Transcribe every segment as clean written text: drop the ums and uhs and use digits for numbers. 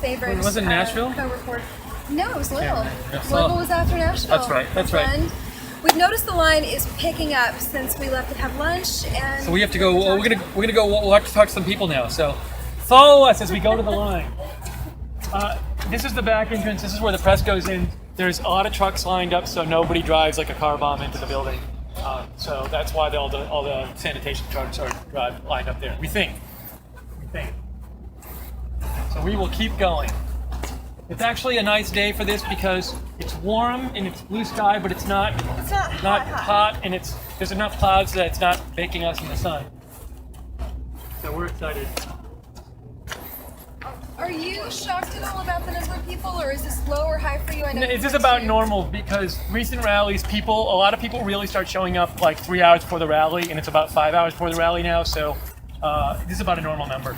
favorite. Was it Nashville? Co-reporter. No, it was Louisville. Yeah. Louisville was after Nashville. That's right. That's right. And we've noticed the line is picking up since we left to have lunch, and So we have to go. We're gonna go. We'll have to talk to some people now. So follow us as we go to the line. This is the back entrance. This is where the press goes in. There's a lot of trucks lined up, so nobody drives like a car bomb into the building. So that's why all the sanitation trucks are lined up there. We think. So we will keep going. It's actually a nice day for this because it's warm and it's blue sky, but it's not hot, and there's enough clouds that it's not baking us in the sun. So we're excited. Are you shocked at all about the number of people, or is this low or high for you? I know It's just about normal because recent rallies, a lot of people really start showing up like 3 hours before the rally, and it's about 5 hours before the rally now. So this is about a normal number.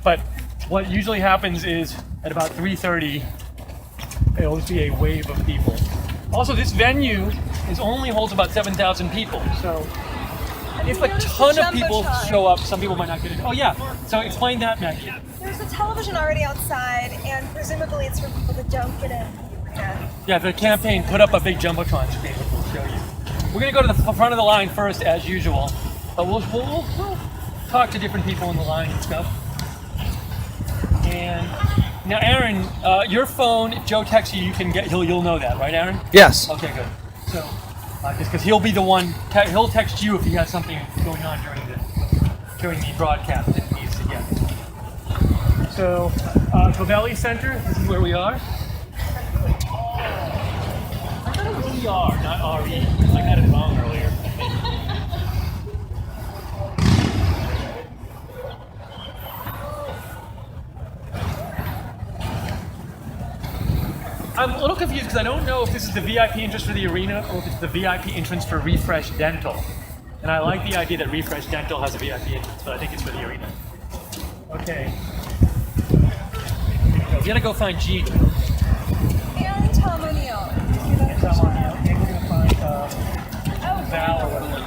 But what usually happens is at about 3:30, it'll just be a wave of people. Also, this venue only holds about 7,000 people. So if a ton of people show up, some people might not get in. Oh yeah. So explain that, Maggie. There's a television already outside, and presumably it's for people that don't get in. Yeah, the campaign put up a big jumbotron screen, which we'll show you. We're going to go to the front of the line first, as usual, but we'll talk to different people in the line and stuff. And now, Aaron, your phone, if Joe texts you, you'll know that, right, Aaron? Yes. Okay, good. So, just because he'll be the one, he'll text you if he has something going on during the broadcast that he needs to get. So, Covelli Centre, this is where we are. I thought it was ER, not RE. I got it wrong earlier. I'm a little confused because I don't know if this is the VIP entrance for the arena or if it's the VIP entrance for Refresh Dental. And I like the idea that Refresh Dental has a VIP entrance, but I think it's for the arena. Okay. We gotta go find Gene. And Tom O'Neill. And Tom O'Neill. And we're gonna find Val or whatever.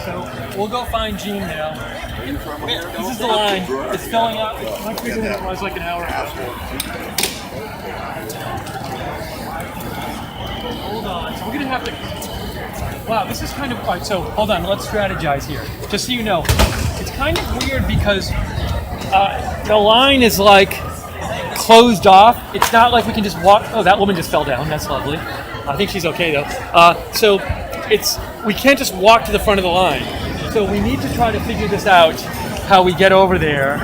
So we'll go find Gene now. This is the line. It's filling up. It's much bigger than it was like an hour ago. Hold on. So we're gonna have to. Wow, this is kind of. All right, so hold on. Let's strategize here. Just so you know, it's kind of weird because the line is like closed off. It's not like we can just walk. Oh, that woman just fell down. That's lovely. I think she's okay though. So we can't just walk to the front of the line. So we need to try to figure this out, how we get over there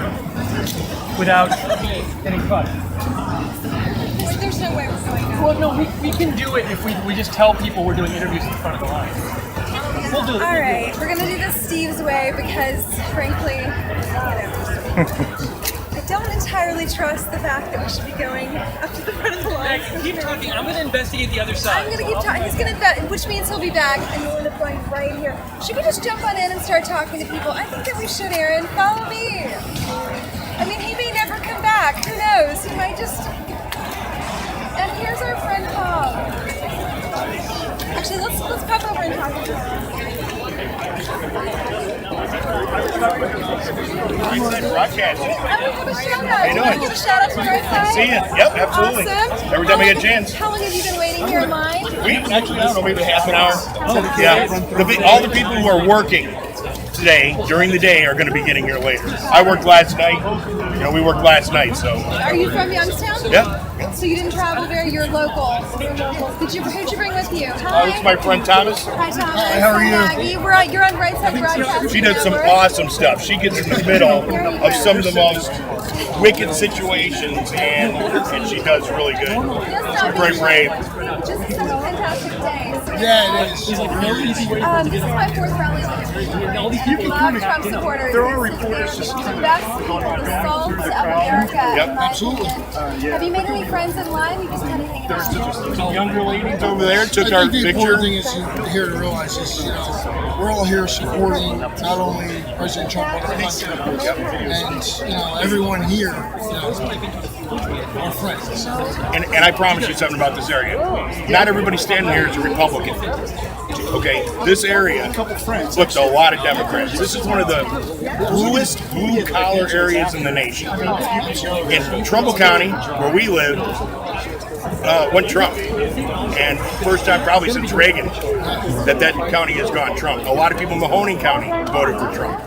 without getting caught. There's no way we're going out. Well, no, we can do it if we just tell people we're doing interviews in front of the line. We'll do it. All right, we're gonna do this Steve's way because, frankly, I don't entirely trust the fact that we should be going up to the front of the line. Keep talking. I'm going to investigate the other side. I'm gonna keep talking. He's gonna, which means he'll be back, and we'll end up going right here. Should we just jump on in and start talking to people? I think that we should, Aaron. Follow me. I mean, he may never come back. Who knows? He might just. And here's our friend Paul. Actually, let's pop over and talk to him. Broadcast. I want to give a shout out. Can I give a shout out to Right Side? See it. Yep, absolutely. Awesome. Every time I get a chance. How long have you been waiting here in line? We actually, I don't know, maybe half an hour. Yeah. All the people who are working today, during the day, are going to be getting here later. I worked last night. We worked last night, so. Are you from Youngstown? Yeah. So you didn't travel there, you're local. Who'd you bring with you? Hi. This is my friend Thomas. Hi, Thomas. Hi, how are you? Maggie. You're on Right Side Broadcast. She does some awesome stuff. She gets in the middle of some of the most wicked situations, and she does really good. She's very brave. Just such a fantastic day. So Yeah, it is. this is my fourth rally. All these people Love Trump supporters. There are reporters They're the best people, the salt of America. Yep, in my absolutely. opinion. Have you made any friends in line? You just kind of hanging out. Some younger ladies over there took I our think the important thing picture. is here to realize is, we're all here supporting not only President Trump but the country, and everyone here, are friends. And I promise you something about this area. Not everybody standing here is a Republican. Okay, this area puts a lot of Democrats. This is one of the bluest blue-collar areas in the nation. In Trumbull County, where we live, went Trump. And first time probably since Reagan that county has gone Trump. A lot of people in Mahoning County voted for Trump.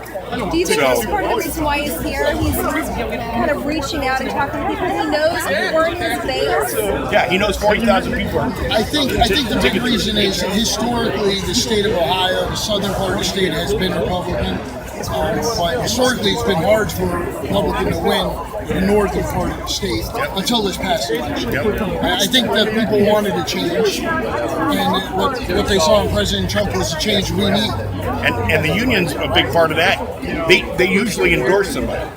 Do you think that's part of the reason why he's here? He's kind of reaching out and talking to people that he knows weren't his base? Yeah, he knows 40,000 people. I think the big reason is historically the state of Ohio, the southern part of the state, has been Republican. But historically, it's been hard for a Republican to win the northern part of the state until this past election. I think that people wanted a change, and what they saw in President Trump was the change we need. And the union's a big part of that. They usually endorse somebody.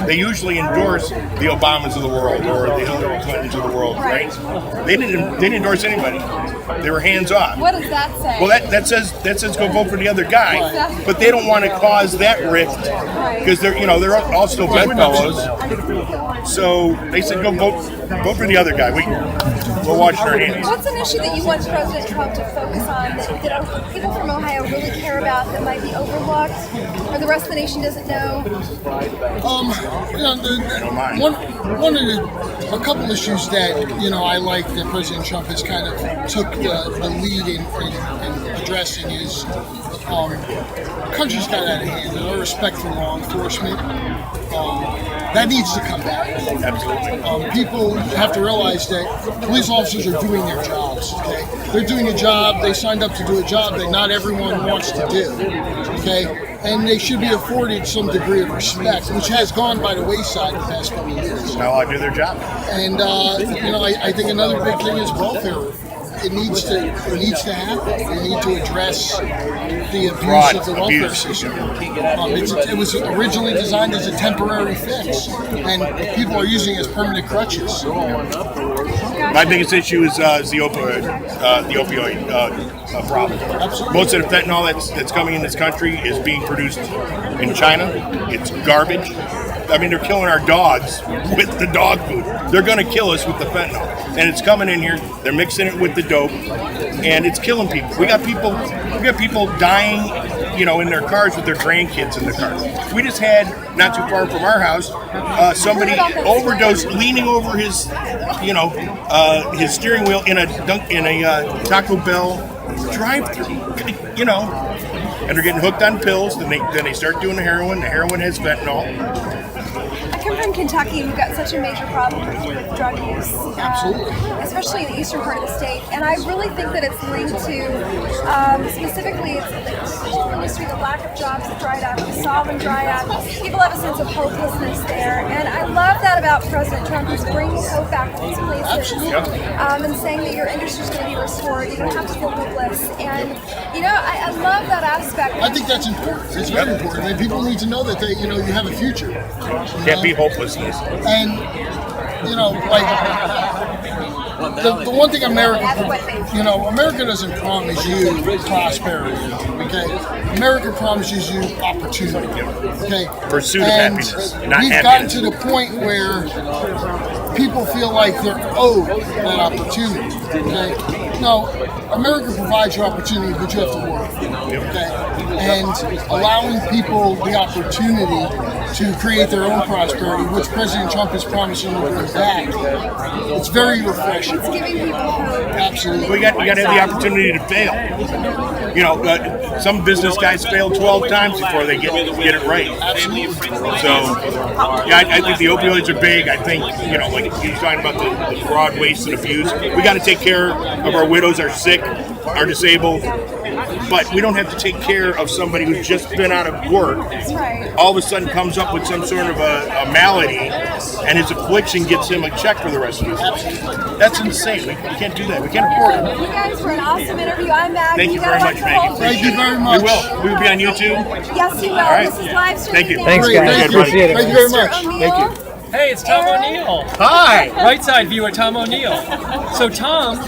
They usually endorse the Obamas of the world or the Hillary Clintons of the world, right? They didn't endorse anybody. They were hands off. What does that say? Well, that says go vote for the other guy, but they don't want to cause that rift because they're all still bedfellows. So they said go vote for the other guy. We'll wash our hands. What's an issue that you want President Trump to focus on that people from Ohio really care about that might be overlooked or the rest of the nation doesn't know? A couple issues that I like that President Trump has kind of took the lead in addressing is country's got out of hand. There's no respect for law enforcement. That needs to come back. Absolutely. People have to realize that police officers are doing their jobs. Okay, they're doing a job. They signed up to do a job that not everyone wants to do. Okay. And they should be afforded some degree of respect, which has gone by the wayside the past couple of years. Now I do their job. And I think another big thing is welfare reform. It needs to happen. We need to address the abuse of the welfare system. It was originally designed as a temporary fix, and people are using it as permanent crutches. My biggest issue is the opioid problem. Absolutely. Most of the fentanyl that's coming in this country is being produced in China. It's garbage. I mean, they're killing our dogs with the dog food. They're going to kill us with the fentanyl. And it's coming in here. They're mixing it with the dope, and it's killing people. We got people dying, in their cars with their grandkids in the car. We just had, not too far from our house, somebody overdosed leaning over his steering wheel in a Taco Bell drive-thru. And they're getting hooked on pills. Then they start doing the heroin. The heroin has fentanyl. I come from Kentucky. We've got such a major problem with drug use, especially in the eastern part of the state. And I really think that it's linked to, specifically, it's the coal industry, the lack of jobs that dried up, the solvent dry up. People have a sense of hopelessness there. And I love that about President Trump. He's bringing hope back to these places and saying that your industry is going to be restored. You don't have to feel hopeless. And, I love that aspect. I think that's important. It's very important. And people need to know that you have a future. Can't be hopelessness. And the one thing America doesn't promise you prosperity. Okay, America promises you opportunity. Okay, pursuit of happiness, not we've happiness. gotten to the point where people feel like they're owed that opportunity. Okay. No, America provides you opportunity, but you have to work. Okay, and allowing people the opportunity to create their own prosperity, which President Trump is promising to bring back, it's very refreshing. It's giving people hope. Absolutely. We got to have the opportunity to fail. Some business guys fail 12 times before they get it right. Absolutely. So, I think the opioids are big. I think, like you're talking about the fraud, waste, and abuse. We got to take care of our widows, our sick, our disabled. But we don't have to take care of somebody who's just been out of work. Right. All of a sudden comes up with some sort of a malady, and his affliction gets him a check for the rest of his life. That's insane. We can't do that. We can't afford it. You guys were an awesome interview. I'm Maggie. Thank you very much, Maggie. Thank you very much. We will be on YouTube. Yes, you will. All right. This is live streaming. Thank you. Thanks, Great, guys. thank you. Appreciate it. Thank you very much. Thank you. Hey, it's Tom O'Neill. Hi. Right side viewer, Tom O'Neill. So Tom,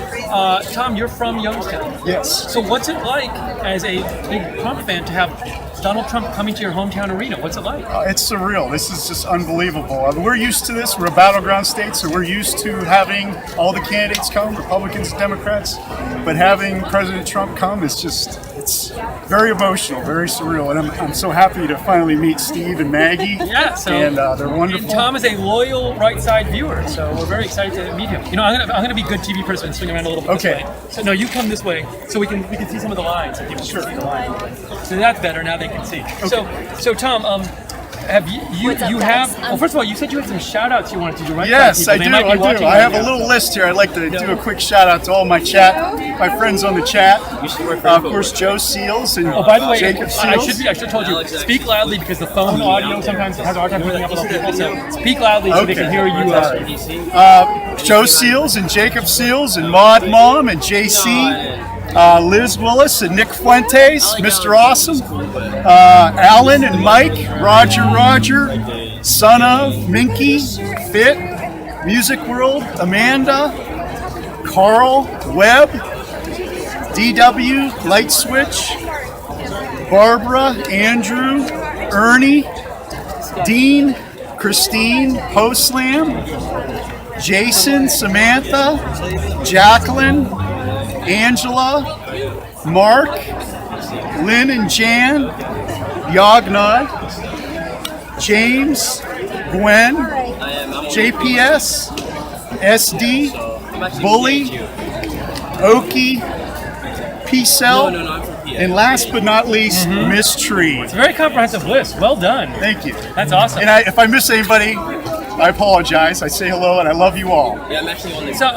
you're from Youngstown. Yes. So what's it like as a big Trump fan to have Donald Trump coming to your hometown arena? What's it like? It's surreal. This is just unbelievable. We're used to this. We're a battleground state, so we're used to having all the candidates come, Republicans and Democrats. But having President Trump come is just it's very emotional, very surreal, and I'm so happy to finally meet Steve and Maggie. Yeah, so and they're wonderful. Tom is a loyal right side viewer, so we're very excited to meet him. You know, I'm gonna be good TV person and swing around a little bit Okay. this way. So no, you come this way so we can see some of the lines. So people can see the line. So that's better. Now they can see. So Tom, have you have? Well, first of all, you said you had some shout outs you wanted to do, right? Yes, I They do. might be I do. watching I right have a now. little list here. I'd like to do a quick shout out to all my friends on the chat. Of course, Joe Seals and Oh, by the way, Jacob I Seals. should have told you, speak loudly because the phone audio sometimes has a hard time picking up other people. So speak loudly so they can hear you. Joe Seals and Jacob Seals and Maud Mom and JC. Liz Willis and Nick Fuentes, Mr. Awesome, Alan and Mike, Roger, Son of, Minky, Fit, Music World, Amanda, Carl, Webb, DW, Light Switch, Barbara, Andrew, Ernie, Dean, Christine, Poslam, Jason, Samantha, Jacqueline, Angela, Mark, Lynn and Jan, Yagnod, James, Gwen, JPS, SD, Bully, Okie, P-Cell, and last but not least, Miss Tree. It's a very comprehensive list. Well done. Thank you. That's awesome. And if I miss anybody, I apologize. I say hello and I love you all. Yeah, I'm actually on the. So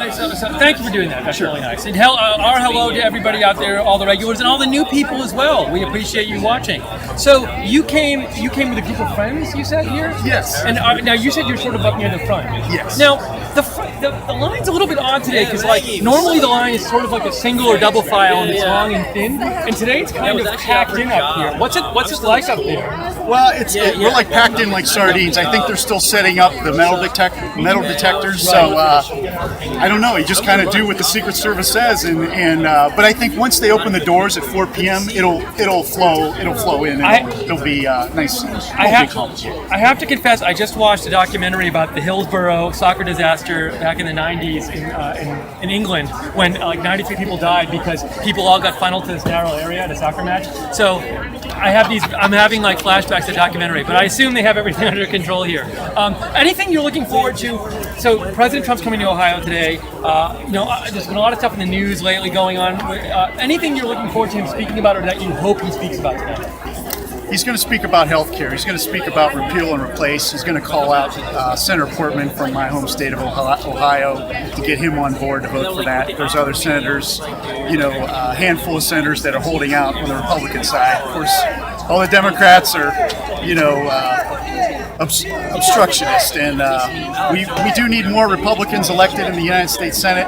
thank you for doing that. That's really nice. And our hello to everybody out there, all the regulars and all the new people as well. We appreciate you watching. So you came with a group of friends, you said here? Yes. And now you said you're sort of up near the front. Yes. Now the line's a little bit odd today because normally the line is sort of like a single or double file and it's long and thin, and today it's kind of packed in up here. What's it like up there? Well, we're like packed in like sardines. I think they're still setting up the metal detectors. So I don't know. You just kind of do what the Secret Service says, but I think once they open the doors at 4 p.m., it'll flow in, and it'll be nice. I have to confess, I just watched a documentary about the Hillsborough soccer disaster back in the 90s in England when like 93 people died because people all got funneled to this narrow area at a soccer match. So I'm having like flashbacks to the documentary, but I assume they have everything under control here. Anything you're looking forward to? So President Trump's coming to Ohio today. There's been a lot of stuff in the news lately going on. Anything you're looking forward to him speaking about or that you hope he speaks about today? He's going to speak about health care. He's going to speak about repeal and replace. He's going to call out Senator Portman from my home state of Ohio to get him on board to vote for that. There's other senators, a handful of senators that are holding out on the Republican side. Of course, all the Democrats are, obstructionist, and we do need more Republicans elected in the United States Senate.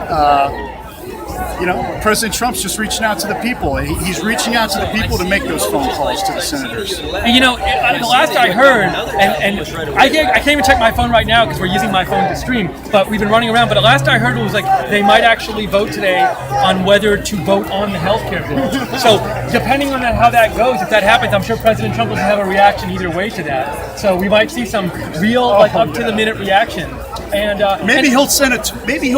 President Trump's just reaching out to the people. He's reaching out to the people to make those phone calls to the senators. The last I heard, and I can't even check my phone right now because we're using my phone to stream, but we've been running around. But the last I heard was like they might actually vote today on whether to vote on the healthcare bill. So depending on how that goes, if that happens, I'm sure President Trump will have a reaction either way to that. So we might see some real, up to the minute reaction. And maybe he'll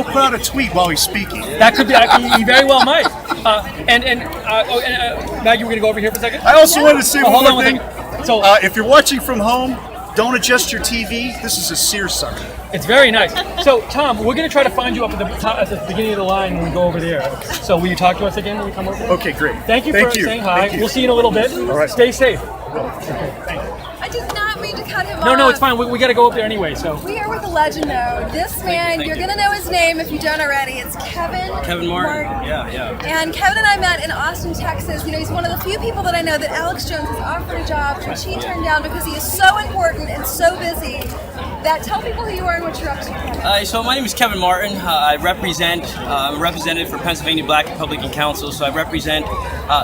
put out a tweet while he's speaking. That could be. He very well might. Now you were going to go over here for a second. I also wanted to say one more thing. So if you're watching from home, don't adjust your TV. This is a seersucker. It's very nice. So Tom, we're going to try to find you up at the beginning of the line when we go over there. So will you talk to us again when we come over there? Okay, great. Thank you for saying hi. We'll see you in a little bit. All right. Stay safe. I did not mean to cut him off. No, it's fine. We got to go up there anyway. So we are with a legend, though. This man, you're going to know his name if you don't already. It's Kevin Martin. Yeah. And Kevin and I met in Austin, Texas. He's one of the few people that I know that Alex Jones has offered a job, which he turned down because he is so important and so busy. Tell people who you are and what you're up to. So my name is Kevin Martin. I'm a representative for Pennsylvania Black Republican Council. So I represent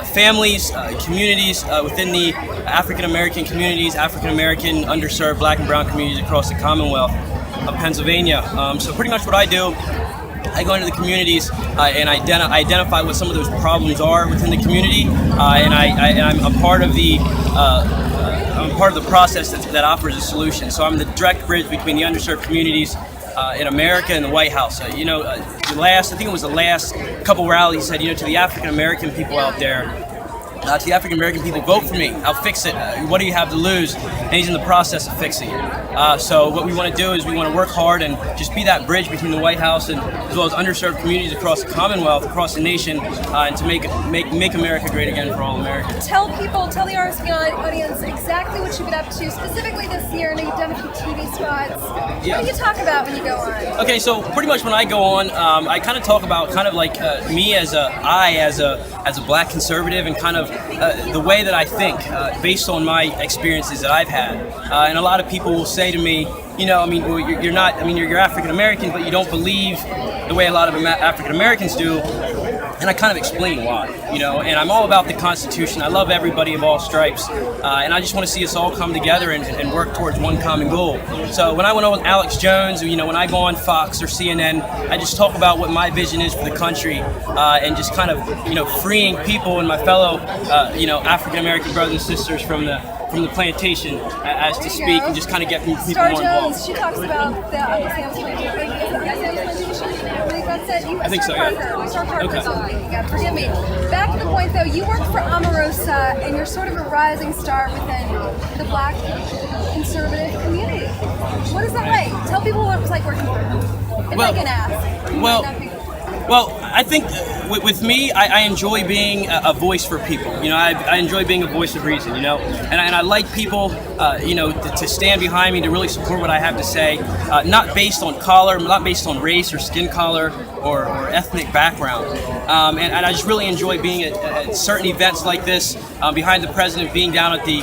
families, communities within the African American communities, African American, underserved Black and Brown communities across the Commonwealth of Pennsylvania. So pretty much what I do, I go into the communities and identify what some of those problems are within the community, and I'm a part of the process that offers a solution. So I'm the direct bridge between the underserved communities in America and the White House. I think it was the last couple rallies said, to the African American people out there, to the African American people, vote for me. I'll fix it. What do you have to lose? And he's in the process of fixing it. So what we want to do is we want to work hard and just be that bridge between the White House and as well as underserved communities across the Commonwealth, across the nation, and to make America great again for all Americans. Tell the RSBN audience exactly what you've been up to, specifically this year. I know you've done a few TV spots. Yeah. What do you talk about when you go on? Okay, so pretty much when I go on, I kind of talk about kind of like me as a black conservative and kind of the way that I think based on my experiences that I've had. And a lot of people will say to me, you know, I mean, well, you're African American, but you don't believe the way a lot of African Americans do. And I kind of explain why, you know, and I'm all about the Constitution. I love everybody of all stripes, and I just want to see us all come together and work towards one common goal. So when I went on with Alex Jones, you know, when I go on Fox or CNN, I just talk about what my vision is for the country, and just kind of, you know, freeing people and my fellow, you know, African American brothers and sisters from the plantation as to speak, and just kind of get people Star more Jones, involved. she talks about the Uncle Sam's plantation. I think so, yeah. Star Parker. Okay. Yeah, forgive me. Back to the point, though. You work for Omarosa, and you're sort of a rising star within the Black conservative community. What is that like? Tell people what it was like working for them. If I can ask. Well, I think with me, I enjoy being a voice for people. You know, I enjoy being a voice of reason, you know, and I like people, you know, to stand behind me, to really support what I have to say, not based on color, not based on race or skin color or ethnic background. And I just really enjoy being at certain events like this, behind the president, being down at the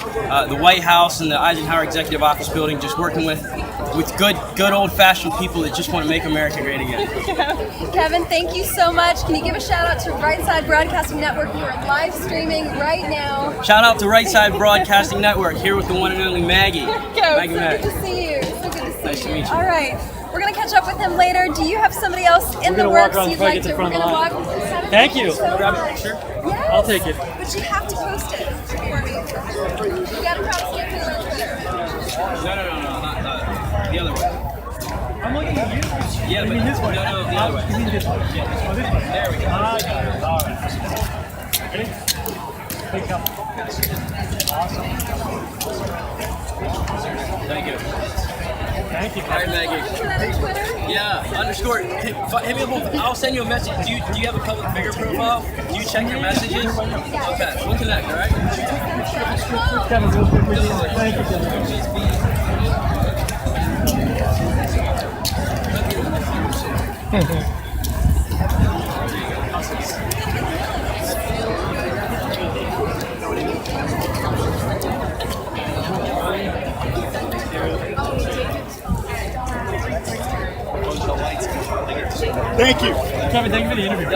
White House and the Eisenhower Executive Office building, just working with good old-fashioned people that just want to make America great again. Kevin, thank you so much. Can you give a shout out to Right Side Broadcasting Network? You are live streaming right now. Shout out to Right Side Broadcasting Network, here with the one and only Maggie. Maggie, good to see you. So good to see Nice to meet you. All right. We're going to catch up with him later. Do you have somebody else in the works you'd like to? We're going to walk. Thank you. So Grab a picture. yes. I'll take it. But you have to post it for me. You got to promise me to on Twitter. No, not the other way. I'm looking at you. Yeah, I mean this way. No, the other way. You mean this way? Yeah. Oh, this way. There we go. I got it. All right. Ready? Big couple. Awesome. Thank you. Thank you. All right, Maggie. Put that on Twitter. Yeah, underscore. Hit me up. I'll send you a message. Do you have a public figure profile? Do you check your messages? Okay, we'll connect, all right? Kevin, real quick. Thank you, Kevin. Thank you. Kevin, thank you for the interview.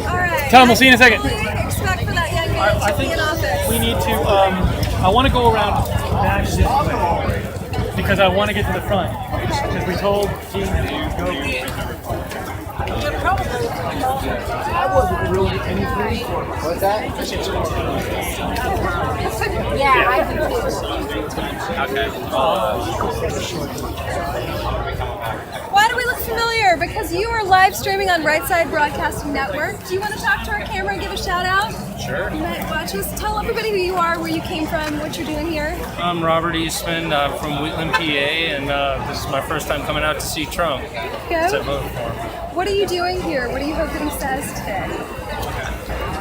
All right. Tom, we'll see you in a second. What do you expect for that young man I to be think in office? we need to, I want to go around back this way because I want to get to the front. Because we told Gene to go. I wasn't really anything. What's that? Yeah, I do. Why do we look familiar? Because you are live streaming on Right Side Broadcasting Network. Do you want to talk to our camera and give a shout out? Sure. You might watch us. Tell everybody who you are, where you came from, what you're doing here. I'm Robert Eastman from Wheatland, PA, and this is my first time coming out to see Trump. Go. To vote for him. What are you doing here? What do you hope that he says today?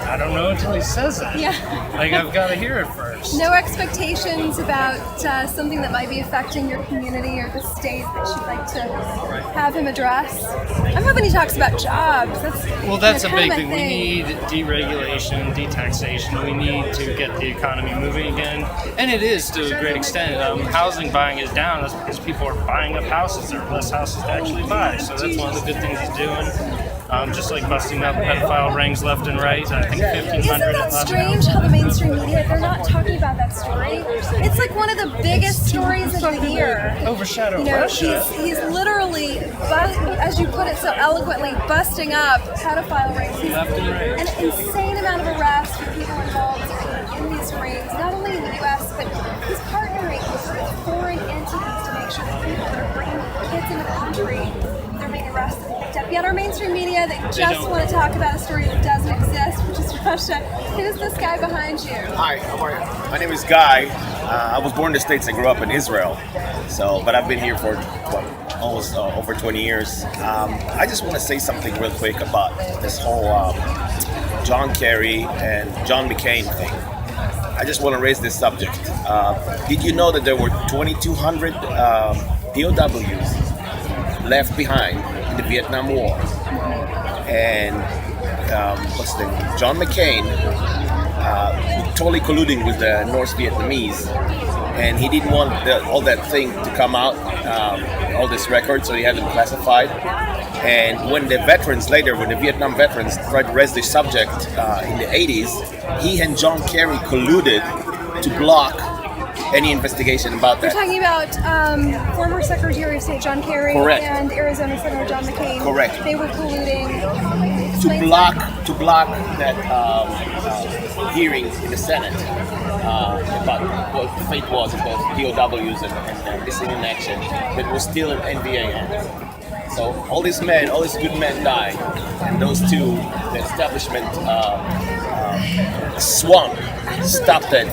I don't know until he says it. Yeah. Like, I've got to hear it first. No expectations about something that might be affecting your community or the state that you'd like to have him address? I'm hoping he talks about jobs. That's a kind big of thing. We need deregulation, detaxation. We need to get the economy moving again. And it is to a great extent. Housing buying is down. That's because people are buying up houses. There are less houses to actually buy. So that's one of the good things he's doing. Just like busting up pedophile rings left and right. I think 1,500. Isn't that strange how the mainstream media, they're not talking about that story? It's like one of the biggest stories of the year. Overshadow You know, Russia. he's literally, as you put it so eloquently, busting up pedophile rings. He's Left and right. an insane amount of arrests for people involved in these rings, not only in the U.S., but he's partnering with foreign entities to make sure that people that are bringing kids into the country, they're being arrested and picked up. Yet our mainstream media, they just want to talk about a story that doesn't exist, which is Russia. Who's this guy behind you? Hi, how are you? My name is Guy. I was born in the States and grew up in Israel. But I've been here for almost over 20 years. I just want to say something real quick about this whole John Kerry and John McCain thing. I just want to raise this subject. Did you know that there were 2,200 POWs left behind in the Vietnam War? And John McCain totally colluding with the North Vietnamese, and he didn't want all that thing to come out, all this record, so he had them classified. And when the Vietnam veterans tried to raise this subject in the 80s, he and John Kerry colluded to block any investigation about that. You're talking about former Secretary of State John Kerry Correct. and Arizona Senator John McCain. Correct. They were colluding to block that hearing in the Senate about what the fate was of both POWs and missing in action that was still in NVA hands. So all these good men died, and those two, the establishment swung, stopped it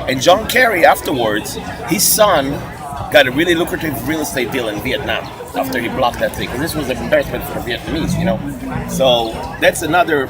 and John Kerry afterwards, his son got a really lucrative real estate deal in Vietnam after he blocked that thing. And this was an embarrassment for the Vietnamese, you know. So that's another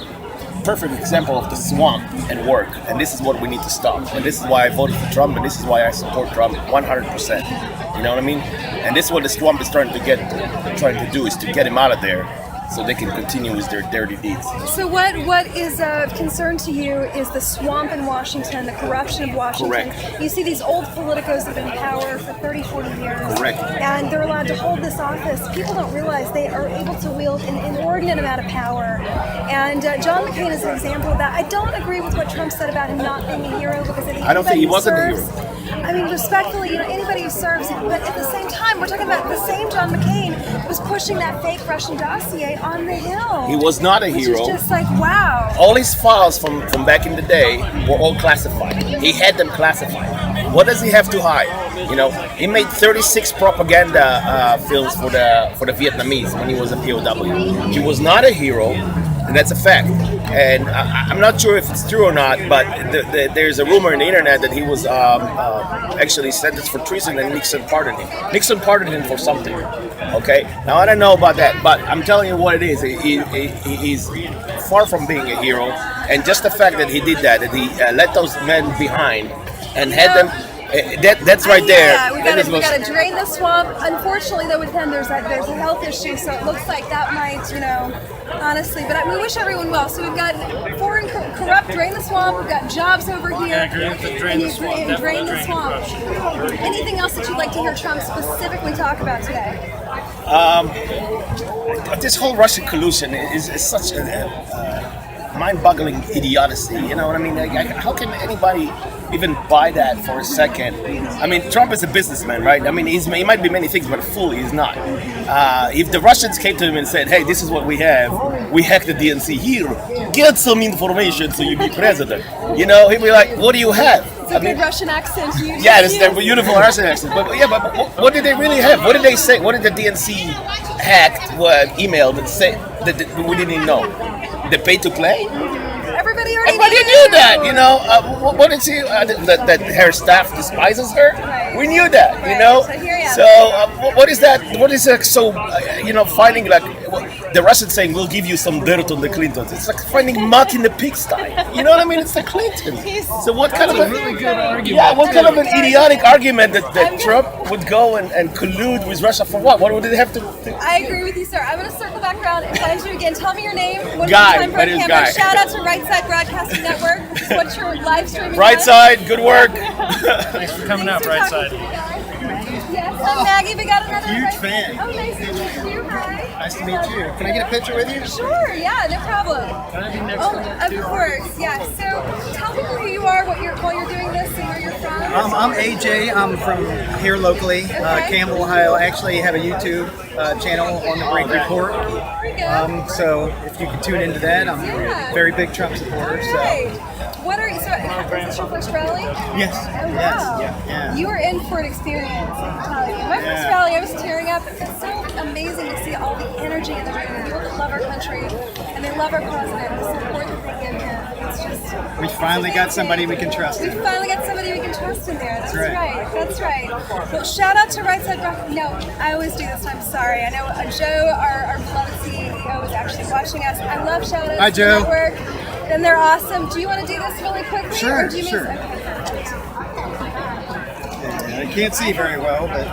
perfect example of the swamp and work. And this is what we need to stop. And this is why I voted for Trump, and this is why I support Trump 100%. You know what I mean? And this is what the swamp is trying to do, is to get him out of there, so they can continue with their dirty deeds. So what is of concern to you is the swamp in Washington, the corruption of Washington. Correct. You see these old politicos that have been in power for 30, 40 years. Correct. And they're allowed to hold this office. People don't realize they are able to wield an inordinate amount of power. And John McCain is an example of that. I don't agree with what Trump said about him not being a hero, because I don't think he wasn't a hero. I mean, respectfully, anybody who serves, but at the same time, we're talking about the same John McCain was pushing that fake Russian dossier on the Hill. He was not a hero. Which is just like, wow. All his files from back in the day were all classified. He had them classified. What does he have to hide? You know, he made 36 propaganda films for the Vietnamese when he was a POW. He was not a hero, and that's a fact. And I'm not sure if it's true or not, but there's a rumor in the internet that he was actually sentenced for treason and Nixon pardoned him. Nixon pardoned him for something. Okay? Now, I don't know about that, but I'm telling you what it is. He's far from being a hero. And just the fact that he did that he let those men behind and had them. That's right there. Yeah, we got to drain the swamp. Unfortunately, though, with him, there's a health issue, so it looks like that might, honestly. But we wish everyone well. So we've got foreign corrupt, drain the swamp. We've got jobs over here. I agree with drain the swamp. Drain the swamp. Anything else that you'd like to hear Trump specifically talk about today? This whole Russian collusion is such a mind-boggling idiocy. You know what I mean? How can anybody even buy that for a second? I mean, Trump is a businessman, right? I mean, he might be many things, but a fool he's not. If the Russians came to him and said, "Hey, this is what we have. We hacked the DNC. Here, get some information so you be president." He'd be like, "What do you have?" It's a good Russian accent. Yeah, it's a beautiful Russian accent. But what did they really have? What did they say? What did the DNC hacked email that said that we didn't even know? The pay to play? Everybody knew that, what did she, that her staff despises her? Right. We knew that, Right. So what is that, finding like, the Russians saying, we'll give you some dirt on the Clintons. It's like finding muck in the pigsty. You know what I mean? It's the Clintons. So what kind of a really good argument? Yeah, what kind of an idiotic argument that Trump would go and collude with Russia for what? What would they have to do? I agree with you, sir. I'm going to circle back around and find you again. Tell me your name. Guy. That is Guy. Shout out to Right Side Broadcasting Network. This is what you're live streaming. Right Side, good work. Thanks for coming out, Right Side. Yes, I'm Maggie. We got another Huge right- fan. Oh, nice to meet you. Hi. Nice to meet you. Can I get a picture with you? Sure. Yeah, no problem. Can I be next Oh, to that of course. Yeah. So, tell people who you are, while you're doing this, and where you're from. I'm AJ. I'm from here locally, Campbell, Ohio. I actually have a YouTube channel on the Break Report. There we go. So if you can tune into that, I'm Yeah. a very big Trump supporter. So Right. What are you? So, is this your first rally? yes, Oh, yes, wow. yeah. You are in for an experience. I can tell you. My first rally, I was tearing up. It's so amazing to see all the energy in the room. People that love our country and they love our president, the support that they give him. It's just. We finally got somebody we can trust We in. finally got somebody we can trust in there. That's right. right. That's right. Well, shout out to Right Side Rock. No, I always do this. I'm sorry. I know Joe, our beloved CEO, is actually watching us. I love shout outs Hi, to Joe. the network. And they're awesome. Do you want to do this really quickly? Sure, Or do you mean- sure. Okay. I can't see very well, but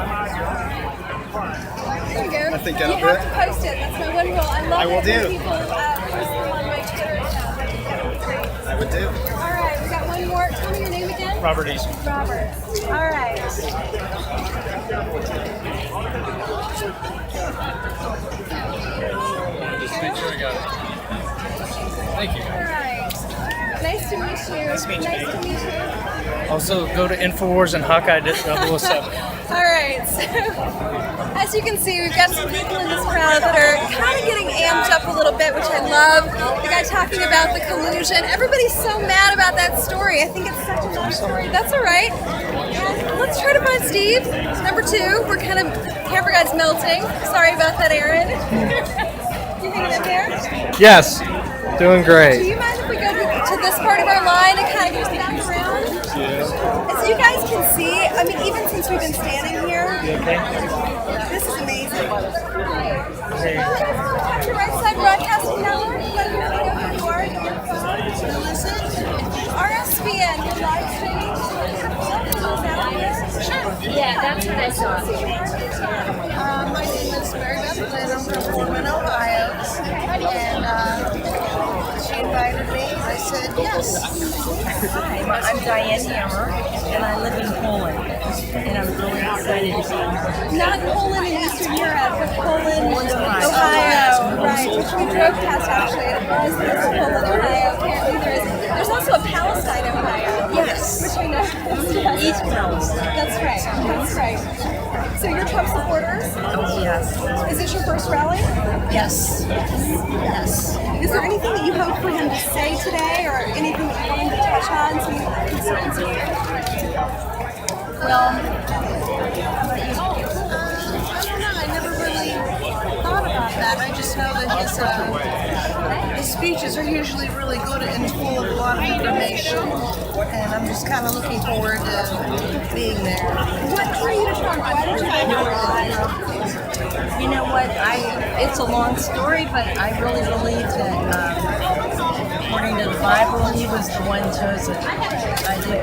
There you go. I think you that'll do have it. to post it. That's my one rule. I love I will it when do. people post them on my Twitter account. I think that would be great. I would do. All right, we got one more. Tell me your name again. Robert East. Robert. All right. Just make sure I got it. Thank you. All right. Nice to meet you. Nice to meet you. Also, go to Infowars and Hawkeye 007. All right. So, as you can see, we've got some people in this crowd that are kind of getting amped up a little bit, which I love. The guy talking about the collusion. Everybody's so mad about that story. I think it's such a nice story. That's all right. And let's try to find Steve. Number 2. We're kind of camera guy's melting. Sorry about that, Aaron. You hanging in there? Yes, doing Do great. you mind if we go to this part of our line and kind of go back around? As you guys can see, I mean, even since we've been standing here, this is amazing. Talk to Right Side Broadcasting Network. Let me know who you are. RSBN, you're live streaming. Sure. Yeah, that's what I saw. My name is Mary Beth Lynn. I'm from Pullman, Ohio. And she invited me. I said yes. Hi, I'm Diane Hammer, and I live in Poland, and I'm really excited to be here. Not Poland in Eastern Europe, but Poland, Ohio. Ohio. Right, which we drove past actually. It was Poland, Ohio. Apparently there's also a Palestine, Ohio. Yes. Which I know. East Palestine. That's right. That's right. So you're Trump supporters? Oh, yes. Is this your first rally? Yes. Yes. Is there anything that you hope for him to say today, or anything that you want him to touch on? Some concerns of yours? Well, I don't know. I never really thought about that. I just know that his speeches are usually really good and full of a lot of information. And I'm just kind of looking forward to being there. What drew you to Trump? Why did you you know what? It's a long story, but I really believe that according to the Bible, he was the one chosen. I do.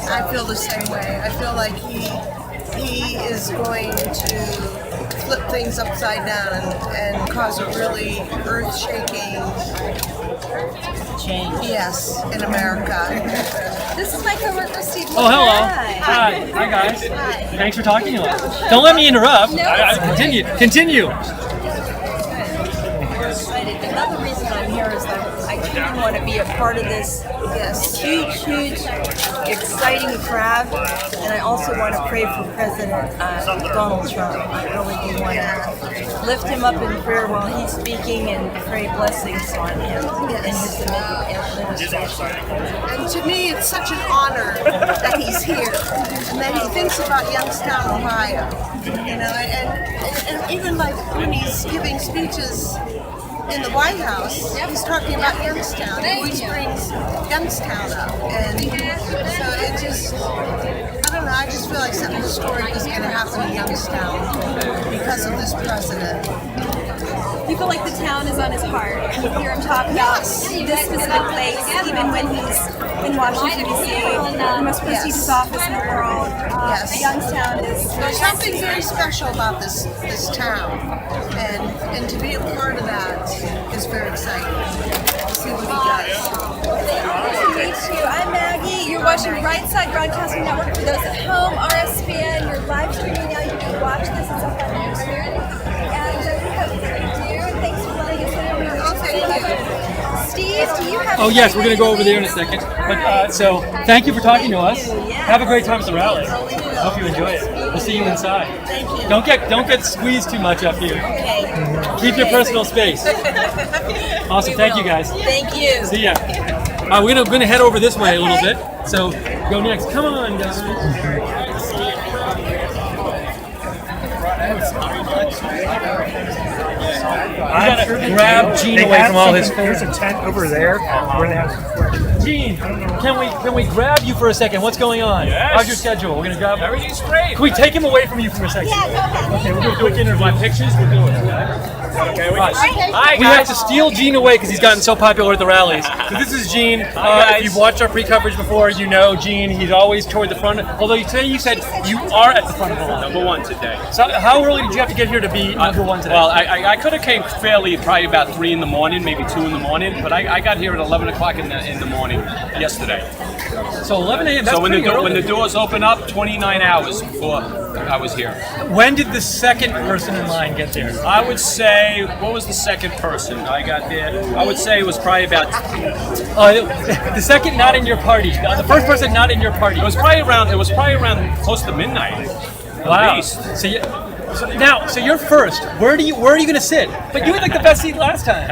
I feel the same way. I feel like he is going to flip things upside down and cause a really earth-shaking change. Yes, in America. This is my coworker Steve. Oh, hello. Hi. Hi, guys. Thanks for talking to us. Don't let me interrupt. No, Continue. Continue. Excited. Another reason I'm here is that I truly want to be a part of this huge, exciting crowd, and I also want to pray for President Donald Trump. I really do want to lift him up in prayer while he's speaking and pray blessings on him and his administration. And to me, it's such an honor that he's here and that he thinks about Youngstown, Ohio. You know, and even like when he's giving speeches in the White House, he's talking about Youngstown. He always brings Youngstown up, and so it just, I don't know. I just feel like something historic is going to happen in Youngstown because of this president. You feel like the town is on his heart. You hear him talk about this specific place, even when he's in Washington, D.C., the most prestigious office in the world. Youngstown is... There's something very special about this town, and to be a part of that is very exciting. To see what he does. Nice to meet you. I'm Maggie. You're watching Right Side Broadcasting Network. For those at home, RSBN, you're live streaming now. You can watch this. It's up on YouTube. And we hope that you do. And thanks for letting us in. Oh, thank you. Steve, do you have... Oh, yes, we're going to go over there in a second. But so, thank you for talking to us. Have a great time at the rally. I hope you enjoy it. We'll see you inside. Thank you. Don't get squeezed too much up here. Okay. Keep your personal space. Awesome. Thank you, guys. Thank you. See ya. We're going to head over this way a little bit. So go next. Come on, guys. We gotta grab Gene away from all his. There's a tent over there where they have. Gene, can we grab you for a second? What's going on? Yes. How's your schedule? We're gonna grab. Everything's great. Can we take him away from you for a second? Okay, we'll do a quick interview. My pictures. We'll do it. Okay, we have to steal Gene away because he's gotten so popular at the rallies. So this is Gene. If you've watched our pre-coverage before, you know Gene. He's always toward the front. Although today you said you are at the front of the line. Number one today. So how early did you have to get here to be number one today? Well, I could have came probably about 3 in the morning, maybe 2 in the morning, but I got here at 11 o'clock in the morning yesterday. So 11 a.m. That's so when pretty the doors open up, 29 hours before I was here. When did the second person in line get there? I would say, what was the second person I got there? I would say it was probably about... the second not in your party. The first person not in your party. It was probably around close to midnight. Wow. At least. So you're first. Where are you going to sit? But you had like the best seat last time.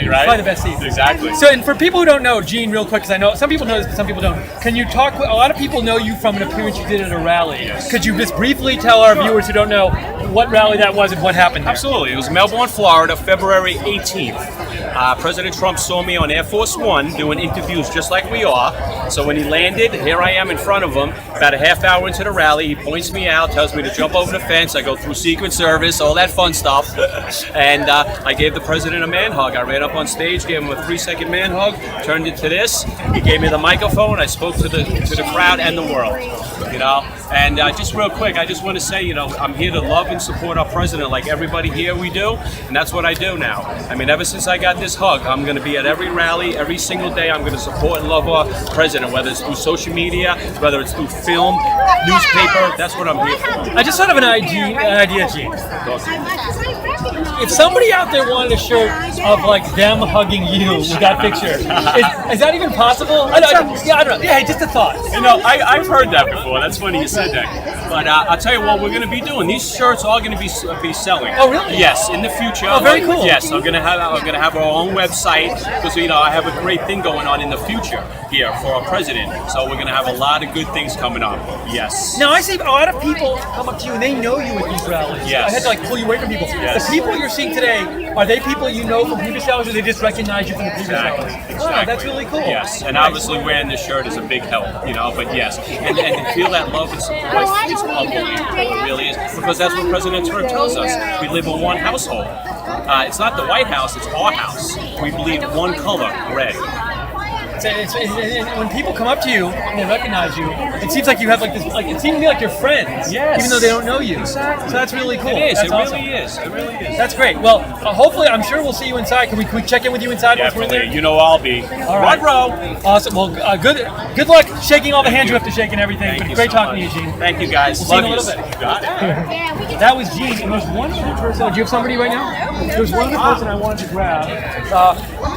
Right? Probably the best seat. Exactly. So, and for people who don't know, Gene, real quick, because I know some people know this, but some people don't. Can you talk? A lot of people know you from an appearance you did at a rally. Yes. Could you just briefly tell our viewers who don't know what rally that was and what happened there? Absolutely. It was Melbourne, Florida, February 18th. President Trump saw me on Air Force One doing interviews just like we are. So when he landed, here I am in front of him. About a half hour into the rally, he points me out, tells me to jump over the fence. I go through Secret Service, all that fun stuff. And I gave the president a man hug. I ran up on stage, gave him a 3-second man hug, turned it to this. He gave me the microphone. I spoke to the crowd and the world. You know, and just real quick, I just want to say, you know, I'm here to love and support our president like everybody here we do, and that's what I do now. I mean, ever since I got this hug, I'm going to be at every rally, every single day. I'm going to support and love our president, whether it's through social media, whether it's through film, newspaper. That's what I'm here for. I just thought of an idea, Gene. If somebody out there wanted a shirt of like them hugging you with that picture, is that even possible? I don't know. Yeah, just a thought. You know, I've heard that before. That's funny you said that. But I'll tell you what we're going to be doing. These shirts are going to be selling. Oh, really? Yes, in the future. Oh, very cool. Yes, I'm going to have our own website because you know I have a great thing going on in the future here for our president. So we're going to have a lot of good things coming up. Yes. Now I see a lot of people come up to you and they know you at these rallies. Yes. I had to like pull you away from people. Yes. The people you're seeing today, are they people you know from previous rallies, or they just recognize you from the previous rallies? Exactly. Oh, that's really cool. Yes, and obviously wearing this shirt is a big help, you know, but yes. And to feel that love and support, it's unbelievable, it really is. Because that's what President Trump tells us. We live in one household. It's not the White House, it's our house. We believe one color, red. When people come up to you and they recognize you, it seems like you have like this. Like it seems to me like you're friends, yes. Even though they don't know you. Exactly. So that's really cool. It is. That's awesome. Really is. It really is. That's great. Well, hopefully, I'm sure we'll see you inside. Can we check in with you inside once we're in there? You know I'll be. All right. Front row. Awesome. Well, good luck shaking all the hands you have to shake and everything. But great talking to you, Gene. Thank you, guys. We'll see you in a Love little bit. Got it. That was Gene, and there's one other person. Do you have somebody right now? There's one other person I wanted to grab.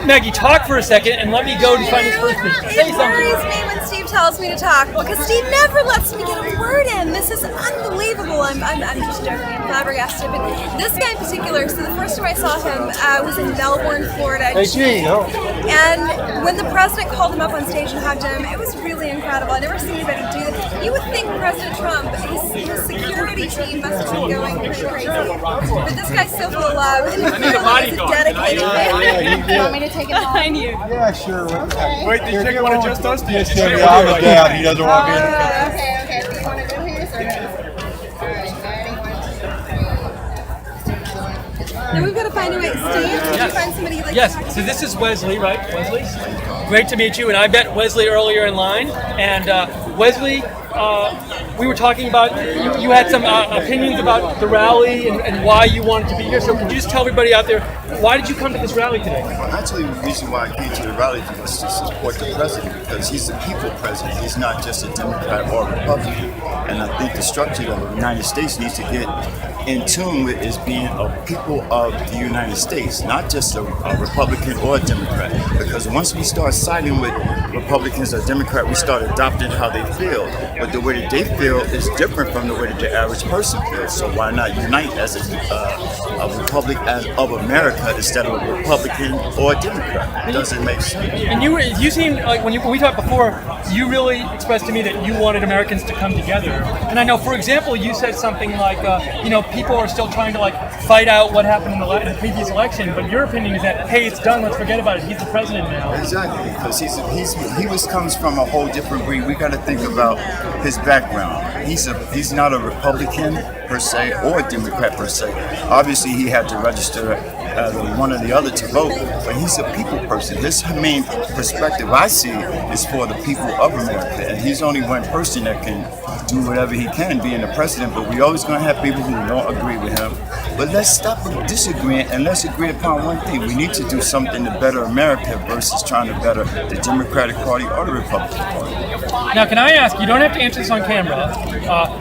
Maggie, talk for a second and let me go to find this person. Say It something. worries me when Steve tells me to talk because Steve never lets me get a word in. This is unbelievable. I'm just joking. I'm flabbergasted. But this guy in particular, so the first time I saw him was in Melbourne, Florida. Hey, Gene. And when the president called him up on stage and hugged him, it was really incredible. I've never seen anybody do that. You would think President Trump, his security team must have been going pretty crazy. But this guy's so full of love. And I need a bodyguard. dedicated man. You want me to take it home? Behind you. Yeah, sure. Wait, the chicken want to just us? Yes, I'm a dad. He doesn't want me in the Okay. Do you want to go here? Now we've got to find a way. Steve, did you find somebody you'd like to talk to? Yes. So this is Wesley, right? Wesley? Great to meet you. And I met Wesley earlier in line. And Wesley, we were talking about, you had some opinions about the rally and why you wanted to be here. So could you just tell everybody out there, why did you come to this rally today? Well, actually, the reason why I came to the rally was to support the president because he's the people president. He's not just a Democrat or a Republican. And I think the structure of the United States needs to get in tune with is being a people of the United States, not just a Republican or a Democrat. Because once we start siding with Republicans or Democrats, we start adopting how they feel. But the way that they feel is different from the way that the average person feels. So why not unite as a Republic of America instead of a Republican or a Democrat? It doesn't make sense. And you seemed like when we talked before, you really expressed to me that you wanted Americans to come together. And I know, for example, you said something like, people are still trying to like fight out what happened in the previous election, but your opinion is that, hey, it's done, let's forget about it, he's the president now. Exactly, because comes from a whole different breed. We got to think about his background. He's not a Republican per se or a Democrat per se. Obviously, he had to register one or the other to vote, but he's a people person. His main perspective I see is for the people of America, and he's only one person that can do whatever he can being the president, but we always going to have people who don't agree with him. But let's stop disagreeing and let's agree upon one thing. We need to do something to better America versus trying to better the Democratic Party or the Republican Party. Now, can I ask, you don't have to answer this on camera,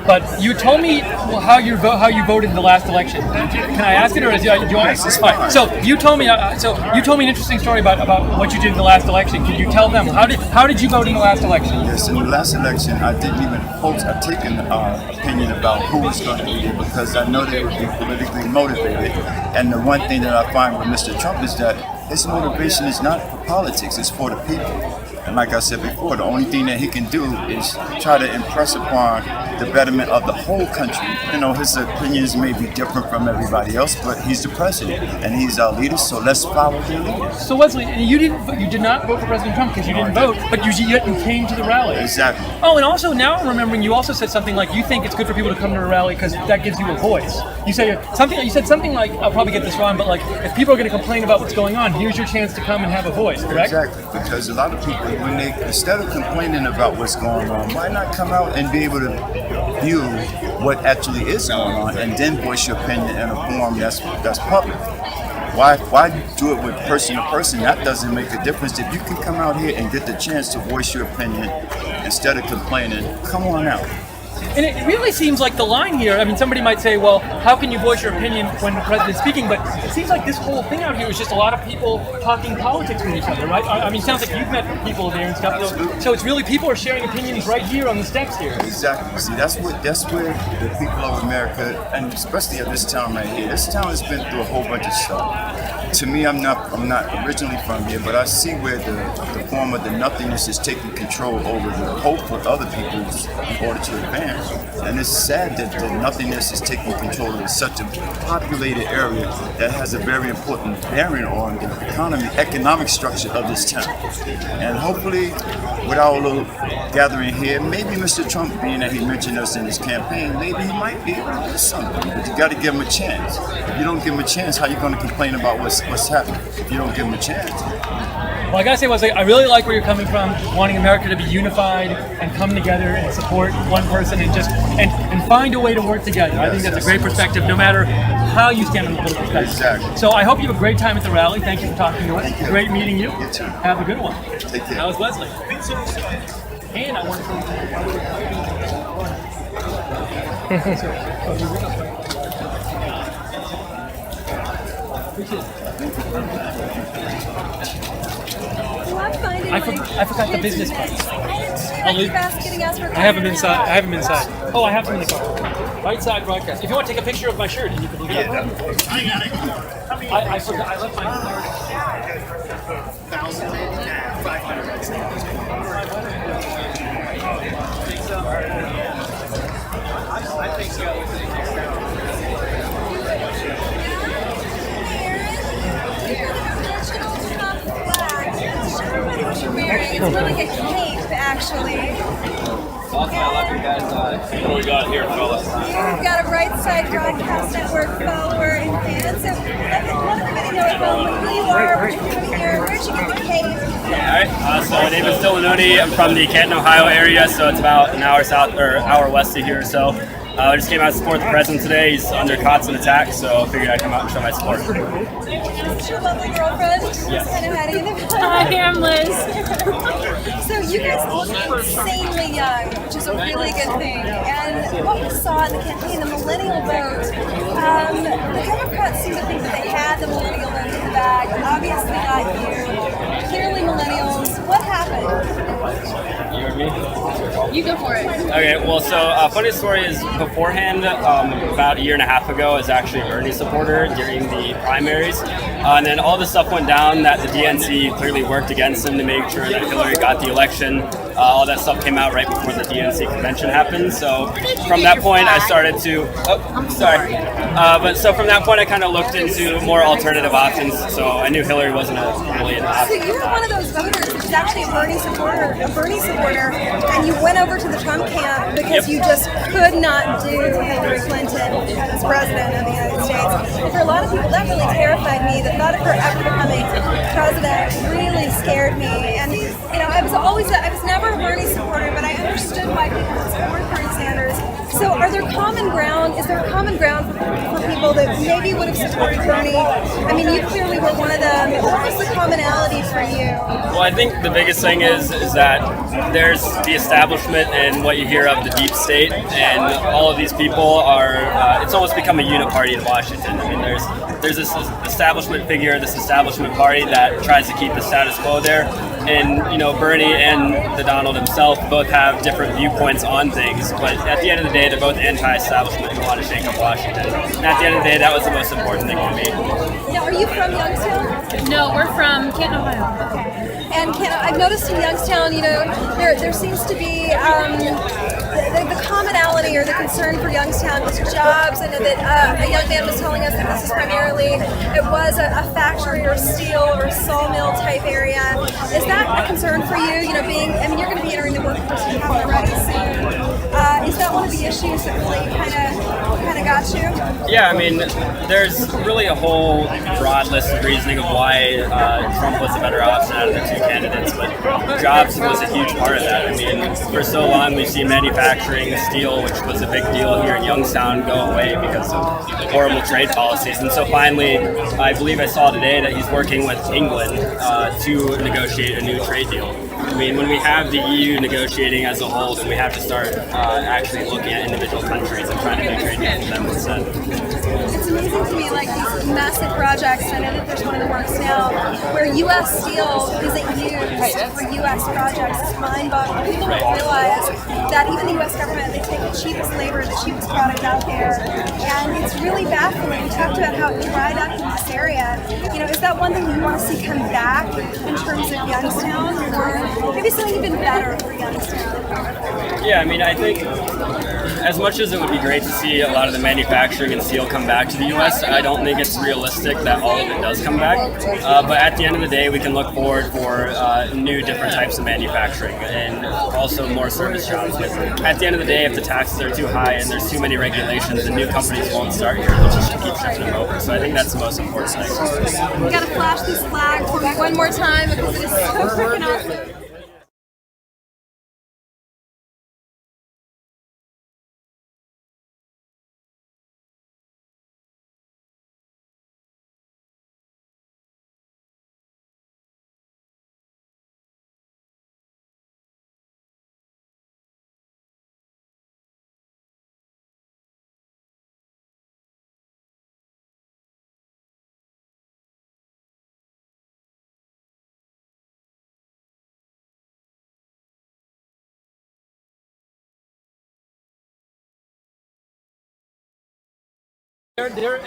but you told me how you voted in the last election. Can I ask it, or do you want to? All right. So you told me an interesting story about what you did in the last election. Can you tell them how did you vote in the last election? Yes, in the last election, I didn't even vote. I've taken opinion about who was going to be there because I know they would be politically motivated. And the one thing that I find with Mr. Trump is that his motivation is not for politics; it's for the people. And like I said before, the only thing that he can do is try to impress upon the betterment of the whole country. You know, his opinions may be different from everybody else, but he's the president and he's our leader, so let's follow the leader. So Wesley, you did not vote for President Trump because you didn't vote, but you came to the rally. Exactly. Oh, and also now I'm remembering you also said something like you think it's good for people to come to a rally because that gives you a voice. You said something like, I'll probably get this wrong, but like if people are going to complain about what's going on, here's your chance to come and have a voice, correct? Exactly, because a lot of people, when they, instead of complaining about what's going on, why not come out and be able to view what actually is going on and then voice your opinion in a form that's public? Why do it with person to person? That doesn't make a difference. If you can come out here and get the chance to voice your opinion instead of complaining, come on out. And it really seems like the line here, I mean, somebody might say, well, how can you voice your opinion when the president's speaking? But it seems like this whole thing out here is just a lot of people talking politics with each other, right? I mean, it sounds like you've met people there and stuff. So it's really people are sharing opinions right here on the steps here. Exactly. See, that's where the people of America, and especially at this town right here, this town has been through a whole bunch of stuff. To me, I'm not originally from here, but I see where the form of the nothingness is taking control over the hope for other people in order to advance. And it's sad that the nothingness is taking control of such a populated area that has a very important bearing on the economic structure of this town. And hopefully, with our little gathering here, maybe Mr. Trump, being that he mentioned us in his campaign, maybe he might be able to do something. But you got to give him a chance. If you don't give him a chance, how are you going to complain about what's happening if you don't give him a chance? Well, I gotta say, Wesley, I really like where you're coming from, wanting America to be unified and come together and support one person and just and find a way to work together. I think that's a great perspective, no matter how you stand on the political spectrum. Exactly. So I hope you have a great time at the rally. Thank you for talking to us. Thank you. Great meeting you. You too. Have a good one. Take care. That was Wesley. And I want I forgot the business cards. I have them inside. Oh, I have them in the car. Right side broadcast. If you want to take a picture of my shirt, and you can look it up. I got it. I forgot. I left my card. 1,000. It's really a cape, actually. Awesome, I love you guys. What do we got here, fellas? We've got a Right Side Broadcast Network follower and fan. So let everybody know about who you are, what you're doing here, where'd you get the cape? Alright, so my name is Dylan Oney. I'm from the Canton, Ohio area, so it's about an hour south or hour west of here. So I just came out to support the president today. He's under constant attack, so I figured I'd come out and show my support. It's your lovely girlfriend. Yes. Kind of hiding in the Hi, I'm Liz. So you guys look insanely young, which is a really good thing. And what we saw in the campaign, the millennial vote, the Democrats seem to think that they had the millennial vote in the bag. Obviously not you. Clearly millennials. What happened? You or me? You go for it. Okay, well, so funny story is beforehand, about a year and a half ago, I was actually an Bernie supporter during the primaries. And then all this stuff went down that the DNC clearly worked against him to make sure that Hillary got the election. All that stuff came out right before the DNC convention happened. So from that point, I started to. But from that point, I kind of looked into more alternative options. So I knew Hillary wasn't really an So option. you were one of those voters who's actually a Bernie supporter, and you went over to the Trump camp because you just could not do Hillary Clinton as president of the United States. And for a lot of people, that really terrified me. The thought of her ever becoming president really scared me. And I was never a Bernie supporter, but I understood why people would support Bernie Sanders. So are there common ground? Is there a common ground for people that maybe would have supported Bernie? I mean, you clearly were one of them. What was the commonality for you? Well, I think the biggest thing is that there's the establishment and what you hear of the deep state, and all of these people are. It's almost become a uniparty in Washington. I mean, there's this establishment figure, this establishment party that tries to keep the status quo there, and Bernie and the Donald himself both have different viewpoints on things, but at the end of the day, they're both anti-establishment and want to shake up Washington. And at the end of the day, that was the most important thing to me. Now, are you from Youngstown? No, we're from Canton, Ohio. Okay. And I've noticed in Youngstown, there seems to be the commonality or the concern for Youngstown was jobs. I know that a young man was telling us that this is primarily, it was a factory or steel or sawmill type area. Is that a concern for you? You're going to be entering the workforce you haven't already soon. Is that one of the issues that really kind of got you? Yeah, I mean, there's really a whole broad list of reasoning of why Trump was a better option out of the two candidates, but jobs was a huge part of that. I mean, for so long we've seen manufacturing, steel, which was a big deal here in Youngstown, go away because of horrible trade policies. And so finally, I believe I saw today that he's working with England to negotiate a new trade deal. I mean, when we have the EU negotiating as a whole, then we have to start actually looking at individual countries and trying to do trade deals with them instead. It's amazing to me, like these massive projects. I know that there's one in the works now where U.S. steel isn't used for U.S. projects. It's mind-boggling. People don't realize that even the U.S. government, they take the cheapest labor, the cheapest product out there, and it's really baffling. We talked about how it dried up in this area. Is that one thing you want to see come back in terms of Youngstown, or maybe something even better for Youngstown? Yeah, I mean, I think as much as it would be great to see a lot of the manufacturing and steel come back to the U.S., I don't think it's realistic that all of it does come back. But at the end of the day, we can look forward for new, different types of manufacturing and also more service jobs. But at the end of the day, if the taxes are too high and there's too many regulations, then new companies won't start here. They'll just keep shipping them over. So I think that's the most important thing. We got to flash this flag for me one more time because it is so freaking awesome. They're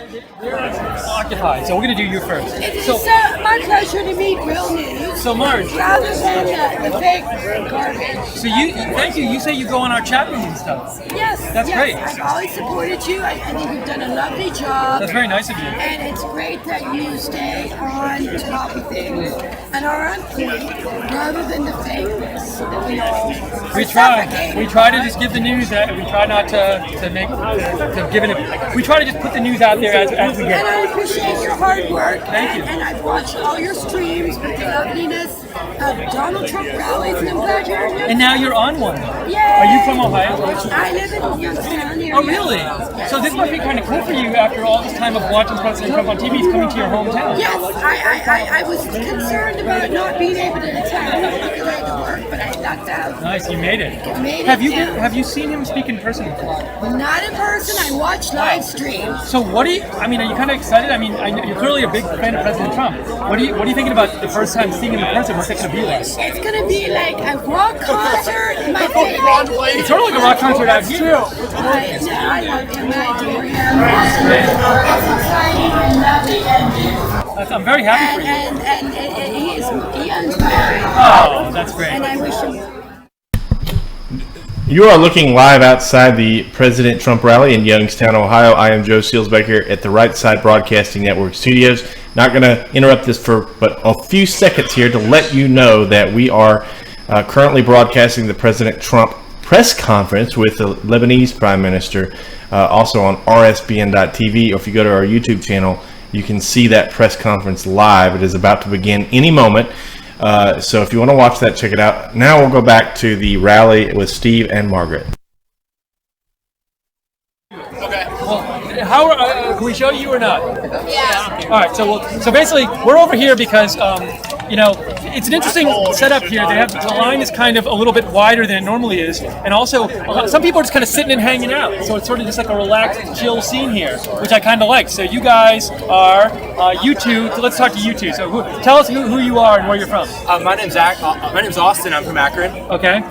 occupied, so we're going to do you first. It's So, my pleasure to meet real news. So Marge, rather than the fake garbage. so thank you. You say you go on our chat room and stuff. Yes, That's yes, great. I've always supported you. I think you've done a lovely job. That's very nice of you. And it's great that you stay on top of things and are on point rather than the fakeness that we all We try. We try to just give the news that we try not to give it. We try to just put the news out there as we get And I appreciate your hard work. Thank you. And I've watched all your streams with the loveliness of Donald Trump rallies, and I'm glad you're here. And now you're on one. Yay! Are you from Ohio? I live in Youngstown. Oh, really? So this must be kind of cool for you after all this time of watching President Trump on TV. He's coming to your hometown. Yes, I was concerned about not being able to attend because I had to work, but I lucked out. Nice, you made it. Have you seen him speak in person before? Not in person. I watched live streams. So what do you? I mean, are you kind of excited? I mean, you're clearly a big fan of President Trump. What are you thinking about the first time seeing him in person? What's it going to be like? It's gonna be like a rock concert. My favorite. It's sort of like a rock concert out here. I love him. I adore him. It's exciting and lovely and I'm very happy for you. and he is inspiring. Oh, that's great. And I wish him You are looking live outside the President Trump rally in Youngstown, Ohio. I am Joe Seals back here at the Right Side Broadcasting Network studios. Not going to interrupt this for but a few seconds here to let you know that we are currently broadcasting the President Trump press conference with the Lebanese Prime Minister, also on RSBN.TV. Or if you go to our YouTube channel, you can see that press conference live. It is about to begin any moment. So if you want to watch that, check it out. Now we'll go back to the rally with Steve and Margaret. Okay. Well, how can we show you or not? Yeah. All right. So basically, we're over here because it's an interesting setup here. The line is kind of a little bit wider than it normally is, and also some people are just kind of sitting and hanging out. So it's sort of just like a relaxed, chill scene here, which I kind of like. So you guys are you two. Let's talk to you two. So tell us who you are and where you're from. My name's my name's Austin. I'm from Akron. Okay.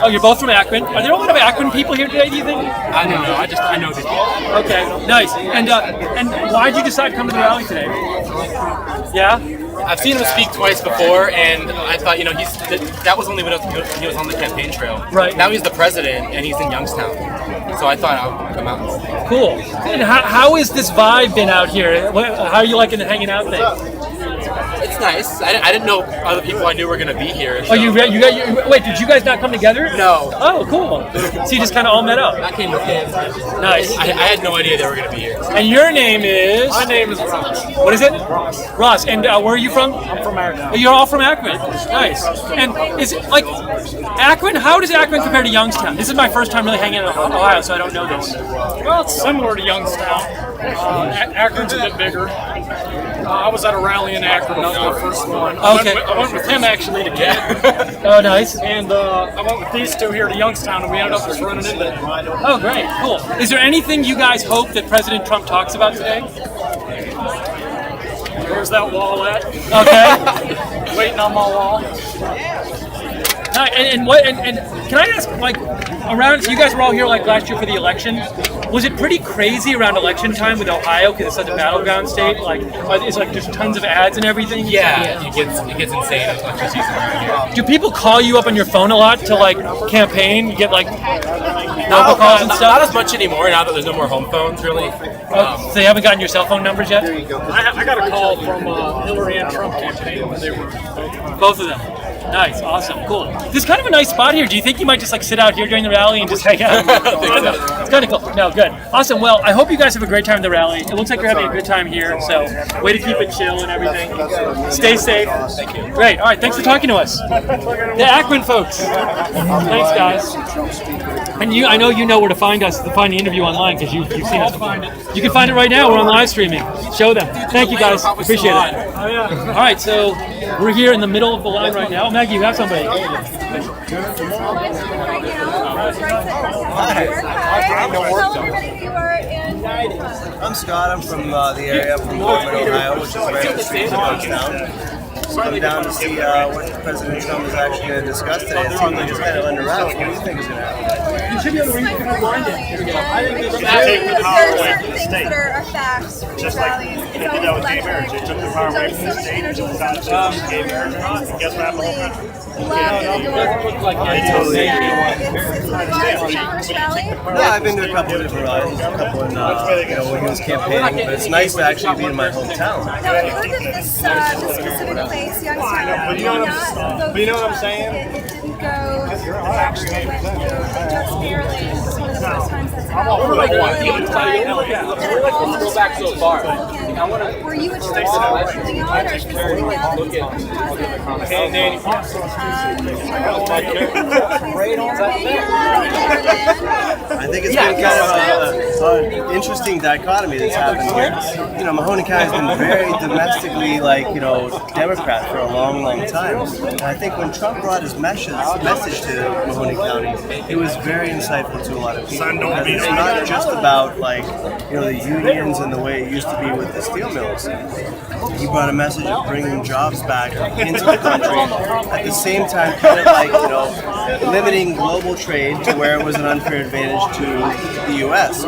Oh, you're both from Akron. Are there a lot of Akron people here today? Do you think? I don't know. I know people. Okay, nice. And why did you decide to come to the rally today? Yeah. I've seen him speak twice before, and I thought, that was only when he was on the campaign trail. Right. Now he's the president, and he's in Youngstown. So I thought I would come out. Cool. And how has this vibe been out here? How are you liking the hanging out thing? It's nice. I didn't know other people I knew were going to be here. So. Oh, wait, did you guys not come together? No. Oh, cool. So you just kind of all met up? I came with him. Nice. I had no idea they were going to be here. And your name is? My name is Ross. What is it? Ross. Ross. And where are you from? I'm from Akron. You're all from Akron. Nice. And is it like Akron? How does Akron compare to Youngstown? This is my first time really hanging out in Ohio, so I don't know this. Well, it's similar to Youngstown. Akron's a bit bigger. I was at a rally in Akron. That was my first one. Okay. I went with him actually to get. Oh, nice. And I went with these two here to Youngstown, and we ended up just running into them. Oh, great. Cool. Is there anything you guys hope that President Trump talks about today? Where's that wall at? Okay. Waiting on my wall. And can I ask, around, so you guys were all here last year for the election. Was it pretty crazy around election time with Ohio because it's such a battleground state? It's just tons of ads and everything? Yeah, it gets insane as much as season around here. Do people call you up on your phone a lot to campaign? You get local calls and stuff? Not as much anymore now that there's no more home phones, really. So you haven't gotten your cell phone numbers yet? There you go. I got a call from Hillary and Trump campaign when they were both of them. Nice, awesome, cool. This is kind of a nice spot here. Do you think you might just sit out here during the rally and just hang out? It's kind of cool. No, good. Awesome. Well, I hope you guys have a great time at the rally. It looks like you're having a good time here, so way to keep it chill and everything. Stay safe. Thank you. Great. All right, thanks for talking to us. The Akron folks. Thanks, guys. And I know you know where to find us, to find the interview online, because you've seen us before. You can find it right now. We're on live streaming. Show them. Thank you, guys. Appreciate it. All right, so we're here in the middle of the line right now. Maggie, you have somebody. I'm Scott. I'm from the area from Covelli, Ohio, which is right up the street of Youngstown. So I'm down to see what President Trump is actually going to discuss today. It seems like it's kind of under wraps. What do you think is going to happen? You should be able to rewind it. Here we go. I think there are certain things that are facts with these rallies. It's always electric. They took the power away from the state, took it out of gay marriage. Guess what happened? Yeah, I've been to a couple of different rallies, a couple when he was campaigning, but it's nice to actually be in my hometown. Now, I've heard of this specific place, Youngstown. But you know what I'm saying? It didn't go, actually went through just barely. It was one of the first times that's happened. We're like one. Let's go back so far. Were you interested in something on, or is this something else? Hey, Danny. I think it's been kind of an interesting dichotomy that's happened here. Mahoney County has been very domestically, Democrat for a long, long time. And I think when Trump brought his message to Mahoney County, it was very insightful to a lot of people. Because it's not just about, the unions and the way it used to be with the steel mills. He brought a message of bringing jobs back into the country. At the same time, limiting global trade to where it was an unfair advantage to the U.S.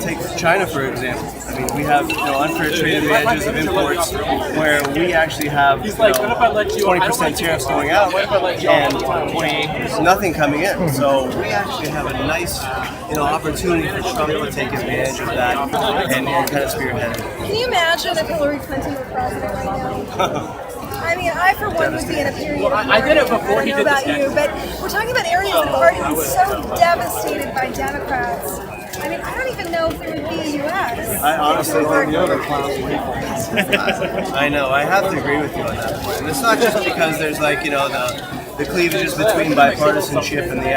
take China for example. I mean, we have unfair trade advantages of imports where we actually have 20% tariffs going out and nothing coming in. So we actually have a nice opportunity for Trump to take advantage of that and kind of spearhead it. Can you imagine if Hillary Clinton were president right now? I mean, I for one would be in a period of I did it before he did this. I don't know about you, but we're talking about areas that have already been so devastated by Democrats. I mean, I don't even know if there would be a U.S. I honestly think the other I know. I have to agree with you on that point. And it's not just because there's the cleavages between bipartisanship and the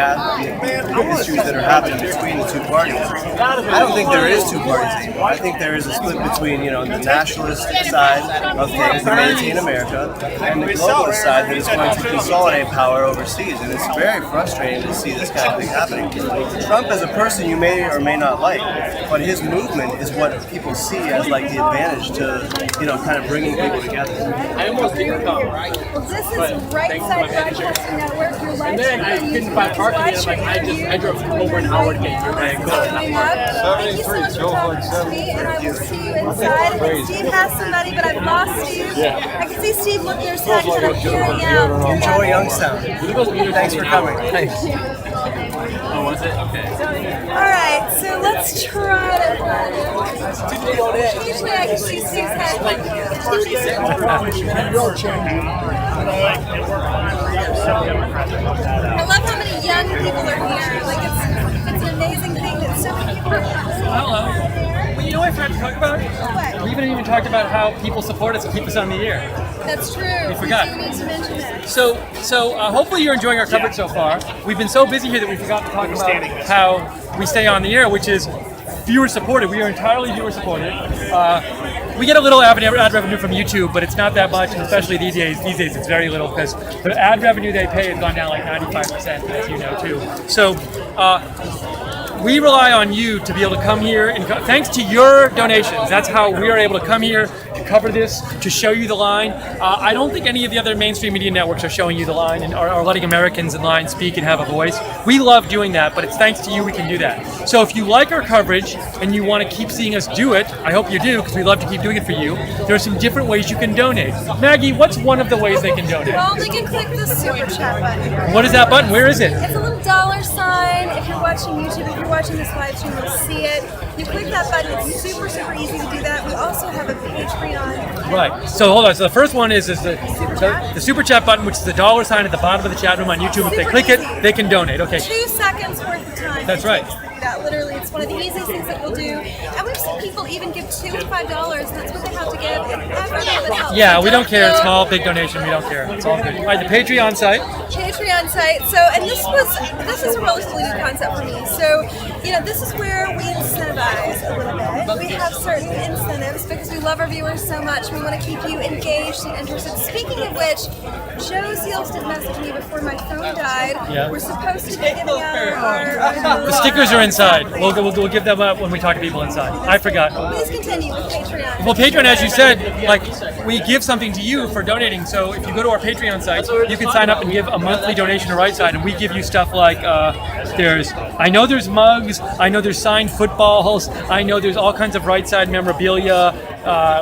issues that are happening between the two parties. I don't think there is two parties anymore. I think there is a split between the nationalist side of things to maintain America and the globalist side that is going to consolidate power overseas. And it's very frustrating to see this kind of thing happening. Trump as a person you may or may not like, but his movement is what people see as the advantage to kind of bringing people together. I almost didn't come. Well, this is Right Side Broadcasting Network. Your live And then I couldn't find parking, and I drove over an hour to get here. Thank you so much for talking to me, and I will see you inside. I think Steve has somebody, but I've lost Steve. I can see Steve Lookner's head kind of peering out. Enjoy Youngstown. Thanks for coming. Thanks. Oh, was it? Okay. All right, so let's try to. Usually I can see Steve's head. I love how many young people are here. It's an amazing thing that so many people are Hello. Well, you know what I forgot to talk about? What? We haven't even talked about how people support us and keep us on the air. That's true. We forgot. We do need to mention that. So hopefully you're enjoying our coverage so far. We've been so busy here that we forgot to talk about how we stay on the air, which is viewer supported. We are entirely viewer supported. We get a little ad revenue from YouTube, but it's not that much, and especially these days it's very little because the ad revenue they pay has gone down like 95%, as you know too. So we rely on you to be able to come here, and thanks to your donations, that's how we are able to come here to cover this, to show you the line. I don't think any of the other mainstream media networks are showing you the line and are letting Americans in line speak and have a voice. We love doing that, but it's thanks to you we can do that. So if you like our coverage and you want to keep seeing us do it, I hope you do, because we love to keep doing it for you. There are some different ways you can donate. Maggie, what's one of the ways they can donate? Well, they can click the super chat button. What is that button? Where is it? It's a little dollar sign. If you're watching YouTube, if you're watching this live stream, you'll see it. You click that button. It's super easy to do that. We also have a Patreon. Right. So hold on. So the first one is the super chat button, which is the dollar sign at the bottom of the chat room on YouTube. If they click it, they can donate. Okay. 2 seconds worth of time. That's right. That literally, it's one of the easiest things that we'll do. And we've seen people even give $2 and $5. That's what they have to give. Every little bit helps. Yeah, we don't care. Small, big donation, we don't care. It's all good. All right, the Patreon site. Patreon site. So, and this is a relatively new concept for me. So, this is where we incentivize a little bit. We have certain incentives because we love our viewers so much. We want to keep you engaged and interested. Speaking of which, Joe Seals did message me before my phone died. Yeah. We're supposed to be giving out our The stickers are inside. We'll give them up when we talk to people inside. I forgot. Please continue with Patreon. Well, Patreon, as you said, we give something to you for donating. So if you go to our Patreon site, you can sign up and give a monthly donation to Right Side, and we give you stuff like I know there's mugs, I know there's signed footballs, I know there's all kinds of Right Side memorabilia.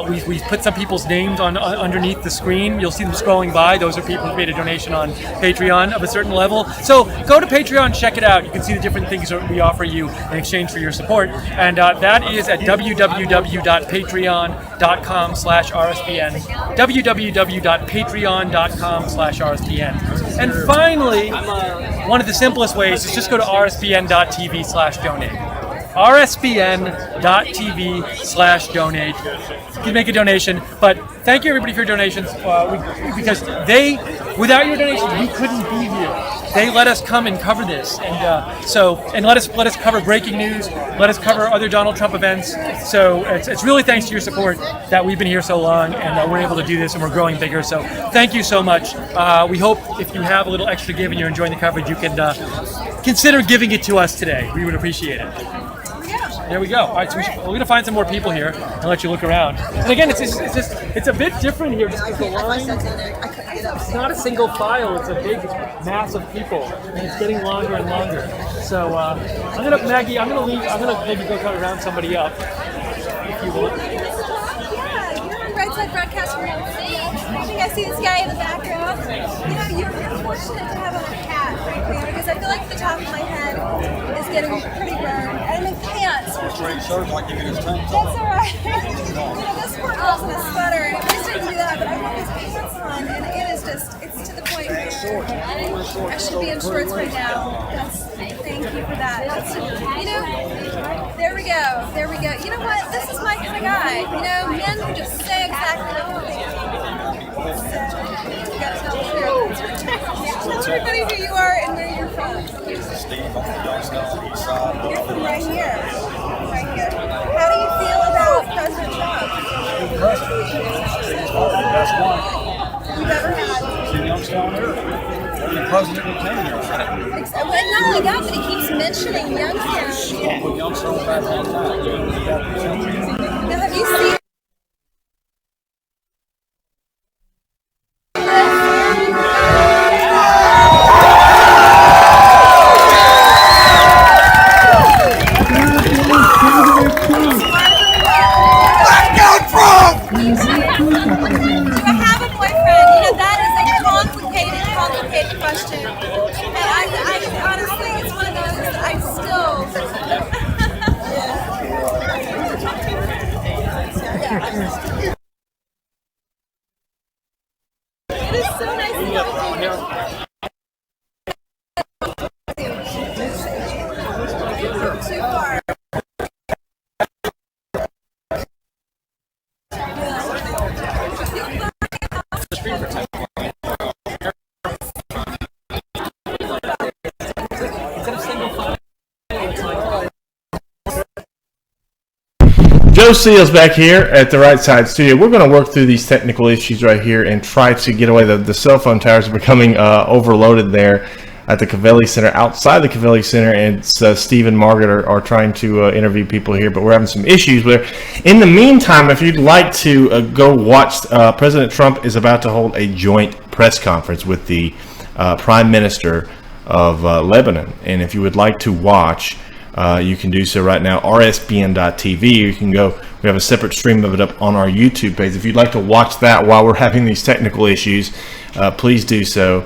We put some people's names on underneath the screen. You'll see them scrolling by. Those are people who made a donation on Patreon of a certain level. So go to Patreon, check it out. You can see the different things that we offer you in exchange for your support. And that is at www.patreon.com/RSBN. www.patreon.com/RSBN. And finally, one of the simplest ways is just go to rsbn.tv/donate. rsbn.tv/donate. You can make a donation, but thank you everybody for your donations because without your donations, we couldn't be here. They let us come and cover this, and let us cover breaking news, let us cover other Donald Trump events. So it's really thanks to your support that we've been here so long and we're able to do this and we're growing bigger. So thank you so much. We hope if you have a little extra give and you're enjoying the coverage, you can consider giving it to us today. We would appreciate it. There we go. All right, so we're going to find some more people here and let you look around. And again, it's a bit different here just because the line. it's not a single file. It's a big mass of people, and it's getting longer and longer. So Maggie, I'm gonna maybe go cut around somebody up, if you will. Yeah, you're on Right Side Broadcast Room. I think I see this guy in the background. You're fortunate to have a hat, frankly, because I feel like the top of my head is getting pretty burned. And I'm in pants. That's all right. This poor girl's in a sweater, and I didn't do that, but I have these pants on, and it's to the point where I should be in shorts right now. Thank you for that. There we go. You know what? This is my kind of guy. Men who just say exactly what they think. You gotta tell the truth. Tell everybody who you are and where you're from. Steve, I'm from Youngstown, East Side. You're from right here. How do you feel about President Trump? He's probably the best one You've ever had. in Youngstown area. The president who came here. Well, not only that, but he keeps mentioning Youngstown. Put Youngstown back on top. Now, have you seen? Complicated question. And I honestly, it's one of those that I still. It is so nice to know you. Too far. Joe Seals back here at the Right Side Studio. We're going to work through these technical issues right here and try to get away. The cell phone towers are becoming overloaded there at the Covelli Centre. Outside the Covelli Centre, and Steve and Margaret are trying to interview people here, but we're having some issues there. In the meantime, if you'd like to go watch, President Trump is about to hold a joint press conference with the Prime Minister of Lebanon. And if you would like to watch, you can do so right now, RSBN.TV. You can go, we have a separate stream of it up on our YouTube page. If you'd like to watch that while we're having these technical issues, please do so.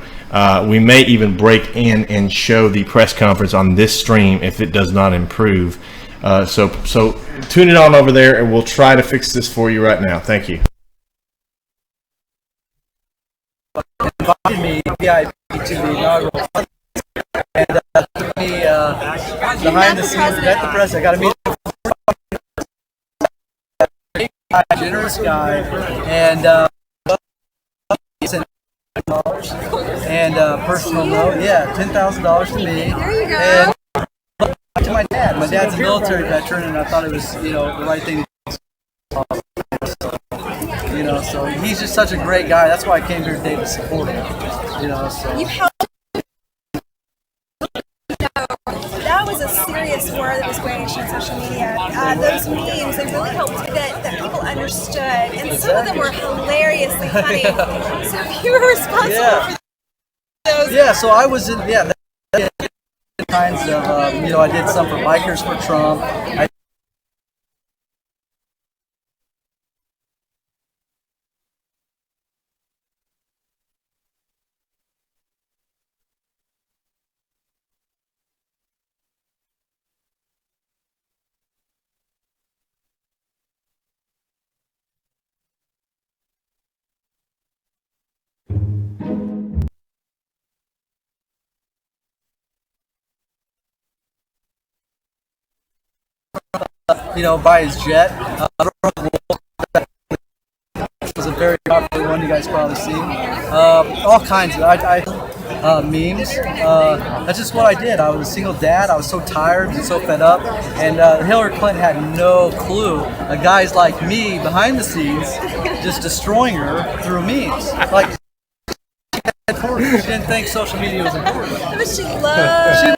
We may even break in and show the press conference on this stream if it does not improve. So tune it on over there, and we'll try to fix this for you right now. Thank you. Invited me VIP to the inaugural, and took me behind the scenes, met the president. I got to meet him. A generous guy, and and personal note, $10,000 to me. There you go. And to my dad. My dad's a military veteran, and I thought it was, the right thing. So he's just such a great guy. That's why I came here today to support him. So. You helped. That was a serious war that was waged on social media. Those memes, they really helped that people understood, and some of them were hilariously funny. So you were responsible for those. Yeah, so I was in, kinds of, I did some for Bikers for Trump. By his jet. Was a very popular one you guys probably seen. All kinds of memes. That's just what I did. I was a single dad. I was so tired and so fed up. And Hillary Clinton had no clue. Guys like me behind the scenes just destroying her through memes. Like, she didn't think social media was important. But she loved.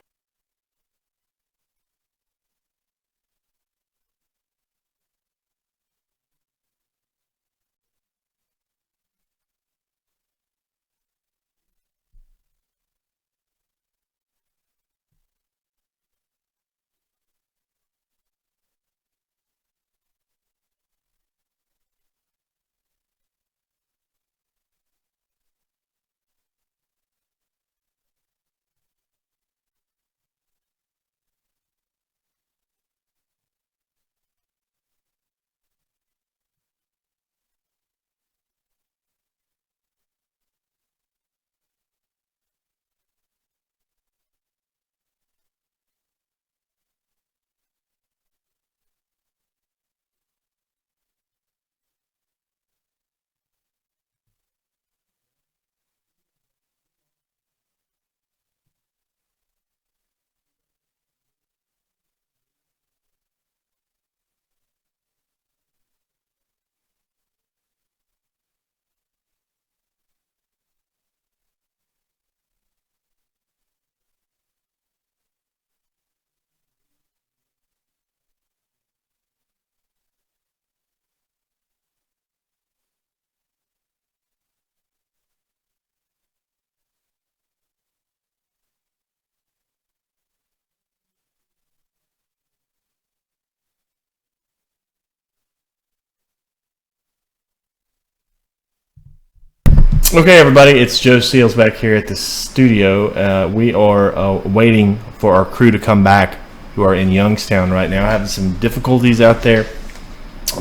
Okay, everybody, it's Joe Seals back here at the studio. We are waiting for our crew to come back who are in Youngstown right now, having some difficulties out there.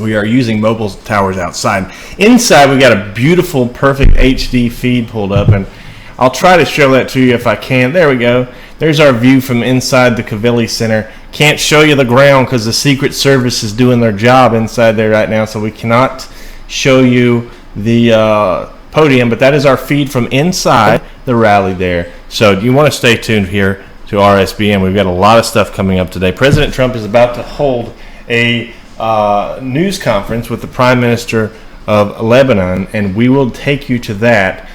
We are using mobile towers outside. Inside, we got a beautiful, perfect HD feed pulled up, and I'll try to show that to you if I can. There we go. There's our view from inside the Covelli Centre. Can't show you the ground because the Secret Service is doing their job inside there right now, so we cannot show you the podium, but that is our feed from inside the rally there. So you want to stay tuned here to RSBN. We've got a lot of stuff coming up today. President Trump is about to hold a news conference with the Prime Minister of Lebanon, and we will take you to that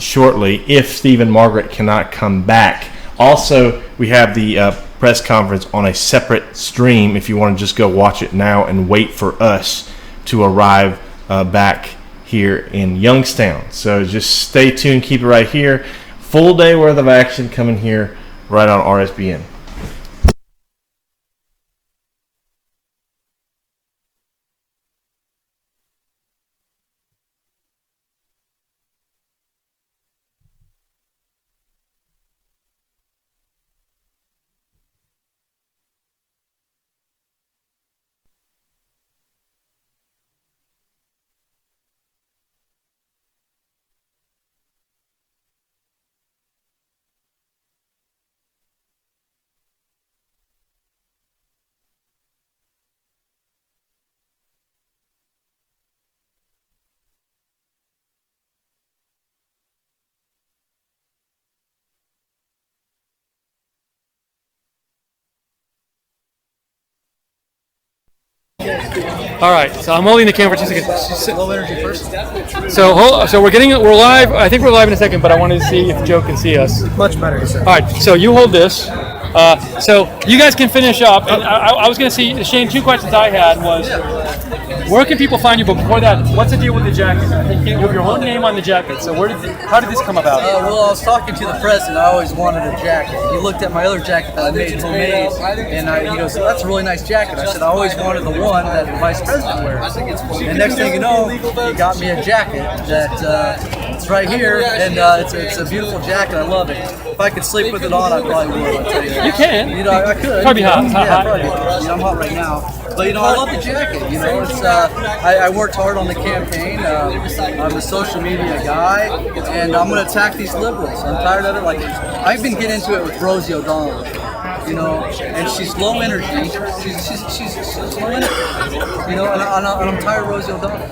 shortly if Steve and Margaret cannot come back. Also, we have the press conference on a separate stream if you want to just go watch it now and wait for us to arrive back here in Youngstown. So just stay tuned, keep it right here. Full day worth of action coming here right on RSBN. All right, so I'm holding the camera for 2 seconds. Low energy first. So we're live. I think we're live in a second, but I wanted to see if Joe can see us. Much better, sir. All right, so you hold this. So you guys can finish up. And I was going to see, Shane, 2 questions I had was, where can people find you? But before that, what's the deal with the jacket? You have your own name on the jacket. So how did this come about? Well, I was talking to the president. I always wanted a jacket. He looked at my other jacket that I made homemade, and he goes, "That's a really nice jacket." I said, "I always wanted the one that the vice president wears." And next thing you know, he got me a jacket that it's right here, and it's a beautiful jacket. I love it. If I could sleep with it on, I probably would. I'll tell you that. You can. You know, I could. It's probably hot. Yeah, probably. You know, I'm hot right now. But I love the jacket. You know, it's I worked hard on the campaign. I'm a social media guy, and I'm going to attack these liberals. I'm tired of it. Like, I've been getting into it with Rosie O'Donnell. You know, and she's low energy. She's low energy. You know, and I'm tired of Rosie O'Donnell.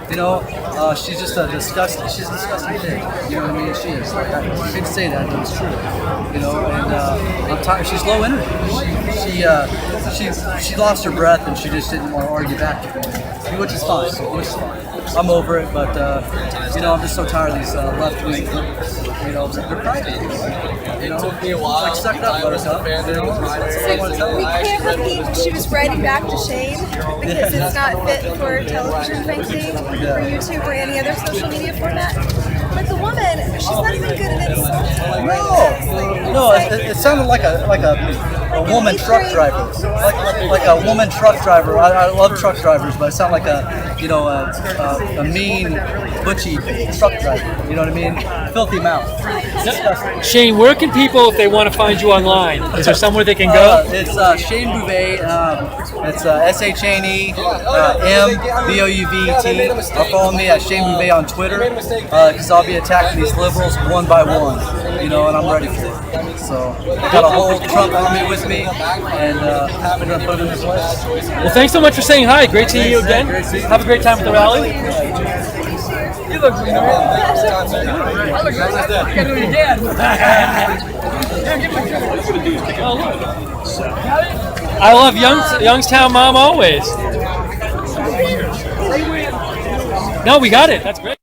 You know, she's just a disgusting thing. You know what I mean? She is. I hate to say that, but it's true. You know, and I'm tired. She's low energy. She lost her breath and she just didn't want to argue back with me, which is fine. I'm over it, but you know, I'm just so tired of these left-wing liberals. You know, they're private. You know, like suck it up, buttercup. You know, that's what I want to tell We them. can't repeat. She was writing back to Shane because it's not fit for television, frankly, or YouTube or any other social media format. But the woman, she's not even good at insulting. No, it sounded like a woman truck driver, like a woman truck driver. I love truck drivers, but it sounded like a mean, butchy truck driver. You know what I mean? Filthy mouth. Shane, where can people, if they want to find you online, is there somewhere they can go? It's Shane Bouvet. It's SHANE MBOUVET. Or follow me at Shane Bouvet on Twitter because I'll be attacking these liberals one by one. You know, and I'm ready for it. So I got a whole Trump army with me, and we're gonna put them in place. Well, thanks so much for saying hi. Great seeing you again. Have a great time at the rally. You look great. I look great. I can do it again. I love Youngstown Mom always. No, we got it. That's great.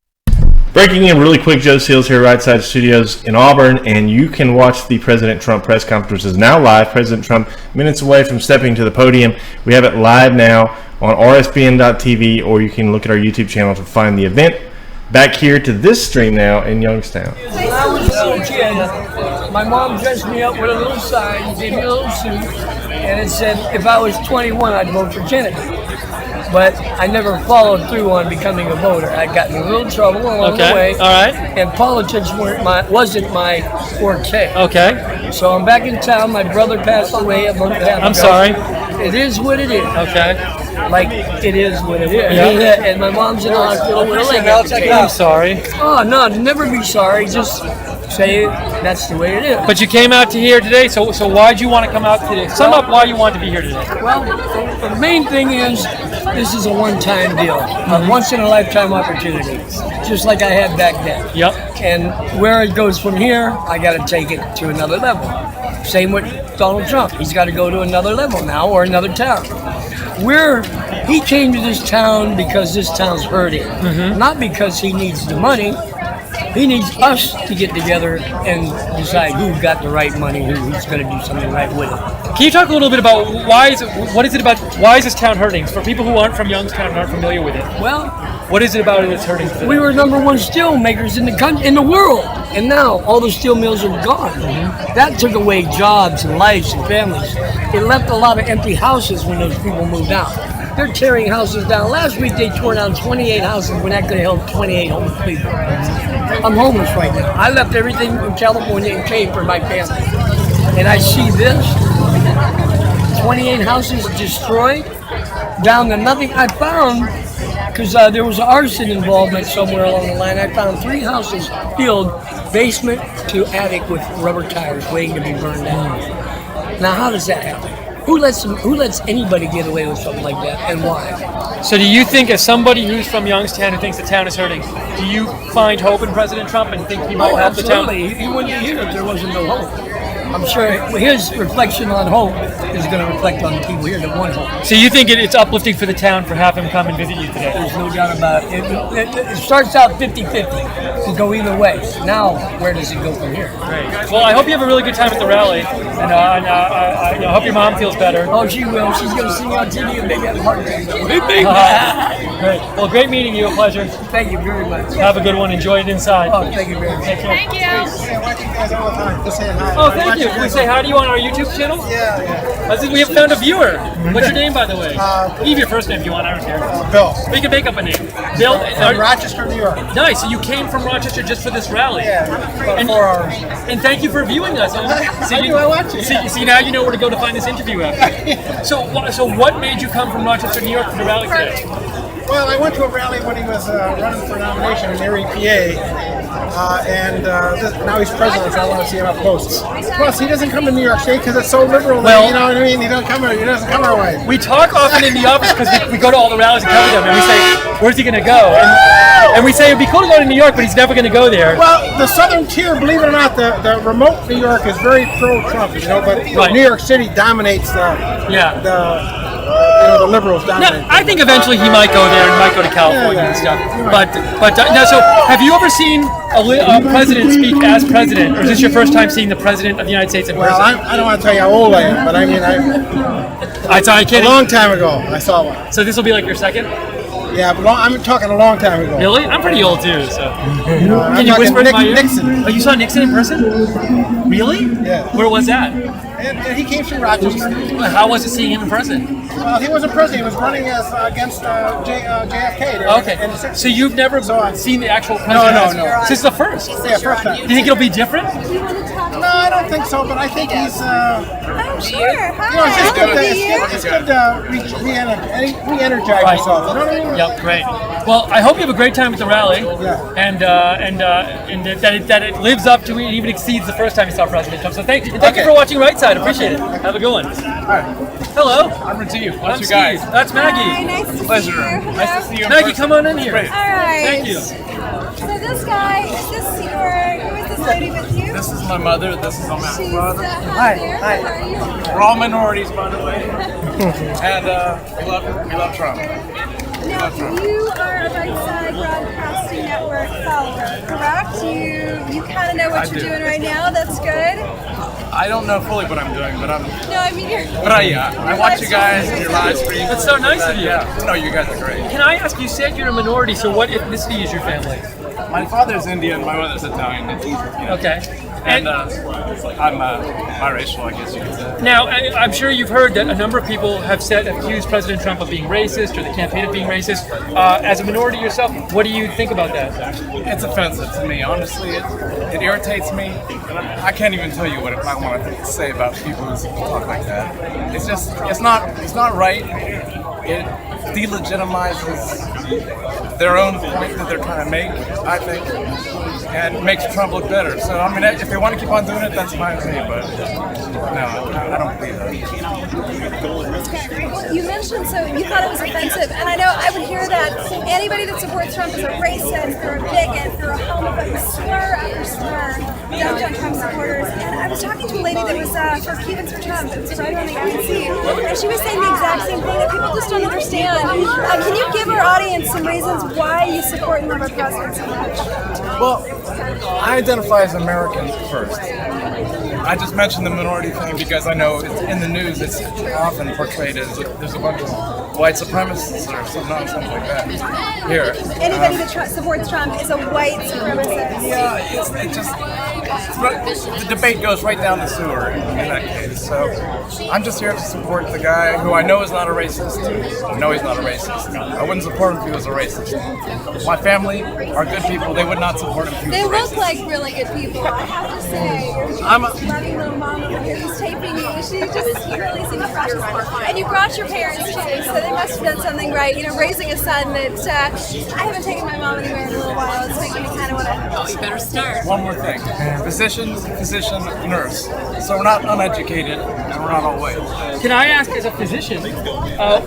Breaking in really quick, Joe Seals here, Right Side Studios in Auburn, and you can watch the President Trump press conference. Is now live. President Trump minutes away from stepping to the podium. We have it live now on rsbn.tv, or you can look at our YouTube channel to find the event. Back here to this stream now in Youngstown. When I was a little kid, my mom dressed me up with a little sign, gave me a little suit, and it said if I was 21, I'd vote for Kennedy. but I never followed through on becoming a voter. I got in a little trouble along the way. All right. And politics wasn't my forte. Okay. So I'm back in town. My brother passed away a month and a half ago. I'm sorry. It is what it is. Okay. Like, it is what it is. Yeah. And my mom's in the hospital. I'm sorry. Oh, no, never be sorry. Just say that's the way it is. But you came out to here today, so why'd you want to come out today? Sum up why you want to be here today. Well, the main thing is this is a one-time deal, a once-in-a-lifetime opportunity, just like I had back then. Yep. And where it goes from here, I got to take it to another level. Same with Donald Trump. He's got to go to another level now or another town. He came to this town because this town's hurting, not because he needs the money. He needs us to get together and decide who got the right money, who's going to do something right with it. Can you talk a little bit about why is this town hurting? For people who aren't from Youngstown and aren't familiar with it. Well, what is it about it that's hurting for them? We were number one steel makers in the world, and now all the steel mills are gone. That took away jobs and lives and families. It left a lot of empty houses when those people moved out. They're tearing houses down. Last week they tore down 28 houses when that could have held 28 homeless people. I'm homeless right now. I left everything in California and came for my family. And I see this, 28 houses destroyed, down to nothing. I found, because there was arson involvement somewhere along the line, I found 3 houses filled basement to attic with rubber tires waiting to be burned out. Now how does that happen? Who lets anybody get away with something like that, and why? So do you think, as somebody who's from Youngstown who thinks the town is hurting, do you find hope in President Trump and think he might help the town? Absolutely. He wouldn't be here if there wasn't no hope. I'm sure his reflection on hope is going to reflect on the people here that want hope. So you think it's uplifting for the town for having him come and visit you today? There's no doubt about it. It starts out 50-50. It go either way. Now, where does it go from here? Great. Well, I hope you have a really good time at the rally, and I hope your mom feels better. Oh, she will. She's going to see you on TV and maybe have a heart attack. Great. Well, great meeting you. A pleasure. Thank you very much. Have a good one. Enjoy it inside. Oh, thank you very much. Take care. Thank you. I watch you guys all the time. Just saying hi. Oh, thank you. Can we say hi to you on our YouTube channel? Yeah. I think we have found a viewer. What's your name, by the way? Leave your first name if you want. I don't care. Bill. We can make up a name. Bill. From Rochester, New York. Nice. So you came from Rochester just for this rally. Yeah. About 4 hours. And thank you for viewing us. I watch it. See, now you know where to go to find this interview after. So what made you come from Rochester, New York for the rally today? Well, I went to a rally when he was running for nomination in Erie, PA, and now he's president, so I want to see him up close. Plus, he doesn't come to New York State because it's so liberal. Well, you know what I mean? He doesn't come our way. We talk often in the office because we go to all the rallies and cover them, and we say, "Where's he going to go?" And we say it'd be cool to go to New York, but he's never going to go there. Well, the southern tier, believe it or not, the remote New York is very pro-Trump, but New York City dominates the liberals dominate. No, I think eventually he might go there and might go to California and stuff. But now, so have you ever seen a president speak as president, or is this your first time seeing the president of the United States in person? Well, I don't want to tell you how old I am, but I mean, a long time ago I saw one. So this will be like your second? Yeah, but I'm talking a long time ago. Really? I'm pretty old too, so. Can you whisper in my ear? Nixon. Oh, you saw Nixon in person? Really? Yeah. Where was that? And he came through Rochester. How was it seeing him in person? Well, he wasn't president. He was running against JFK. Okay. So you've never seen the actual president? No. This is the first? Yeah, first time. Do you think it'll be different? No, I don't think so, but I think he's... Oh, sure. Hi. You know, it's good to re-energize yourself. You know what I mean? Yep, great. Well, I hope you have a great time at the rally, and that it lives up to, even exceeds the first time you saw President Trump. So thank you for watching Right Side. Appreciate it. Have a good one. All right. Hello. I'm Steve. I'm you guys? Steve. That's Maggie. Hi, nice to see you. Nice to see you. Maggie, come on in here. All right. Thank you. So this guy, who is this lady with you? This is my mother. This is my She's, brother. hi there. How are you? We're all minorities, by the way, and we love Trump. Now, you are a Right Side Broadcasting Network follower, correct? You kind of know what you're doing right now. That's good. I don't know fully what I'm doing, but I'm. No, I mean you're. But I watch you guys and your live streams. That's so nice of you. Yeah. No, you guys are great. Can I ask? You said you're a minority. So what ethnicity is your family? My father's Indian. My mother's Italian. It's easy. Okay. And I'm biracial, I guess you could say. Now, I'm sure you've heard that a number of people have accused President Trump of being racist or the campaign of being racist. As a minority yourself, what do you think about that? It's offensive to me. Honestly, it irritates me. I can't even tell you what I want to say about people who talk like that. It's not right. It delegitimizes their own point that they're trying to make, I think, and makes Trump look better. So, I mean, if they want to keep on doing it, that's fine with me, but no, I don't believe that. You mentioned, so you thought it was offensive, and I know I would hear that anybody that supports Trump is a racist, or a bigot, or a homophobe, slur after slur dumped on Trump supporters. And I was talking to a lady that was for Cubans for Trump, that was right on the INC, and she was saying the exact same thing, that people just don't understand. Can you give our audience some reasons why you support and love our president so much? Well, I identify as American first. I just mentioned the minority thing because I know it's in the news. It's often portrayed as there's a bunch of white supremacists or some nonsense like that here. Anybody that supports Trump is a white supremacist. Yeah, the debate goes right down the sewer in that case. So I'm just here to support the guy who I know is not a racist. I know he's not a racist. I wouldn't support him if he was a racist. My family are good people. They would not support him if he was They a racist. look like really good people, I have to say. I'm a loving little mom over here who's taping you. She really seems precious. And you brought your parents too, so they must have done something right. You know, raising a son that I haven't taken my mom anywhere in a little while. It's making me kind of want to. Oh, you better start. One more thing. Physician, nurse. So we're not uneducated and we're not all white. Can I ask, as a physician,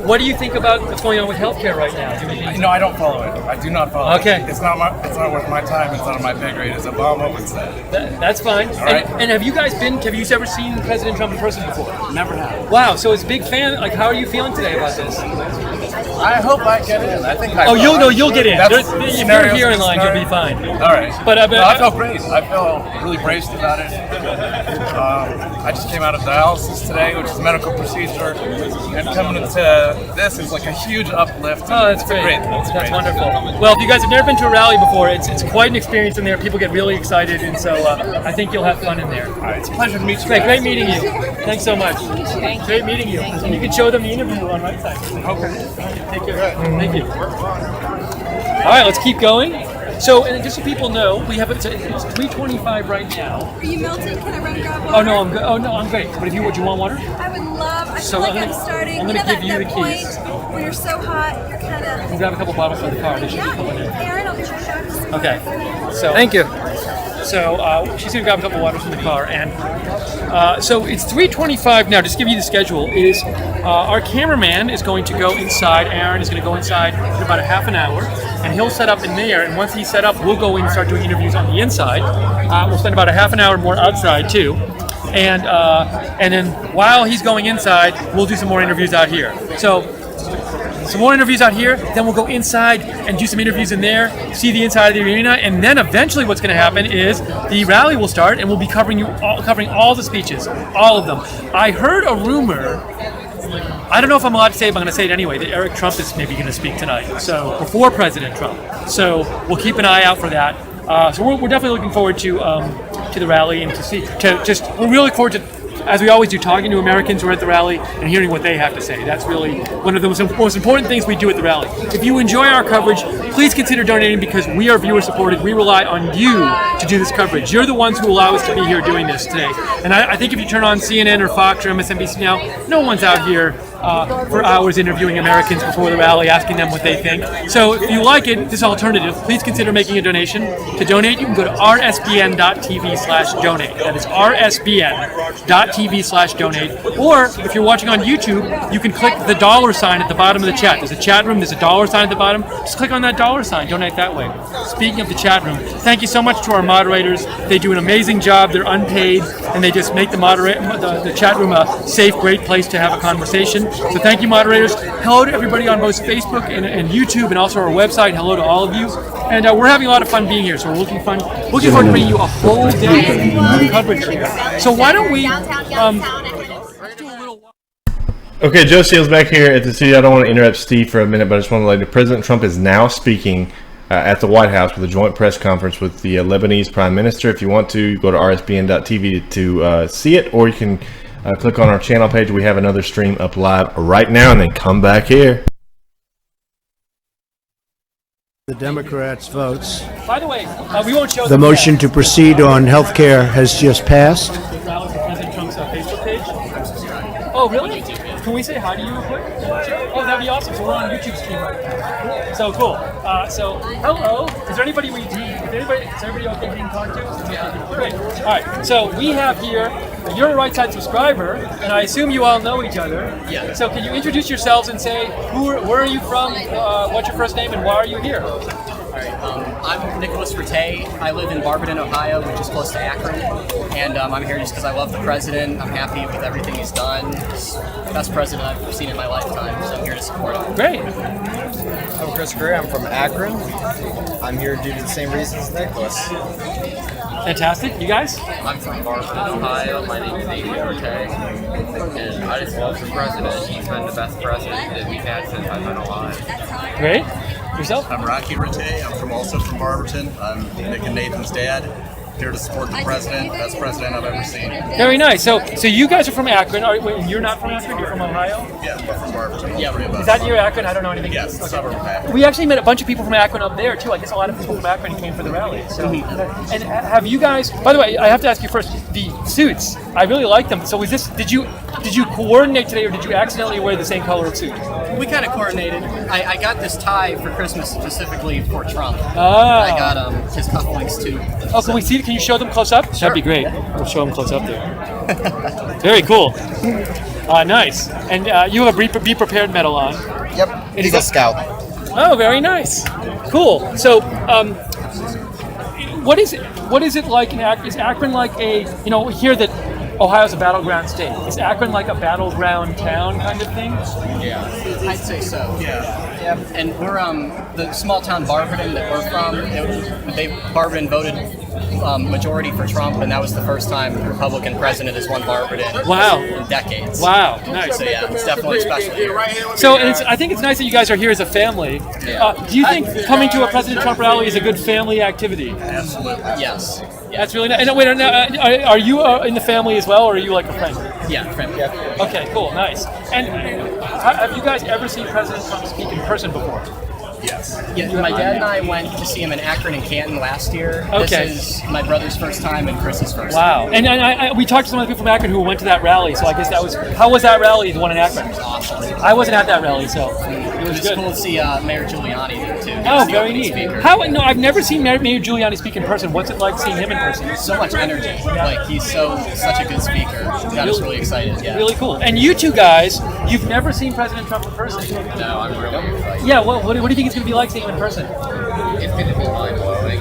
what do you think about what's going on with healthcare right now? No, I don't follow it. I do not follow Okay. it. It's not worth my time. It's not on my pay grade, as Obama would say. That's fine. All right. And have you ever seen President Trump in person before? Never have. Wow, so as a big fan, like, how are you feeling today about this? I hope I get in. I think I will. You'll get in. If you're here in line, you'll be fine. All right. But I feel great. I feel really braced about it. I just came out of dialysis today, which is a medical procedure, and coming into this is like a huge uplift. Oh, that's great. That's wonderful. Well, if you guys have never been to a rally before, it's quite an experience in there. People get really excited, and so I think you'll have fun in there. All right, it's a pleasure to meet you. Great meeting you. Thanks so much. Great meeting you. And you can show them the interview on right side. Okay. Take care. Thank you. All right, let's keep going. So, and just so people know, we have it's 3:25 right now. Are you melting? Can I run and grab water? Oh no, I'm good. Oh no, I'm great. But if you would, you want water? I would love. I So feel like I'm I'm gonna- starting. I'm gonna give you the that keys. point when you're so hot, you're kind of. You can grab a couple bottles from the car. They should be coming in. Aaron, I'll be right back. Okay. So thank you. So she's gonna grab a couple waters from the car, and so it's 3:25 now. Just to give you the schedule is our cameraman is going to go inside. Aaron is going to go inside in about a half an hour, and he'll set up in there. And once he's set up, we'll go in and start doing interviews on the inside. We'll spend about a half an hour more outside too, and then while he's going inside, we'll do some more interviews out here. So. Some more interviews out here, then we'll go inside and do some interviews in there, see the inside of the arena, and then eventually what's going to happen is the rally will start, and we'll be covering all the speeches, all of them. I heard a rumor, I don't know if I'm allowed to say it, but I'm going to say it anyway, that Eric Trump is maybe going to speak tonight, so before President Trump. So we'll keep an eye out for that. So we're definitely looking forward to the rally and we're really looking forward to, as we always do, talking to Americans who are at the rally and hearing what they have to say. That's really one of the most important things we do at the rally. If you enjoy our coverage, please consider donating because we are viewer supported. We rely on you to do this coverage. You're the ones who allow us to be here doing this today. And I think if you turn on CNN or Fox or MSNBC now, no one's out here for hours interviewing Americans before the rally, asking them what they think. So if you like it, this alternative, please consider making a donation. To donate, you can go to rsbn.tv/donate. That is rsbn.tv/donate. Or if you're watching on YouTube, you can click the $sign at the bottom of the chat. There's a chat room, there's a $sign at the bottom. Just click on that $sign, donate that way. Speaking of the chat room, thank you so much to our moderators. They do an amazing job. They're unpaid, and they just make the chat room a safe, great place to have a conversation. So thank you, moderators. Hello to everybody on both Facebook and YouTube, and also our website. Hello to all of you. And we're having a lot of fun being here, so we're looking forward to bringing you a whole day of coverage here. So why don't we Okay, Joe Seals back here at the studio. I don't want to interrupt Steve for a minute, but I just want to let you know President Trump is now speaking at the White House with a joint press conference with the Lebanese Prime Minister. If you want to, go to rsbn.tv to see it, or you can click on our channel page. We have another stream up live right now, and then come back here. The Democrats' votes. By the way, we won't show The motion to proceed on health care has just passed. Rally for President Trump's Facebook page. Oh, really? Can we say hi to you real quick? Oh, that'd be awesome. So we're on YouTube stream right now. So cool. So hello. Is there anybody is everybody okay being talked to? Great. All right. So we have here. You're a Right Side subscriber, and I assume you all know each other. Yeah. So can you introduce yourselves and say where are you from? What's your first name, and why are you here? All right, I'm Nicholas Rattay. I live in Barberton, Ohio, which is close to Akron, and I'm here just because I love the president. I'm happy with everything he's done. He's the best president I've seen in my lifetime, so I'm here to support him. Great. I'm Chris Gray. I'm from Akron. I'm here due to the same reasons as Nicholas. Fantastic. You guys? I'm from Barberton, Ohio. My name is Nathan Rattay, and I just love the president. He's been the best president that we've had since I've been alive. Great. Yourself? I'm Rocky Rattay. I'm also from Barberton. I'm Nick and Nathan's dad. Here to support the president. Best president I've ever seen. Very nice. So you guys are from Akron. You're not from Akron? You're from Ohio? Yeah, we're from Barberton. Is that near Akron? I don't know anything. Yes, it's suburb of Akron. We actually met a bunch of people from Akron up there too. I guess a lot of people from Akron came for the rally. So, and have you guys? By the way, I have to ask you first. The suits, I really like them. So was this? Did you coordinate today, or did you accidentally wear the same color of suit? We kind of coordinated. I got this tie for Christmas specifically for Trump. Ah. I got his cufflinks too. Oh, can we see? Can you show them close up? Sure. That'd be great. We'll show them close up there. Very cool. Nice. And you have a Be Prepared medal on. Yep. He's a scout. Oh, very nice. Cool. So, what is it like in Akron? Is Akron like a, we hear that Ohio's a battleground state. Is Akron like a battleground town kind of thing? Yeah, I'd say so. Yeah. And we're the small town Barberton that we're from. Barberton voted majority for Trump, and that was the first time a Republican president has won Barberton. Wow. In decades. Wow, nice. So yeah, it's definitely special here. So I think it's nice that you guys are here as a family. Do you think coming to a President Trump rally is a good family activity? Absolutely. Yes. That's really nice. And wait, are you in the family as well, or are you like a friend? Yeah, friend. Okay, cool, nice. And have you guys ever seen President Trump speak in person before? Yes. Yeah, my dad and I went to see him in Akron and Canton last year. Okay. This is my brother's first time and Chris's first Wow. time. And we talked to some of the people from Akron who went to that rally, so I guess how was that rally, the one in Akron? It was awesome. I wasn't at that rally, so it was good. cool to see Mayor Giuliani there too. Oh, He was the very opening neat. speaker. No, I've never seen Mayor Giuliani speak in person. What's it like seeing him in person? So much energy. Like he's such a good speaker. Got us really excited. Yeah. Really cool. And you two guys, you've never seen President Trump in person. No, I'm really excited. Yeah. What do you think it's going to be like seeing him in person? It's going to be mind-blowing.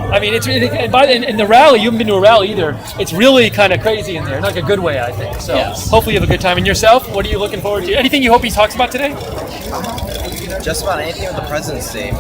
I mean, in the rally, you haven't been to a rally either. It's really kind of crazy in there, in like a good way, I think. So hopefully you have a good time. And yourself, what are you looking forward to? Anything you hope he talks about today? Just about anything with the presidency.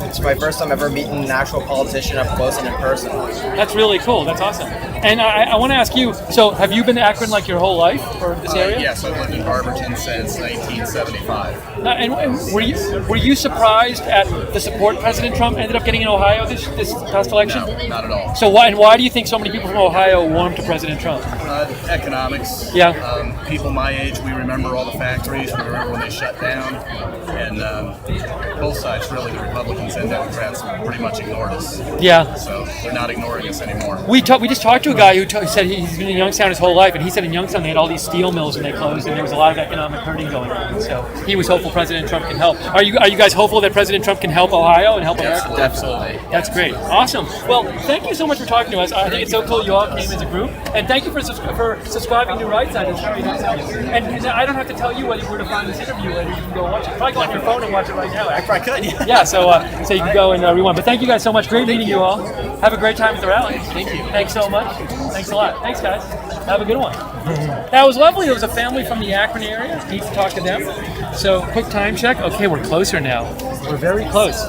It's my first time ever meeting an actual politician up close and in person. That's really cool. That's awesome. And I want to ask you, so have you been to Akron like your whole life, or this area? Yes, I've lived in Barberton since 1975. And were you surprised at the support President Trump ended up getting in Ohio this past election? No, not at all. So why do you think so many people from Ohio warmed to President Trump? Economics. Yeah. People my age, we remember all the factories. We remember when they shut down. And both sides, really, the Republicans and Democrats, pretty much ignored us. Yeah. So they're not ignoring us anymore. We just talked to a guy who said he's been in Youngstown his whole life, and he said in Youngstown they had all these steel mills and they closed, and there was a lot of economic hurting going on. So he was hopeful President Trump can help. Are you guys hopeful that President Trump can help Ohio and help America? Absolutely. That's great. Awesome. Well, thank you so much for talking to us. I think it's so cool you all came as a group, and thank you for subscribing to Right Side. It's very nice. And I don't have to tell you where to find this interview later. You can go watch it. Probably go on your phone and watch it right now. I could. Yeah. So you can go and rewind. But thank you guys so much. Great meeting you all. Have a great time at the rally. Thank you. Thanks so much. Thanks a lot. Thanks, guys. Have a good one. That was lovely. There was a family from the Akron area. Need to talk to them. So quick time check. Okay, we're closer now. We're very close.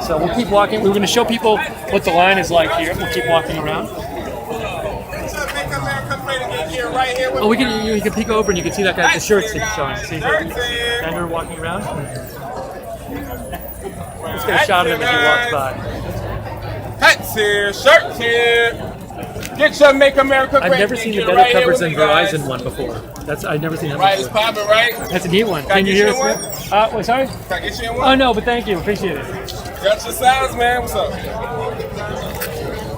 So we'll keep walking. We're going to show people what the line is like here. We'll keep walking around. Oh, you can peek over and you can see that guy, the shirts he's showing. See Bender walking around. Let's get a shot of him as he walks by. Hats here, shirts here. Get your Make America Great. I've never seen the better right covers than here with me, guys. Verizon one before. I've never seen that Right, it's before. popping, right? That's a neat one. Can I Can you get hear you us? Wait, sorry? Can I get you in one? Oh no, but thank you. Appreciate it. Got your size, man. What's up?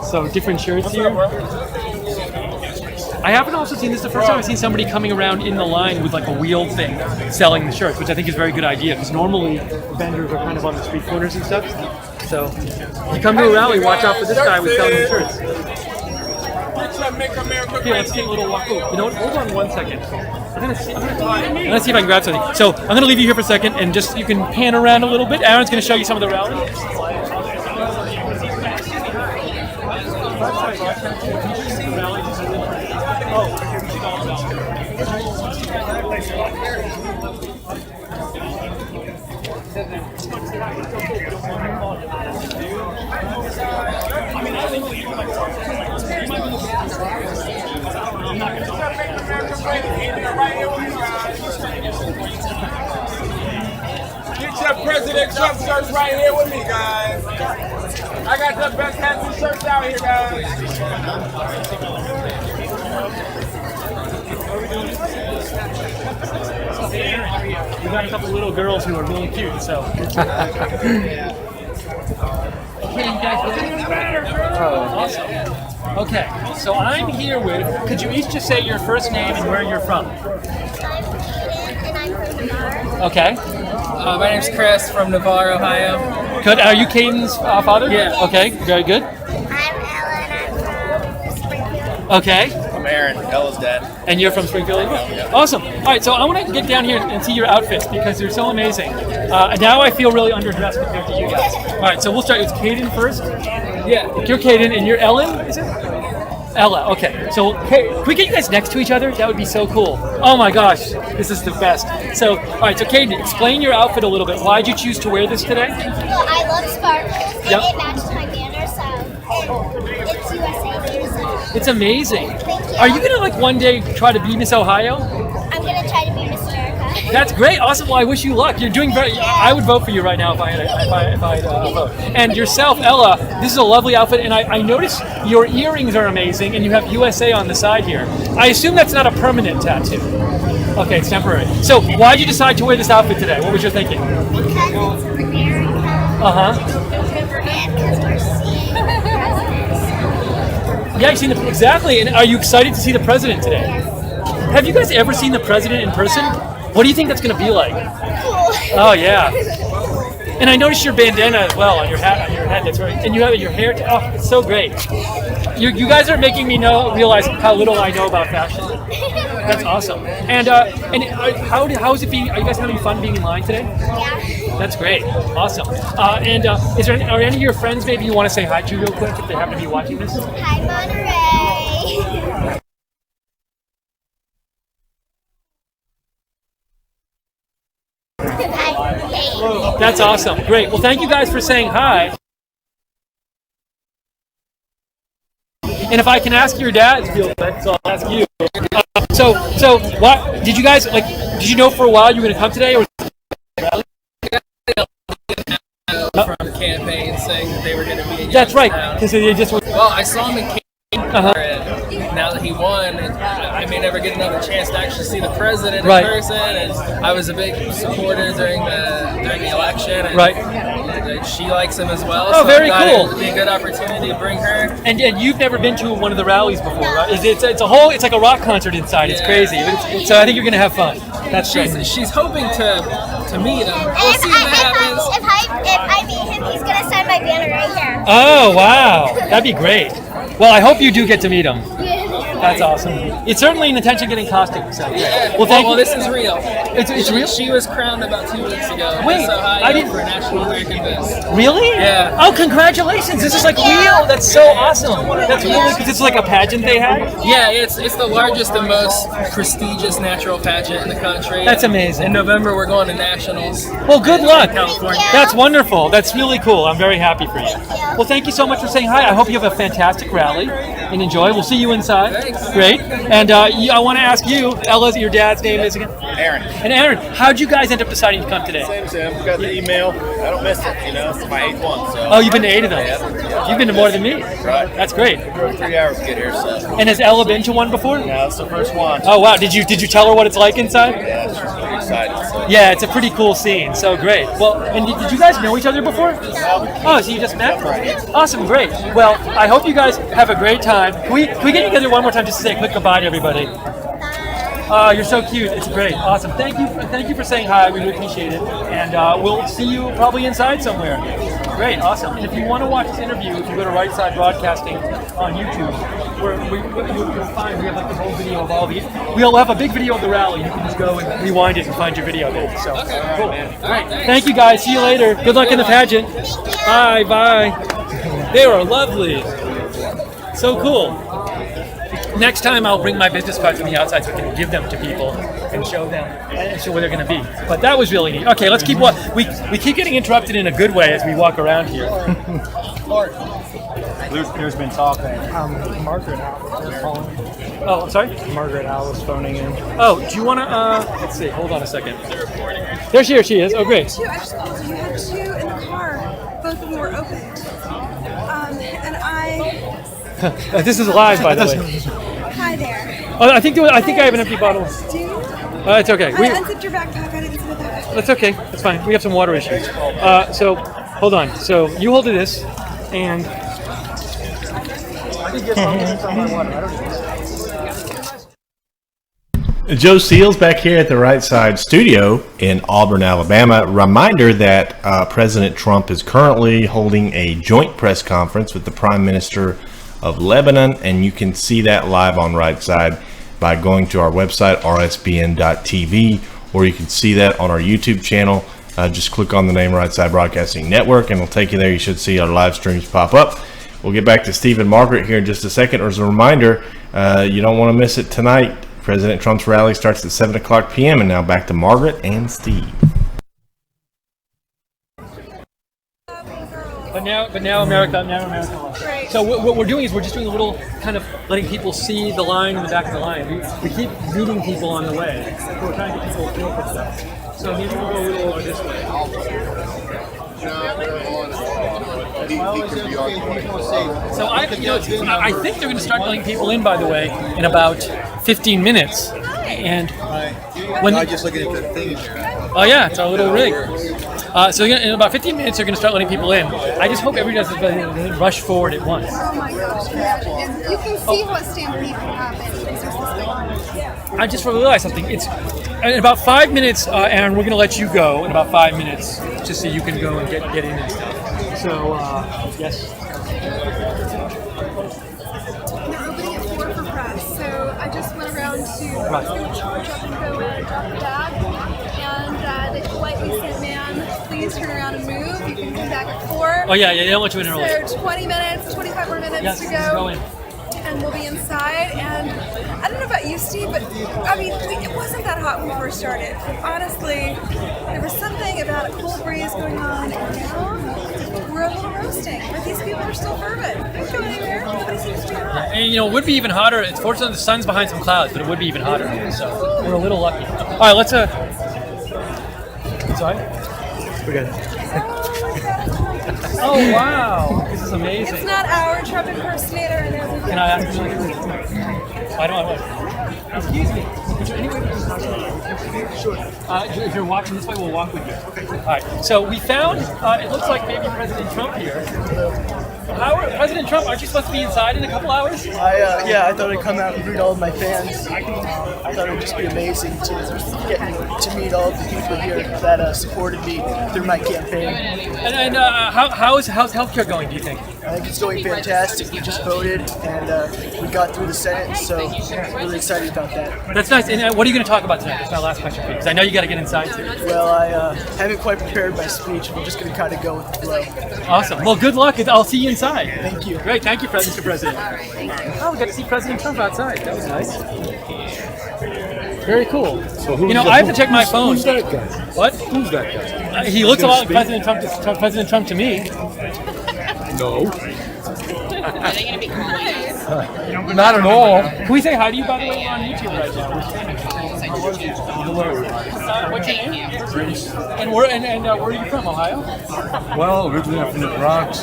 So different shirts What's here. up, bro? I haven't also seen this the first time I've seen somebody coming around in the line with like a wheeled thing selling the shirts, which I think is a very good idea because normally vendors are kind of on the street corners and stuff. So if you come to a rally, watch out for this guy with selling the shirts. Get your Make America Here, Great. let's take a little walk. Oh, you know what? Hold on 1 second. I'm gonna see if I can grab something. So I'm gonna leave you here for a second and just you can pan around a little bit. Aaron's gonna show you some of the rally. Get your President Trump shirts right here with me, guys. I got the best hats and shirts out here, guys. We got a couple little girls who are really cute, so. Awesome. Okay, so I'm here with, could you each just say your first name and where you're from? Okay. My name's Chris from Navarre, Ohio. Good. Are you Caden's father? Yeah. Okay, very good. Okay. I'm Aaron, Ella's dad. And you're from Springfield? Yeah. Awesome. All right, so I want to get down here and see your outfits because they're so amazing. Now I feel really underdressed compared to you guys. All right, so we'll start with Caden first. Yeah. You're Caden and you're Ellen, is it? Ella, okay. So can we get you guys next to each other? That would be so cool. Oh my gosh, this is the best. So, all right, so Caden, explain your outfit a little bit. Why did you choose to wear this today? Well, I love sparkles, and Yep. it matches my banner, so it's USA here, so It's amazing. Thank you. Are you gonna like one day try to be Miss Ohio? I'm gonna try to be Miss America. That's great, awesome. Well, I wish you luck. You're doing very. I would vote for you right now if I had a vote. And yourself, Ella, this is a lovely outfit, and I notice your earrings are amazing, and you have USA on the side here. I assume that's not a permanent tattoo. Okay, it's temporary. So, why did you decide to wear this outfit today? What was your thinking? Because it's America. Uh huh. And because we're seeing the president. Yeah, you've seen exactly. And are you excited to see the president today? Yes. Have you guys ever seen the president in person? What do you think that's going to be like? Cool. Oh yeah. And I noticed your bandana as well on your hat. On your head, that's right. And you have your hair. Oh, it's so great. You guys are making me realize how little I know about fashion. That's awesome. And how is it being? Are you guys having fun being in line today? Yeah. That's great. Awesome. Are any of your friends maybe you want to say hi to real quick if they happen to be watching this? Hi, Monterey. That's awesome. Great. Well, thank you guys for saying hi. And if I can ask your dad, so I'll ask you. So what did you guys like? Did you know for a while you were going to come today, or? From the campaign saying that they were going to be in That's right, Youngstown. because they just. Well, I saw him in Canada, Uh-huh. and now that he won, I may never get another chance to actually see the president Right. in person. And I was a big supporter during the election. And Right. She likes him as well. Oh, so very I thought cool. It would be a good opportunity to bring her. And you've never been to one of the rallies before, right? It's like a rock concert inside. It's crazy. So I think you're gonna have fun. That's great. She's hoping to meet him. And We'll see what happens. if I meet him, he's gonna sign my banner right here. Oh wow, that'd be great. Well, I hope you do get to meet him. That's awesome. It's certainly an attention getting costume. So Yeah. well, thank you. This is real. It's real? She was crowned about 2 weeks ago. in Wait, Ohio I didn't- for National American Best. Really? Yeah. Oh, congratulations! This is like real. That's so awesome. That's really because it's like a pageant they had. Yeah, it's the largest and most prestigious natural pageant in the country. That's amazing. In November, we're going to nationals. Well, good luck. California. That's wonderful. That's really cool. I'm very happy for you. Well, thank you so much for saying hi. I hope you have a fantastic rally. and enjoy. We'll see you inside. Thanks. Great. And I want to ask you, Ella, your dad's name is again? Aaron. And Aaron, how'd you guys end up deciding to come today? Same. We got the email. I don't miss it, It's my 8th one. So. Oh, you've been to 8 of them? You've been to more than me. Right. That's great. It drove 3 hours to get here, so. And has Ella been to one before? No, it's the first one. Oh, wow. Did you tell her what it's like inside? Yeah, she's pretty excited. So. Yeah, it's a pretty cool scene. So great. Well, and did you guys know each other before? Oh, so you just met? Awesome, great. Well, I hope you guys have a great time. Can we get together one more time just to say a quick goodbye to everybody? You're so cute. It's great. Awesome. Thank you for saying hi. We really appreciate it. And we'll see you probably inside somewhere. Great. Awesome. And if you want to watch this interview, if you go to Right Side Broadcasting on YouTube, you'll find we have like the whole video of all the. We'll have a big video of the rally. You can just go and rewind it and find your video there. So cool. Great. Thank you guys. See you later. Good luck in the pageant. Bye. They were lovely. So cool. Next time I'll bring my business cards from the outside so I can give them to people and show them and show where they're going to be. But that was really neat. Okay, let's keep we keep getting interrupted in a good way as we walk around here. There's been talk that Margaret Howell is calling. Oh, I'm sorry? Margaret Howell is phoning in. Oh, do you want to, let's see, hold on a second. There she is. Oh, great. I just called you. You had 2 in the car. Both of them were opened. And I... This is live, by the way. Hi there. Oh, I think I have an empty bottle. Do you? It's okay. I unzipped your backpack. I didn't zip it back. That's okay. That's fine. We have some water issues. So, hold on. So, you hold this, and... Joe Seals back here at the Right Side Studio in Auburn, Alabama. Reminder that President Trump is currently holding a joint press conference with the Prime Minister of Lebanon, and you can see that live on Right Side by going to our website, rsbn.tv, or you can see that on our YouTube channel. Just click on the name Right Side Broadcasting Network, and it'll take you there. You should see our live streams pop up. We'll get back to Steve and Margaret here in just a second. As a reminder, you don't want to miss it tonight. President Trump's rally starts at 7 o'clock p.m. And now back to Margaret and Steve. But now America. Right. So what we're doing is we're just doing a little kind of letting people see the line in the back of the line. We keep meeting people on the way. So we're trying to get people to feel for stuff. So maybe we'll go a little over this way. So I think they're going to start letting people in, by the way, in about 15 minutes. And when I just looking at the thing here. Oh yeah, it's our little rig. So in about 15 minutes, they're going to start letting people in. I just hope everybody doesn't rush forward at once. Oh my gosh! You can see what stampede can happen. I just realized something. It's in about 5 minutes, Aaron. We're going to let you go in about 5 minutes, just so you can go and get in and stuff. So yes. They're opening at 4 for press, so I just went around to charge up and go in and drop the bag, and they politely said, "Ma'am, please turn around and move. You can come back at 4." Oh yeah, they don't want you in early. So 20 minutes, 25 more minutes to go in. And we'll be inside, and I don't know about you, Steve, but I mean, it wasn't that hot when we first started. Honestly, there was something about a cool breeze going on, and now we're a little roasting, but these people are still fervent. They don't go anywhere. Nobody seems to be hot. And it would be even hotter. It's fortunately the sun's behind some clouds, but it would be even hotter. So we're a little lucky. All right, let's Sorry? We're good. Oh wow, this is amazing. It's not our Trump impersonator. Can I ask you something? I don't. Excuse me. Is there any way we can talk to you? Sure. If you're walking this way, we'll walk with you. Okay. All right. So we found. It looks like maybe President Trump here. President Trump, aren't you supposed to be inside in a couple hours? I thought I'd come out and greet all of my fans. I thought it would just be amazing to get to meet all of the people here that supported me through my campaign. And how's healthcare going, do you think? I think it's going fantastic. We just voted and we got through the Senate, so really excited about that. That's nice. And what are you going to talk about tonight? That's my last question for you, because I know you got to get inside too. Well, I haven't quite prepared my speech. We're just going to kind of go with the flow. Awesome. Well, good luck. I'll see you inside. Thank you. Great. Thank you, Mr. President. All right, thank you. Oh, we got to see President Trump outside. That was nice. Very cool. So I have to check my phone. Who's that guy? What? Who's that guy? He looks a lot like President Trump to me. No. Are they going to be calling us? Not at all. Can we say hi to you, by the way? We're on YouTube right now. What's your name? And where are you from? Ohio? Well, originally from the Bronx,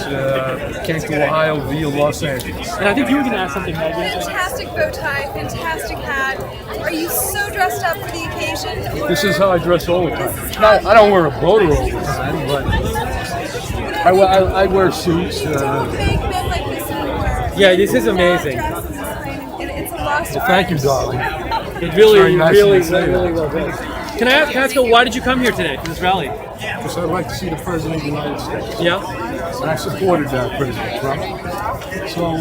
came to Ohio via Los Angeles. And I think you were going to ask something, Maggie. Fantastic bow tie, fantastic hat. Are you so dressed up for the occasion? Or? This is how I dress all the time. I don't wear a boater all the time, but I wear suits. Big men like this anymore. Yeah, this is amazing. It's a lost Well, thank you, darling. It really, Very nice really, of you to say really that. well done. Can I ask you, why did you come here today for this rally? Because I'd like to see the President of the United States. Yeah? And I supported President Trump. So,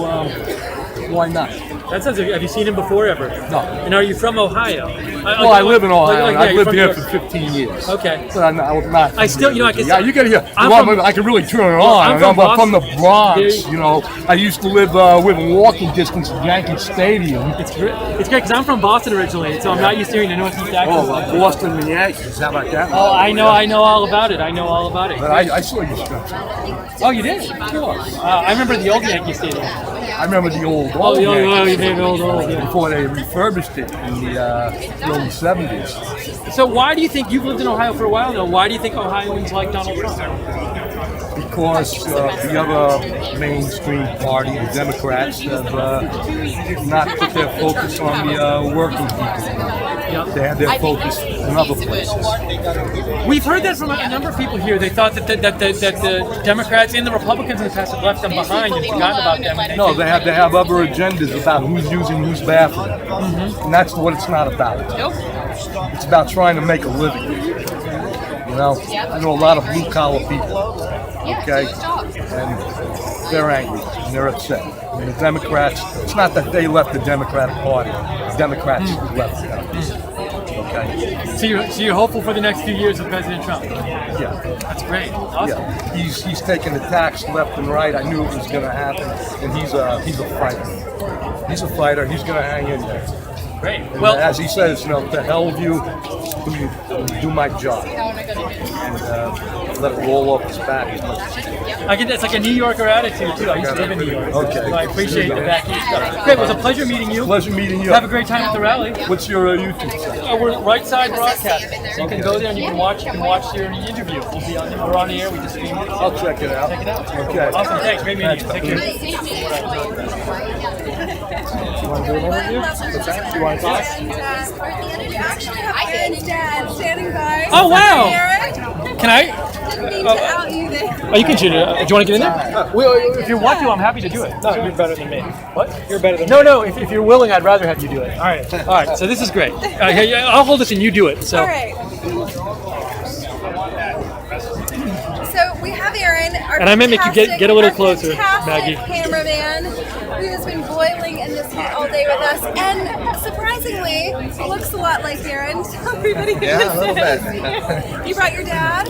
why not? That sounds like, have you seen him before ever? No. And are you from Ohio? Well, I live in Ohio. yeah, I've lived you're here from for 15 years. Okay. But I'm not. I still, I can. Yeah, you gotta hear. I can really turn it Well, on. I'm from from the Boston. Bronx. I used to live within walking distance of Yankee Stadium. It's great because I'm from Boston originally, so I'm not used to hearing the Northeast accent. Oh, Boston and the Yankees. How about that? Oh, I know all about it. But I saw you stuff. Oh, you did? Cool. I remember the old Yankee Stadium. I remember the old. Oh, the old, yeah. Before they refurbished it in the early 70s. So why do you think you've lived in Ohio for a while now? Why do you think Ohioans like Donald Trump? Because the other mainstream party, the Democrats, have not put their focus on the working people. They have their focus in other places. We've heard that from a number of people here. They thought that the Democrats and the Republicans in the past have left them behind and forgotten about them. No, they have other agendas about who's using whose bathroom, and that's what it's not about. It's about trying to make a living. I know a lot of blue-collar people, okay, and they're angry and they're upset. And the Democrats, it's not that they left the Democratic Party, the Democrats left them. Okay. So you're hopeful for the next few years of President Trump? Yeah. That's great. Awesome. Yeah. He's taking attacks left and right. I knew it was going to happen, and he's a fighter. He's a fighter. He's going to hang in there. Great. And well, as he says, to hell with you, do my job, and let it roll off his back as much as he can. I get that's like a New Yorker attitude too. I used to live in New York. Okay. So I appreciate the back east stuff. Great. It was a pleasure meeting you. Pleasure meeting you. Have a great time at the rally. What's your YouTube channel? We're Right Side Broadcasting. So you can go there and you can watch your interview. We're on the air. We just streamed it. I'll check it out. Check it out. Okay. Awesome. Thanks. Great meeting you. Take care. You want to do an interview? What's that? You want to talk? We actually have Aaron's dad standing by. Oh, wow. Aaron, Can I? didn't mean to out you there. Oh, you can shoot it. Do you want to get in there? If you want to, I'm happy to do it. No, you're better than me. What? You're better than me. No, if you're willing, I'd rather have you do it. All right. So this is great. I'll hold this and you do it. So. All right. So we have Aaron, our and I may make you get a little closer, Maggie. Cameraman, who has been boiling in this heat all day with us, and surprisingly looks a lot like Aaron. Tell everybody who Yeah, a little bit. You brought your dad?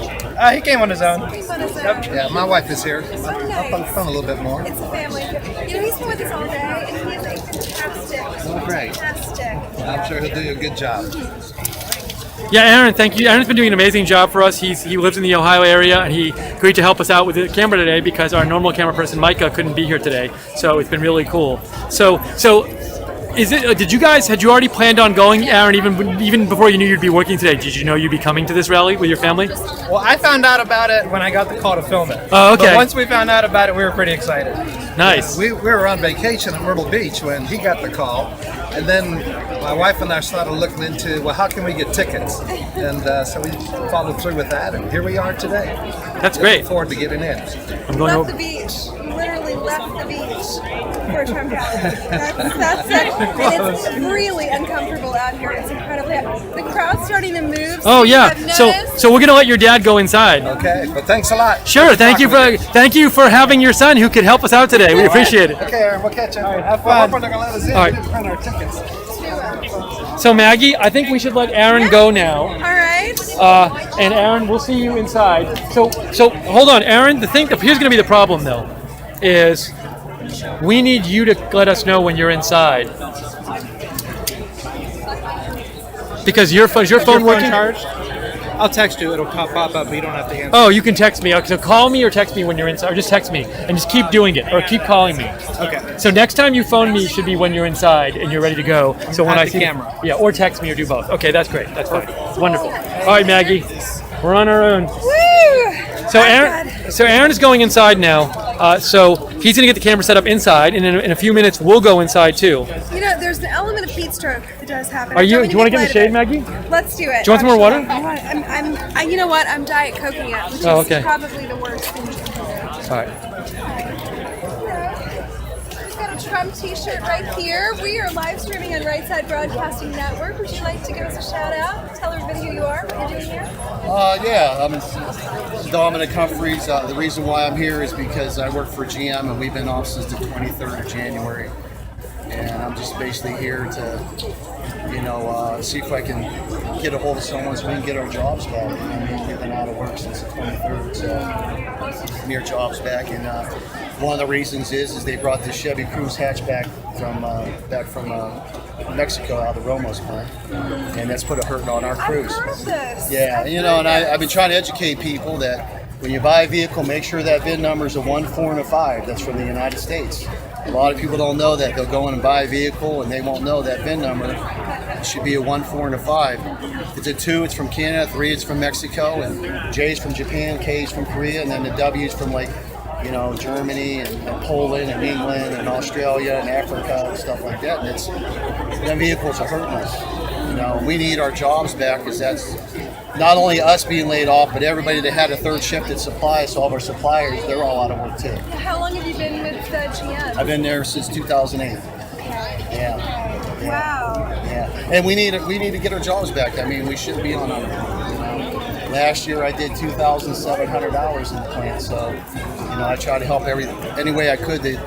He came on his own. He's on his own. Yeah, my wife is here. Oh, I'll nice. fun a little bit more. It's a family. He's been with us all day, and he is a fantastic. Great. Fantastic. I'm sure he'll do a good job. Yeah, Aaron, thank you. Aaron's been doing an amazing job for us. He lives in the Ohio area, and he agreed to help us out with the camera today because our normal camera person, Micah, couldn't be here today. So it's been really cool. So is it? Had you already planned on going, Aaron, even before you knew you'd be working today? Did you know you'd be coming to this rally with your family? Well, I found out about it when I got the call to film it. Oh, okay. But once we found out about it, we were pretty excited. Nice. We were on vacation at Myrtle Beach when he got the call. And then my wife and I started looking into, well, how can we get tickets? And so we followed through with that, and here we are today. That's great. Looking forward to getting in. I'm going over. The beach. Literally left the beach for a Trump rally. That's it. And it's really uncomfortable out here. It's incredibly hot. The crowd's starting to move. Oh yeah. I've noticed. So we're gonna let your dad go inside. Okay. Well, thanks a lot. Sure. Thank you for having your son who could help us out today. We appreciate it. Okay, Aaron, we'll catch you. All right, have fun. Well, they're gonna let us in. All right. We didn't print our tickets. So Maggie, I think we should let Aaron go now. All right. And Aaron, we'll see you inside. So hold on, Aaron. Here's going to be the problem though, is we need you to let us know when you're inside. Because your phone working? Charged? I'll text you. It'll pop up, but you don't have to answer. Oh, you can text me. So call me or text me when you're inside, or just text me and just keep doing it, or keep calling me. Okay. So next time you phone me should be when you're inside and you're ready to go. So when At I the see camera. yeah, or text me or do both. Okay, that's great. That's fine. It's wonderful. All right, Maggie, we're on our own. Woo! So Aaron is going inside now. So he's gonna get the camera set up inside, and in a few minutes we'll go inside too. You know, there's an element of heat stroke that does happen. Do you want want to get in the shade, Maggie? Let's do it. Do you want some more water? You know what? I'm Diet Coking it, which Oh, is okay. probably the worst thing you can do. All right. We've got a Trump t-shirt right here. We are live streaming on Right Side Broadcasting Network. Would you like to give us a shout out? Tell everybody who you are, what you're doing here. Yeah, I'm Dominic Humphreys. The reason why I'm here is because I work for GM and we've been off since the 23rd of January. And I'm just basically here to, see if I can get a hold of someone so we can get our jobs back. I mean, we've been out of work since the 23rd, so near jobs back. And one of the reasons is they brought this Chevy Cruze hatchback from Mexico out of the Romo's plant, and that's put a hurting on our crews. I've heard of this. Yeah, and I've been trying to educate people that when you buy a vehicle, make sure that VIN number is a 1, 4, and a 5. That's from the United States. A lot of people don't know that. They'll go in and buy a vehicle and they won't know that VIN number. It should be a 1, 4, and a 5. If it's a 2, it's from Canada. 3, it's from Mexico, and J is from Japan, K is from Korea, and then the W is from Germany and Poland and England and Australia and Africa and stuff like that. And them vehicles are hurting us. We need our jobs back, because that's not only us being laid off, but everybody that had a third shift that supplies, so all of our suppliers, they're all out of work too. How long have you been with GM? I've been there since 2008. Yeah. Wow. Yeah. And we need to get our jobs back. I mean, we should be on our Last year I did 2,700 hours in the plant, so I tried to help any way I could to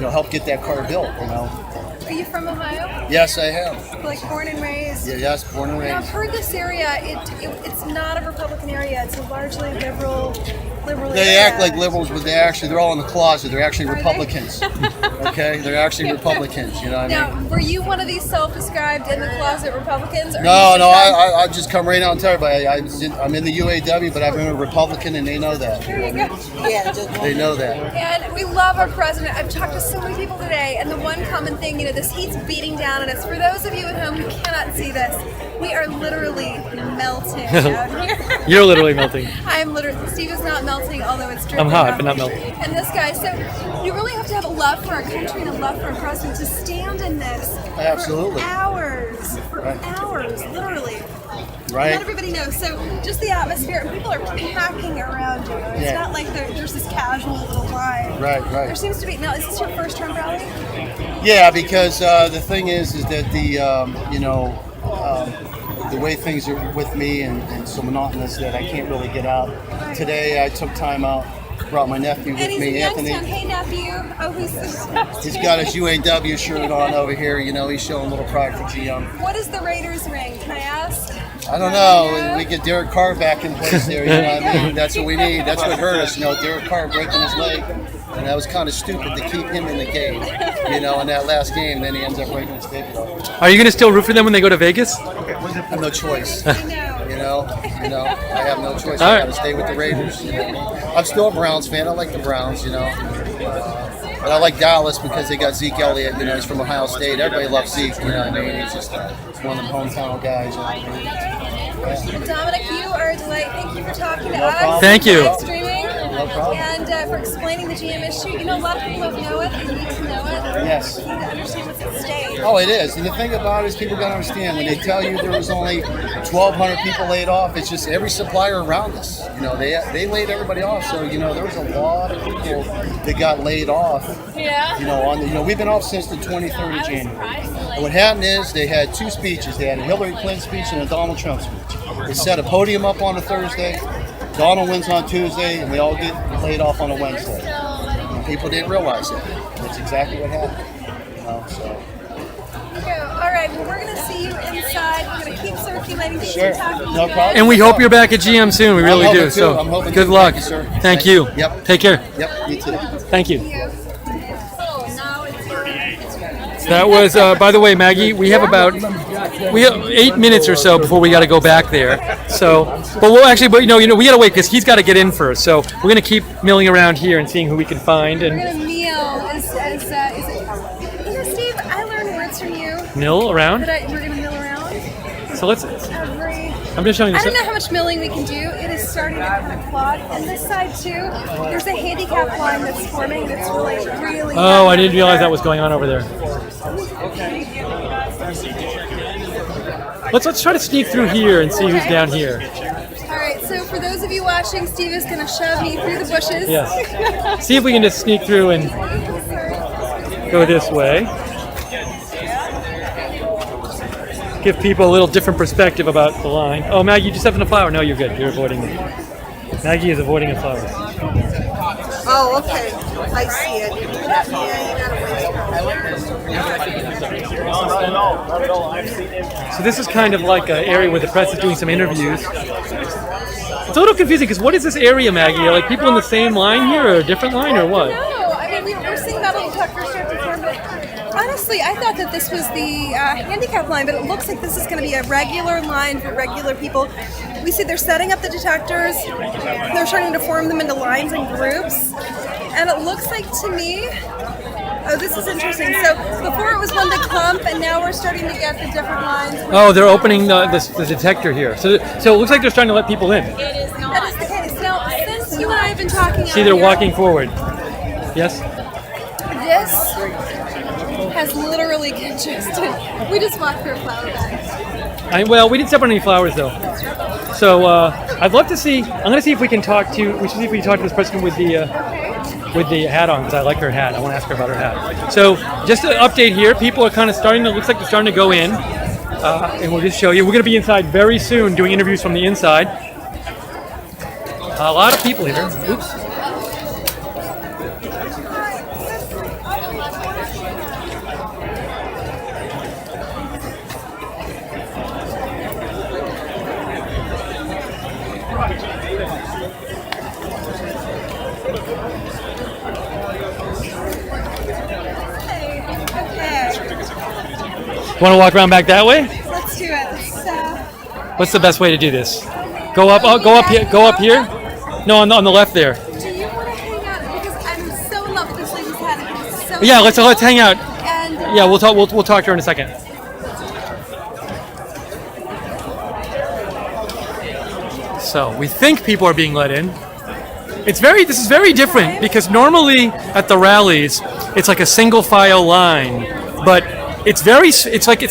help get that car built. Are you from Ohio? Yes, I am. Like born and raised? Yeah, yes, born and raised. I've heard this area, it's not a Republican area, it's a largely liberal They area. act like liberals, but they're all in the closet. They're actually Republicans. Okay? They're actually Republicans, you know what I mean? Now, were you one of these self-described in the closet Republicans? Or No, I just come right out and tell everybody I'm in the UAW, but I'm a Republican, and they know that. There you go. They know that. And we love our president. I've talked to so many people today, and the one common thing, this heat's beating down on us. For those of you at home who cannot see this, we are literally melting out here. You're literally melting. I'm literally, Steve is not melting, although it's dripping. I'm hot, from but not me. melting. And this guy, so you really have to have a love for our country and a love for our president to stand in this Absolutely. for hours, literally. Right. Not everybody knows. So just the atmosphere, and people are packing around you. It's Yeah. not like there's this casual little line. Right. There seems to be. Now, is this your first Trump rally? Yeah, because the thing is that the way things are with me and so monotonous that I can't really get out. Today I took time out, brought my nephew with And he's me, in Anthony. Youngstown. Hey, nephew. Oh, He's got his UAW shirt on over here. He's showing a little pride for GM. What is the Raiders ring? Can I ask? I don't know. We get Derek Carr back in place there. You know what I mean? That's what we need. That's what hurt us. Derek Carr breaking his leg, and that was kind of stupid to keep him in the game. In that last game, then he ends up breaking his leg. Are you going to still root for them when they go to Vegas? I have no choice. I have no choice. All I right. got to stay with the Raiders. I'm still a Browns fan. I like the Browns. But I like Dallas because they got Zeke Elliott. He's from Ohio State. Everybody loves Zeke. You know what I mean? He's just one of them hometown guys. Dominic, you are a delight. Thank you for talking to No us. problem. Thank you. Live streaming. No problem. And for explaining the GM issue. A lot of people don't know it. They need to know it. Yes. They need to understand what's at stake. Oh, it is. And the thing about it is people got to understand, when they tell you there was only 1,200 people laid off, it's just every supplier around us. They laid everybody off. So, there was a lot of people that got laid off. Yeah. We've been off since the 23rd of January. And what happened is they had two speeches. They had a Hillary Clinton speech and a Donald Trump speech. They set a podium up on a Thursday. Donald wins on Tuesday, and we all get laid off on a Wednesday. And people didn't realize it. That's exactly what happened. All right. Well, we're going to see you inside. We're going to keep circulating. Thanks Sure. for talking to No us. problem. And we hope you're back at GM soon. We really I'm do. hoping So to. I'm hoping good to. luck. Thank you, sir. Thank you. Yep. Take care. Yep. You too. Thank you. That was, by the way, Maggie, we have 8 minutes or so before we got to go back there. So, but we got to wait because he's got to get in first. So we're going to keep milling around here and seeing who we can find. And we're going to meal. Is it? Steve, I learned words from you. Mill around? We're going to mill around. So let's. I'm just showing you. I don't know how much milling we can do. It is starting to kind of clog. And this side too, there's a handicap line that's forming that's really. Oh, I didn't realize that was going on over there. Let's try to sneak through here and see who's down here. All right. So for those of you watching, Steve is going to shove me through the bushes. Yes. See if we can just sneak through and go this way. Give people a little different perspective about the line. Oh, Maggie, you just having a flower? No, you're good. You're avoiding it. Maggie is avoiding a flower. Oh, okay. I see it. So this is kind of like an area where the press is doing some interviews. It's a little confusing because what is this area, Maggie? Are like people in the same line here or a different line or what? No, I mean we're seeing metal detectors start to form, but honestly, I thought that this was the handicap line, but it looks like this is going to be a regular line for regular people. We see they're setting up the detectors, they're starting to form them into lines and groups, and it looks like to me, oh, this is interesting. So before it was one big clump, and now we're starting to get the different lines. Oh, they're opening the detector here. So it looks like they're starting to let people in. It is not. That is the case. Now, since you and I have been talking, See, they're walking forward. Yes? This has literally congested. We just walked through a flower bed. Well, we didn't step on any flowers though. So I'd love to see. I'm going to see if we can talk to. We should see if we can talk to this person with the hat on because I like her hat. I want to ask her about her hat. So just an update here. People are kind of starting to. Looks like they're starting to go in, and we'll just show you. We're going to be inside very soon, doing interviews from the inside. A lot of people here. Oops. Want to walk around back that way? Let's do it. What's the best way to do this? Go up. Oh, go up here. Go up here. No, on the left there. Do you want to hang out? Because I'm so in love with this lady's hat. I think it's so Yeah, let's hang out. And Yeah, we'll talk. We'll talk to her in a second. So we think people are being let in. This is very different because normally at the rallies it's like a single file line, but it's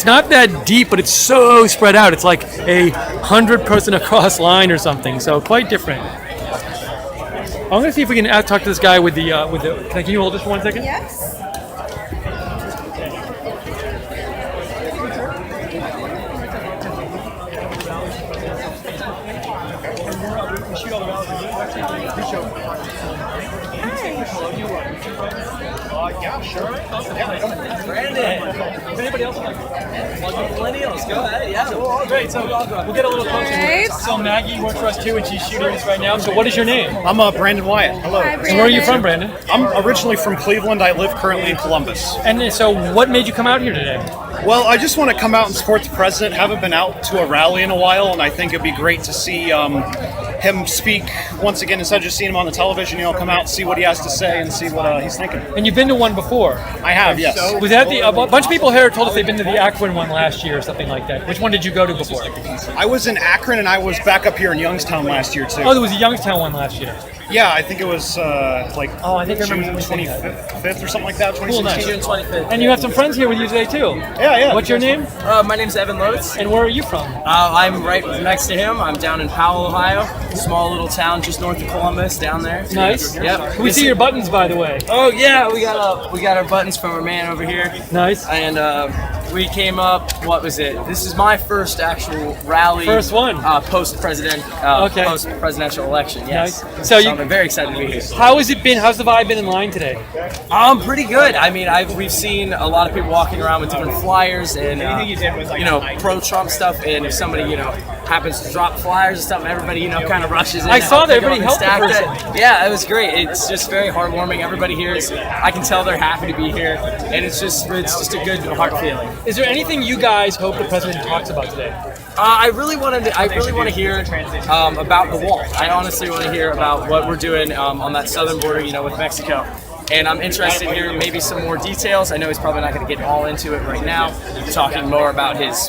not that deep, but it's so spread out. It's like a 100-person across line or something. So quite different. I'm gonna see if we can talk to this guy with the. Can you hold this for 1 second? Yes. Yeah, sure. Brandon. Does anybody else like Millennials, go ahead. Yeah. Oh, great. So we'll get a little closer here. So Maggie works for us too, and she's shooting us right now. So what is your name? I'm Brandon Wyatt. Hello. Hi, And where are you from, Brandon? I'm originally from Cleveland. I live currently in Columbus. And so what made you come out here today? Well, I just want to come out and support the president. Haven't been out to a rally in a while, and I think it'd be great to see him speak once again instead of just seeing him on the television. Come out, see what he has to say, and see what he's thinking. And you've been to one before? I have, yes. Was that a bunch of people here told us they've been to the Akron one last year or something like that? Which one did you go to before? I was in Akron, and I was back up here in Youngstown last year too. Oh, there was a Youngstown one last year. Yeah, I think it was I think I remember June 25th or something like that. Cool, nice. June 25th. And you have some friends here with you today too. Yeah. What's your name? My name's Evan Lotz. And where are you from? I'm right next to him. I'm down in Howell, Ohio. Small little town just north of Columbus, down there. Nice. Yep. Can we see your buttons, by the way? Oh yeah, we got our buttons from our man over here. Nice. And we came up. What was it? This is my first actual rally. First one. Post-presidential election. Yes. Nice. So I'm very excited to be here. How has it been? How's the vibe been in line today? Pretty good. I mean, we've seen a lot of people walking around with different flyers and pro-Trump stuff. And if somebody happens to drop flyers or something, everybody, kind of rushes in. I saw that everybody helped the stacked person. it. Yeah, it was great. It's just very heartwarming. Everybody here I can tell they're happy to be here, and it's just a good heart feeling. Is there anything you guys hope the president talks about today? I really want to hear about the wall. I honestly want to hear about what we're doing on that southern border, with Mexico. And I'm interested in hearing maybe some more details. I know he's probably not going to get all into it right now. Talking more about his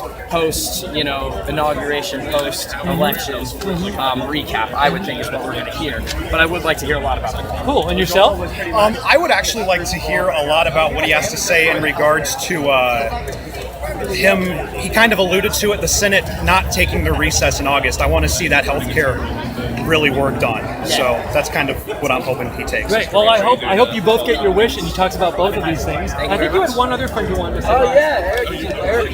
inauguration, post-election recap, I would think is what we're going to hear. But I would like to hear a lot about it. Cool. And yourself? I would actually like to hear a lot about what he has to say in regards to him. He kind of alluded to it, the Senate not taking the recess in August. I want to see that healthcare really worked on. So that's kind of what I'm hoping he takes. Great. Well, I hope you both get your wish and he talks about both of these things. I think you had one other friend who wanted to say. Oh yeah, Eric,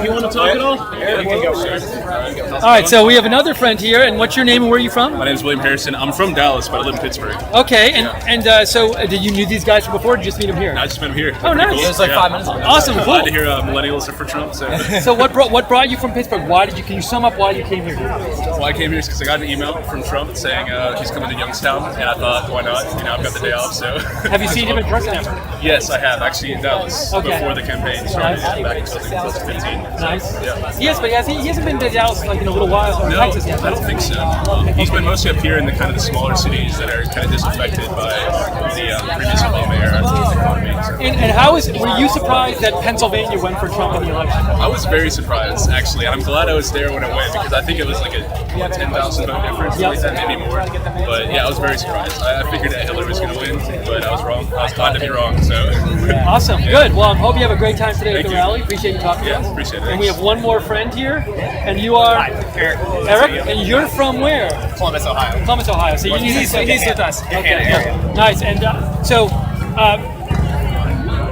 you want to talk at all? Eric, you go. All right, so we have another friend here, and what's your name and where are you from? My name is William Harrison. I'm from Dallas, but I live in Pittsburgh. Okay, and so did you knew these guys from before? Or did you just meet them here? No, I just met them here. Oh, nice. Cool. It was like 5 minutes ago. Awesome. I'm Cool. glad to hear millennials are for Trump. So what brought you from Pittsburgh? Can you sum up why you came here? Well, I came here because I got an email from Trump saying he's coming to Youngstown, and I thought, why not? I've got the day off, so. Have you seen him in person ever? Yes, I have, actually, in Dallas, before the campaign started, back in 2015. Nice. Yeah. Yes, but he hasn't been to Dallas in a little while, or No, Texas yet. I don't think so. He's been mostly up here in the kind of the smaller cities that are kind of disaffected by the previous Obama era economy. And were you surprised that Pennsylvania went for Trump in the election? I was very surprised, actually, and I'm glad I was there when it went because I think it was like a 10,000 vote difference, like that, maybe more. But yeah, I was very surprised. I figured that Hillary was going to win, but I was wrong. I was glad to be wrong. So awesome, good. Well, I hope you have a great time today at the rally. Appreciate you talking to us. Appreciate it. And we have one more friend here, and you are Eric, and you're from where? Columbus, Ohio. Columbus, Ohio. So he's with us. Okay, nice. And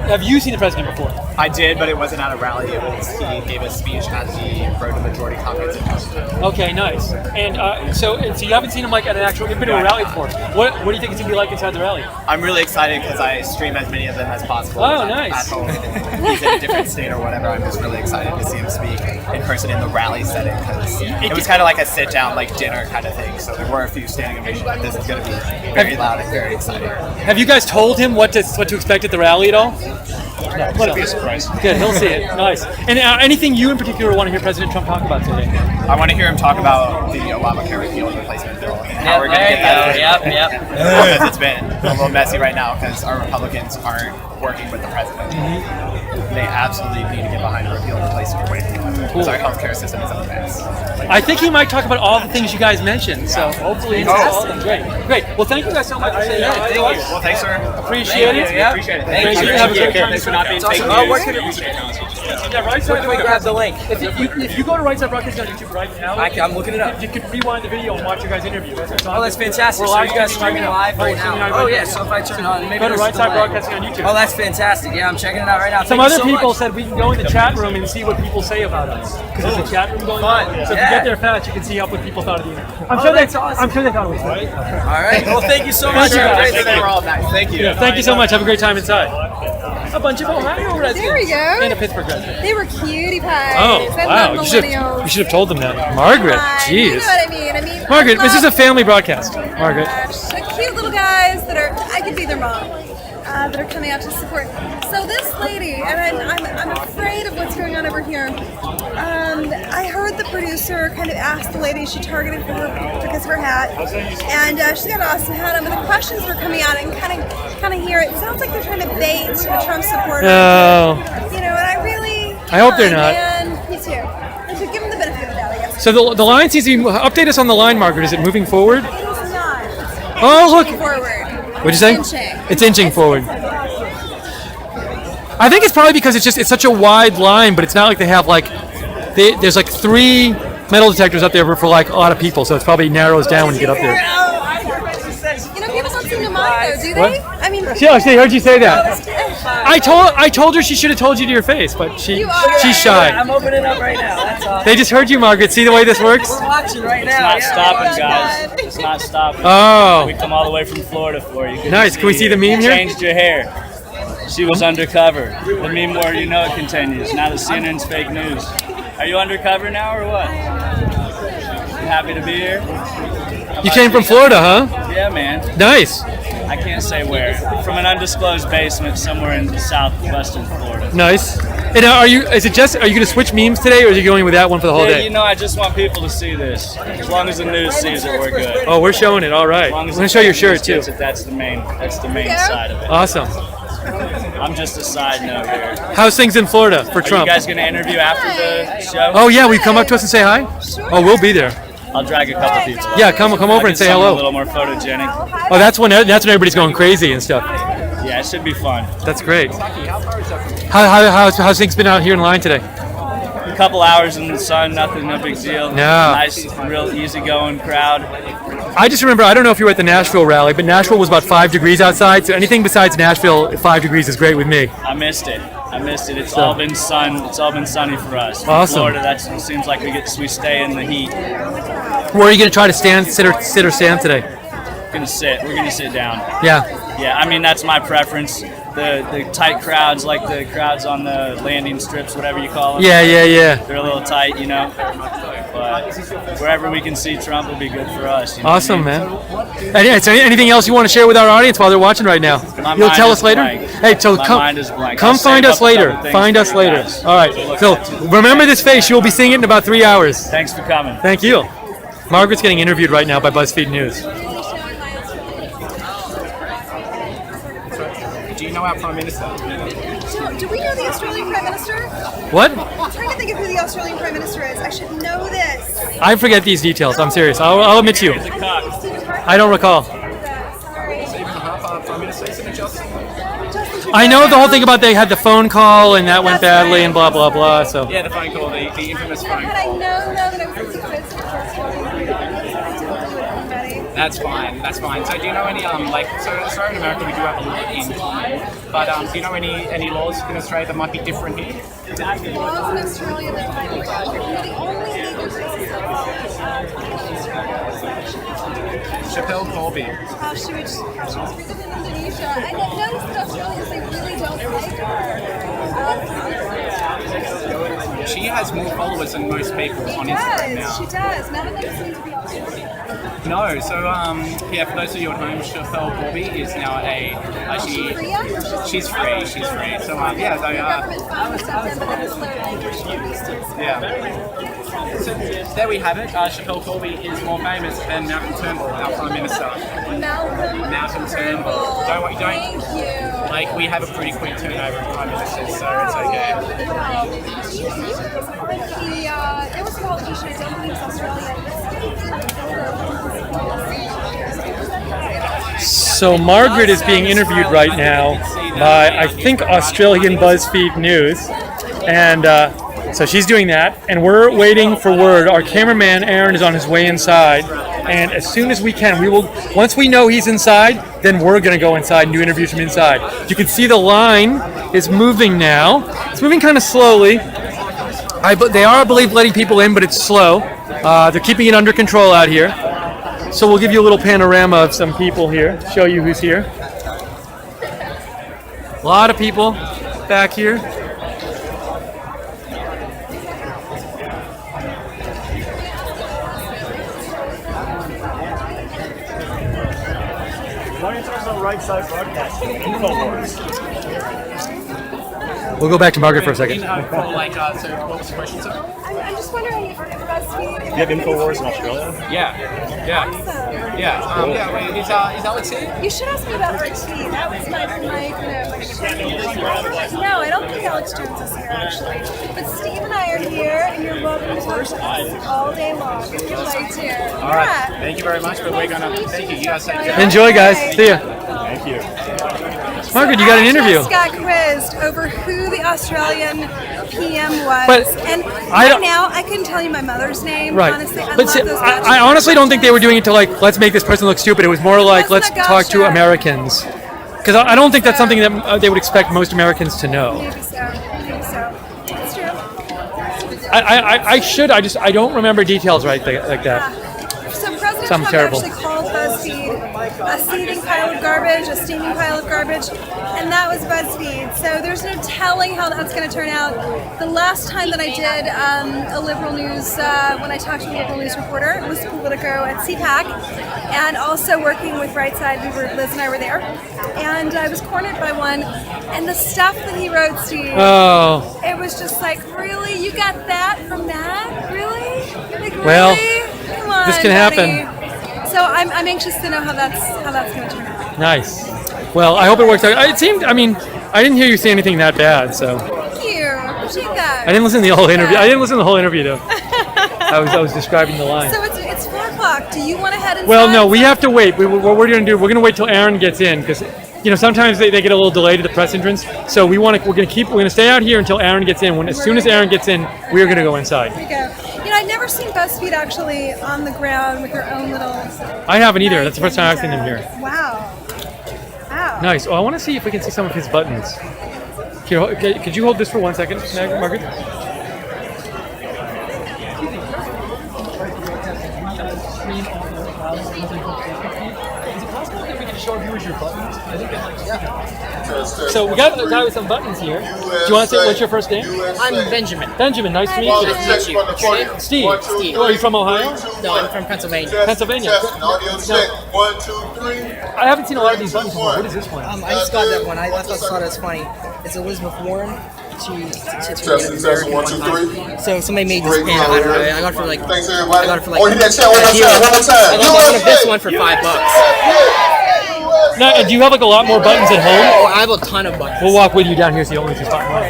have you seen the president before? I did, but it wasn't at a rally. He gave a speech at the Road to Majority conference in Youngstown. Okay, nice. And so you haven't seen him at an actual. You've been to a rally before. What do you think it's gonna be like inside the rally? I'm really excited because I stream as many of them as possible. Oh, nice. At home, he's in a different state or whatever. I'm just really excited to see him speak in person in the rally setting because it was kind of like a sit-down, dinner kind of thing. So there were a few standing ovations, but this is going to be very loud and very exciting. Have you guys told him what to expect at the rally at all? Let it be a surprise. Good, he'll see it. Nice. And anything you in particular want to hear President Trump talk about today? I want to hear him talk about the Obamacare repeal and replacement bill and how we're going to get that. Yep. Because it's been a little messy right now because our Republicans aren't working with the president. They absolutely need to get behind a repeal and replacement because our healthcare system is a mess. I think he might talk about all the things you guys mentioned. So hopefully he's all of them. Great. Well, thank you guys so much for saying that. Thank you. Well, thanks, sir. Appreciate it. Yeah. Appreciate it. Thank you. Have a great time. Thanks for not being fake news. Right side. Where can we grab the link? If you go to Right Side Broadcasting on YouTube right now, I'm looking it up. You can rewind the video and watch your guys' interview. Oh, that's fantastic. So you guys streaming live right now? Oh yeah. So if I turn on, maybe go to Right Side Broadcasting on YouTube. Oh, that's fantastic. Yeah, I'm checking it out right now. Some other people said we can go in the chat room and see what people say about us because there's a chat room going on. So if you get there fast, you can see what people thought of the interview. I'm sure they thought it was great. All right. Well, thank you so much. They were all nice. Thank you. Yeah, thank you so much. Have a great time inside. A bunch of Ohio residents. There we go. And a Pittsburgh resident. They were cutie pies. Oh, I wow. love You millennials. should have told them that. Margaret, You jeez. know what I mean. Margaret, this is a family broadcast. Margaret. The cute little guys that are, I could be their mom, that are coming out to support. So this lady, and I'm afraid of what's going on over here. I heard the producer kind of ask the lady she targeted for her because of her hat, and she's got an awesome hat on. But the questions were coming out, and kind of hear it sounds like they're trying to bait a Trump supporter. No. And I really. I hope they're not. And me too. I should give them the benefit of the doubt, I guess. So the line seems to be, update us on the line, Margaret. Is it moving forward? It is not. Oh, look. Forward. What'd you say? It's inching forward. I think it's probably because it's such a wide line, but it's not like they have there's 3 metal detectors up there for a lot of people, so it probably narrows down when you get up there. People don't seem to mind though, do they? What? I mean, Yeah, she heard you say that. I told her she should have told you to your face, but she's shy. I'm opening up right now. That's all. They just heard you, Margaret. See the way this works? We're watching right now. It's not stopping, guys. It's not stopping. Oh. We come all the way from Florida for you. Good Nice. to Can we see the meme you. here? Changed your hair. She was undercover. The meme where it continues. Now the CNN's fake news. Are you undercover now or what? happy to be here. You came from Florida, huh? Yeah, man. Nice. I can't say where. From an undisclosed basement somewhere in southwestern Florida. Nice. And are you going to switch memes today, or are you going with that one for the whole Yeah, day? you know, I just want people to see this. As long as the news sees it, we're good. Oh, we're showing it. All right. As long I'm as going the to show your news shirt too. gets it, that's the main side of it. Awesome. I'm just a side note here. How's things in Florida for Are Trump? you guys going to interview after the show? Oh yeah, will you come up to us and say hi? Oh, we'll be there. I'll drag a couple people. Yeah, come over and say hello. A little more photogenic. Oh, that's when everybody's going crazy and stuff. Yeah, it should be fun. That's great. How's things been out here in line today? A couple hours in the sun, nothing, no big deal. No. Nice, real easygoing crowd. I just remember, I don't know if you were at the Nashville rally, but Nashville was about 5 degrees outside, so anything besides Nashville, 5 degrees is great with me. I missed it. It's all been sun. It's all been sunny for us. Awesome. Florida, it seems like we stay in the heat. Where are you going to try to sit or stand today? We're gonna sit down. Yeah. Yeah, I mean that's my preference. The tight crowds, like the crowds on the landing strips, whatever you call them. Yeah. They're a little tight, you know. But wherever we can see Trump will be good for us. You know Awesome, what I mean? man. Anything else you want to share with our audience while they're watching right now? My You'll mind tell is us later. blank. Hey, so My come mind is blank. come I'll find save us up a later. couple things Find for us you later. guys. All right. So remember this face. You will be seeing it in about 3 hours. Thanks for coming. Thank you. Margaret's getting interviewed right now by BuzzFeed News. Do you know our Prime Minister? Do we know the Australian Prime Minister? What? I'm trying to think of who the Australian Prime Minister is. I should know this. I forget these details. I'm serious. I'll admit to you. I don't recall. I know the whole thing about they had the phone call and that went badly and blah blah blah. So Yeah, the phone call, the infamous phone But I call. know that I was supposed to quiz for That's fine. So do you know any so in America we do have a lot in common, but do you know any laws in Australia that might be different here? laws in Australia that might be different. The only legal places Chappelle Colby. how she was treated in Indonesia. I noticed that Australians, they really don't like her. She has more followers than most people on Instagram now. She does. None of them seem to be Australian. No, so for those of you at home, Chappelle Colby is now she's free. So So there we have it. Chappelle Colby is more famous than Malcolm Turnbull, our Prime Minister. Malcolm Turnbull. Don't. Thank you. Like, we have a pretty quick turnover of Prime Ministers, so it's okay. There was a politician, I don't think he was Australian. So Margaret is being interviewed right now by, I think, Australian BuzzFeed News, and so she's doing that, and we're waiting for word. Our cameraman Aaron is on his way inside, and as soon as we can, once we know he's inside, then we're going to go inside and do interviews from inside. You can see the line is moving now. It's moving kind of slowly. They are, I believe, letting people in, but it's slow. They're keeping it under control out here. So we'll give you a little panorama of some people here, show you who's here. A lot of people back here. We'll go back to Margaret for a second. So what was the question, sir? I'm just wondering if BuzzFeed... You have InfoWars in Australia? Yeah. Wait, is Alex here? You should ask me about RT. That was my No, I don't think Alex Jones is here, actually. But Steve and I are here, and you're welcome to talk to us all day long if you'd like to. All right. Thank you very much, but we're going to... Thank you. You guys take care. Enjoy, guys. See ya. Thank you. Margaret, you got an interview. I just got quizzed over who the Australian PM was. But and I don't- now I couldn't tell you my mother's name, Right. honestly. I But love see, those I honestly don't think they were doing it to let's make this person look stupid. It was more like, let's talk to Americans. Because I don't think that's something that they would expect most Americans to know. Maybe so. It's true. I don't remember details like that. So President Sounds Trump terrible. actually called BuzzFeed BuzzFeed, a seething pile of garbage, a steaming pile of garbage, and that was BuzzFeed. So there's no telling how that's going to turn out. The last time that I did a liberal news, when I talked to a liberal news reporter, it was Politico at CPAC, and also working with Right Side. Liz and I were there, and I was cornered by one, and the stuff that he wrote, Steve, it was just like, really? You got that from that? Really? Like, Well, really? Come on, this can buddy. happen. So I'm anxious to know how that's going to turn out. Nice. Well, I hope it works out. It seemed, I mean, I didn't hear you say anything that bad, so. Thank you. Appreciate that. I didn't listen to the whole interview. I didn't listen to the whole interview, though. I was describing the line. So it's 4 o'clock. Do you want to head inside? Well, no, we have to wait. What we're going to do, we're going to wait till Aaron gets in, because sometimes they get a little delayed at the press entrance. So we're going to stay out here until Aaron gets in. As soon as Aaron gets in, we are going to go inside. Here we go. I've never seen BuzzFeed actually on the ground with their own little. I haven't either. That's the first time I've seen them here. Wow. Wow. Nice. Oh, I want to see if we can see some of his buttons. Here, could you hold this for 1 second, Margaret? Is it possible that we can show our viewers your buttons? I think they'd like to see them. So we got a guy with some buttons here. Do you want to say what's your first name? I'm Benjamin. Benjamin, nice to meet you. Nice to meet you. Steve. Oh, are you from Ohio? No, I'm from Pennsylvania. Pennsylvania. Now, I haven't seen a lot of these buttons before. What is this one? I just got that one. I thought it was funny. It's Elizabeth Warren. She's Testing, 1, 2, 3. So somebody made this pen. I don't know. I got it for like. Thanks everybody. I got it for like. Oh, hit that chat one more time. I got this one for $5. Now, do you have like a lot more buttons at home? Oh, I have a ton of buttons. We'll walk with you down here so you only see spot one.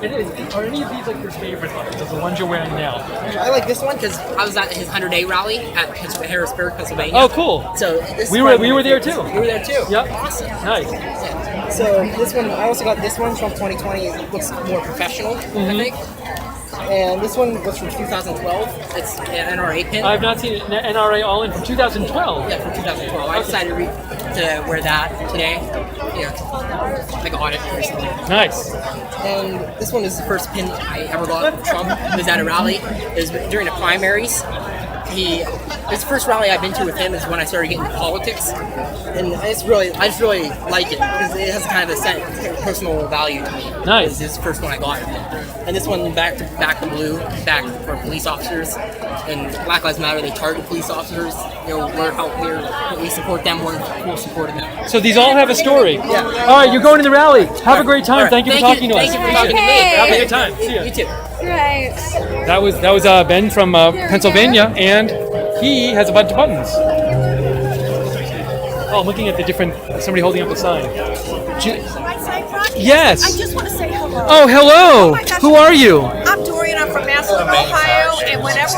Are any of these like your favorite buttons? The ones you're wearing now? I like this one because I was at his 100-day rally at Harrisburg, Pennsylvania. Oh, cool. So we were there too. You were there too. Yep. Awesome. Nice. Yeah. So this one, I also got this one from 2020. It looks more professional, I think. And this one was from 2012. It's an NRA pin. I've not seen NRA All In from 2012. Yeah, from 2012. I decided to wear that today. Yeah, I got it recently. Nice. And this one is the first pin I ever got from Trump. It was at a rally. It was during the primaries. It's the first rally I've been to with him is when I started getting into politics, and I just really like it because it has kind of a personal value to me. Nice. This is the first one I got, and this one back to blue, back for police officers, and Black Lives Matter. They target police officers. We support them. We're supporting them. So these all have a story. Yeah. All right, you're going to the rally. Have a great time. Right. Thank you for talking to us. Thank you for talking to me. Have a good time. See ya. You too. Right. That was Ben from Pennsylvania, and he has a bunch of buttons. Oh, I'm looking at the different. Somebody holding up a sign. Yes. I just want to say hello. Oh, hello. my gosh. Who are you? I'm Dorian. I'm from Massillon, Ohio. And whenever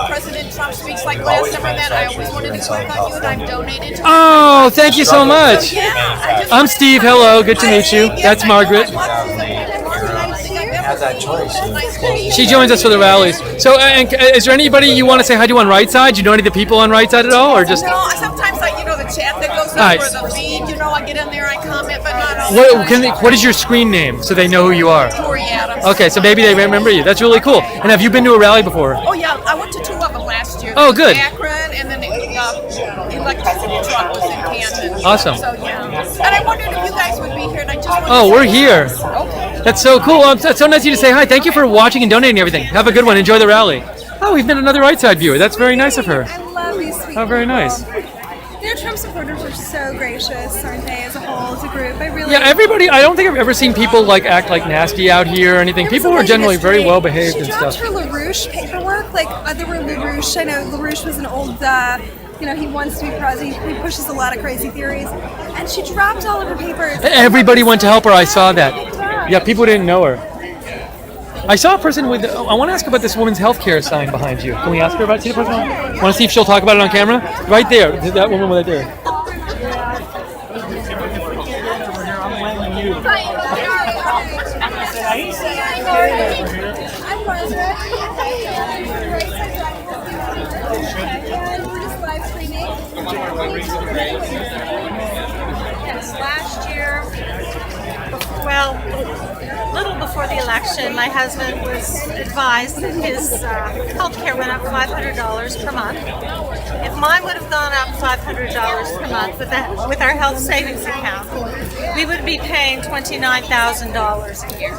President Trump speaks like last time I met, I always wanted to click on you, and I've donated to Oh, thank you so much. So, yeah, I'm Steve. Hello. Good to meet you. That's Margaret. Have that choice. She joins us for the rallies. So, is there anybody you want to say hi to on Right Side? Do you know any of the people on Right Side at all, or just? No, sometimes the chat that goes Nice. over the feed, I get in there, I comment, but not all. What is your screen name so they know who you are? Tori Adams. Okay, so maybe they remember you. That's really cool. And have you been to a rally before? Oh yeah, I went to 2 of them last year. Oh, good. Akron, and then the electricity truck was in Canton. Awesome. So yeah, and I wondered if you guys would be here, and I just wanted Oh, to we're say here. Okay. That's so cool. That's so nice of you to say hi. Thank you for watching and donating everything. Have a good one. Enjoy the rally. Oh, we've been another Right Side viewer. That's very nice of her. I love these sweet Oh, very people. nice. Trump supporters are so gracious, aren't they, as a whole, as a group? Yeah, everybody. I don't think I've ever seen people act like nasty out here or anything. People were generally very well behaved and She dropped stuff. her LaRouche paperwork. There were LaRouche. I know LaRouche was an old, he wants to be president. He pushes a lot of crazy theories. And she dropped all of her papers. Everybody went to help her. I saw that. Yeah, people didn't know her. I saw a person with. I want to ask about this woman's healthcare sign behind you. Can we ask her about it? See the person? Want to see if she'll talk about it on camera? Right there. That woman right there. I'm Margaret. And we're just live streaming. Yes, last year, well, little before before the election, my husband was advised that his health care went up $500 per month. If mine would have gone up $500 per month with our health savings account, we would be paying $29,000 a year.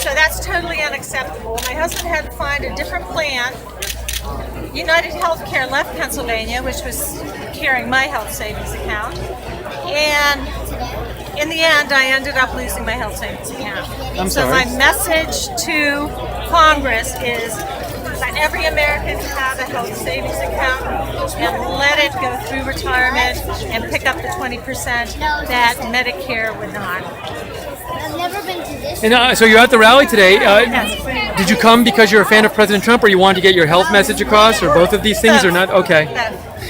So that's totally unacceptable. My husband had to find a different plan. United Healthcare left Pennsylvania, which was carrying my health savings account, and in the end, I ended up losing my health savings account. So my message to Congress is that every American have a health savings account and let it go through retirement and pick up the 20% that Medicare would not. I've never been to this. And so you're at the rally today. Did you come because you're a fan of President Trump, or you wanted to get your health message across, or both of these things, or not? Okay.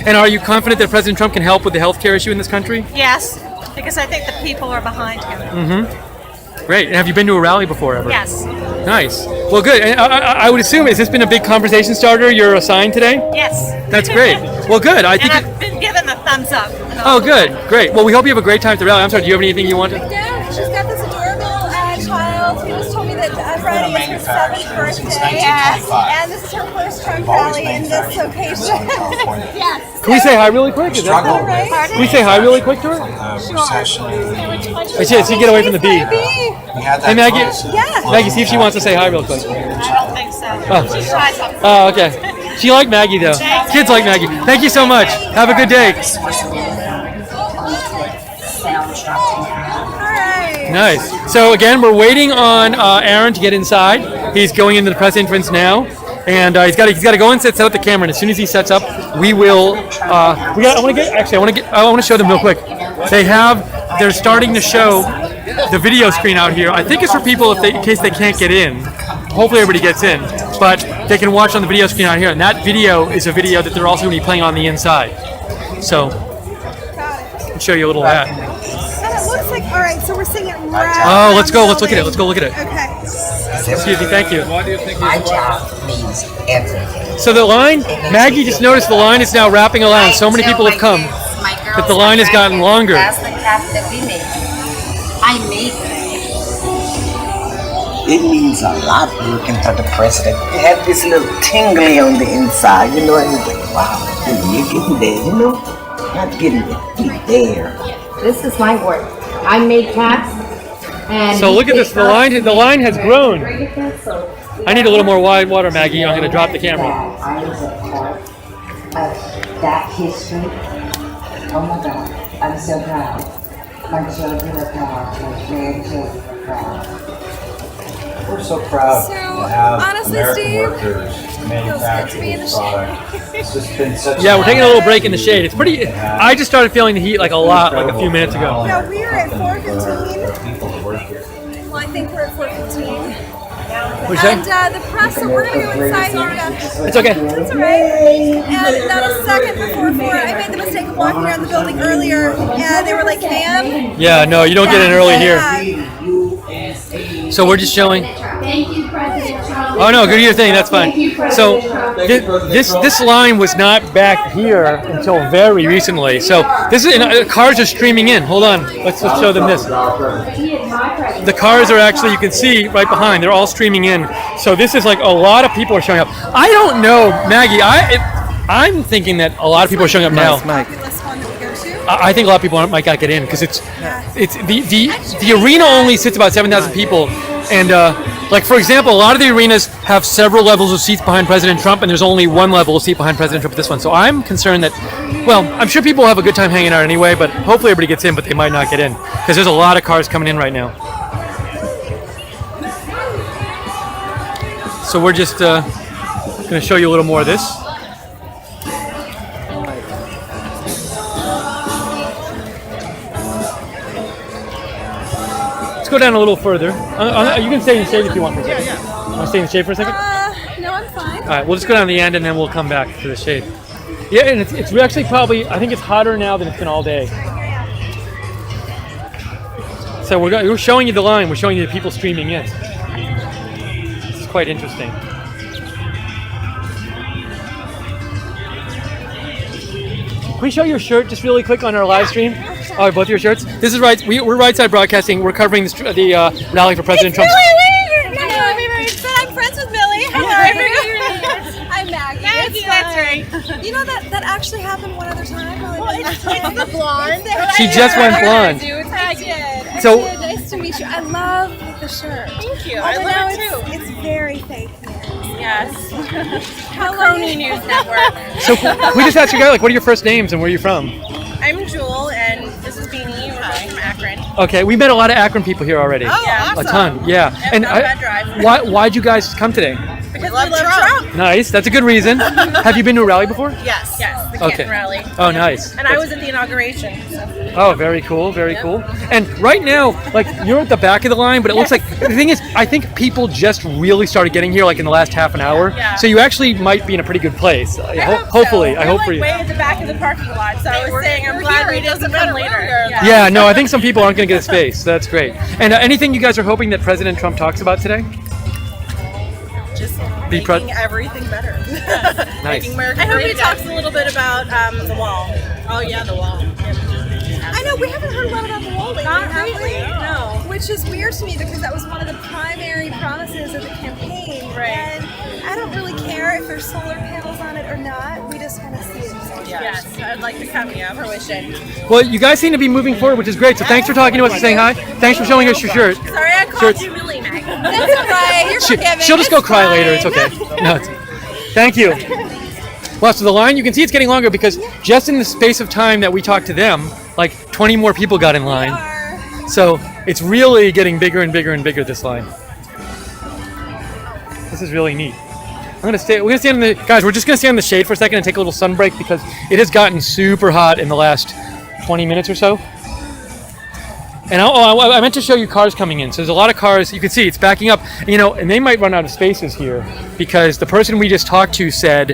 And are you confident that President Trump can help with the health care issue in this country? Yes, because I think the people are behind him. Mm-hmm. Great. And have you been to a rally before ever? Yes. Nice. Well, good. And I would assume, has this been a big conversation starter you're assigned today? Yes. That's great. Well, good. I think. And I've been given the thumbs up. Oh, good. Great. Well, we hope you have a great time at the rally. I'm sorry. Do you have anything you want to? Yeah, she's got this adorable child who just told me that Friday is her 7th birthday, and this is her first Trump rally in this location. Yes. Can we say hi really quick? Is that right? Can we say hi really quick to her? Sure. She can get away from the bee. Hey, Maggie. Yeah. Maggie, see if she wants to say hi real quick. I don't think so. Oh, okay. She liked Maggie, though. Kids like Maggie. Thank you so much. Have a good day. Nice. So again, we're waiting on Aaron to get inside. He's going into the press entrance now, and he's got to go and set up the camera. And as soon as he sets up, we will. I want to show them real quick. They're starting to show the video screen out here. I think it's for people in case they can't get in. Hopefully everybody gets in, but they can watch on the video screen out here. And that video is a video that they're also going to be playing on the inside. So I'll show you a little of that. And it looks like, all right, so we're seeing it right. Oh, let's go. Let's look at it. Let's go look at it. Okay. Excuse me. Thank you. Why do you think my job means everything? So the line, Maggie just noticed the line is now wrapping around. So many people have come that the line has gotten longer. That's the cap that we make. I make it means a lot working for the president. You have this little tingly on the inside, and you think, wow, you're getting there, not getting there. This is my work. I make caps. And so look at this. The line has grown. I need a little more wide water, Maggie. I'm going to drop the camera. I was a part of that history. Oh my God, I'm so proud. My children are proud. My grandchildren are proud. We're so proud to have honestly, American Steve, workers manufacture this product. It's just been such Yeah, we're taking a little break in the shade. It's pretty. I just started feeling the heat like a lot, like a few minutes ago. No, we are at 4:15. Well, I think we're at 4:15. What'd you say? And the press, so we're going to go inside here. It's okay. That's all right. And not a second before 4, I made the mistake of walking around the building earlier, and they were like, ma'am. Yeah, no, you don't get in early here. So we're just showing. Thank you, President Trump. Oh no, go do your thing. That's fine. So this line was not back here until very recently. So this is cars are streaming in. Hold on, let's show them this. The cars are actually, you can see right behind. They're all streaming in. So this is like a lot of people are showing up. I don't know, Maggie. I'm thinking that a lot of people are showing up now. I think a lot of people might not get in because it's the arena only sits about 7,000 people, and like for example, a lot of the arenas have several levels of seats behind President Trump, and there's only one level of seat behind President Trump at this one. So I'm concerned that, well, I'm sure people will have a good time hanging out anyway, but hopefully everybody gets in, but they might not get in because there's a lot of cars coming in right now. So we're just going to show you a little more of this. Go down a little further. You can stay in the shade if you want for a second. Yeah. Want to stay in the shade for a second? No, I'm fine. All right, we'll just go down the end and then we'll come back to the shade. Yeah, and it's actually probably, I think it's hotter now than it's been all day. So we're showing you the line. We're showing you the people streaming in. It's quite interesting. Can we show your shirt just really quick on our live stream? Oh, both your shirts? This is right. We're Right Side Broadcasting. We're covering the rally for President Trump. You know that actually happened one other time. It's the blonde. She just went blonde. I did. So- Nice to meet you. I love the shirt. Thank you. Although I love now it too. It's very fake news. Yes. How Crony News Network. So we just asked you guys, like, what are your first names and where are you from? I'm Jewel, and this is Beanie. We're both from Akron. Okay, we met a lot of Akron people here already. Oh, yeah. A ton, yeah. Yep, not a bad drive. Why'd you guys come today? Because we love Trump. Nice, that's a good reason. Have you been to a rally before? Yes. Yes, the Okay. Canton rally. Oh, nice. And I was at the inauguration. So. Oh, very cool, very cool. And right now, like, you're at the back of the line, but it looks like, the thing is, I think people just really started getting here, like, in the last half an hour. Yeah. So you actually might be in a pretty good place. I hope Hopefully, so. I We're hope like for you. way at the back of the parking lot, so I was saying I'm glad we didn't come later. Yeah, no, I think some people aren't going to get a space. That's great. And anything you guys are hoping that President Trump talks about today? Just Be pro- making everything better. Nice. Making America I hope he talks a little bit about the wall. Oh yeah, the wall. I know we haven't heard a lot about the wall lately, Not have really, we? no. Which is weird to me because that was one of the primary promises of the campaign. Right. And I don't really care if there's solar panels on it or not. We just want to see it. Yes, I'd like to come. Yeah, fruition. Well, you guys seem to be moving forward, which is great. So thanks for talking to us and saying hi. Thanks for showing us your shirt. Sorry, I called Shirts. you Millie Mac. That's all right. You're forgiven. She'll just go cry later. It's okay. No, thank you. Well, so the line, you can see it's getting longer because just in the space of time that we talked to them, like 20 more people got in line. So it's really getting bigger and bigger and bigger, this line. This is really neat. We're gonna stand in the, guys, we're just gonna stand in the shade for a second and take a little sun break because it has gotten super hot in the last 20 minutes or so. And I meant to show you cars coming in. So there's a lot of cars. You can see it's backing up, you know, and they might run out of spaces here because the person we just talked to said,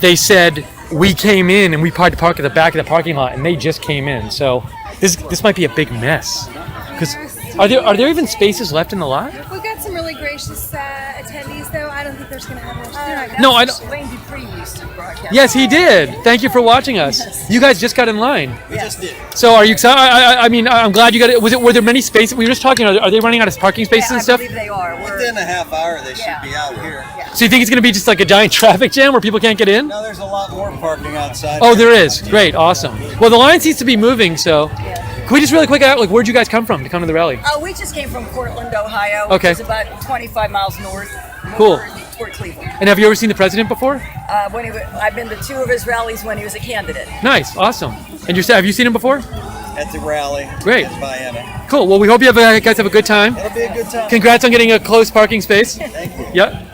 they said we came in and we tried to park at the back of the parking lot and they just came in. So this might be a big mess. Because are there even spaces left in the lot? We've got some really gracious attendees, though. I don't think there's going to have much. No, I don't. Wayne Dupree used to broadcast. Yes, he did. Thank you for watching us. You guys just got in line. We just did. So are you excited? I mean, I'm glad you got it. Were there many spaces? We were just talking. Are they running out of parking spaces and stuff? I believe they are. Within a half hour, they should be out here. So you think it's going to be just like a giant traffic jam where people can't get in? No, there's a lot more parking outside. Oh, there is. Great. Awesome. Well, the line seems to be moving, so can we just really quick out, like, where'd you guys come from to come to the rally? We just came from Portland, Ohio, Okay. which is about 25 miles north. Cool. Toward Cleveland. And have you ever seen the president before? I've been to two of his rallies when he was a candidate. Nice. Awesome. And have you seen him before? At the rally. Great. In Vienna. Cool. Well, we hope you guys have a good time. It'll be a good time. Congrats on getting a close parking space. Thank you. Yep.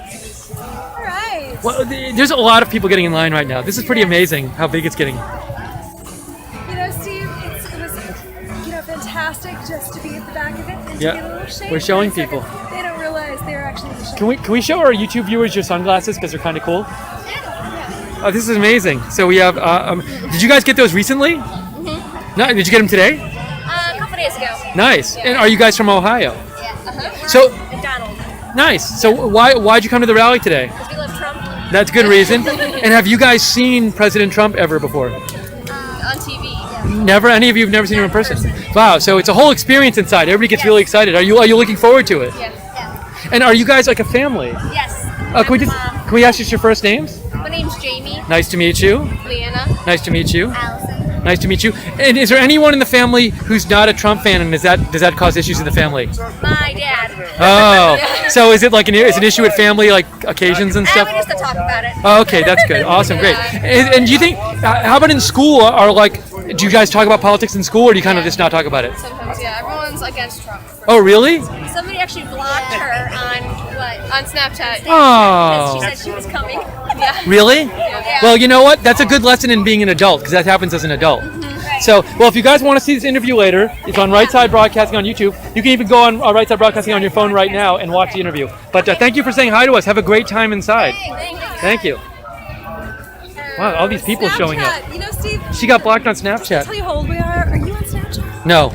All right. Well, there's a lot of people getting in line right now. This is pretty amazing how big it's getting. You know, Steve, it was fantastic just to be at the back of it and Yeah. to get a little shade. We're showing people. They don't realize they're actually in the shade. Can we show our YouTube viewers your sunglasses because they're kind of cool? Oh, this is amazing. So we have. Did you guys get those recently? Mm-hmm. No. Did you get them today? A couple days ago. Nice. Yeah. And are you guys from Ohio? Yeah. Uh-huh. So- McDonald's. Nice. So why'd you come to the rally today? Because we love Trump. That's a good reason. And have you guys seen President Trump ever before? On TV. Never. Any of you have never seen him in person? Wow. So it's a whole experience inside. Everybody gets really excited. Are you looking forward to it? Yeah. And are you guys like a family? Yes. Can we ask you your first names? My name's Jamie. Nice to meet you. Leanna. Nice to meet you. Allison. Nice to meet you. And is there anyone in the family who's not a Trump fan, and does that cause issues in the family? My dad. Oh, Yeah. so is it like is an issue at family like occasions and stuff? We just to talk about it. Oh, okay, that's good. Awesome, great. And do you think? How about in school? Do you guys talk about politics in school, or do you kind of just not talk about it? Sometimes, yeah. Everyone's against Trump. Oh, really? Somebody actually blocked her on Snapchat. Oh. Because she said she was coming. Yeah. Really? Yeah. Well, you know what? That's a good lesson in being an adult because that happens as an adult. So, well, if you guys want to see this interview later, it's on Right Side Broadcasting on YouTube. You can even go on Right Side Broadcasting on your phone right now and watch the interview. But thank you for saying hi to us. Have a great time inside. Thank you. Wow, all these people showing up. You know, Steve, She got blocked on tell Snapchat. you how old we are. Are you on Snapchat? No,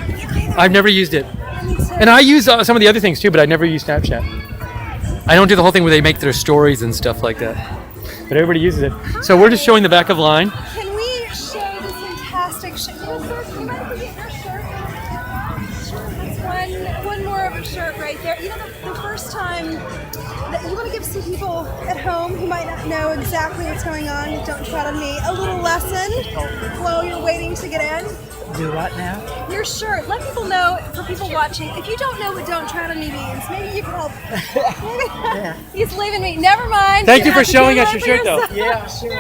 I've never used it. And I use some of the other things too, but I never use Snapchat. I don't do the whole thing where they make their stories and stuff like that. But everybody uses it. So we're just showing the back of the line. Can we show this fantastic shirt? You know, sir, you mind if we get your shirt? Sure, that's one more of a shirt right there. You know, the first time that you want to give just so people at home who might not know exactly what's going on with Don't Tread on Me, a little lesson while you're waiting to get in. Do what now? Your shirt. Let people know, for people watching, if you don't know what Don't Tread on Me means, maybe you can help. He's leaving me. Never mind. Thank you for showing us your shirt, though. Yeah, sure.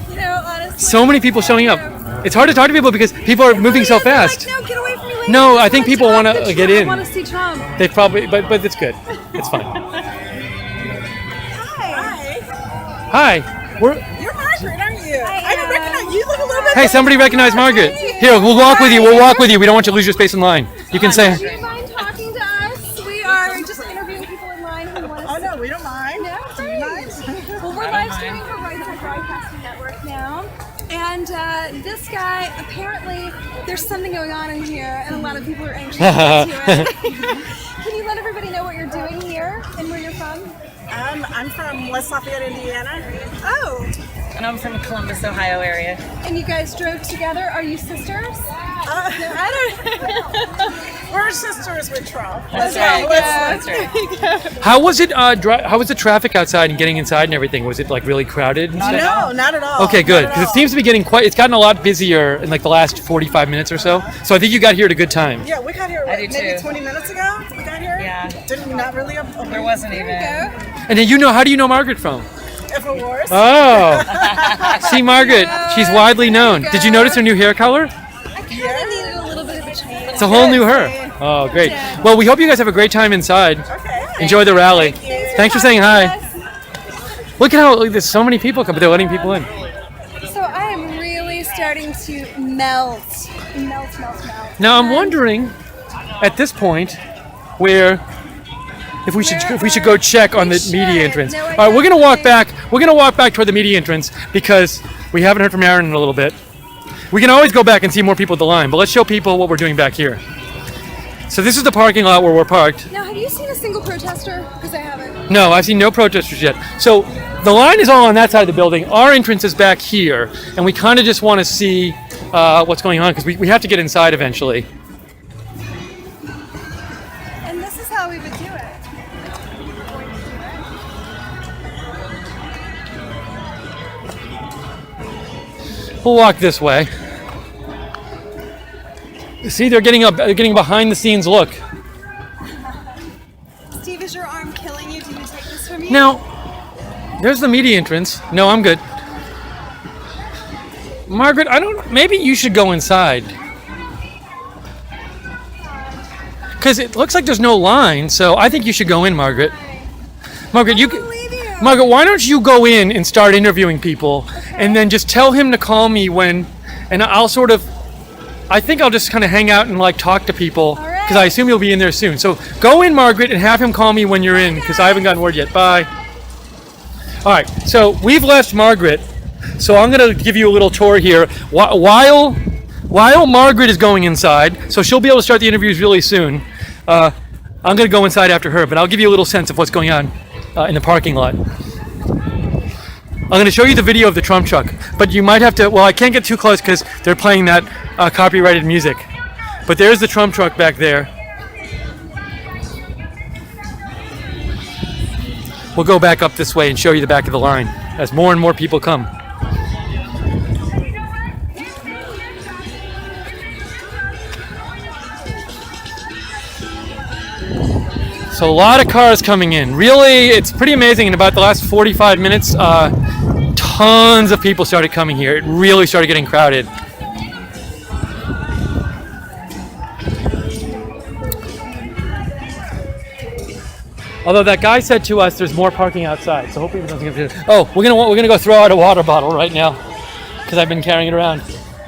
You know, honestly. So many people showing up. It's hard to talk to people because people are moving so fast. Like, no, get away from me. Lady. No, I think people want to get in. I want to see Trump. They probably, but it's good. It's fine. Hi. We're. You're Margaret, aren't you? I don't recognize you. Look a little bit. Hey, somebody recognize Margaret. Here, we'll walk with you. We'll walk with you. We don't want you to lose your space in line. You can say. Do you mind talking to us? We are just interviewing people in line who want to. Oh no, we don't mind. No, Do you mind? Well, we're live streaming for Right Side Broadcasting Network now. And this guy, apparently, there's something going on in here, and a lot of people are anxious to get to it. Can you let everybody know what you're doing here and where you're from? I'm from West Lafayette, Indiana. Oh. And I'm from Columbus, Ohio area. And you guys drove together. Are you sisters? No, I don't. We're sisters with Trump. That's Okay, right. That's right. How was it? How was the traffic outside and getting inside and everything? Was it like really crowded? No, not at all. Okay, good. Because it seems to be getting it's gotten a lot busier in like the last 45 minutes or so. So I think you got here at a good time. Yeah, we got here maybe 20 minutes ago. We got here. Yeah. Didn't not really. There wasn't even. And then how do you know Margaret from? InfoWars. Oh, see Margaret, she's widely known. Did you notice her new hair color? I kind of needed a little bit of a change. It's a whole new her. Oh, great. Well, we hope you guys have a great time inside. Okay. Enjoy the rally. Thanks for saying hi. Look at how there's so many people come, but they're letting people in. So I am really starting to melt. Now I'm wondering, at this point, if we should go check on the media entrance. All right, we're gonna walk back. We're gonna walk back toward the media entrance because we haven't heard from Aaron in a little bit. We can always go back and see more people at the line, but let's show people what we're doing back here. So this is the parking lot where we're parked. Now, have you seen a single protester? Because I haven't. No, I've seen no protesters yet. So the line is all on that side of the building. Our entrance is back here, and we kind of just want to see what's going on because we have to get inside eventually. And this is how we would do it. We'll walk this way. See, they're getting a behind the scenes look. Steve, is your arm killing you? Do you take this from me? Now, there's the media entrance. No, I'm good. Margaret, maybe you should go inside. Because it looks like there's no line, so I think you should go in, Margaret. Margaret, Margaret, why don't you go in and start interviewing people, and then just tell him to call me when, and I think I'll just kind of hang out and like talk to people, because I assume you'll be in there soon. So go in, Margaret, and have him call me when you're in, because I haven't gotten word yet. Bye. All right, so we've left Margaret, so I'm going to give you a little tour here. While Margaret is going inside, so she'll be able to start the interviews really soon, I'm going to go inside after her, but I'll give you a little sense of what's going on in the parking lot. I'm going to show you the video of the Trump truck, but you might have to, I can't get too close because they're playing that copyrighted music. But there's the Trump truck back there. We'll go back up this way and show you the back of the line as more and more people come. So a lot of cars coming in. Really, it's pretty amazing. In about the last 45 minutes, tons of people started coming here. It really started getting crowded. Although that guy said to us there's more parking outside, so hopefully he doesn't get to. Oh, we're gonna go throw out a water bottle right now because I've been carrying it around.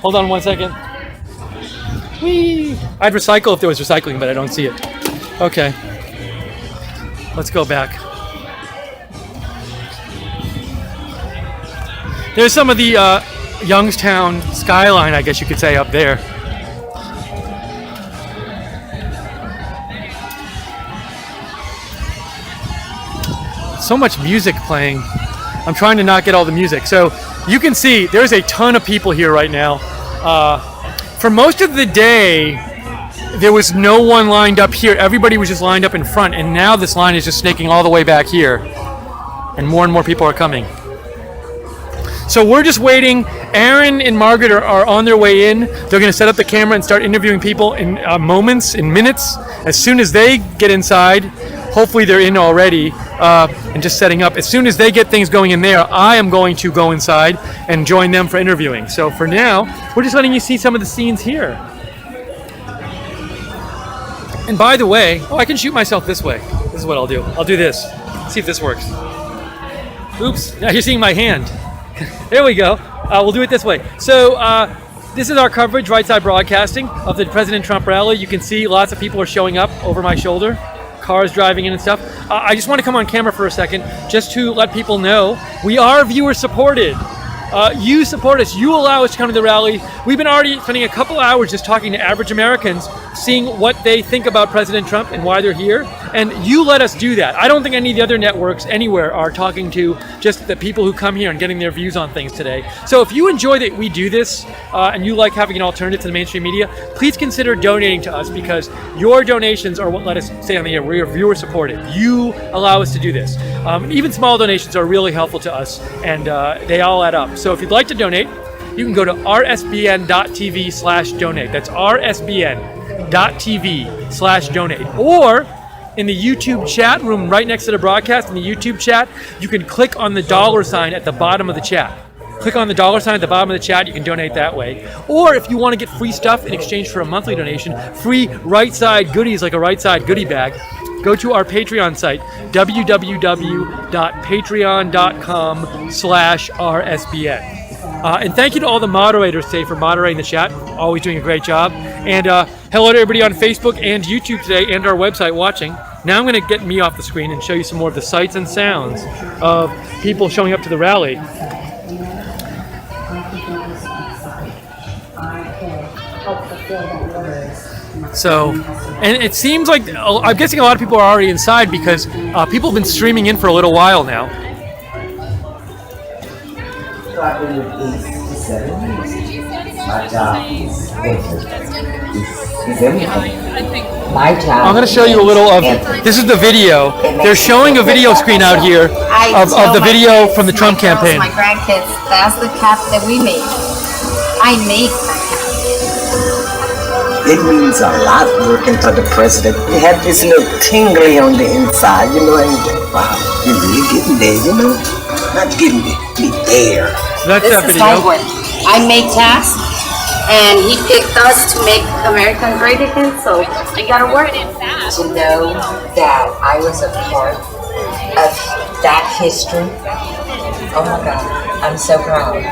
Hold on 1 second. Whee! I'd recycle if there was recycling, but I don't see it. Okay. Let's go back. There's some of the Youngstown skyline, I guess you could say, up there. So much music playing. I'm trying to not get all the music. So you can see there's a ton of people here right now. For most of the day, there was no one lined up here. Everybody was just lined up in front, and now this line is just snaking all the way back here, and more people are coming. So we're just waiting. Aaron and Margaret are on their way in. They're going to set up the camera and start interviewing people in moments, in minutes. As soon as they get inside, hopefully they're in already, and just setting up. As soon as they get things going in there, I am going to go inside and join them for interviewing. So for now, we're just letting you see some of the scenes here. And by the way, I can shoot myself this way. This is what I'll do. I'll do this. See if this works. Oops, now you're seeing my hand. There we go. We'll do it this way. So this is our coverage, Right Side Broadcasting, of the President Trump rally. You can see lots of people are showing up over my shoulder, cars driving in and stuff. I just want to come on camera for a second just to let people know we are viewer supported. You support us. You allow us to come to the rally. We've been already spending a couple hours just talking to average Americans, seeing what they think about President Trump and why they're here. And you let us do that. I don't think any of the other networks anywhere are talking to just the people who come here and getting their views on things today. So if you enjoy that we do this and you like having an alternative to the mainstream media, please consider donating to us, because your donations are what let us stay on the air. We are viewer supported. You allow us to do this. Even small donations are really helpful to us, and they all add up. So if you'd like to donate, you can go to rsbn.tv/donate. That's rsbn.tv/donate. Or in the YouTube chat room right next to the broadcast, in the YouTube chat, you can click on the $ at the bottom of the chat. Click on the $ at the bottom of the chat. You can donate that way. Or if you want to get free stuff in exchange for a monthly donation, free Right Side goodies like a Right Side goodie bag, go to our Patreon site, www.patreon.com/RSBN. And thank you to all the moderators today for moderating the chat. Always doing a great job. And hello to everybody on Facebook and YouTube today, and our website watching. Now I'm going to get me off the screen and show you some more of the sights and sounds of people showing up to the rally. So, and it seems like, I'm guessing a lot of people are already inside because people have been streaming in for a little while now. My job is everything. My job. I'm going to show you a little of, this is the video. They're showing a video screen out here of the video from the Trump campaign. My grandkids, that's the cap that we make. I make that. It means a lot working for the president. You have this little tingly on the inside, you know, and wow, you're really getting there, you know? Not getting there, be there. So that's this that is video. my work. I make tasks, and he picked us to make America great again, so we gotta work. To know that I was a part of that history, oh my God, I'm so proud.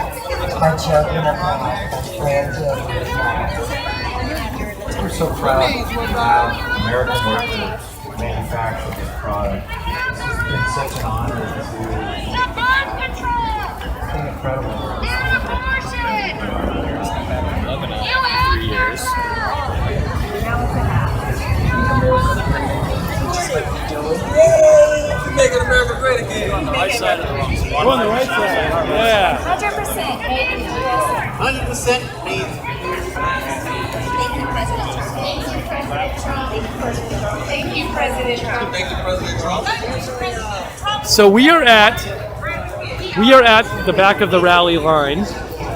My children are proud, my grandchildren are proud. We're so proud to have American workers manufacture this product. It's just been such an honor to it's been incredible. 3 years. Yay! Making America great again. On the right side of the room. We're on the right side. Yeah. 100% made. 100% made. Thank you, President Trump. Thank you, President Trump. So we are at the back of the rally line,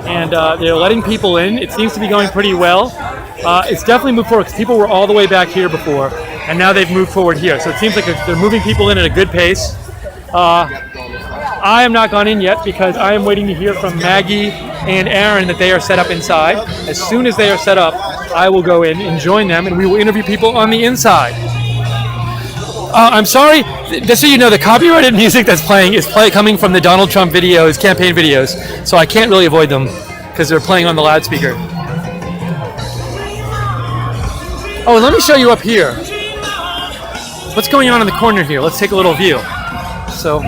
and they're letting people in. It seems to be going pretty well. It's definitely moved forward because people were all the way back here before, and now they've moved forward here. So it seems like they're moving people in at a good pace. I am not gone in yet because I am waiting to hear from Maggie and Aaron that they are set up inside. As soon as they are set up, I will go in and join them, and we will interview people on the inside. I'm sorry, just so you know, the copyrighted music that's playing is coming from the Donald Trump videos, campaign videos, so I can't really avoid them because they're playing on the loudspeaker. Oh, let me show you up here. What's going on in the corner here? Let's take a little view. So,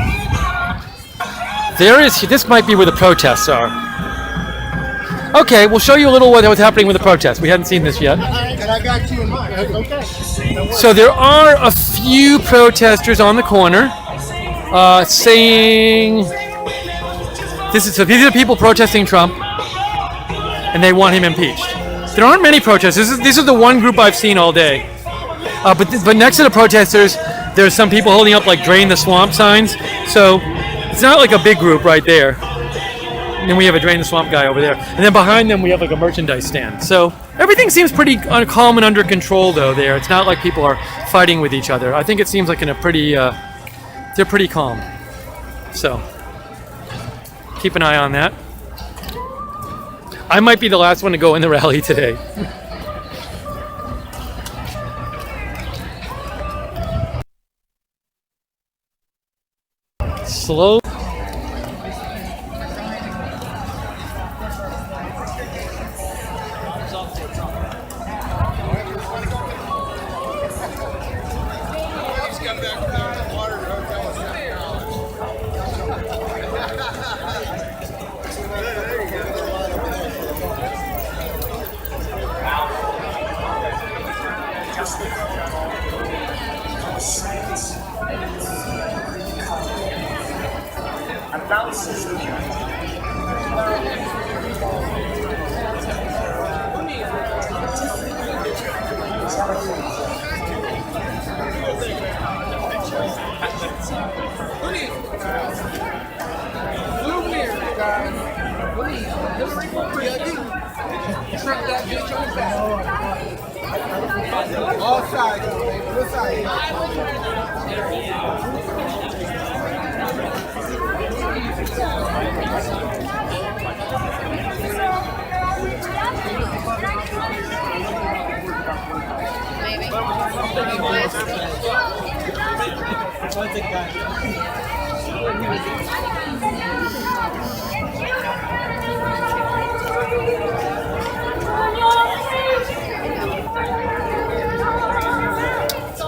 this might be where the protests are. Okay, we'll show you a little what's happening with the protests. We hadn't seen this yet. And I got you in mind. Okay. So there are a few protesters on the corner saying these are people protesting Trump, and they want him impeached. There aren't many protesters. This is the one group I've seen all day. But next to the protesters, there's some people holding up like "Drain the Swamp" signs. So it's not like a big group right there. And then we have a "Drain the Swamp" guy over there. And then behind them we have like a merchandise stand. So everything seems pretty calm and under control though there. It's not like people are fighting with each other. I think it seems like they're pretty calm. So keep an eye on that. I might be the last one to go in the rally today. Slow. All sides, what side?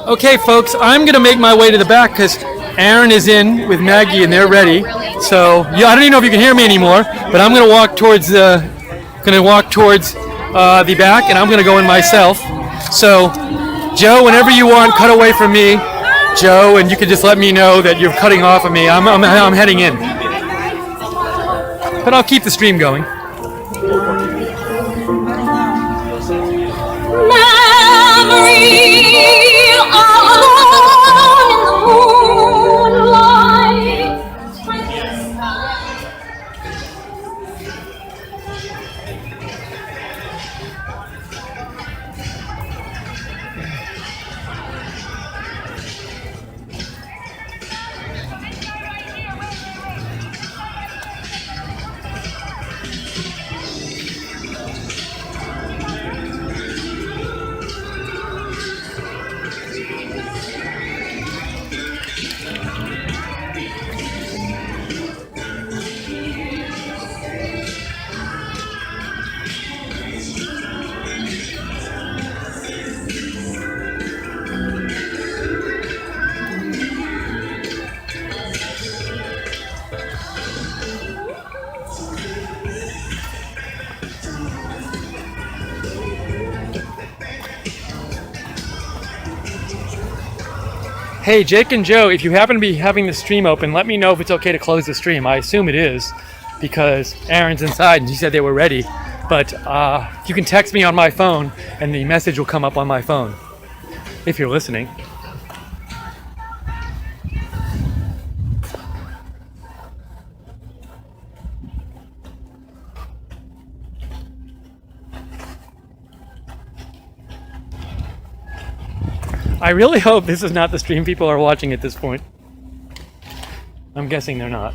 Okay, folks, I'm gonna make my way to the back because Aaron is in with Maggie and they're ready. So yeah, I don't even know if you can hear me anymore, but I'm gonna walk towards the back, and I'm gonna go in myself. So, Joe, whenever you want, cut away from me, Joe, and you can just let me know that you're cutting off of me. I'm heading in, but I'll keep the stream going. Hey, Jake and Joe, if you happen to be having the stream open, let me know if it's okay to close the stream. I assume it is because Aaron's inside and he said they were ready. But you can text me on my phone and the message will come up on my phone if you're listening. I really hope this is not the stream people are watching at this point. I'm guessing they're not.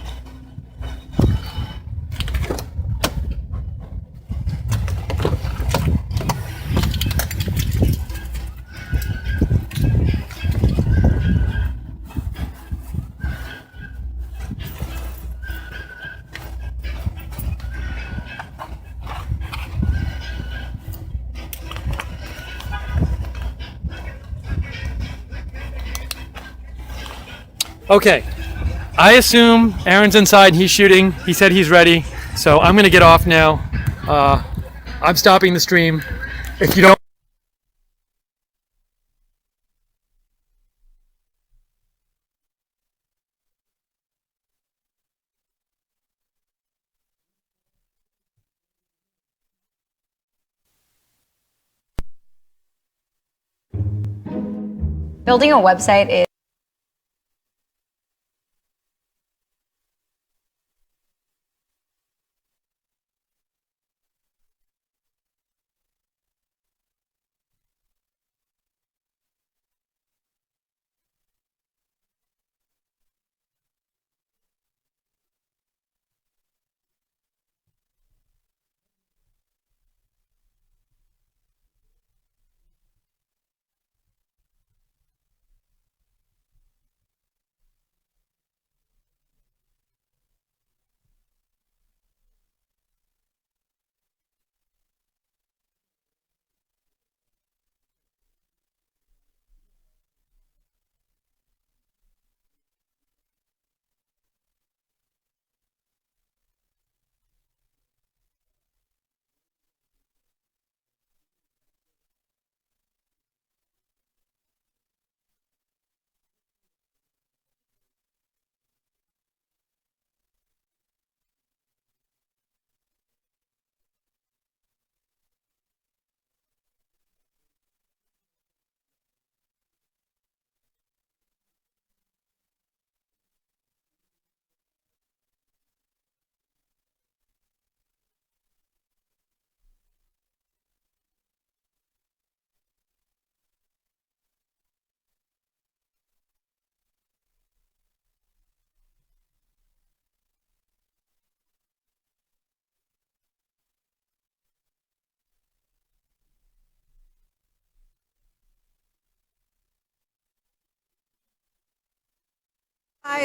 Okay, I assume Aaron's inside and he's shooting. He said he's ready, so I'm gonna get off now. I'm stopping the stream. If you don't Building a website is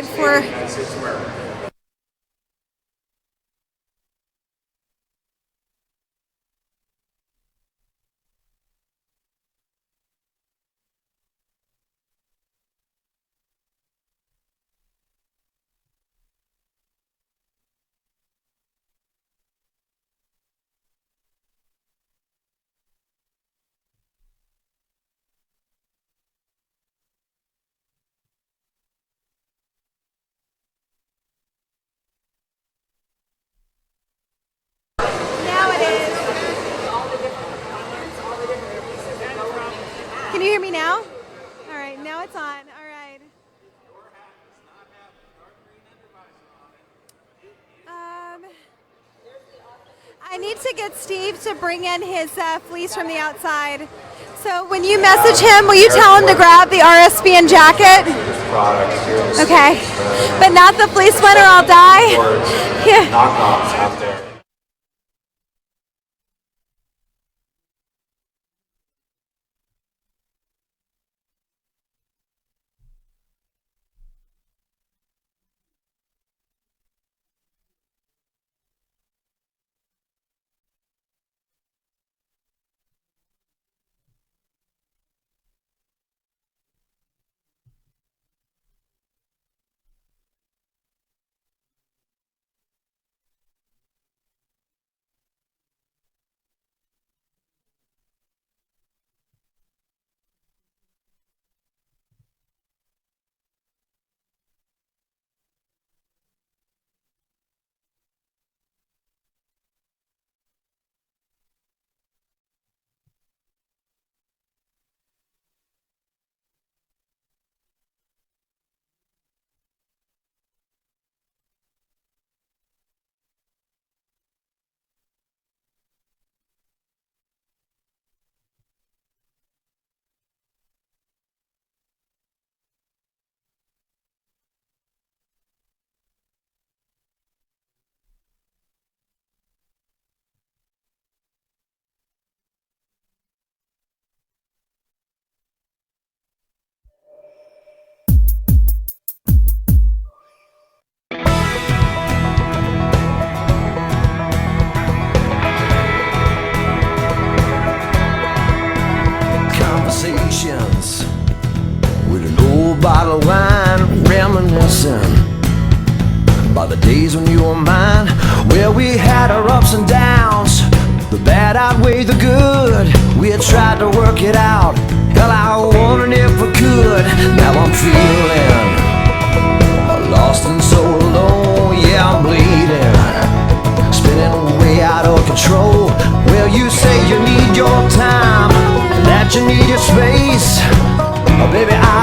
for now it is. Can you hear me now? All right, now it's on. All right. I need to get Steve to bring in his fleece from the outside. So when you message him, will you tell him to grab the RSBN jacket? Okay, but not the fleece one or I'll die. Yeah. Knockoffs out there. Conversations with an old bottle of wine, reminiscing by the days when you were mine, where we had our ups and downs, the bad outweighed the good. We had tried to work it out, hell, I wondered if we could. Now I'm feeling lost and so alone, yeah, I'm bleeding, spinning way out of control. Well, you say you need your time, that you need your space. Oh, baby, I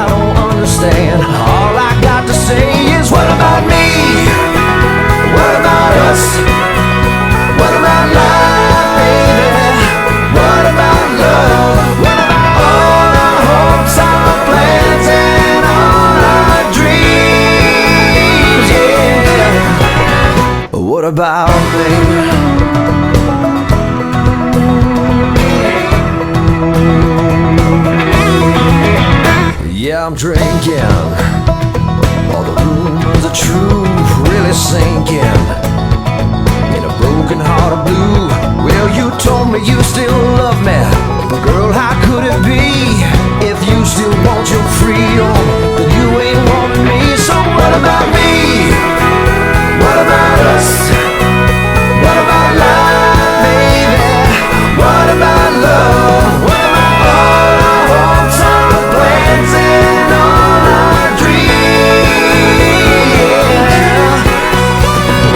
about me? Yeah, I'm drinking. All the rumors are true, really sinking. In a broken heart of blue. Well, you told me you still love me, but girl, how could it be? If you still want your freedom, then you ain't wanting me. So what about me? What about us? What about life, baby? What about love? What about all our hopes, our plans, and all our dreams?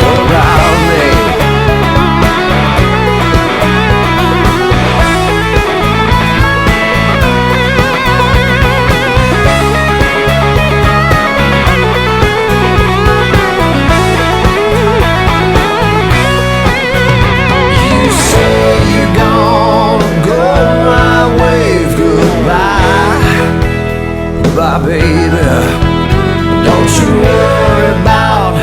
What about me? Goodbye, baby. Don't you worry about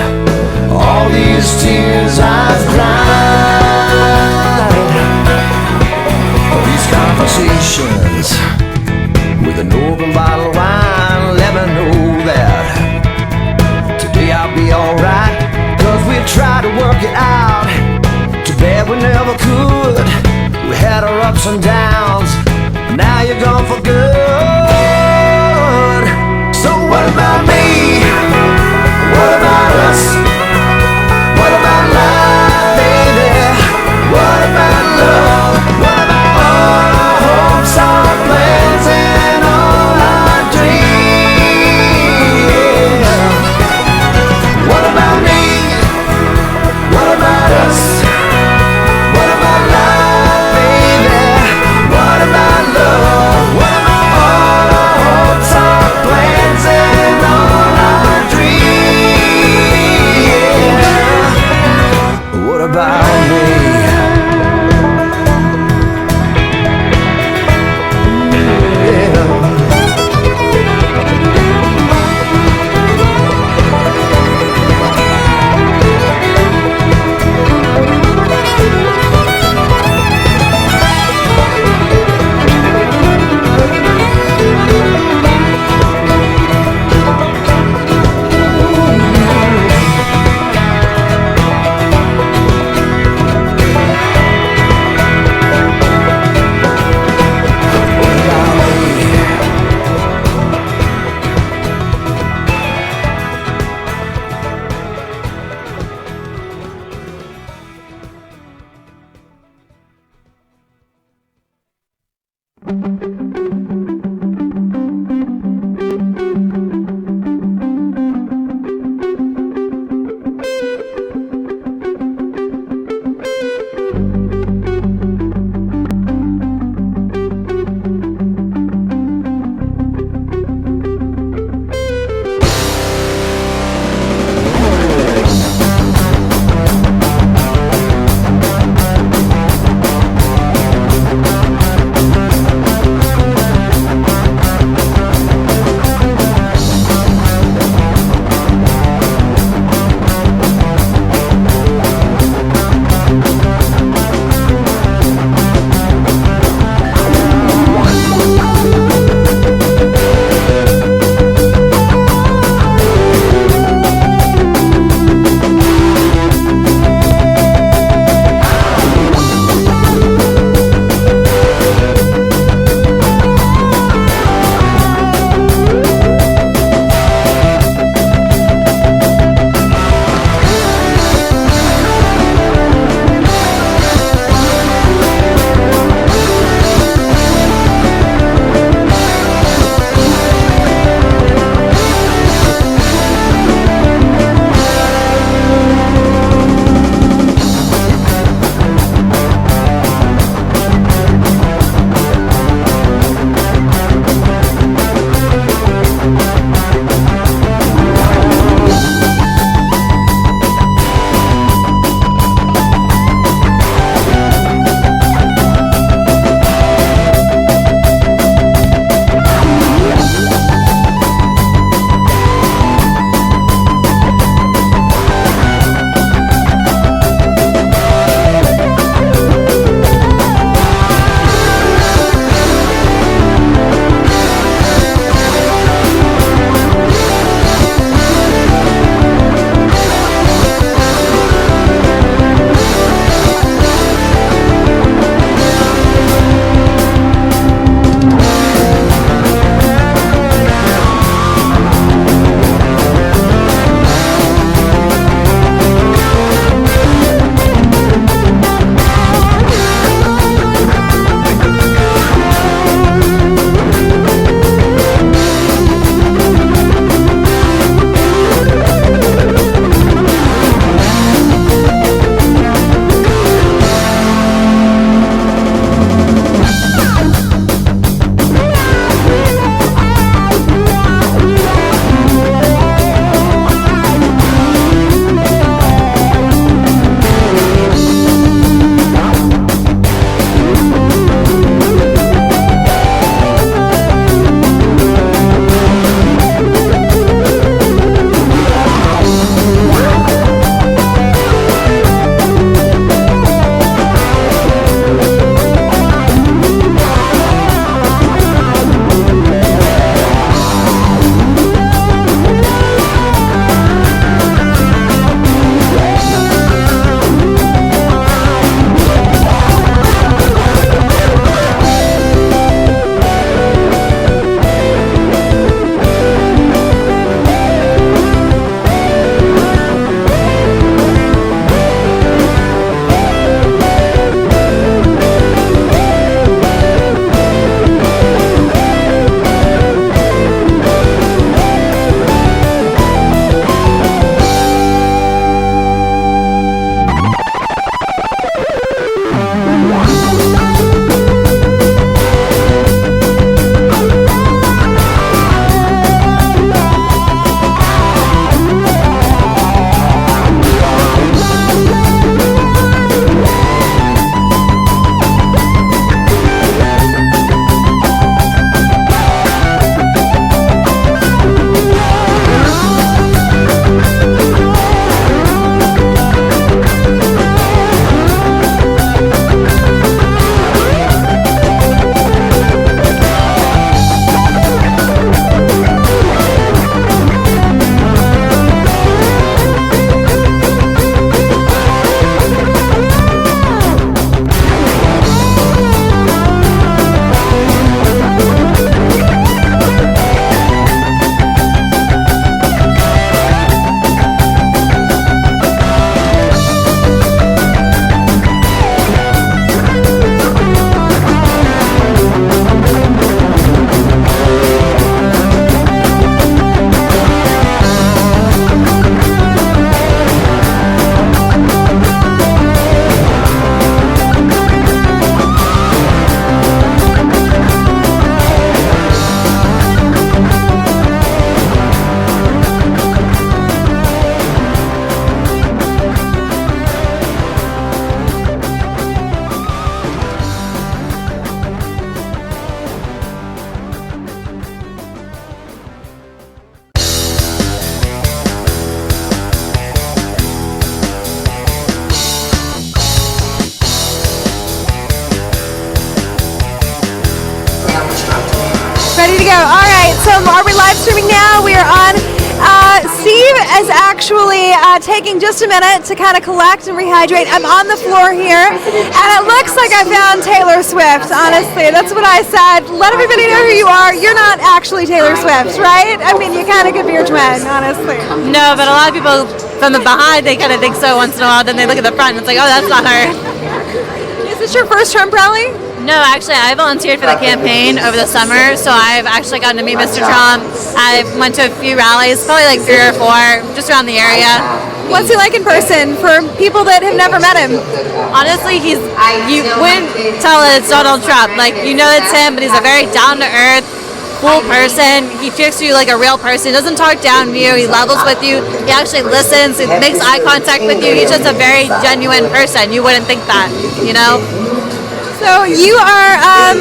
all these tears I've cried. These conversations with an open bottle of wine let me know that today I'll be alright. Cause we tried to work it out. Too bad we never could. We had our ups and downs. Now you're gone for good. So what about me? What about us? What about life, baby? What about love? What about all our hopes, our plans, and all our dreams? What about me? What about us? What about life, baby? What about love? What about here on. Steve is actually taking just a minute to kind of collect and rehydrate. I'm on the floor here, and it looks like I found Taylor Swift, honestly. That's what I said. Let everybody know who you are. You're not actually Taylor Swift, right? I mean, you kind of could be your twin, honestly. No, but a lot of people from the behind, they kind of think so once in a while. Then they look at the front, and it's like, oh, that's not her. Is this your first Trump rally? No, actually, I volunteered for the campaign over the summer, so I've actually gotten to meet Mr. Trump. I went to a few rallies, probably like 3 or 4, just around the area. What's he like in person for people that have never met him? Honestly, you wouldn't tell it's Donald Trump. Like, you know it's him, but he's a very down-to-earth, cool person. He treats you like a real person. He doesn't talk down to you. He levels with you. He actually listens. He makes eye contact with you. He's just a very genuine person. You wouldn't think that, you know? So you are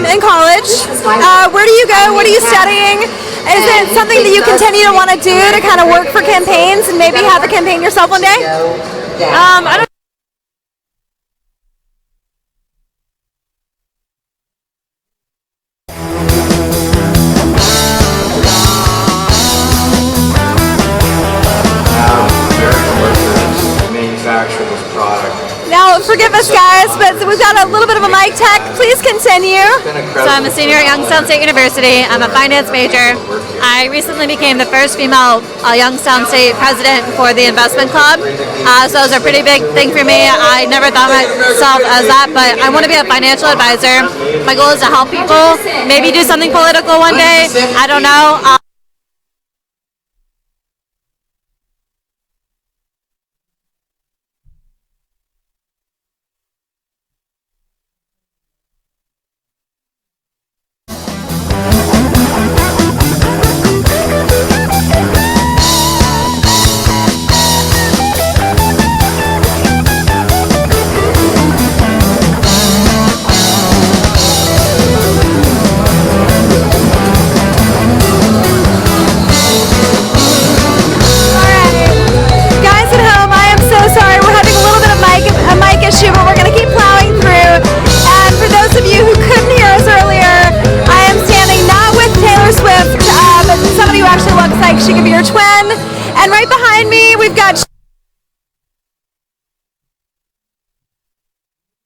in college. Where do you go? What are you studying? Is it something that you continue to want to do to kind of work for campaigns and maybe have a campaign yourself one day? I don't. Manufacture this product. Now, forgive us guys, but we've got a little bit of a mic tech. Please continue. So I'm a senior at Youngstown State University. I'm a finance major. I recently became the first female Youngstown State president for the investment club. So it was a pretty big thing for me. I never thought of myself as that, but I want to be a financial advisor. My goal is to help people, maybe do something political one day. I don't know. She could be your twin. And right behind me, we've got...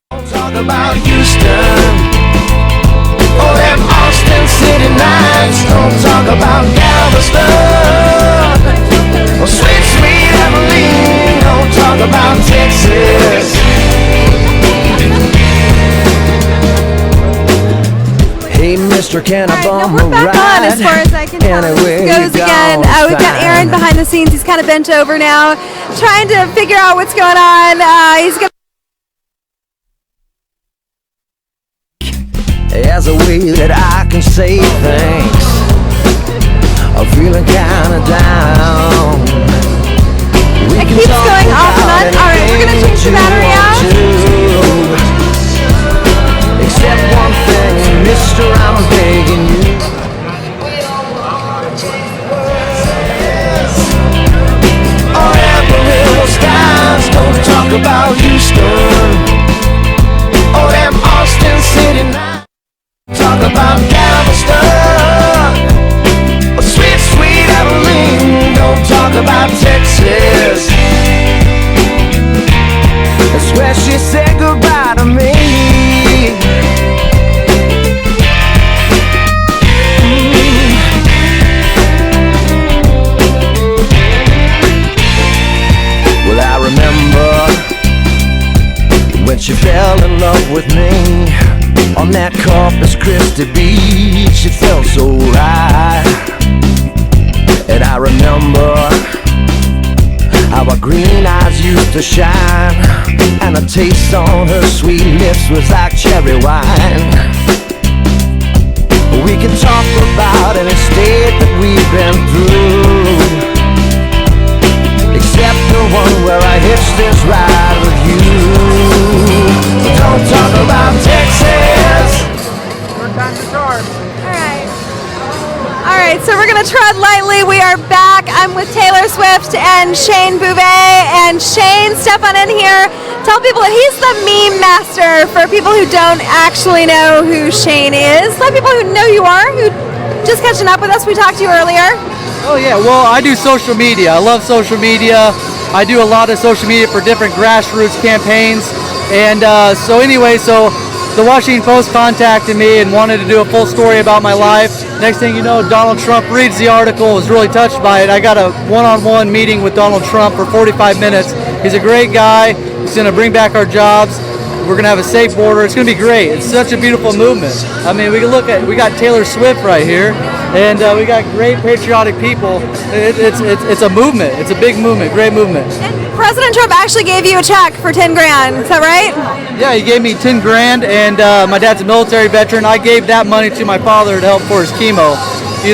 Talk about Houston, or them Austin City nights. Don't talk about Galveston, or sweet, sweet Abilene. Don't talk about Texas. Hey, Mr. Can I bum we're back on as far as I can tell. This goes again. We've got Aaron behind the scenes. He's kind of bent over now, trying to figure out what's going on. He's going as a way that I can say thanks. I'm feeling kind of down. It keeps going off and on. All right, we're going to change the battery out. Except one thing, mister, I'm begging you. Oh, Amarillo skies, don't talk about Houston. Oh, them Austin City nights. Talk about Galveston. Oh, sweet, sweet Abilene. Don't talk about Texas. That's where she said goodbye to me. Well, I remember when she fell in love with me on that Corpus Christi beach. It felt so right. And I remember how her green eyes used to shine, and a taste on her sweet lips was like cherry wine. We can talk about any state that we've been through, except the one where I hitched this ride with you. Don't talk about Texas. All right, so we're going to tread lightly. We are back. I'm with Taylor Swift and Shane Bouvet. And Shane, step on in here. Tell people that he's the meme master for people who don't actually know who Shane is. Let people who know you are, who just catching up with us. We talked to you earlier. Oh yeah, well I do social media. I love social media. I do a lot of social media for different grassroots campaigns. And so the Washington Post contacted me and wanted to do a full story about my life. Next thing you know, Donald Trump reads the article, was really touched by it. I got a one-on-one meeting with Donald Trump for 45 minutes. He's a great guy. He's going to bring back our jobs. We're going to have a safe border. It's going to be great. It's such a beautiful movement. I mean, we got Taylor Swift right here, and we got great patriotic people. It's a movement. It's a big movement, great movement. President Trump actually gave you a check for 10 grand. Is that right? Yeah, he gave me 10 grand, and my dad's a military veteran. I gave that money to my father to help for his chemo. You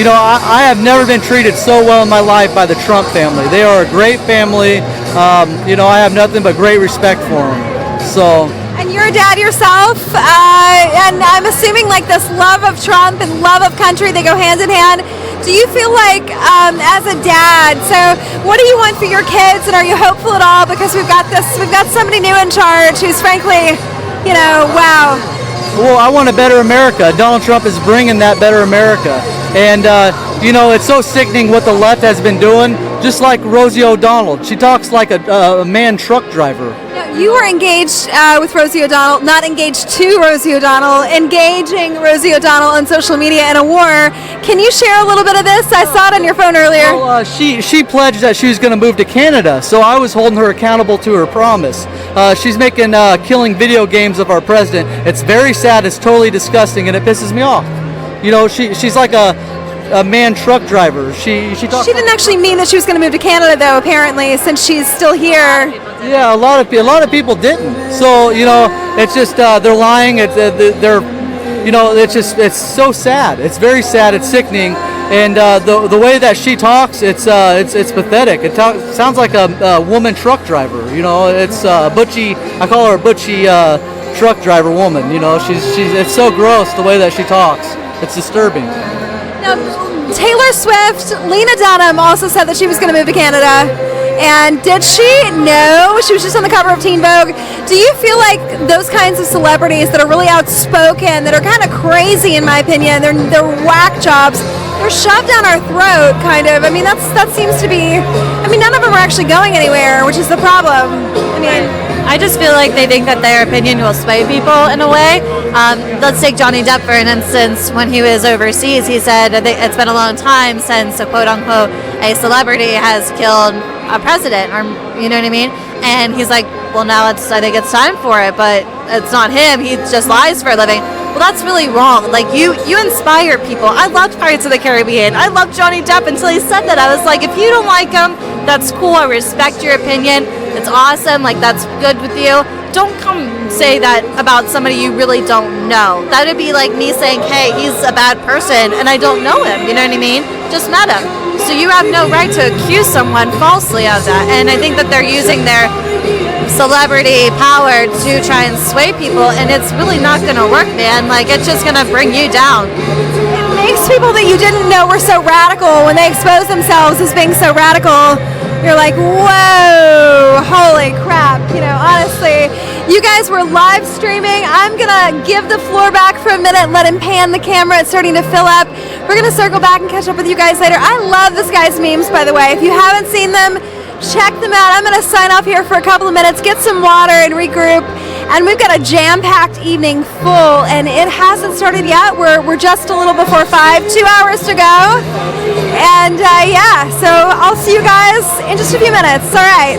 know, I have never been treated so well in my life by the Trump family. They are a great family. I have nothing but great respect for them. So. And you're a dad yourself, and I'm assuming like this love of Trump and love of country, they go hand in hand. Do you feel like, as a dad, so what do you want for your kids, and are you hopeful at all? Because we've got somebody new in charge who's frankly, wow. Well, I want a better America. Donald Trump is bringing that better America. And, it's so sickening what the left has been doing, just like Rosie O'Donnell. She talks like a man truck driver. You were engaged with Rosie O'Donnell, not engaged to Rosie O'Donnell, engaging Rosie O'Donnell on social media in a war. Can you share a little bit of this? I saw it on your phone earlier. Well, she pledged that she was going to move to Canada, so I was holding her accountable to her promise. She's making killing video games of our president. It's very sad. It's totally disgusting, and it pisses me off. She's like a man truck driver. She didn't actually mean that she was going to move to Canada, though. Apparently, since she's still here. Yeah, a lot of people didn't. So it's just they're lying. It's so sad. It's very sad. It's sickening. And the way that she talks, it's pathetic. It sounds like a woman truck driver. It's butchy. I call her a butchy truck driver woman. She's it's so gross the way that she talks. It's disturbing. Now, Taylor Swift, Lena Dunham also said that she was going to move to Canada. And did she? No. She was just on the cover of Teen Vogue. Do you feel like those kinds of celebrities that are really outspoken, that are kind of crazy in my opinion, they're whack jobs, they're shoved down our throat, kind of? I mean, that seems to be, none of them are actually going anywhere, which is the problem. I just feel like they think that their opinion will sway people in a way. Let's take Johnny Depp for an instance. When he was overseas, he said it's been a long time since a quote-unquote a celebrity has killed a president, or you know what I mean? And he's like, well, now I think it's time for it, but it's not him. He just lies for a living. Well, that's really wrong. Like, you inspire people. I loved Pirates of the Caribbean. I loved Johnny Depp until he said that. I was like, if you don't like him, that's cool. I respect your opinion. It's awesome. Like, that's good with you. Don't come say that about somebody you really don't know. That would be like me saying, hey, he's a bad person, and I don't know him. You know what I mean? Just met him. So you have no right to accuse someone falsely of that. And I think that they're using their celebrity power to try and sway people, and it's really not going to work, man. Like, it's just going to bring you down. It makes people that you didn't know were so radical, when they expose themselves as being so radical, you're like, whoa, holy crap. Honestly, you guys were live streaming. I'm going to give the floor back for a minute, let him pan the camera. It's starting to fill up. We're going to circle back and catch up with you guys later. I love this guy's memes, by the way. If you haven't seen them, check them out. I'm going to sign off here for a couple of minutes, get some water and regroup. And we've got a jam-packed evening full, and it hasn't started yet. We're just a little before 5, 2 hours to go. And so I'll see you guys in just a few minutes. All right.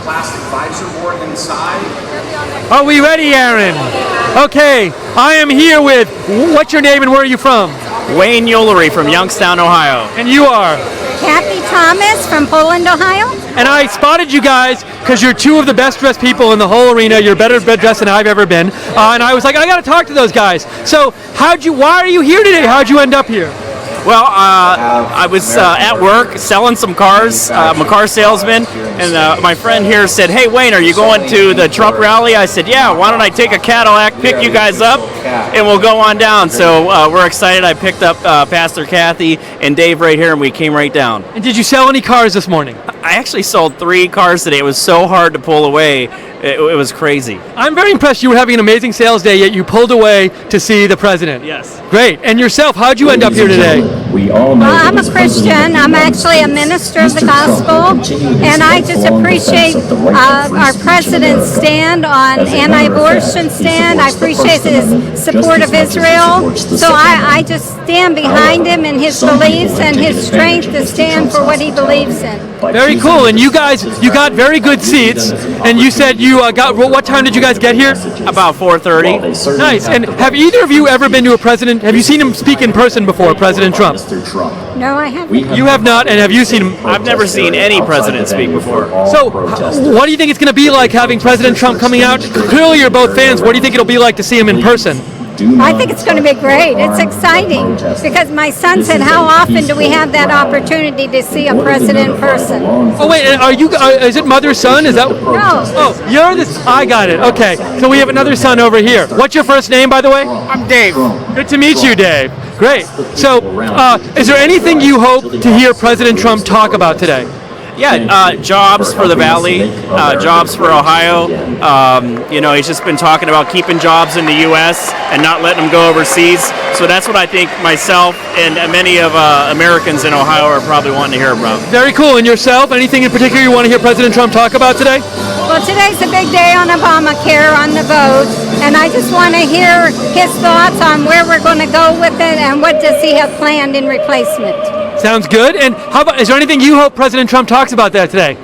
plastic visor board inside. Are we ready, Aaron? Okay, I am here with, what's your name and where are you from? Wayne Yolery from Youngstown, Ohio. And you are? Kathy Thomas from Poland, Ohio. And I spotted you guys because you're two of the best dressed people in the whole arena. You're better dressed than I've ever been. And I was like, I got to talk to those guys. So why are you here today? How'd you end up here? Well, I was at work selling some cars. I'm a car salesman, and my friend here said, "Hey, Wayne, are you going to the Trump rally?" I said, "Yeah. Why don't I take a Cadillac, pick you guys up, and we'll go on down." So we're excited. I picked up Pastor Kathy and Dave right here, and we came right down. And did you sell any cars this morning? I actually sold 3 cars today. It was so hard to pull away. It was crazy. I'm very impressed. You were having an amazing sales day, yet you pulled away to see the president. Yes. Great. And yourself, how'd you end up here today? Well, I'm a Christian. I'm actually a minister of the gospel, and I just appreciate our president's stand on anti-abortion stand. I appreciate his support of Israel. So I just stand behind him in his beliefs and his strength to stand for what he believes in. Very cool. And you guys, you got very good seats, and you said you what time did you guys get here? About 4:30. Nice. And have either of you ever been to a president? Have you seen him speak in person before, President Trump? No, I haven't. You have not, and have you seen him? I've never seen any president speak before. So, what do you think it's going to be like having President Trump coming out? Clearly, you're both fans. What do you think it'll be like to see him in person? I think it's going to be great. It's exciting because my son said, "How often do we have that opportunity to see a president in person?" Oh wait, are you? Is it mother's son? Is that? No. Oh, you're this. I got it. Okay, so we have another son over here. What's your first name, by the way? I'm Dave. Good to meet you, Dave. Great. So, is there anything you hope to hear President Trump talk about today? Yeah, jobs for the Valley, jobs for Ohio. He's just been talking about keeping jobs in the U.S. and not letting them go overseas. So that's what I think myself and many of Americans in Ohio are probably wanting to hear about. Very cool. And yourself, anything in particular you want to hear President Trump talk about today? Well, today's a big day on Obamacare, on the vote, and I just want to hear his thoughts on where we're going to go with it and what does he have planned in replacement. Sounds good. And how about, is there anything you hope President Trump talks about that today?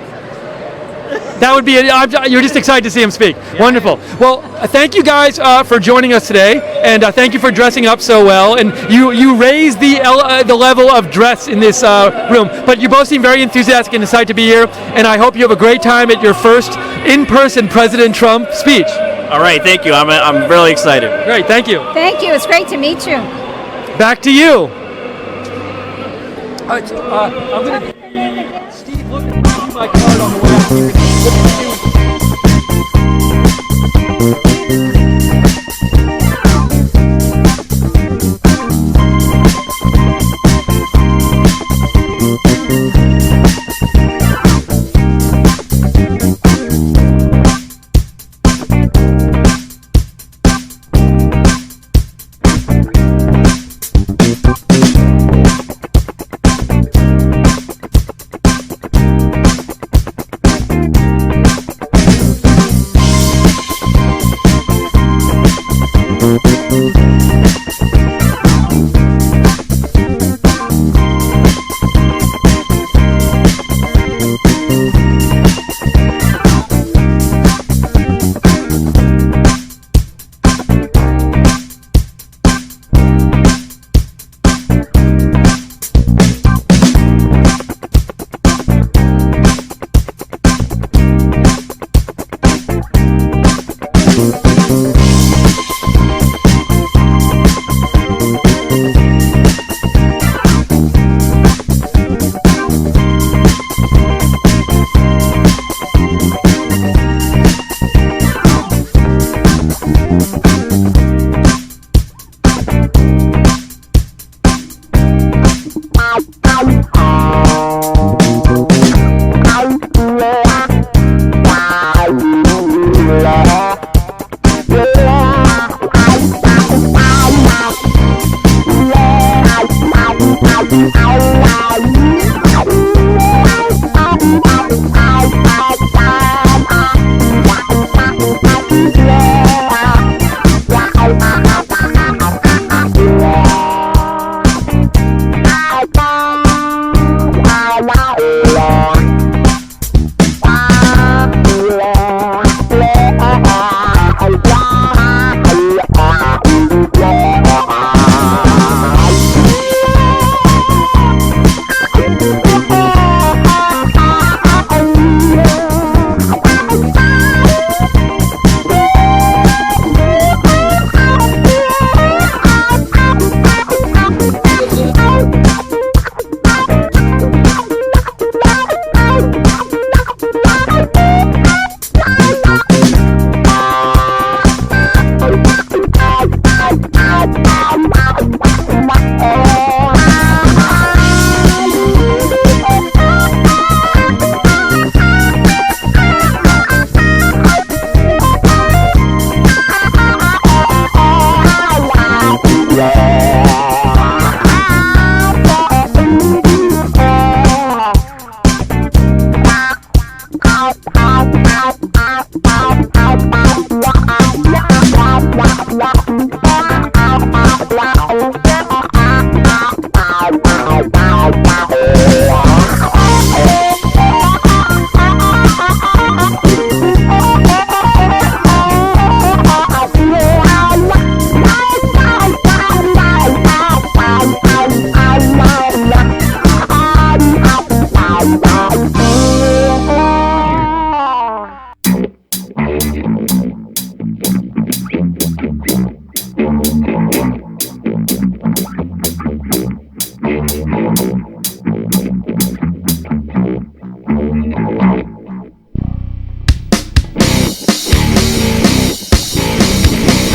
That would be it. You're just excited to see him speak. Yeah. Wonderful. Well, thank you guys for joining us today, and thank you for dressing up so well. And you raised the level of dress in this room. But you both seem very enthusiastic and excited to be here, and I hope you have a great time at your first in-person President Trump speech. All right, thank you. I'm really excited. Great, thank you. Thank you. It's great to meet you. Back to you. I'm gonna. Steve, look at my card on the way out here.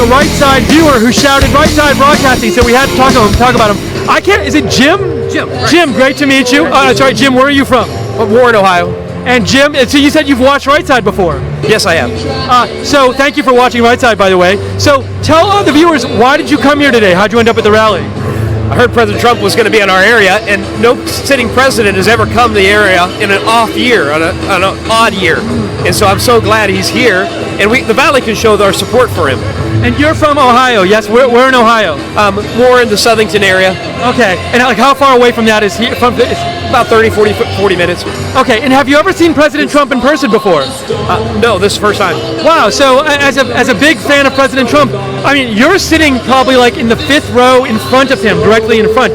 Right Side viewer who shouted Right Side Broadcasting, so we had to talk about him. I can't, is it Jim? Jim. Right. Jim, great to meet you. Sorry, Jim, where are you from? Warren, Ohio. And Jim, so you said you've watched Right Side before? Yes, I have. So thank you for watching Right Side, by the way. So tell the viewers, why did you come here today? How'd you end up at the rally? I heard President Trump was going to be in our area, and no sitting president has ever come to the area in an off year, on an odd year. And so I'm so glad he's here, and the Valley can show our support for him. And you're from Ohio, yes? Where in Ohio? More in the Southington area. Okay, and like how far away from that is here? About 30, 40 minutes. Okay, and have you ever seen President Trump in person before? No, this is the first time. Wow, so as a big fan of President Trump, I mean, you're sitting probably like in the 5th row in front of him, directly in front.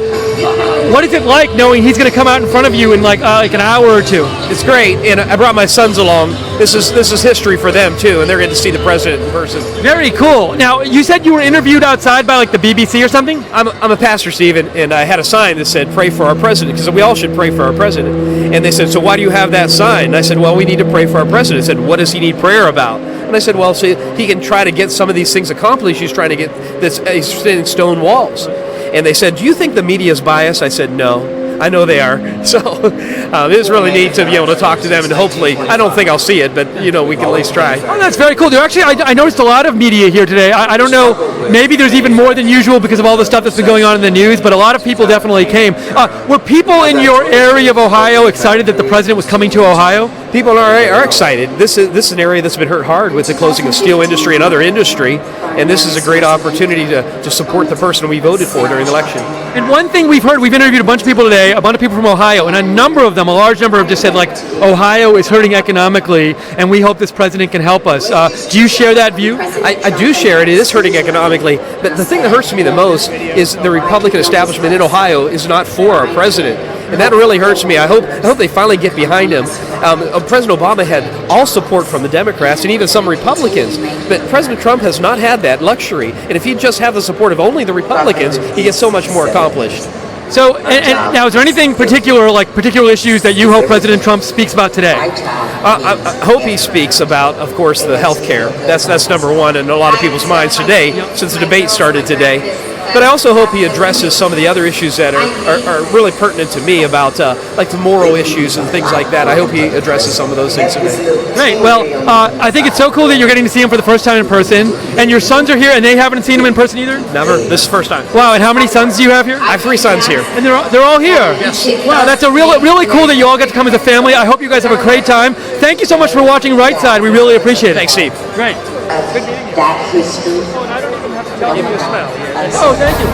What is it like knowing he's going to come out in front of you in like an hour or two? It's great, and I brought my sons along. This is history for them too, and they're going to see the president in person. Very cool. Now, you said you were interviewed outside by like the BBC or something? I'm a pastor, Stephen, and I had a sign that said "Pray for our president," because we all should pray for our president. And they said, "So why do you have that sign?" And I said, "Well, we need to pray for our president." They said, "What does he need prayer about?" And I said, "Well, so he can try to get some of these things accomplished. He's trying to get this. He's sitting stone walls." And they said, "Do you think the media is biased?" I said, "No. I know they are." So it was really neat to be able to talk to them, and hopefully, I don't think I'll see it, but we can at least try. Oh, that's very cool. There actually, I noticed a lot of media here today. I don't know, maybe there's even more than usual because of all the stuff that's been going on in the news, but a lot of people definitely came. Were people in your area of Ohio excited that the president was coming to Ohio? People are excited. This is an area that's been hurt hard with the closing of steel industry and other industry, and this is a great opportunity to support the person we voted for during the election. And one thing we've heard, we've interviewed a bunch of people today, a bunch of people from Ohio, and a number of them, a large number have just said, like, Ohio is hurting economically, and we hope this president can help us. Do you share that view? I do share it. It is hurting economically. But the thing that hurts me the most is the Republican establishment in Ohio is not for our president. And that really hurts me. I hope they finally get behind him. President Obama had all support from the Democrats and even some Republicans, but President Trump has not had that luxury. And if he'd just have the support of only the Republicans, he gets so much more accomplished. So, and now, is there anything particular, like particular issues that you hope President Trump speaks about today? I hope he speaks about, of course, the health care. That's number one in a lot of people's minds today, since the debate started today. But I also hope he addresses some of the other issues that are really pertinent to me about like the moral issues and things like that. I hope he addresses some of those things today. Great. Well, I think it's so cool that you're getting to see him for the first time in person. And your sons are here, and they haven't seen him in person either? Never. This is the first time. Wow. And how many sons do you have here? I have 3 sons here. And they're all here? Yes. Wow, that's really cool that you all get to come as a family. I hope you guys have a great time. Thank you so much for watching Right Side. We really appreciate it. Thanks, Steve. Great. Good meeting you. That history. Oh, and I don't even have to tell you a smell. Oh, thank you.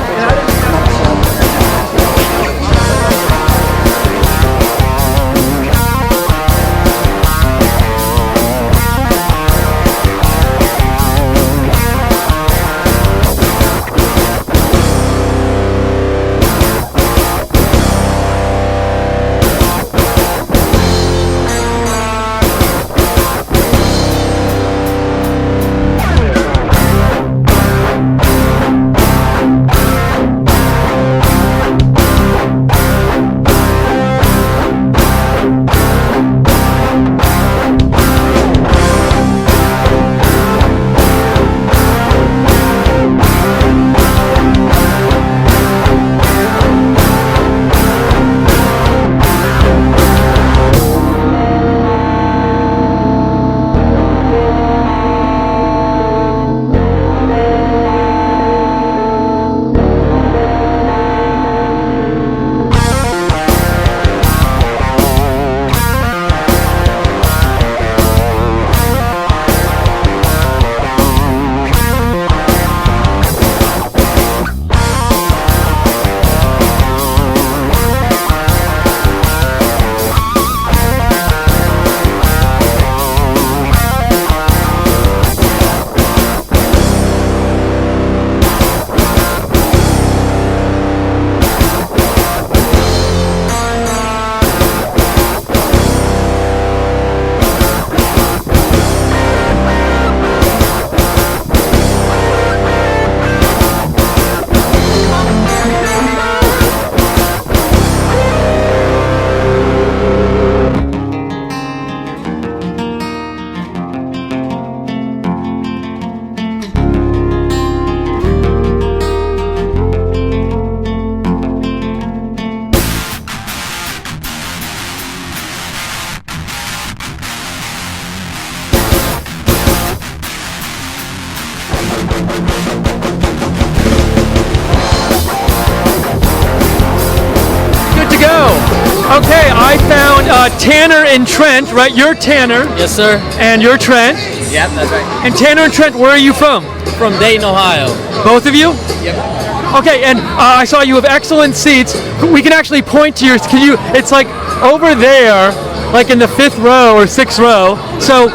Okay, I found Tanner and Trent, right? You're Tanner. Yes, sir. And you're Trent. Yep, that's right. And Tanner and Trent, where are you from? From Dayton, Ohio. Both of you? Yep. Okay, and I saw you have excellent seats. We can actually point to yours. It's like over there, like in the 5th row or 6th row. So,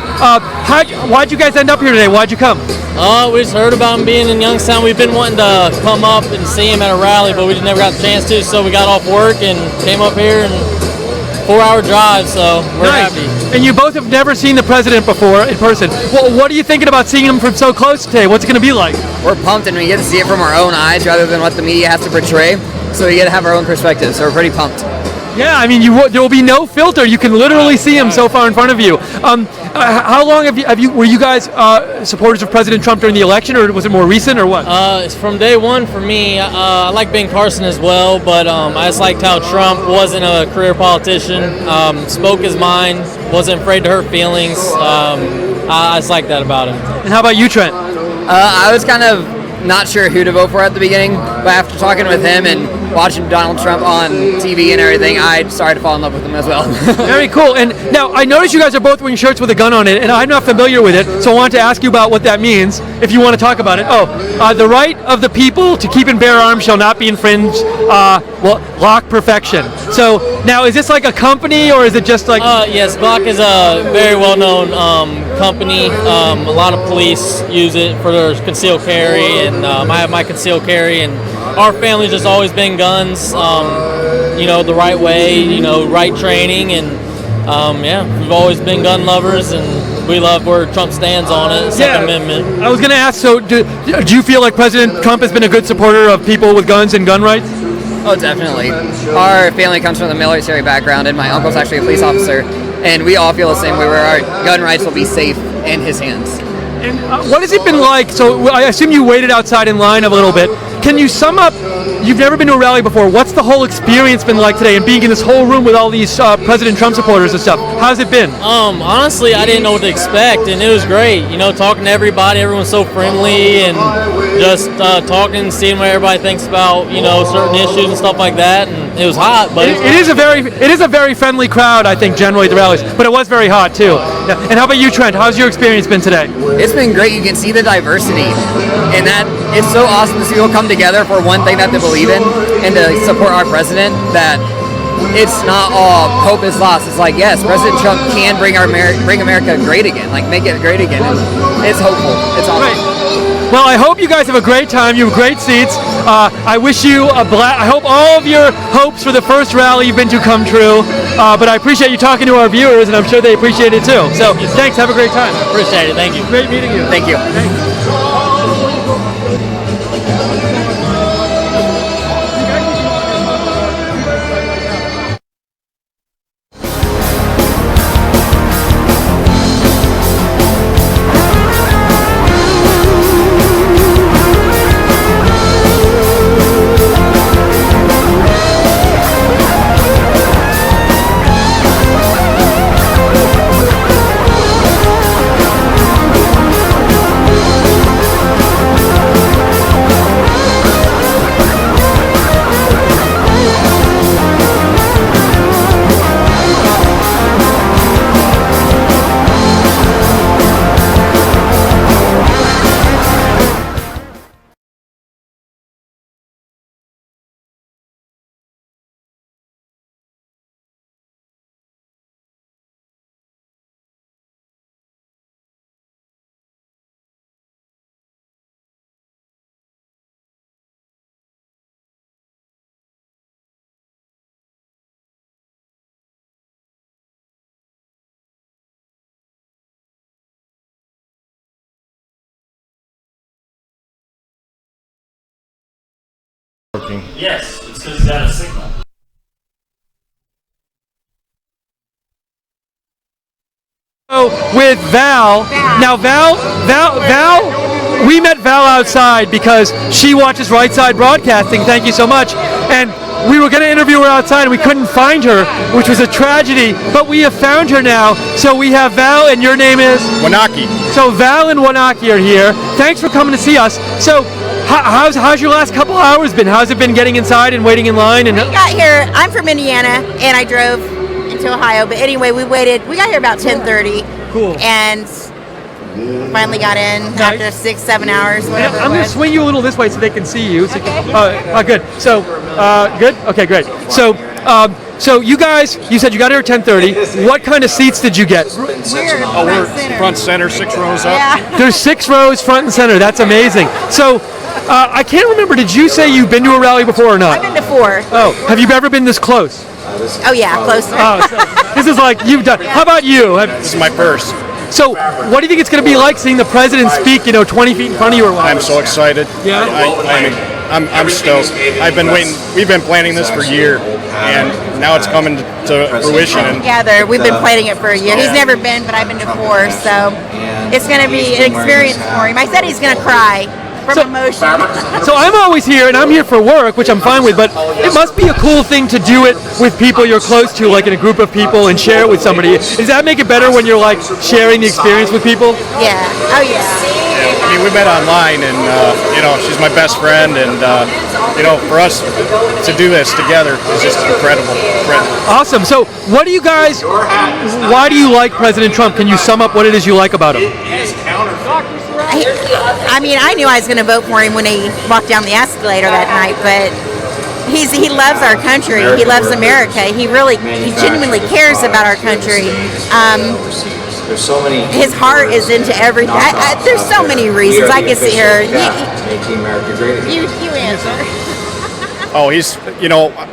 why'd you guys end up here today? Why'd you come? We just heard about him being in Youngstown. We've been wanting to come up and see him at a rally, but we just never got the chance to. So we got off work and came up here, and 4-hour drive. So we're happy. And you both have never seen the president before in person. Well, what are you thinking about seeing him from so close today? What's it going to be like? We're pumped, and we get to see it from our own eyes rather than what the media has to portray. So we get to have our own perspective. So we're pretty pumped. Yeah, I mean, there will be no filter. You can literally see him so far in front of you. How long were you guys supporters of President Trump during the election, or was it more recent, or what? It's from day one for me. I like Ben Carson as well, but I just liked how Trump wasn't a career politician, spoke his mind, wasn't afraid to hurt feelings. I just like that about him. And how about you, Trent? I was kind of not sure who to vote for at the beginning, but after talking with him and watching Donald Trump on TV and everything, I started to fall in love with him as well. Very cool. And now I noticed you guys are both wearing shirts with a gun on it, and I'm not familiar with it, so I wanted to ask you about what that means, if you want to talk about it. The right of the people to keep and bear arms shall not be infringed. Glock perfection. So now, is this like a company, or is it just like? Yes, Glock is a very well-known company. A lot of police use it for their concealed carry, and I have my concealed carry, and our family's just always been guns, the right way, right training, and we've always been gun lovers, and we love where Trump stands on it, Second Amendment. I was going to ask, so do you feel like President Trump has been a good supporter of people with guns and gun rights? Oh, definitely. Our family comes from the military background, and my uncle's actually a police officer, and we all feel the same way, where our gun rights will be safe in his hands. And what has it been like? So I assume you waited outside in line a little bit. Can you sum up? You've never been to a rally before. What's the whole experience been like today, and being in this whole room with all these President Trump supporters and stuff? How's it been? Honestly, I didn't know what to expect, and it was great. Talking to everybody, everyone's so friendly, and just talking, seeing what everybody thinks about certain issues and stuff like that. And it was hot, but it is a very friendly crowd, I think, generally at the rallies. But it was very hot too. Yeah. And how about you, Trent? How's your experience been today? It's been great. You can see the diversity, and that it's so awesome to see people come together for one thing that they believe in and to support our president. That it's not all hope is lost. It's like, yes, President Trump can bring America great again, like make it great again. And it's hopeful. It's awesome. Right. Well, I hope you guys have a great time. You have great seats. I wish you I hope all of your hopes for the first rally you've been to come true. But I appreciate you talking to our viewers, and I'm sure they appreciate it too. So thanks. Have a great time. Appreciate it. Thank you. Great meeting you. Thank you. Yes, it's because he's out of signal. With Val. Now Val, we met Val outside because she watches Right Side Broadcasting. Thank you so much. And we were going to interview her outside, and we couldn't find her, which was a tragedy. But we have found her now. So we have Val, and your name is? Wanaki. So Val and Wanaki are here. Thanks for coming to see us. So how's your last couple hours been? How's it been getting inside and waiting in line? And we got here. I'm from Indiana, and I drove into Ohio. But anyway, we waited. We got here about 10:30. Cool. And finally got in after 6-7 hours. Whatever. I'm going to swing you a little this way so they can see you. So Okay. Good. So, good. Okay, great. So. So you guys, you said you got here at 10:30. What kind of seats did you get? We're front center, 6 rows up. Yeah. There's 6 rows front and center. That's amazing. So I can't remember. Did you say you've been to a rally before or not? I've been to 4. Oh, have you ever been this close? Oh yeah, closer. So this is like you've done. How about you? This is my first. So what do you think it's going to be like seeing the president speak? 20 feet in front of you or what? I'm so excited. Yeah. I'm stoked. I've been waiting. We've been planning this for a year, and now it's coming to fruition. And We've been planning it for a year. He's never been, but I've been to 4, so it's going to be an experience for him. I said he's going to cry from emotion. So I'm always here, and I'm here for work, which I'm fine with, but it must be a cool thing to do it with people you're close to, like in a group of people, and share it with somebody. Does that make it better when you're like sharing the experience with people? Yeah. Oh yeah. I mean, we met online, and she's my best friend, and for us to do this together is just incredible. Awesome. So, what do you guys? Why do you like President Trump? Can you sum up what it is you like about him? I mean, I knew I was going to vote for him when he walked down the escalator that night, but he loves our country. He loves America. He genuinely cares about our country. There's so many. His heart is into everything. There's so many reasons. I can see her. Making America great again. You answer. Oh, he's,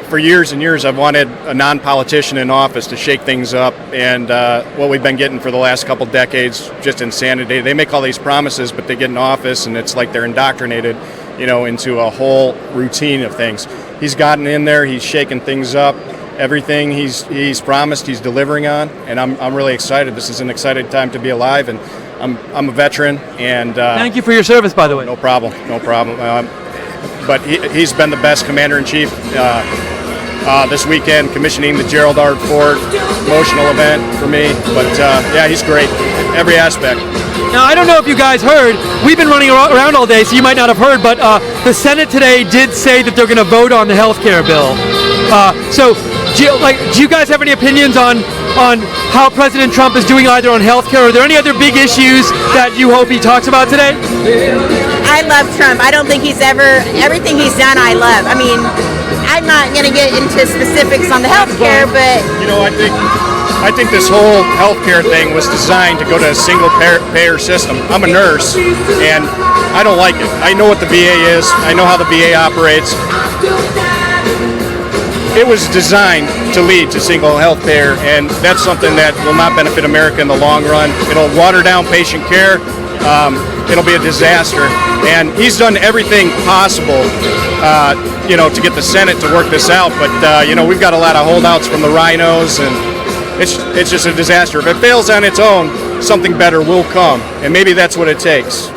for years and years I've wanted a non-politician in office to shake things up, and what we've been getting for the last couple decades, just insanity. They make all these promises, but they get in office and it's like they're indoctrinated, into a whole routine of things. He's gotten in there, he's shaking things up. Everything he's promised, he's delivering on, and I'm really excited. This is an exciting time to be alive, and I'm a veteran. And thank you for your service, by the way. No problem. But he's been the best commander-in-chief this weekend, commissioning the Gerald R. Ford emotional event for me. But he's great, every aspect. Now, I don't know if you guys heard, we've been running around all day, so you might not have heard, but the Senate today did say that they're going to vote on the health care bill. Do you guys have any opinions on how President Trump is doing either on health care? Are there any other big issues that you hope he talks about today? I love Trump. I don't think everything he's done I love. I mean, I'm not going to get into specifics on the health care, but... I think this whole healthcare thing was designed to go to a single payer system. I'm a nurse, and I don't like it. I know what the VA is. I know how the VA operates. It was designed to lead to single health care, and that's something that will not benefit America in the long run. It'll water down patient care. It'll be a disaster. And he's done everything possible, to get the Senate to work this out. But, we've got a lot of holdouts from the rhinos, and it's just a disaster. If it fails on its own, something better will come, and maybe that's what it takes.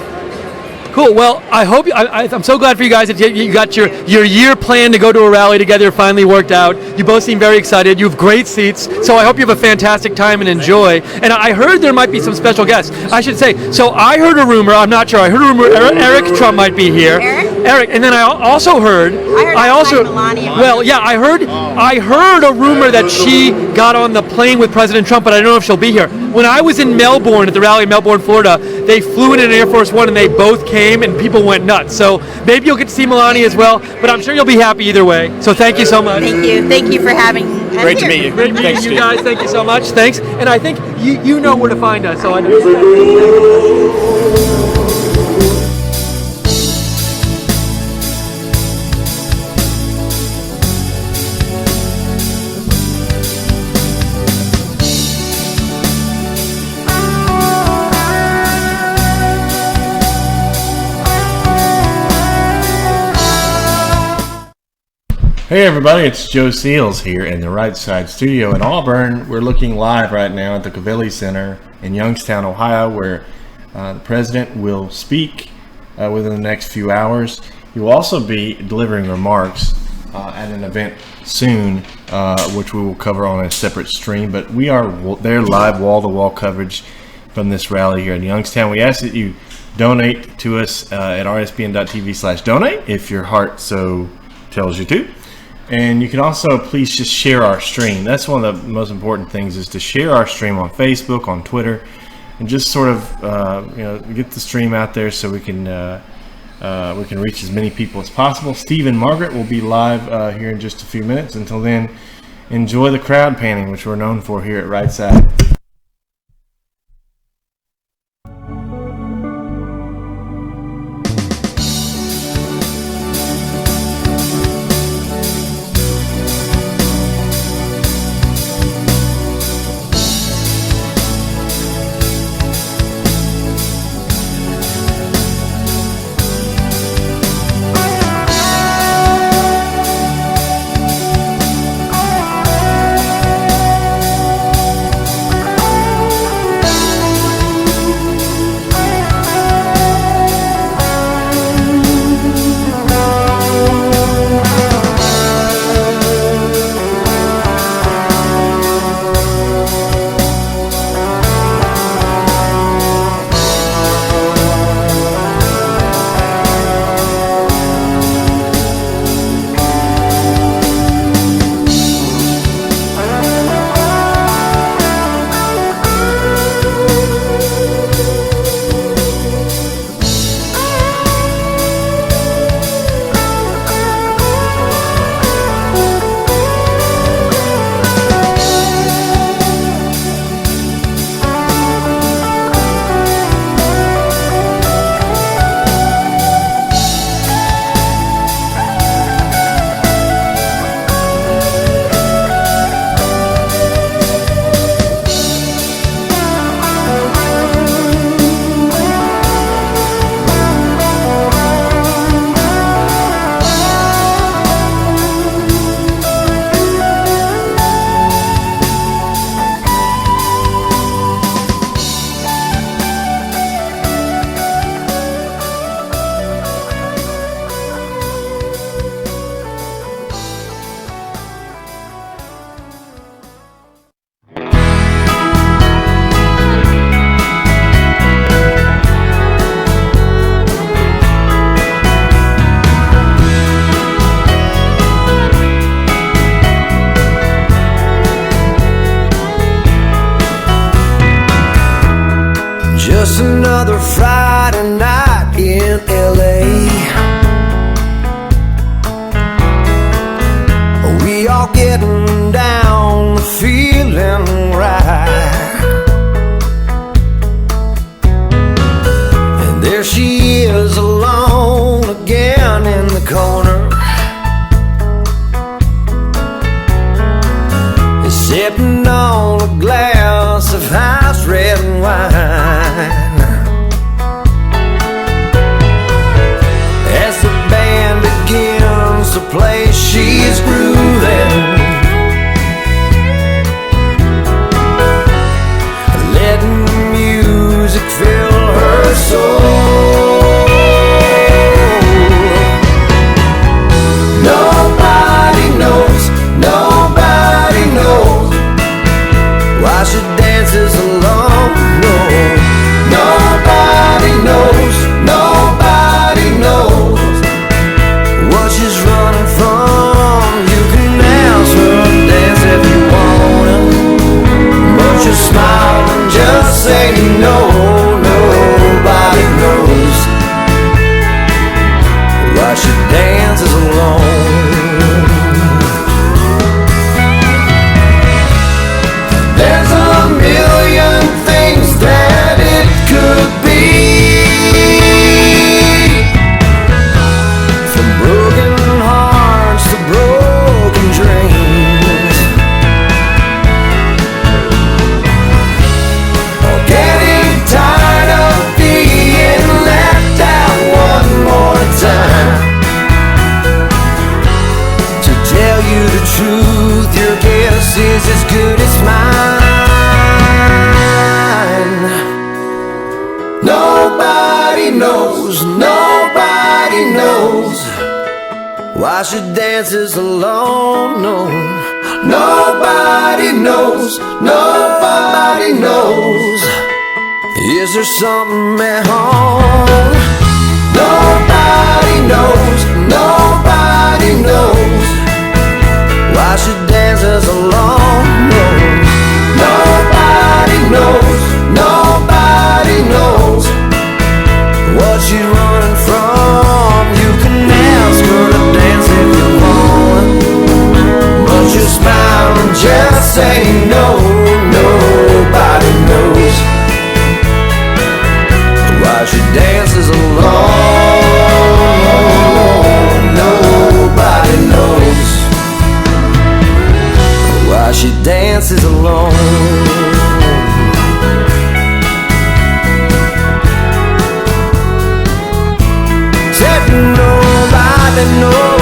Cool. Well, I hope I'm so glad for you guys that you got your year plan to go to a rally together finally worked out. You both seem very excited. You have great seats, so I hope you have a fantastic time and enjoy. And I heard there might be some special guests. I should say. So I heard a rumor. I'm not sure. I heard a rumor. Eric Trump might be here. Eric. And then I also heard. Melania. Well, yeah. I heard a rumor that she got on the plane with President Trump, but I don't know if she'll be here. When I was in Melbourne at the rally in Melbourne, Florida, they flew in an Air Force One and they both came and people went nuts. So maybe you'll get to see Melania as well, but I'm sure you'll be happy either way. So thank you so much. Thank you for having us. Great to meet you. Great meeting you guys. Thank you so much. Thanks. And I think you know where to find us. So I Hey everybody, it's Joe Seals here in the Right Side Studio in Auburn. We're looking live right now at the Covelli Centre in Youngstown, Ohio, where the President will speak within the next few hours. He will also be delivering remarks at an event soon, which we will cover on a separate stream, but we are there live wall-to-wall coverage from this rally here in Youngstown. We ask that you donate to us at rsbn.tv/donate if your heart so tells you to. And you can also please just share our stream. That's one of the most important things, is to share our stream on Facebook, on Twitter, and just sort of get the stream out there so we can reach as many people as possible. Steve and Margaret will be live here in just a few minutes. Until then, enjoy the crowd panning, which we're known for here at Right Side. Just another Friday night in LA. We all getting down, feeling right. And there she is alone again in the corner, sipping on a glass of house red wine. As the band begins to play, she's grooving, letting music fill her soul. Nobody knows, nobody knows why she dances alone. No, nobody knows, nobody knows what she's running from. You can ask her to dance if you wanna, but you smile and just say no. Nobody knows why she dances alone. There's a million things that it could be, from broken hearts to broken dreams, or getting tired of being left out one more time. To tell you the truth, your guess is as good as mine. Nobody knows, nobody knows why she dances alone. No, nobody knows, nobody knows Is there something at home? Nobody knows, nobody knows why she dances alone. No. Nobody knows, nobody knows what she's running from. You can ask her to dance if you want, but you smile and just say no. Nobody knows why she dances alone. Nobody knows why she dances alone. Said nobody knows.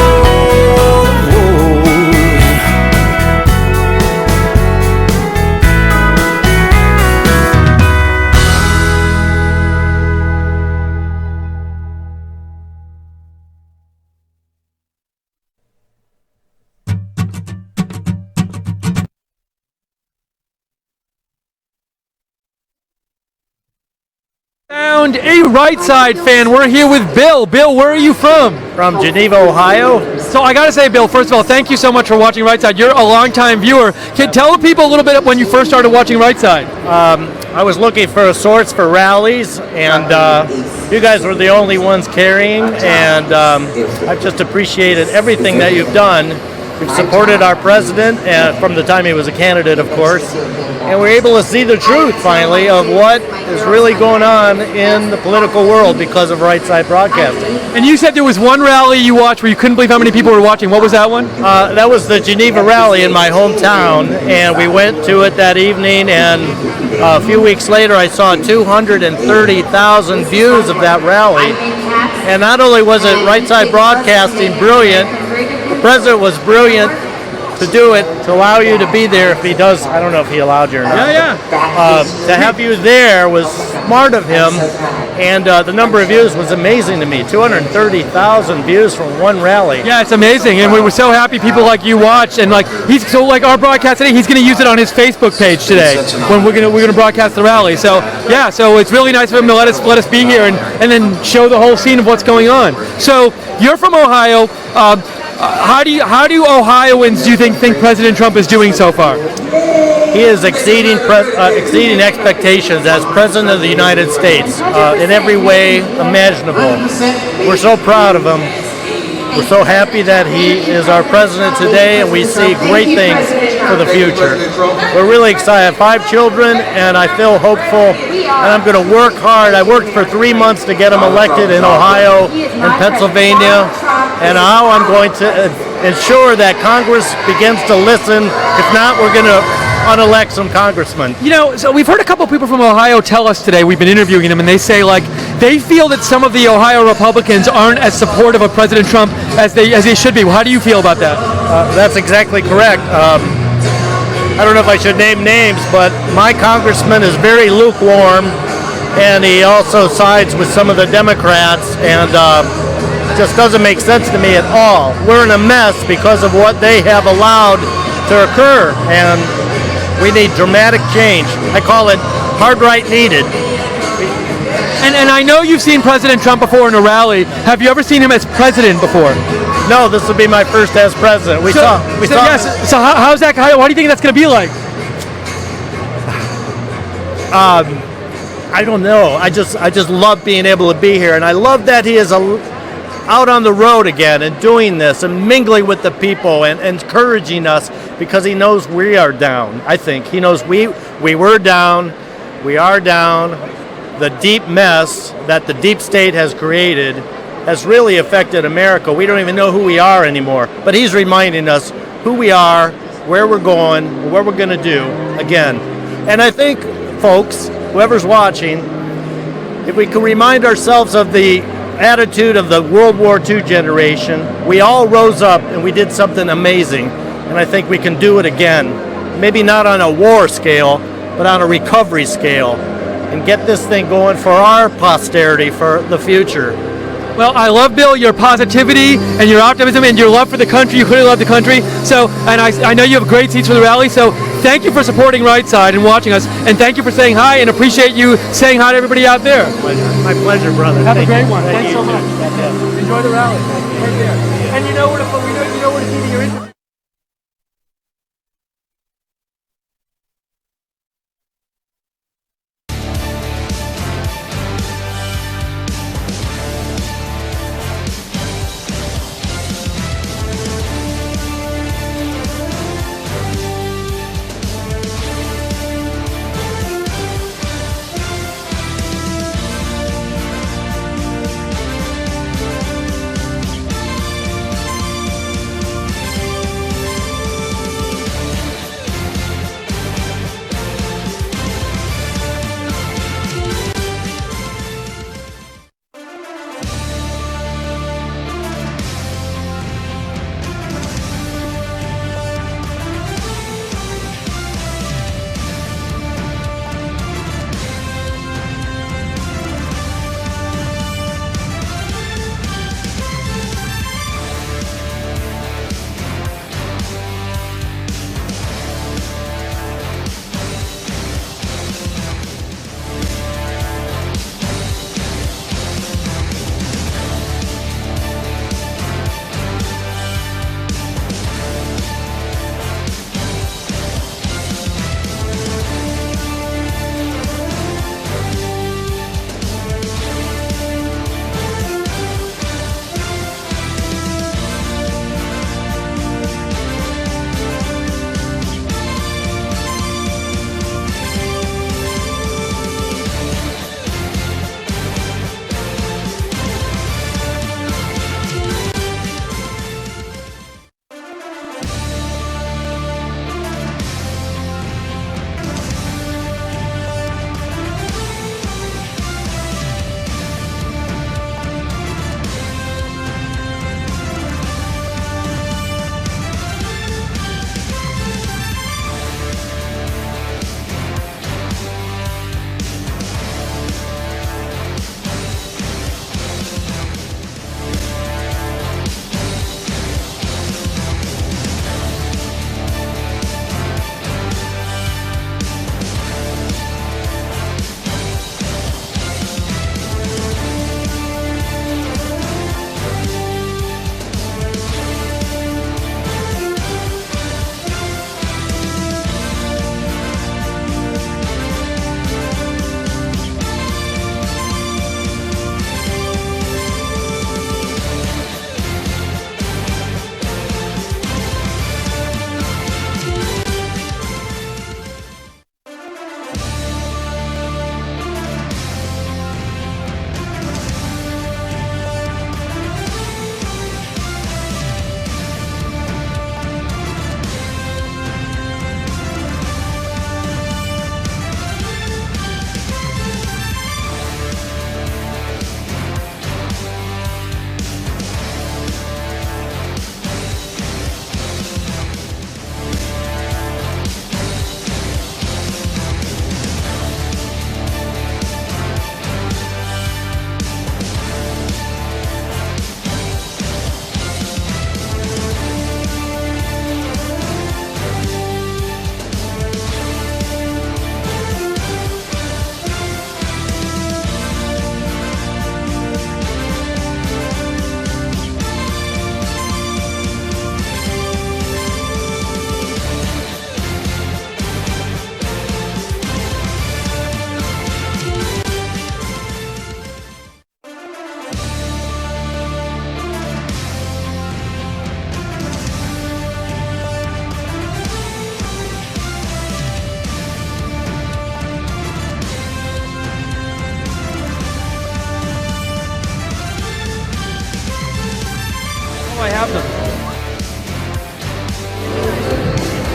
Found a right side fan. We're here with Bill. Bill, where are you from? From Geneva, Ohio. So I gotta say, Bill, first of all, thank you so much for watching Right Side. You're a longtime viewer. Can tell people a little bit when you first started watching Right Side. I was looking for a source for rallies, and you guys were the only ones carrying, and I've just appreciated everything that you've done. We've supported our president from the time he was a candidate, of course, and we're able to see the truth, finally, of what is really going on in the political world because of Right Side Broadcasting. And you said there was one rally you watched where you couldn't believe how many people were watching. What was that one? That was the Geneva rally in my hometown, and we went to it that evening, and a few weeks later I saw 230,000 views of that rally. And not only was it Right Side Broadcasting brilliant, the president was brilliant to do it, to allow you to be there if he does. I don't know if he allowed you or not. To have you there was smart of him, and the number of views was amazing to me. 230,000 views from one rally. Yeah, it's amazing, and we were so happy people like you watched, and like our broadcast today, he's going to use it on his Facebook page today when we're going to broadcast the rally. So yeah, so it's really nice of him to let us be here and then show the whole scene of what's going on. So you're from Ohio. How do Ohioans, do you think President Trump is doing so far? He is exceeding expectations as President of the United States in every way imaginable. We're so proud of him. We're so happy that he is our president today, and we see great things for the future. We're really excited. I have 5 children, and I feel hopeful, and I'm going to work hard. I worked for 3 months to get them elected in Ohio and Pennsylvania, and now I'm going to ensure that Congress begins to listen. If not, we're going to unelect some congressmen. You know, so we've heard a couple of people from Ohio tell us today, we've been interviewing them, and they say like they feel that some of the Ohio Republicans aren't as supportive of President Trump as they should be. How do you feel about that? That's exactly correct. I don't know if I should name names, but my congressman is very lukewarm, and he also sides with some of the Democrats, and just doesn't make sense to me at all. We're in a mess because of what they have allowed to occur, and we need dramatic change. I call it hard right needed. And I know you've seen President Trump before in a rally. Have you ever seen him as president before? No, this will be my first as president. So how's that? What do you think that's going to be like? I don't know. I just love being able to be here, and I love that he is out on the road again and doing this and mingling with the people and encouraging us, because he knows we are down. I think he knows we were down, we are down. The deep mess that the deep state has created has really affected America. We don't even know who we are anymore, but he's reminding us who we are, where we're going, what we're going to do again. And I think, folks, whoever's watching, if we can remind ourselves of the attitude of the World War II generation, we all rose up and we did something amazing, and I think we can do it again. Maybe not on a war scale, but on a recovery scale, and get this thing going for our posterity for the future. Well, I love, Bill, your positivity and your optimism and your love for the country. You clearly love the country. So, and I know you have great seats for the rally. So thank you for supporting Right Side and watching us, and thank you for saying hi, and appreciate you saying hi to everybody out there. My pleasure, brother. Have a great one. Thanks so much. Enjoy the rally. Right there. And you know where to see your interview. I have them.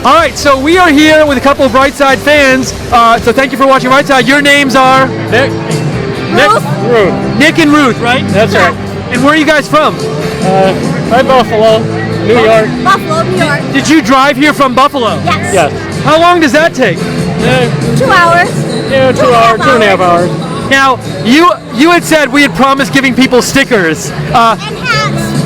All right, so we are here with a couple of Right Side fans. So thank you for watching Right Side. Your names are Nick, Nick and Ruth, right? That's right. And where are you guys from? Right, Buffalo, New York. Buffalo, New York. Did you drive here from Buffalo? Yes. Yes. How long does that take? 2 hours. Yeah, 2 hours, 2.5 hours. Now, you had said we had promised giving people stickers. And hats.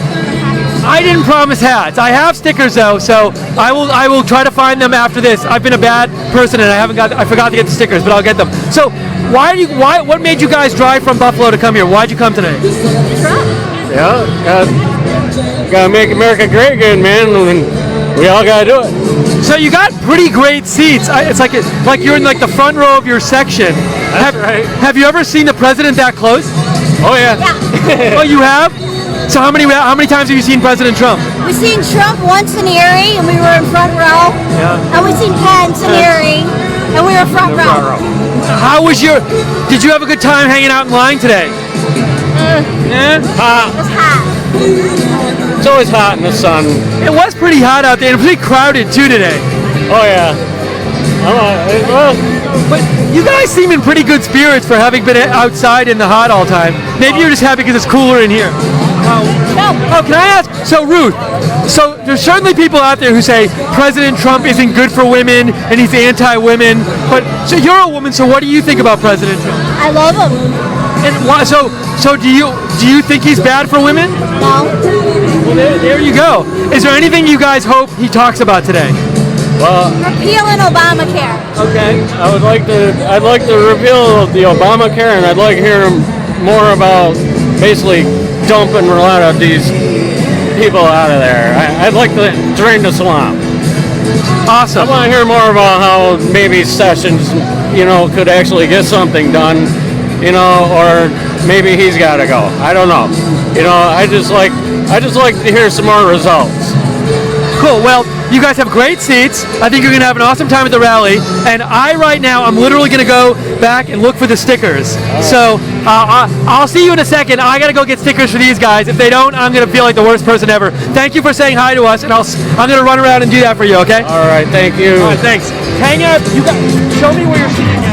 I didn't promise hats. I have stickers though, so I will try to find them after this. I've been a bad person and I forgot to get the stickers, but I'll get them. So what made you guys drive from Buffalo to come here? Why'd you come today? Yeah, gotta make America great again, man. And we all gotta do it. So you got pretty great seats. It's like you're in like the front row of your section. That's right. Have you ever seen the president that close? Oh yeah. Oh, you have? So how many times have you seen President Trump? We've seen Trump once in Erie, and we were in front row. Yeah. And we've seen Pence in Erie, and we were front row. How was did you have a good time hanging out in line today? It was hot. It's always hot in the sun. It was pretty hot out there and pretty crowded too today. Oh yeah. But you guys seem in pretty good spirits for having been outside in the hot all time. Maybe you're just happy because it's cooler in here. Oh, can I ask? So Ruth, there's certainly people out there who say President Trump isn't good for women and he's anti-women. But so you're a woman, so what do you think about President Trump? I love him. And why? So do you think he's bad for women? No. Well, there you go. Is there anything you guys hope he talks about today? Well, repealing Obamacare. Okay. I'd like the repeal of the Obamacare, and I'd like to hear more about basically dumping a lot of these people out of there. I'd like to drain the swamp. Awesome. I want to hear more about how maybe Sessions, could actually get something done, or maybe he's got to go. I don't know. I just like to hear some more results. Cool. Well, you guys have great seats. I think you're going to have an awesome time at the rally. And I'm literally going to go back and look for the stickers. So I'll see you in a second. I got to go get stickers for these guys. If they don't, I'm going to feel like the worst person ever. Thank you for saying hi to us, and I'm going to run around and do that for you, okay? All right. Thank you. All right, thanks. Hang out. Show me where you're sitting at.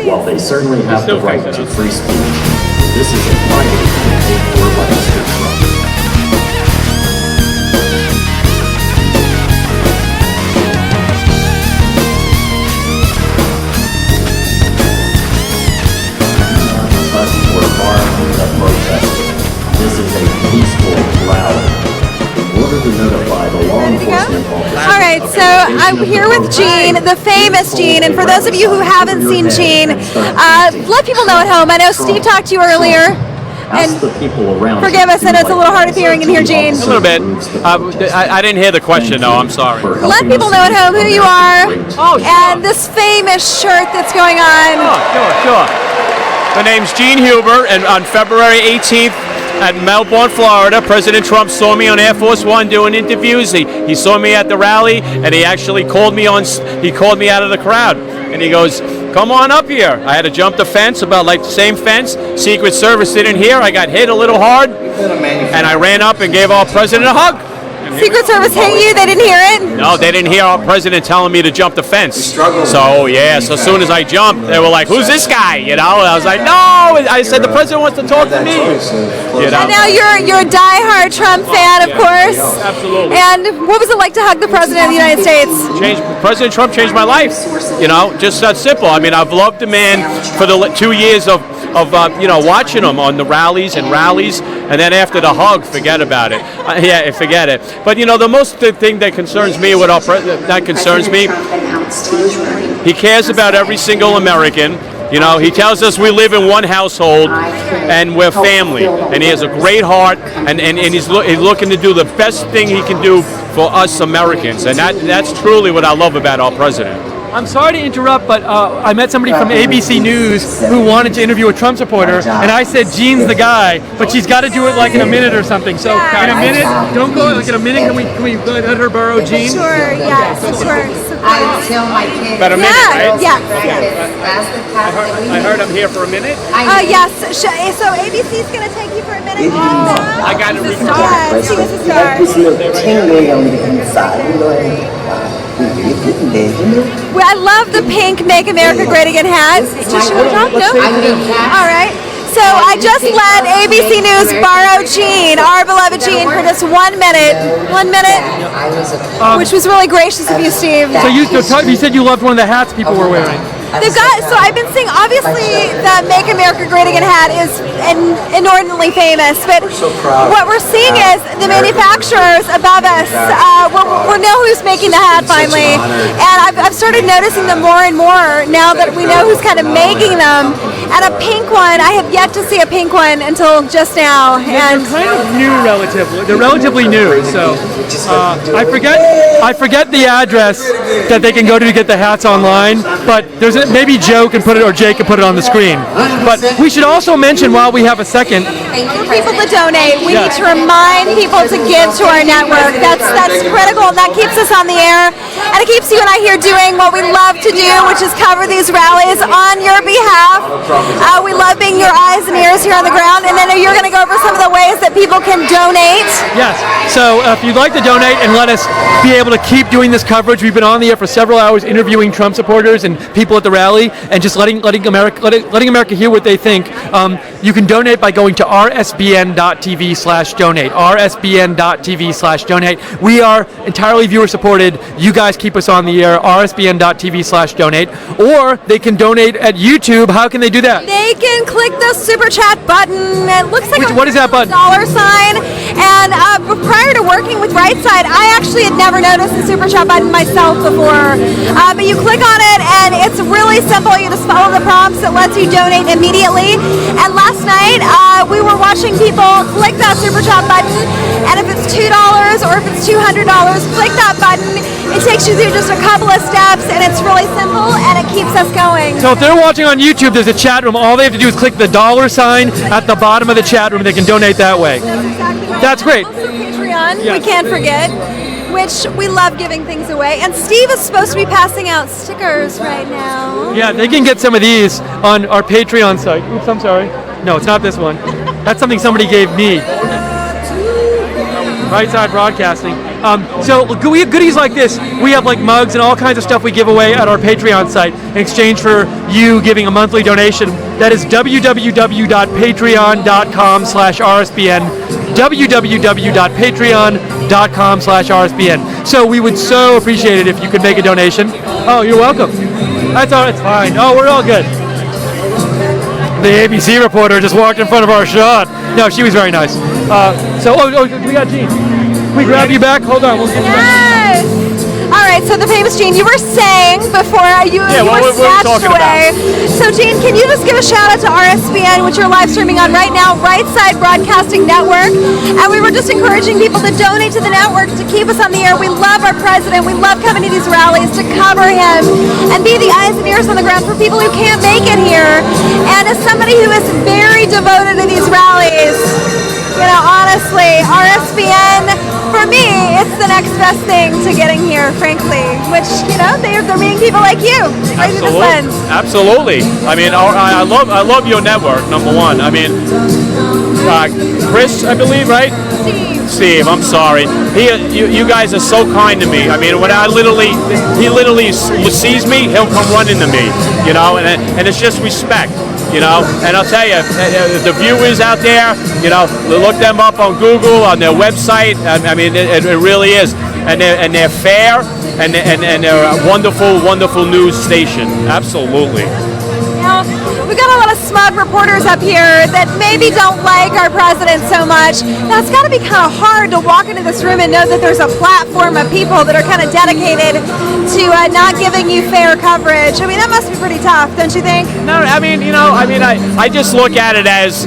While they certainly have the right to free speech, this is a private paid for by Mr. Trump. This is a peaceful rally. In order to notify the law enforcement officers. All right, so I'm here with Gene, the famous Gene, and for those of you who haven't seen Gene, let people know at home. I know Steve talked to you earlier. Ask the people around. Forgive us, I know it's a little hard of hearing in here, Gene. A little bit. I didn't hear the question, though. I'm sorry. Let people know at home who you are and this famous shirt that's going on. Sure. The name's Gene Huber, and on February 18th at Melbourne, Florida, President Trump saw me on Air Force One doing interviews. He saw me at the rally, and he actually called me out of the crowd, and he goes, "Come on up here." I had to jump the fence, about like the same fence. Secret Service didn't hear. I got hit a little hard, and I ran up and gave our president a hug. Secret Service hit you? They didn't hear it? No, they didn't hear our president telling me to jump the fence. So as soon as I jumped, they were like, "Who's this guy?" And I was like, "No." I said, "The president wants to talk to me." And now you're a diehard Trump fan, of course. Absolutely. And what was it like to hug the president of the United States? President Trump changed my life. Just that simple. I mean, I've loved the man for the 2 years of watching him on the rallies, and then after the hug, forget about it. Forget it. But the most thing that concerns me, he cares about every single American. He tells us we live in one household and we're family, and he has a great heart, and he's looking to do the best thing he can do for us Americans, and that's truly what I love about our president. I'm sorry to interrupt, but I met somebody from ABC News who wanted to interview a Trump supporter, and I said Gene's the guy, but she's got to do it like in a minute or something. So in a minute, don't go like in a minute. Can we let her borrow Gene? Sure, yes, sure. I tell my kids. About a minute, right? Yeah. I heard I'm here for a minute. Yes. So ABC's going to take you for a minute. I got to record. Yes, she was a star. Well, I love the pink Make America Great Again hat. Does she want to talk? No? All right. So I just let ABC News borrow Gene, our beloved Gene, for just 1 minute. 1 minute, which was really gracious of you, Steve. So you said you loved one of the hats people were wearing. So I've been seeing, obviously, the Make America Great Again hat is inordinately famous, but what we're seeing is the manufacturers above us, we know who's making the hat finally, and I've started noticing them more and more now that we know who's kind of making them, and a pink one, I have yet to see a pink one until just now. And they're kind of new relatively. They're relatively new, so I forget the address that they can go to get the hats online, but maybe Joe can put it or Jay can put it on the screen. But we should also mention, while we have a second, for people to donate, we need to remind people to give to our network. That's critical, and that keeps us on the air, and it keeps you and I here doing what we love to do, which is cover these rallies on your behalf. We love being your eyes and ears here on the ground, and then you're going to go over some of the ways that people can donate. Yes. So if you'd like to donate and let us be able to keep doing this coverage, we've been on the air for several hours interviewing Trump supporters and people at the rally, and just letting America hear what they think. You can donate by going to rsbn.tv/donate. rsbn.tv/donate. We are entirely viewer supported. You guys keep us on the air. rsbn.tv/donate. Or they can donate at YouTube. How can they do that? They can click the super chat button. It looks like what is that button? $sign. And prior to working with Right Side, I actually had never noticed the super chat button myself before. But you click on it, and it's really simple. You just follow the prompts. It lets you donate immediately. And last night, we were watching people click that super chat button, and if it's $2 or if it's $200, click that button. It takes you through just a couple of steps, and it's really simple, and it keeps us going. So if they're watching on YouTube, there's a chat room. All they have to do is click the $sign at the bottom of the chat room. They can donate that way. That's great. Also Patreon, we can't forget, which we love giving things away. And Steve is supposed to be passing out stickers right now. Yeah, they can get some of these on our Patreon site. Oops, I'm sorry. No, it's not this one. That's something somebody gave me. Right Side Broadcasting. So we have goodies like this. We have like mugs and all kinds of stuff we give away at our Patreon site in exchange for you giving a monthly donation. That is www.patreon.com/RSBN. www.patreon.com/RSBN. So we would so appreciate it if you could make a donation. Oh, you're welcome. That's all. It's fine. Oh, we're all good. The ABC reporter just walked in front of our shot. No, she was very nice. We got Jean. We grab you back. Hold on. We'll get you back. All right, so the famous Jean, you were saying before you were snatched away. So Jean, can you just give a shout out to RSBN, which you're live streaming on right now, Right Side Broadcasting Network. And we were just encouraging people to donate to the network to keep us on the air. We love our president. We love coming to these rallies to cover him and be the eyes and ears on the ground for people who can't make it here. And as somebody who is very devoted to these rallies, you know, honestly, RSBN, for me, it's the next best thing to getting here, frankly, which, you know, they're meeting people like you, raising the funds. Absolutely. I mean, I love your network, number one. I mean, Chris, I believe, right? Steve, I'm sorry. You guys are so kind to me. I mean, when he literally sees me, he'll come running to me, you know, and it's just respect. You know, and I'll tell you, the viewers out there, you know, look them up on Google, on their website. I mean, it really is, and they're fair, and they're a wonderful news station. Absolutely. Now, we got a lot of smug reporters up here that maybe don't like our president so much. Now, it's got to be kind of hard to walk into this room and know that there's a platform of people that are kind of dedicated to not giving you fair coverage. I mean, that must be pretty tough, don't you think? No, I mean, you know, I just look at it as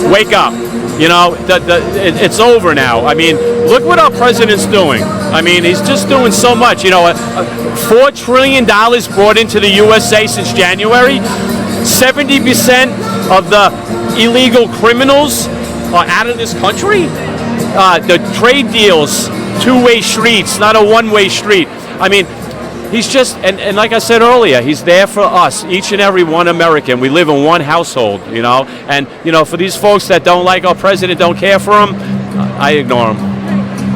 wake up. You know, it's over now. I mean, look what our president's doing. I mean, he's just doing so much. You know, $4 trillion brought into the USA since January. 70% of the illegal criminals are out of this country. The trade deals, two-way streets, not a one-way street. I mean, he's just, and like I said earlier, he's there for us, each and every one American. We live in one household, you know. And, you know, for these folks that don't like our president, don't care for him, I ignore him.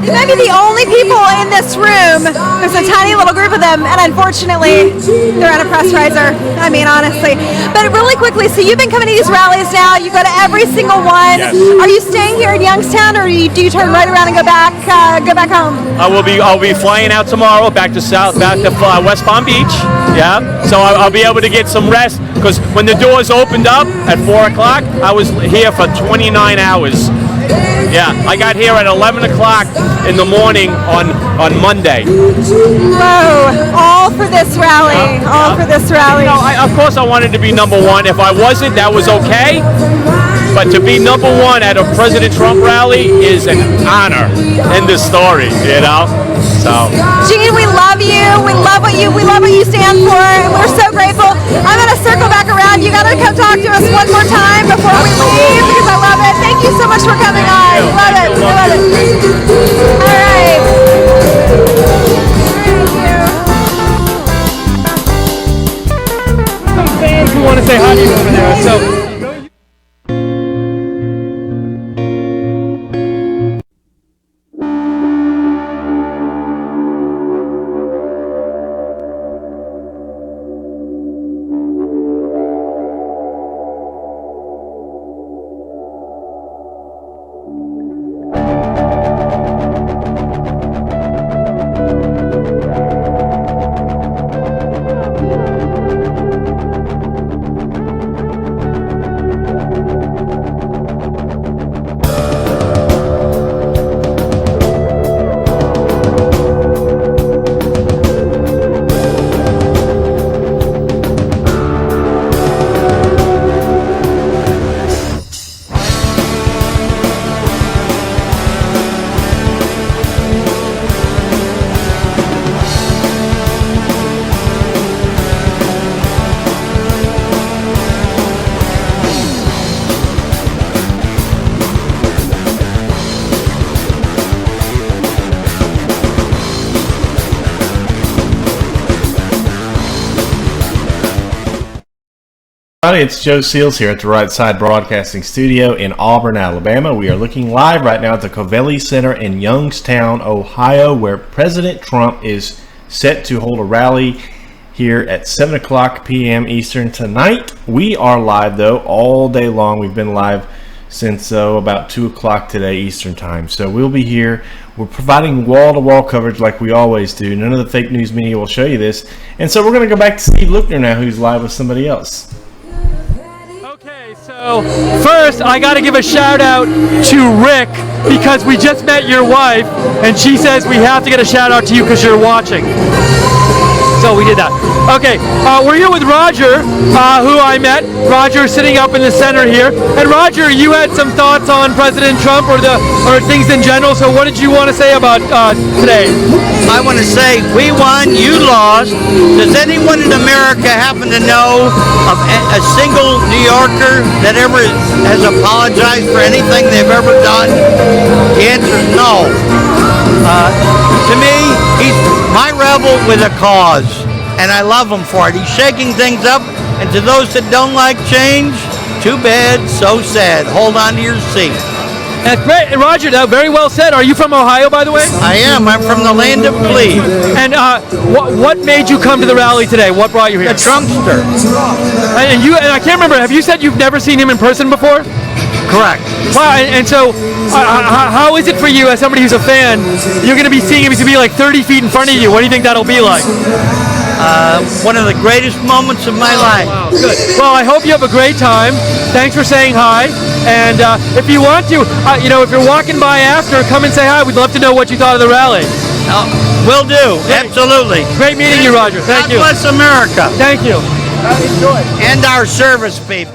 You might be the only people in this room. There's a tiny little group of them, and unfortunately, they're on a press riser. I mean, honestly. But really quickly, so you've been coming to these rallies now. You go to every single one. Yes. Are you staying here in Youngstown, or do you turn right around and go back home? I'll be flying out tomorrow back to West Palm Beach. Yeah. So I'll be able to get some rest because when the doors opened up at 4 o'clock, I was here for 29 hours. Yeah, I got here at 11 o'clock in the morning on Monday. Whoa, all for this rally, all for this rally. You know, of course I wanted to be number one. If I wasn't, that was okay. But to be number one at a President Trump rally is an honor. End of story, you know? So. Gene, we love you. We love what you stand for, and we're so grateful. I'm gonna circle back around. You gotta come talk to us one more time before we leave because I love it. Thank you so much for coming on. Love it. Love it. All right. Some fans who want to say hi to you over there. So. It's Joe Seals here at the Right Side Broadcasting Studio in Auburn, Alabama. We are looking live right now at the Covelli Centre in Youngstown, Ohio, where President Trump is set to hold a rally here at 7 o'clock p.m. Eastern tonight. We are live, though, all day long. We've been live since about 2 o'clock today Eastern time. So we'll be here. We're providing wall-to-wall coverage like we always do. None of the fake news media will show you this. And so we're going to go back to Steve Lookner now, who's live with somebody else. So first, I got to give a shout out to Rick because we just met your wife, and she says we have to get a shout out to you because you're watching. So we did that. Okay, we're here with Roger, who I met. Roger sitting up in the center here. And Roger, you had some thoughts on President Trump or things in general. So what did you want to say about today? I want to say we won, you lost. Does anyone in America happen to know of a single New Yorker that ever has apologized for anything they've ever done? The answer is no. To me, he's my rebel with a cause, and I love him for it. He's shaking things up, and to those that don't like change, too bad, so sad. Hold on to your seat. That's great. Roger, that very well said. Are you from Ohio, by the way? I am. I'm from the land of Cleve. And what made you come to the rally today? What brought you here? The Trumpster. And I can't remember. Have you said you've never seen him in person before? Correct. Wow. And so, how is it for you as somebody who's a fan? You're going to be seeing him. He's going to be like 30 feet in front of you. What do you think that'll be like? One of the greatest moments of my life. Wow, good. Well, I hope you have a great time. Thanks for saying hi. And if you want to, if you're walking by after, come and say hi. We'd love to know what you thought of the rally. Will do. Absolutely. Great meeting you, Roger. Thank you. God bless America. Thank you. Enjoy. And our service people.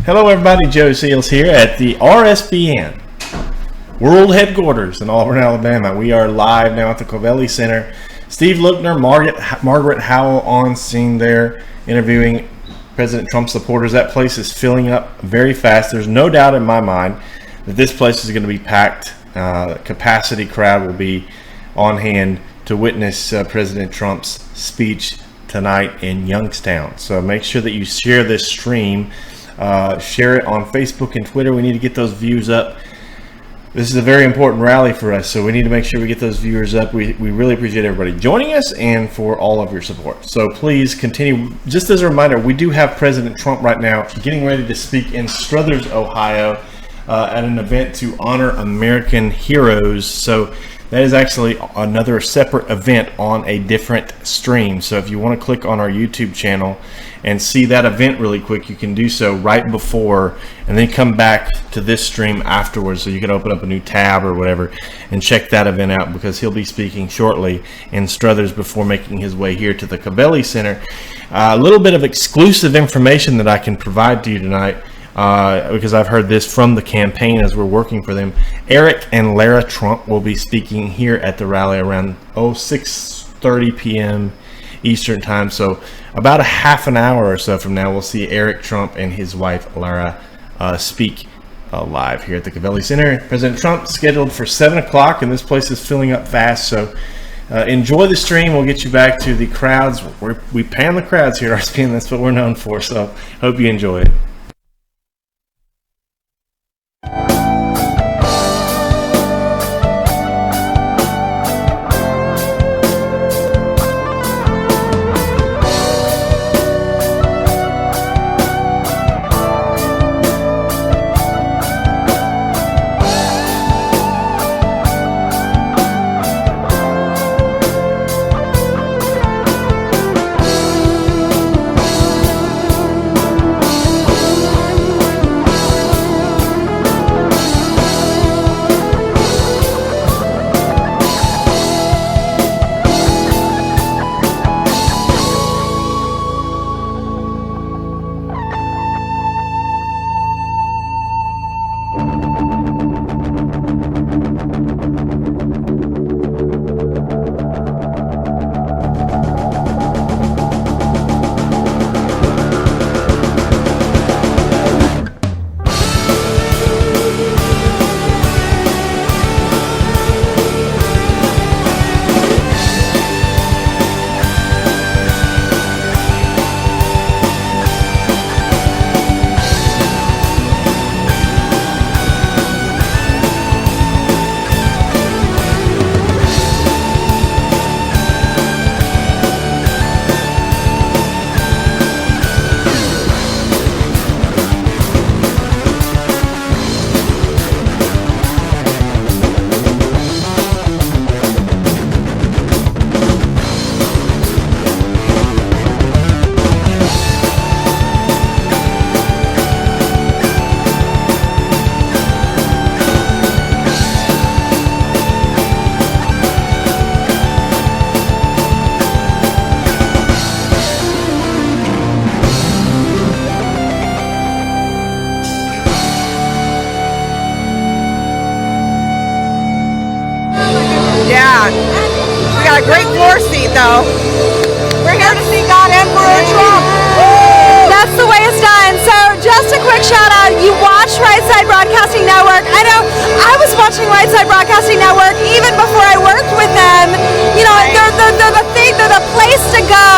Hello everybody, Joe Seals here at the RSBN World Headquarters in Auburn, Alabama. We are live now at the Covelli Centre. Steve Lookner, Margaret Howell on scene there interviewing President Trump supporters. That place is filling up very fast. There's no doubt in my mind that this place is going to be packed. Capacity crowd will be on hand to witness President Trump's speech tonight in Youngstown. So make sure that you share this stream. Share it on Facebook and Twitter. We need to get those views up. This is a very important rally for us, so we need to make sure we get those viewers up. We really appreciate everybody joining us and for all of your support. So please continue. Just as a reminder, we do have President Trump right now getting ready to speak in Struthers, Ohio, at an event to honor American heroes. So that is actually another separate event on a different stream. So if you want to click on our YouTube channel and see that event really quick, you can do so right before and then come back to this stream afterwards. So you can open up a new tab or whatever and check that event out, because he'll be speaking shortly in Struthers before making his way here to the Covelli Centre. A little bit of exclusive information that I can provide to you tonight, because I've heard this from the campaign as we're working for them. Eric and Lara Trump will be speaking here at the rally around 6:30 p.m. Eastern time. So about a half an hour or so from now, we'll see Eric Trump and his wife Lara speak live here at the Covelli Centre. President Trump scheduled for 7 o'clock, and this place is filling up fast. So enjoy the stream. We'll get you back to the crowds. We pan the crowds here at RSBN. That's what we're known for. So hope you enjoy it. So we're here to see God Emperor Trump. That's the way it's done. So just a quick shout out. You watch Right Side Broadcasting Network. I know I was watching Right Side Broadcasting Network even before I worked with them. You know, they're the place to go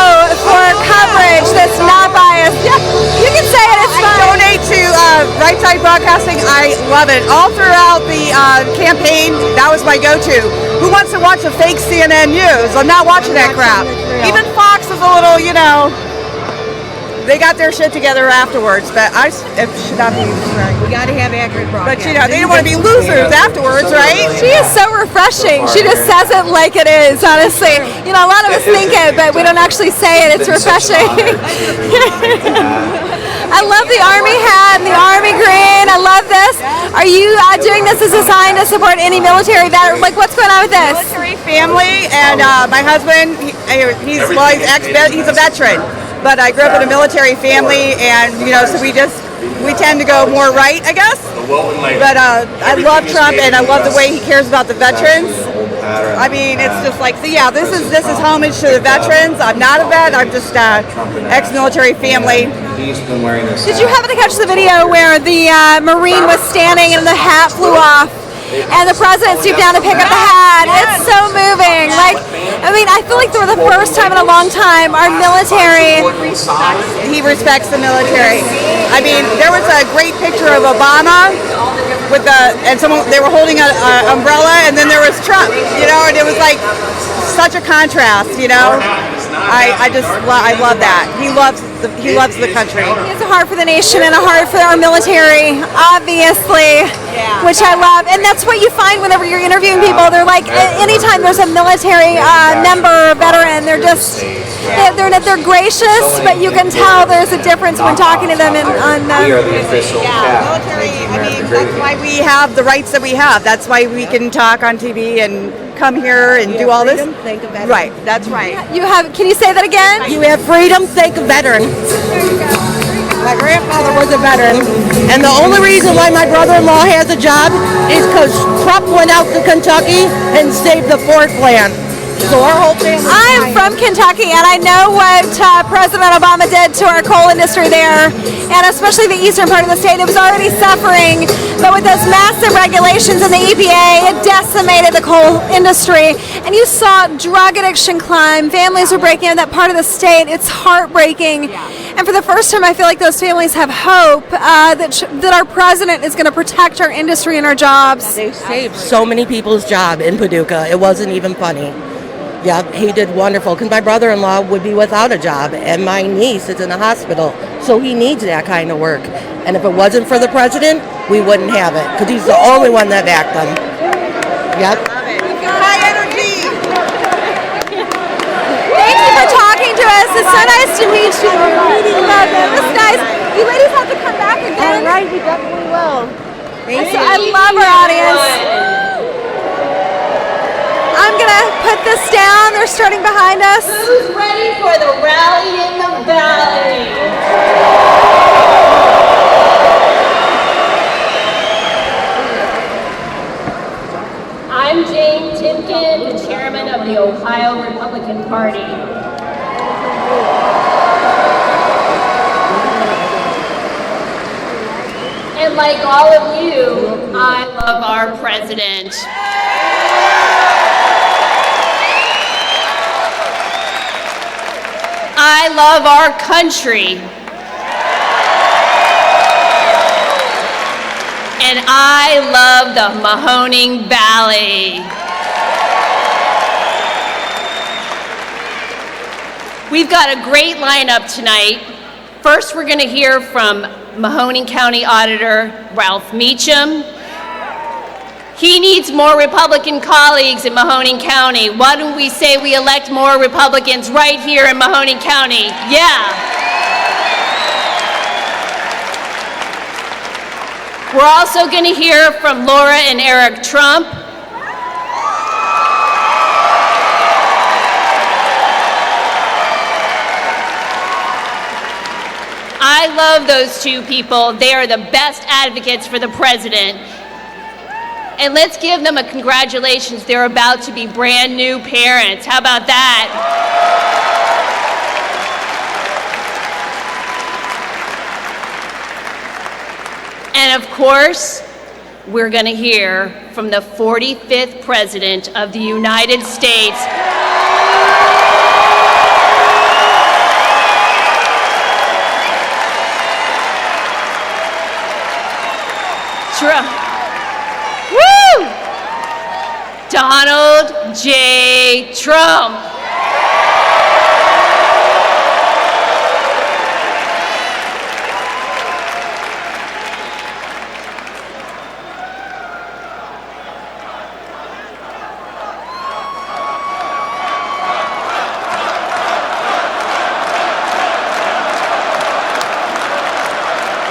for coverage that's not biased. Yeah, you can say it. It's fine. Donate to Right Side Broadcasting. I love it. All throughout the campaign, that was my go-to. Who wants to watch a fake CNN news? I'm not watching that crap. Even Fox is a little, you know. They got their shit together afterwards, but it should not be right. We got to have accurate broadcast. But you know, they don't want to be losers afterwards, right? She is so refreshing. She just says it like it is, honestly. You know, a lot of us think it, but we don't actually say it. It's refreshing. I love the Army hat and the Army green. I love this. Are you doing this as a sign to support any military veteran? Like, what's going on with this? Military family, and my husband, he's a veteran. But I grew up in a military family, and you know, so we tend to go more right, I guess. But I love Trump, and I love the way he cares about the veterans. I mean, it's just like, so yeah, this is homage to the veterans. I'm not a vet. I'm just ex-military family. Did you happen to catch the video where the Marine was standing and the hat flew off? And the president stooped down to pick up the hat. It's so moving. Like, I mean, I feel like for the first time in a long time, our military. He respects the military. I mean, there was a great picture of Obama with they were holding an umbrella, and then there was Trump. You know, and it was like such a contrast. You know, I love that. He loves the country. He has a heart for the nation and a heart for our military, obviously, which I love. And that's what you find whenever you're interviewing people. They're like, anytime there's a military member or veteran, they're just, they're gracious, but you can tell there's a difference when talking to them. We are the official military. I mean, that's why we have the rights that we have. That's why we can talk on TV and come here and do all this. Think of veterans. Right, that's right. Can you say that again? You have freedom, think of veterans. My grandfather was a veteran, and the only reason why my brother-in-law has a job is because Trump went out to Kentucky and saved the Ford plant. So our whole family. I'm from Kentucky, and I know what President Obama did to our coal industry there, and especially the eastern part of the state. It was already suffering, but with those massive regulations in the EPA, it decimated the coal industry. And you saw drug addiction climb. Families were breaking in that part of the state. It's heartbreaking. And for the first time, I feel like those families have hope that our president is going to protect our industry and our jobs. They saved so many people's job in Paducah. It wasn't even funny. Yeah, he did wonderful, because my brother-in-law would be without a job, and my niece is in the hospital, so he needs that kind of work. And if it wasn't for the president, we wouldn't have it, because he's the only one that backed them. Yep. High energy. Thank you for talking to us. It's so nice to meet you. We love it. It's nice. You ladies have to come back again. All right, we definitely will. Thank you. I love our audience. I'm going to put this down. They're starting behind us. Who's ready for the rally in the valley? I'm Jane Timken, the chairman of the Ohio Republican Party. And like all of you, I love our president. I love our country. And I love the Mahoning Valley. We've got a great lineup tonight. First, we're going to hear from Mahoning County Auditor Ralph Meacham. He needs more Republican colleagues in Mahoning County. Why don't we say we elect more Republicans right here in Mahoning County? Yeah. We're also going to hear from Laura and Eric Trump. I love those two people. They are the best advocates for the president. And let's give them a congratulations. They're about to be brand new parents. How about that? of course, we're going to hear from the 45th President of the United States. Trump. Woo! Donald J. Trump.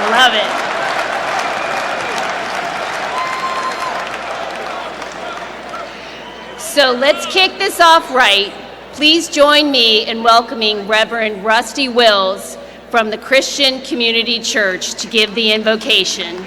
Love it. So let's kick this off right. Please join me in welcoming Reverend Rusty Wills from the Christian Community Church to give the invocation.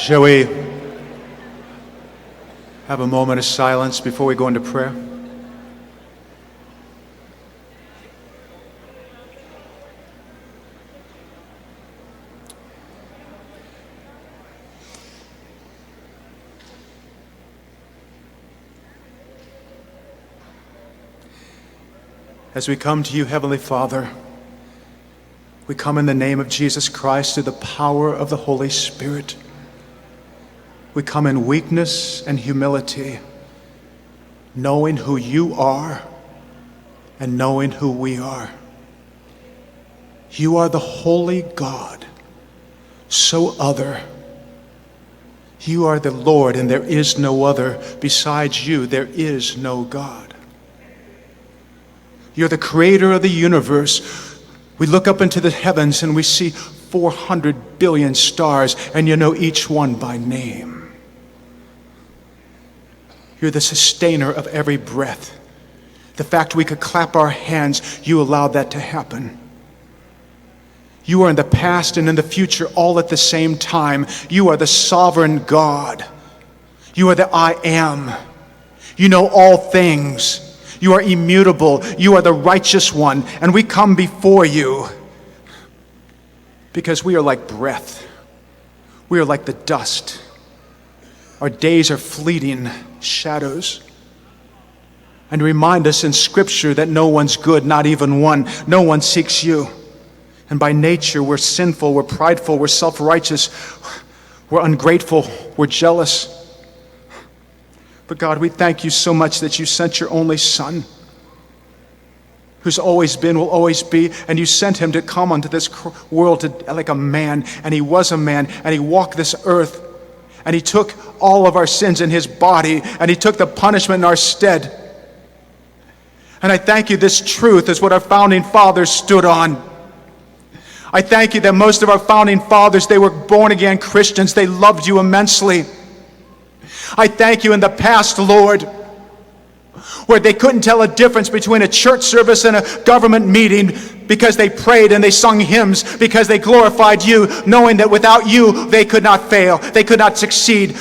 Shall we have a moment of silence before we go into prayer? As we come to you, Heavenly Father, we come in the name of Jesus Christ through the power of the Holy Spirit. We come in weakness and humility, knowing who you are and knowing who we are. You are the holy God, so other. You are the Lord, and there is no other. Besides you, there is no God. You're the creator of the universe. We look up into the heavens and we see 400 billion stars, and you know each one by name. You're the sustainer of every breath. The fact we could clap our hands, you allowed that to happen. You are in the past and in the future all at the same time. You are the sovereign God. You are the I am. You know all things. You are immutable. You are the righteous one. And we come before you because we are like breath. We are like the dust. Our days are fleeting shadows. And remind us in Scripture that no one's good, not even one. No one seeks you. And by nature, we're sinful, we're prideful, we're self-righteous, we're ungrateful, we're jealous. But God, we thank you so much that you sent your only Son, who's always been, will always be, and you sent him to come onto this world like a man, and he was a man, and he walked this earth. And he took all of our sins in his body, and he took the punishment in our stead. And I thank you, this truth is what our founding fathers stood on. I thank you that most of our founding fathers, they were born-again Christians. They loved you immensely. I thank you in the past, Lord, where they couldn't tell a difference between a church service and a government meeting because they prayed and they sung hymns, because they glorified you, knowing that without you, they could not fail, they could not succeed.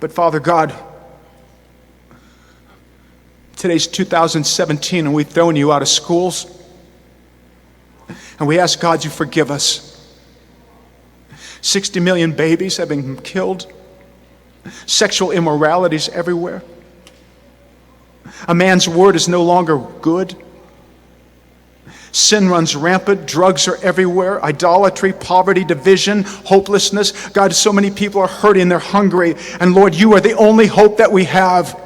But Father God, today's 2017 and we've thrown you out of schools. And we ask God you forgive us. 60 million babies have been killed. Sexual immoralities everywhere. A man's word is no longer good. Sin runs rampant. Drugs are everywhere. Idolatry, poverty, division, hopelessness. God, so many people are hurting. They're hungry. And Lord, you are the only hope that we have.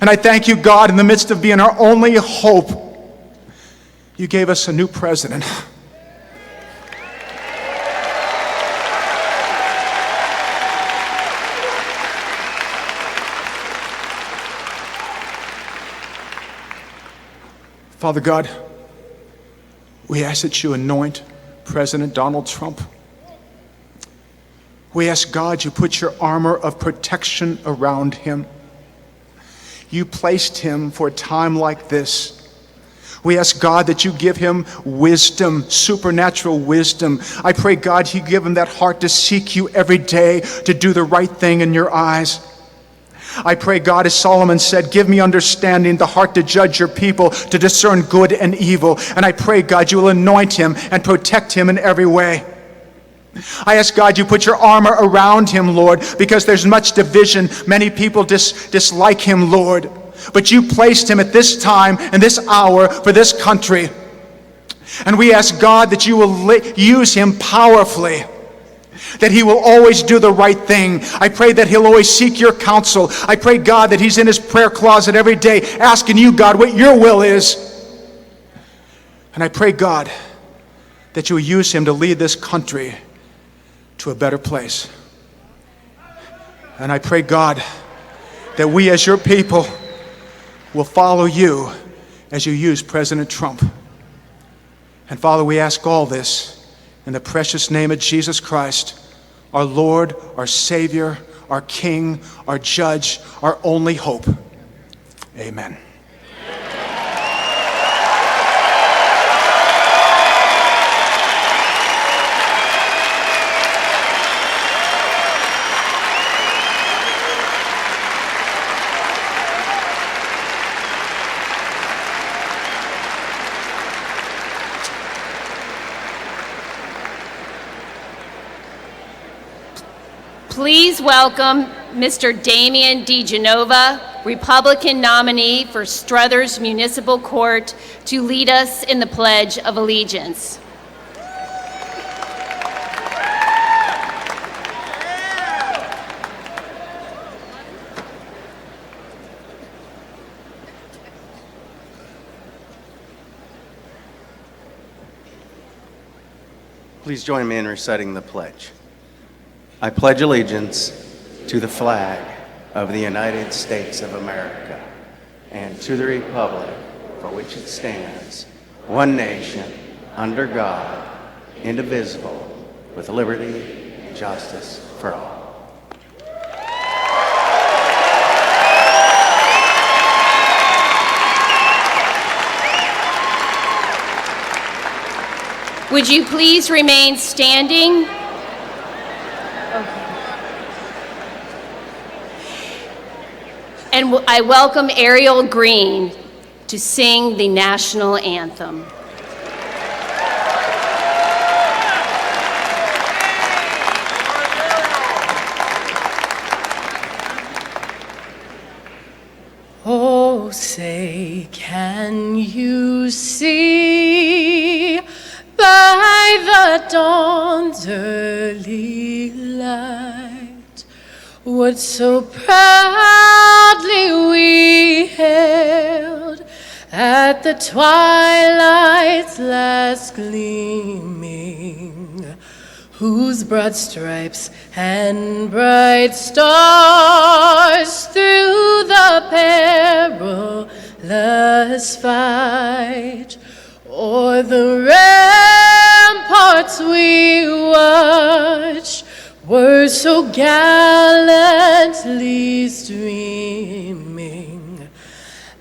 And I thank you, God, in the midst of being our only hope, you gave us a new president. Father God, we ask that you anoint President Donald Trump. We ask God you put your armor of protection around him. You placed him for a time like this. We ask, God, that you give him wisdom, supernatural wisdom. I pray, God, you give him that heart to seek you every day, to do the right thing in your eyes. I pray, God, as Solomon said, give me understanding, the heart to judge your people, to discern good and evil. And I pray, God, you will anoint him and protect him in every way. I ask, God, you put your armor around him, Lord, because there's much division. Many people dislike him, Lord. But you placed him at this time and this hour for this country. And we ask, God, that you will use him powerfully, that he will always do the right thing. I pray that he'll always seek your counsel. I pray, God, that he's in his prayer closet every day asking you, God, what your will is. And I pray, God, that you will use him to lead this country to a better place. And I pray, God, that we as your people will follow you as you use President Trump. And Father, we ask all this in the precious name of Jesus Christ, our Lord, our Savior, our King, our Judge, our only hope. Amen. Please welcome Mr. Damian DeGenova, Republican nominee for Struthers Municipal Court, to lead us in the Pledge of Allegiance. Please join me in reciting the pledge. I pledge allegiance to the flag of the United States of America and to the republic for which it stands, one nation, under God, indivisible, with liberty and justice for all. Would you please remain standing? And I welcome Ariel Green to sing the national anthem. Oh, say, can you see by the dawn's early light what so proudly we hailed at the twilight's last gleaming, whose broad stripes and bright stars through the perilous fight o'er the ramparts we watched were so gallantly streaming,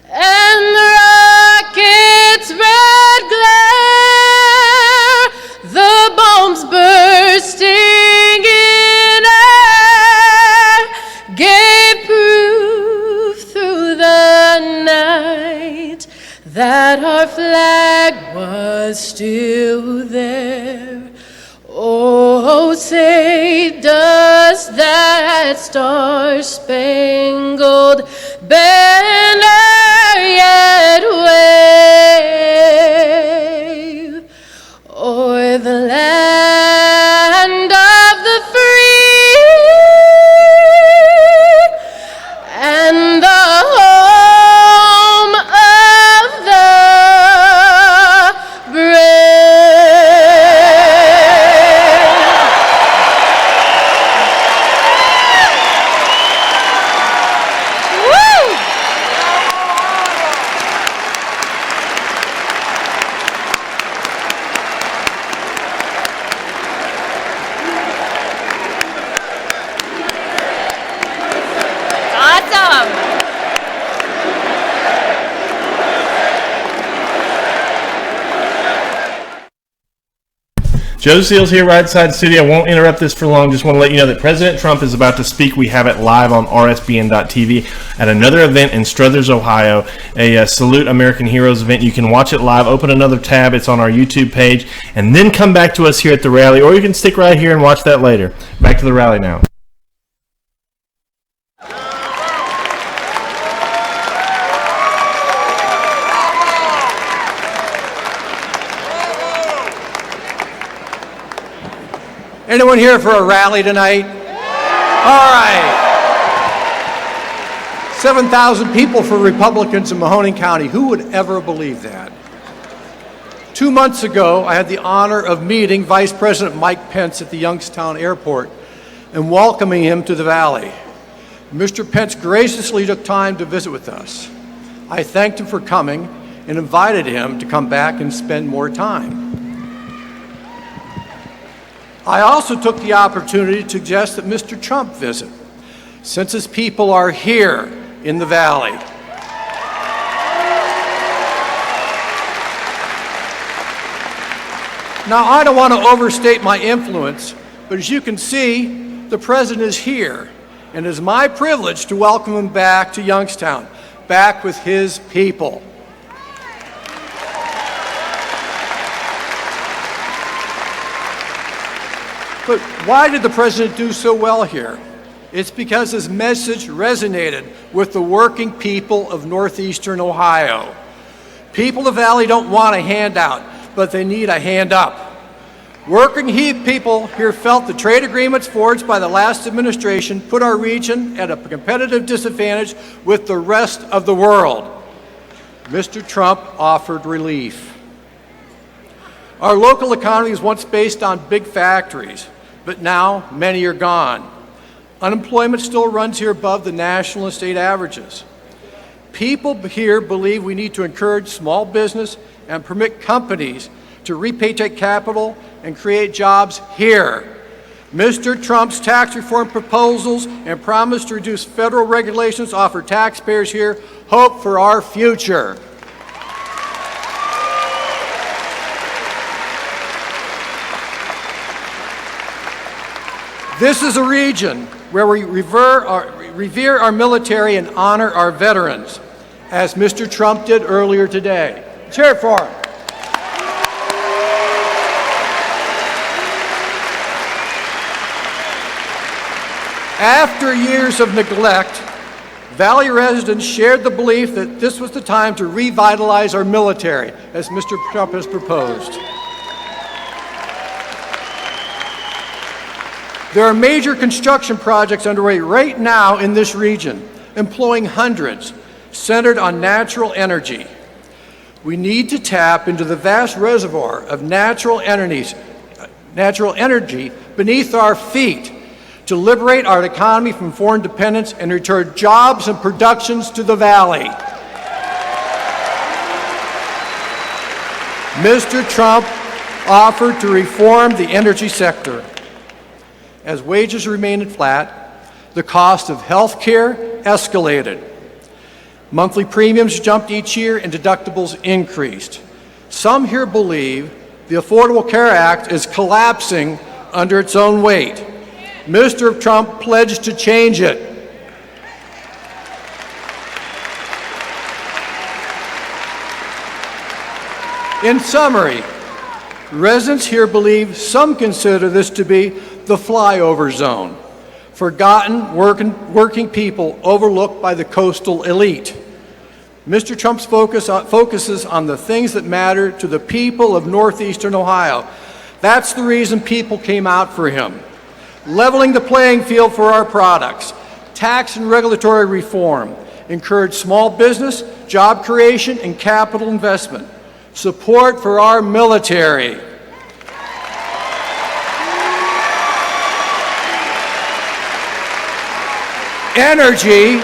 and the rocket's red glare, the bombs bursting in air, gave proof through the night that our flag was still there. Oh, say, does that star-spangled banner yet wave o'er the land of the free and the home of the brave? Joe Seals here, Right Side Studio. I won't interrupt this for long. Just want to let you know that President Trump is about to speak. We have it live on RSBN.TV at another event in Struthers, Ohio, a Salute American Heroes event. You can watch it live. Open another tab. It's on our YouTube page. And then come back to us here at the rally, or you can stick right here and watch that later. Back to the rally now. Anyone here for a rally tonight? All right. 7,000 people for Republicans in Mahoning County. Who would ever believe that? 2 months ago, I had the honor of meeting Vice President Mike Pence at the Youngstown airport and welcoming him to the Valley. Mr. Pence graciously took time to visit with us. I thanked him for coming and invited him to come back and spend more time. I also took the opportunity to suggest that Mr. Trump visit, since his people are here in the Valley. Now, I don't want to overstate my influence, but as you can see, the President is here, and it is my privilege to welcome him back to Youngstown, back with his people. But why did the President do so well here? It's because his message resonated with the working people of northeastern Ohio. People of the Valley don't want a handout, but they need a hand up. Working people here felt the trade agreements forged by the last administration put our region at a competitive disadvantage with the rest of the world. Mr. Trump offered relief. Our local economy was once based on big factories, but now many are gone. Unemployment still runs here above the national and state averages. People here believe we need to encourage small business and permit companies to repatriate capital and create jobs here. Mr. Trump's tax reform proposals and promise to reduce federal regulations offer taxpayers here hope for our future. This is a region where we revere our military and honor our veterans, as Mr. Trump did earlier today. Cheer it for him. After years of neglect, Valley residents shared the belief that this was the time to revitalize our military, as Mr. Trump has proposed. There are major construction projects underway right now in this region, employing hundreds, centered on natural energy. We need to tap into the vast reservoir of natural energy beneath our feet to liberate our economy from foreign dependence and return jobs and productions to the Valley. Mr. Trump offered to reform the energy sector. As wages remained flat, the cost of health care escalated. Monthly premiums jumped each year and deductibles increased. Some here believe the Affordable Care Act is collapsing under its own weight. Mr. Trump pledged to change it. In summary, residents here believe some consider this to be the flyover zone, forgotten working people overlooked by the coastal elite. Mr. Trump's focuses on the things that matter to the people of northeastern Ohio. That's the reason people came out for him. Leveling the playing field for our products, tax and regulatory reform, encourage small business, job creation, and capital investment, support for our military. Energy,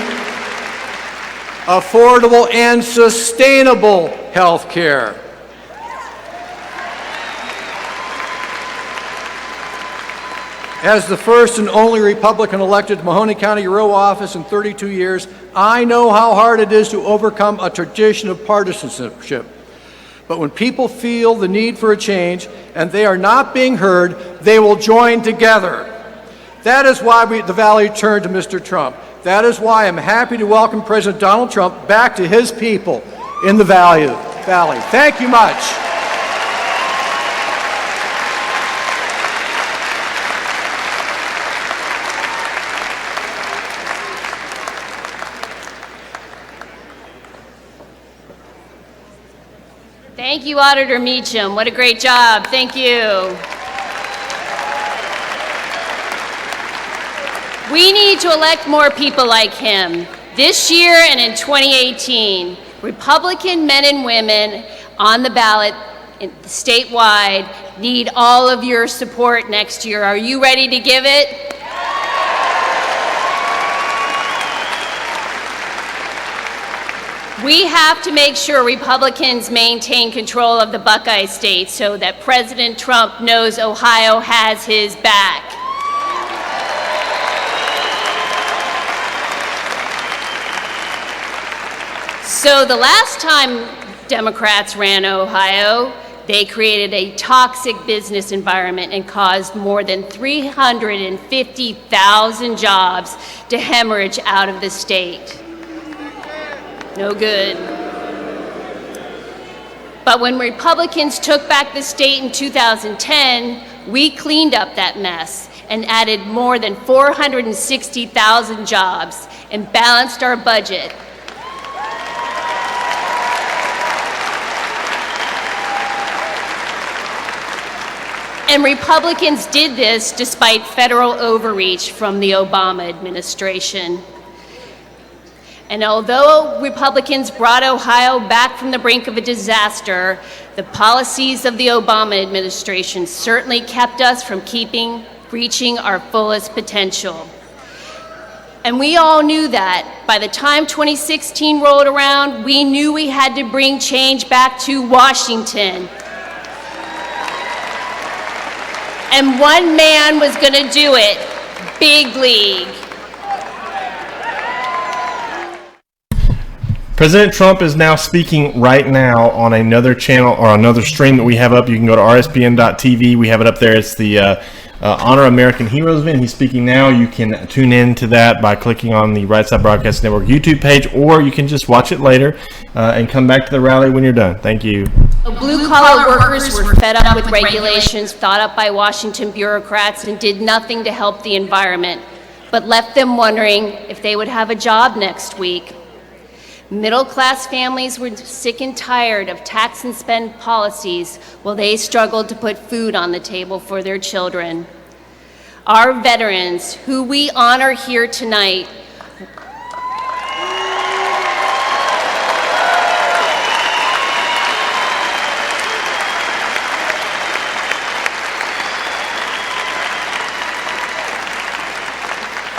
affordable and sustainable health care. As the first and only Republican elected to Mahoning County Bureau office in 32 years, I know how hard it is to overcome a tradition of partisanship. But when people feel the need for a change and they are not being heard, they will join together. That is why the Valley turned to Mr. Trump. That is why I'm happy to welcome President Donald Trump back to his people in the Valley. Thank you much. Thank you, Auditor Meacham. What a great job. Thank you. We need to elect more people like him. This year and in 2018, Republican men and women on the ballot statewide need all of your support next year. Are you ready to give it? We have to make sure Republicans maintain control of the Buckeye State so that President Trump knows Ohio has his back. So the last time Democrats ran Ohio, they created a toxic business environment and caused more than 350,000 jobs to hemorrhage out of the state. No good. But when Republicans took back the state in 2010, we cleaned up that mess and added more than 460,000 jobs and balanced our budget. And Republicans did this despite federal overreach from the Obama administration. And although Republicans brought Ohio back from the brink of a disaster, the policies of the Obama administration certainly kept us from reaching our fullest potential. And we all knew that. By the time 2016 rolled around, we knew we had to bring change back to Washington. And one man was going to do it, Big League. President Trump is now speaking right now on another channel or another stream that we have up. You can go to rsbn.tv. We have it up there. It's the Honor American Heroes event. He's speaking now. You can tune in to that by clicking on the Right Side Broadcast Network YouTube page, or you can just watch it later and come back to the rally when you're done. Thank you. Blue-collar workers were fed up with regulations thought up by Washington bureaucrats and did nothing to help the environment, but left them wondering if they would have a job next week. Middle-class families were sick and tired of tax and spend policies while they struggled to put food on the table for their children. Our veterans, who we honor here tonight,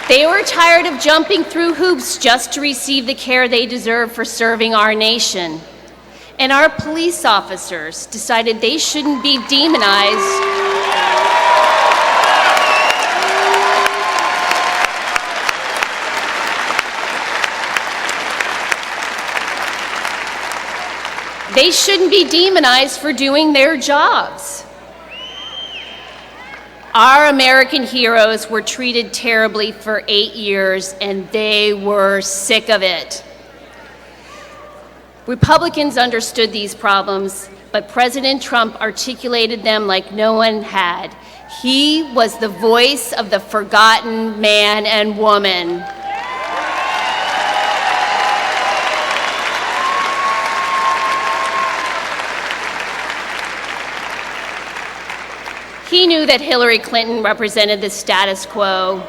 they were tired of jumping through hoops just to receive the care they deserve for serving our nation. And our police officers decided they shouldn't be demonized. They shouldn't be demonized for doing their jobs. Our American heroes were treated terribly for 8 years, and they were sick of it. Republicans understood these problems, but President Trump articulated them like no one had. He was the voice of the forgotten man and woman. He knew that Hillary Clinton represented the status quo.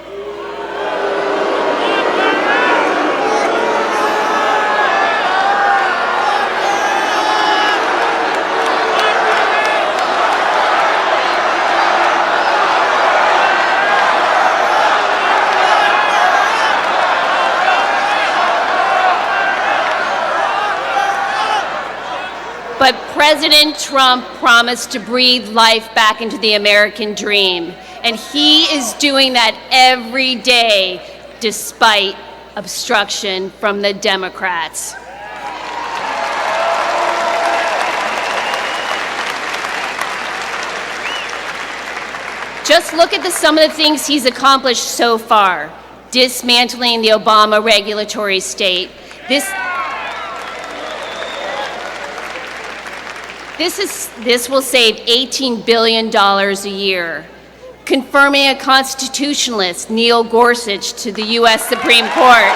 But President Trump promised to breathe life back into the American dream, and he is doing that every day despite obstruction from the Democrats. Just look at some of the things he's accomplished so far. Dismantling the Obama regulatory state. This will save $18 billion a year. Confirming a constitutionalist, Neil Gorsuch, to the U.S. Supreme Court.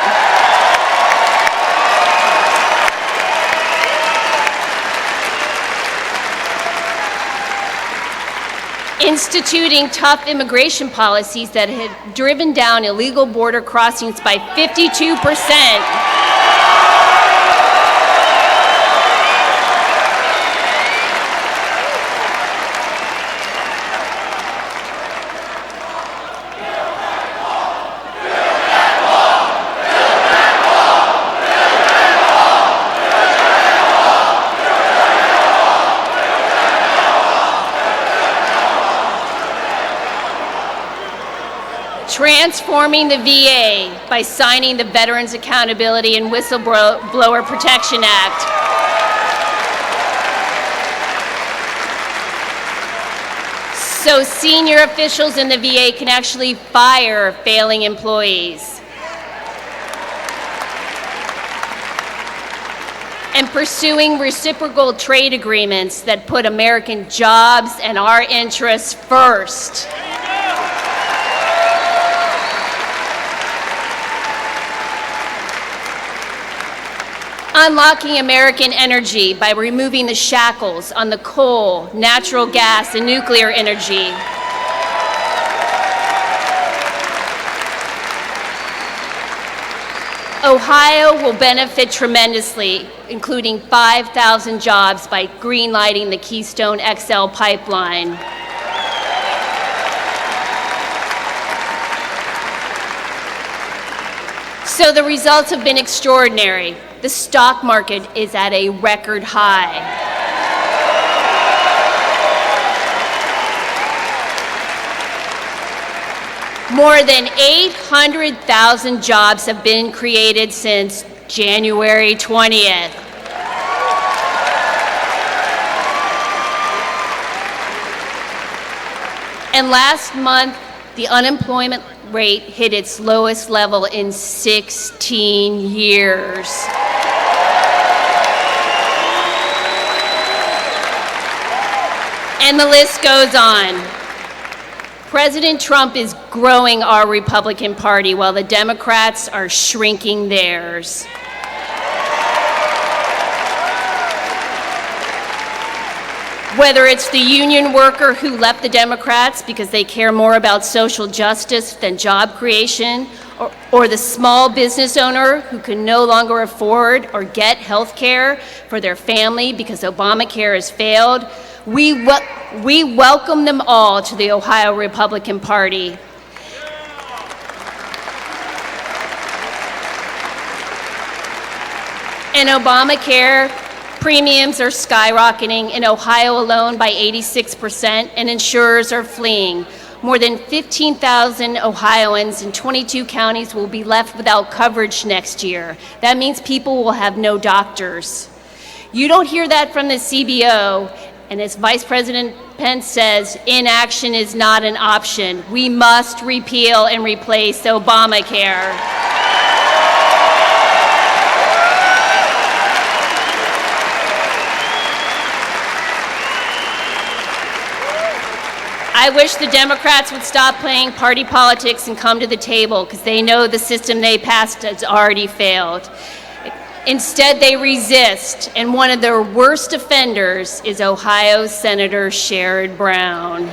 Instituting tough immigration policies that had driven down illegal border crossings by 52%. Transforming the VA by signing the Veterans Accountability and Whistleblower Protection Act. So senior officials in the VA can actually fire failing employees. And pursuing reciprocal trade agreements that put American jobs and our interests first. Unlocking American energy by removing the shackles on the coal, natural gas, and nuclear energy. Ohio will benefit tremendously, including 5,000 jobs by greenlighting the Keystone XL pipeline. So the results have been extraordinary. The stock market is at a record high. More than 800,000 jobs have been created since January 20th. And last month, the unemployment rate hit its lowest level in 16 years. And the list goes on. President Trump is growing our Republican Party while the Democrats are shrinking theirs. Whether it's the union worker who left the Democrats because they care more about social justice than job creation, or the small business owner who can no longer afford or get health care for their family because Obamacare has failed, we welcome them all to the Ohio Republican Party. And Obamacare premiums are skyrocketing in Ohio alone by 86%, and insurers are fleeing. More than 15,000 Ohioans in 22 counties will be left without coverage next year. That means people will have no doctors. You don't hear that from the CBO, and as Vice President Pence says, inaction is not an option. We must repeal and replace Obamacare. I wish the Democrats would stop playing party politics and come to the table, because they know the system they passed has already failed. Instead, they resist, and one of their worst offenders is Ohio Senator Sherrod Brown.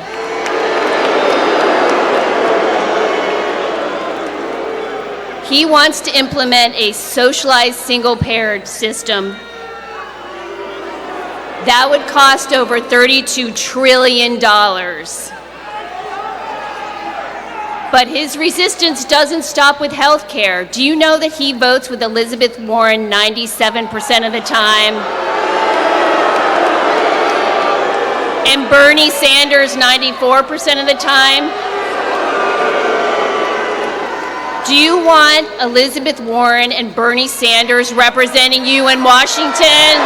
He wants to implement a socialized single-payer system that would cost over $32 trillion. But his resistance doesn't stop with health care. Do you know that he votes with Elizabeth Warren 97% of the time? And Bernie Sanders 94% of the time? Do you want Elizabeth Warren and Bernie Sanders representing you in Washington?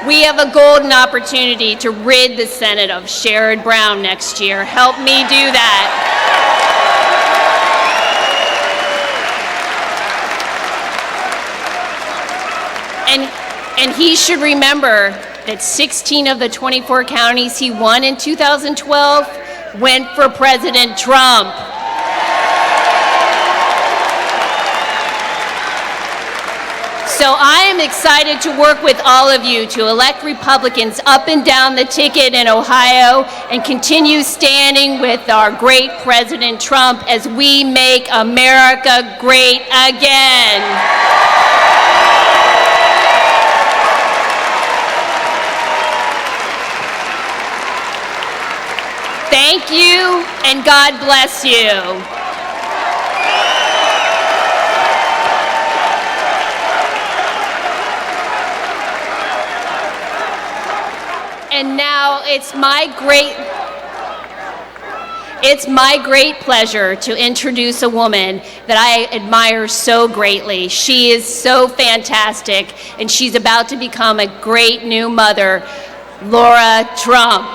We have a golden opportunity to rid the Senate of Sherrod Brown next year. Help me do that. And he should remember that 16 of the 24 counties he won in 2012 went for President Trump. So I am excited to work with all of you to elect Republicans up and down the ticket in Ohio and continue standing with our great President Trump as we make America great again. Thank you, and God bless you. And now it's my great pleasure to introduce a woman that I admire so greatly. She is so fantastic, and she's about to become a great new mother, Laura Trump.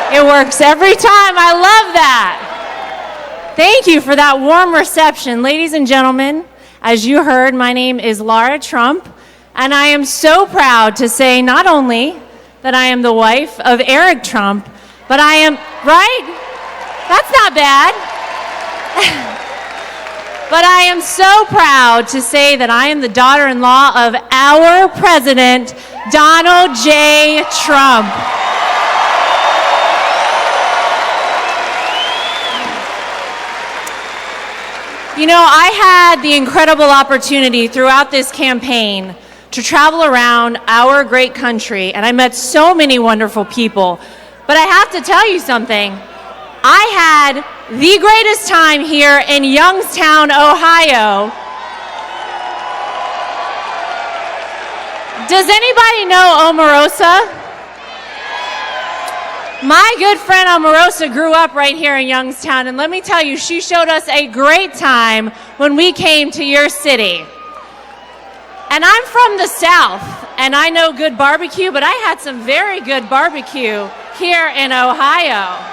It works every time. I love that. Thank you for that warm reception. Ladies and gentlemen, as you heard, my name is Laura Trump, and I am so proud to say not only that I am the wife of Eric Trump, but I am, right? That's not bad. But I am so proud to say that I am the daughter-in-law of our president, Donald J. Trump. You know, I had the incredible opportunity throughout this campaign to travel around our great country, and I met so many wonderful people. But I have to tell you something. I had the greatest time here in Youngstown, Ohio. Does anybody know Omarosa? My good friend Omarosa grew up right here in Youngstown, and let me tell you, she showed us a great time when we came to your city. And I'm from the South, and I know good barbecue, but I had some very good barbecue here in Ohio.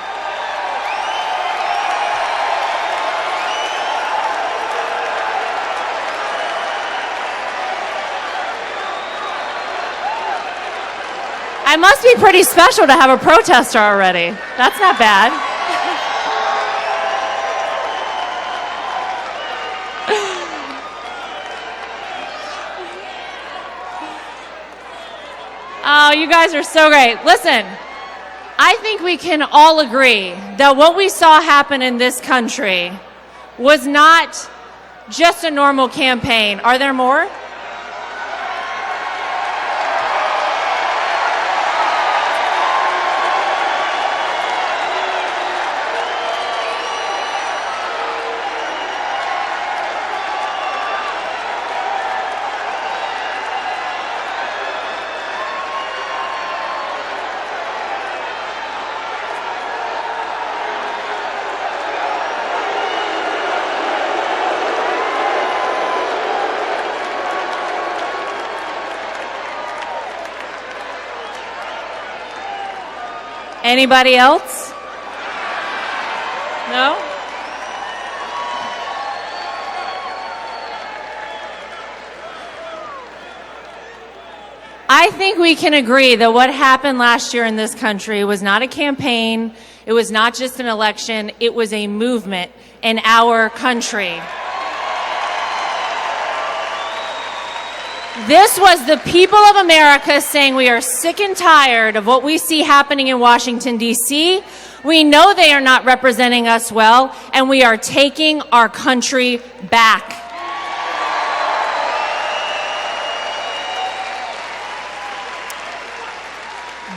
I must be pretty special to have a protester already. That's not bad. Oh, you guys are so great. Listen, I think we can all agree that what we saw happen in this country was not just a normal campaign. Are there more? Anybody else? No? I think we can agree that what happened last year in this country was not a campaign, it was not just an election, it was a movement in our country. This was the people of America saying we are sick and tired of what we see happening in Washington, D.C. We know they are not representing us well, and we are taking our country back.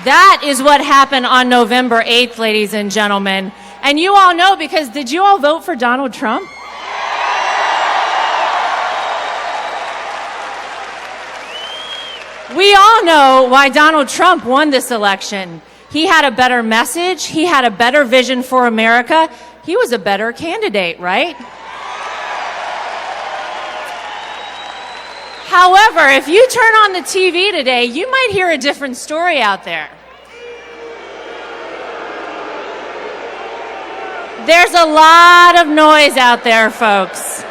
That is what happened on November 8th, ladies and gentlemen. And you all know, because did you all vote for Donald Trump? We all know why Donald Trump won this election. He had a better message. He had a better vision for America. He was a better candidate, right? However, if you turn on the TV today, you might hear a different story out there. There's a lot of noise out there, folks.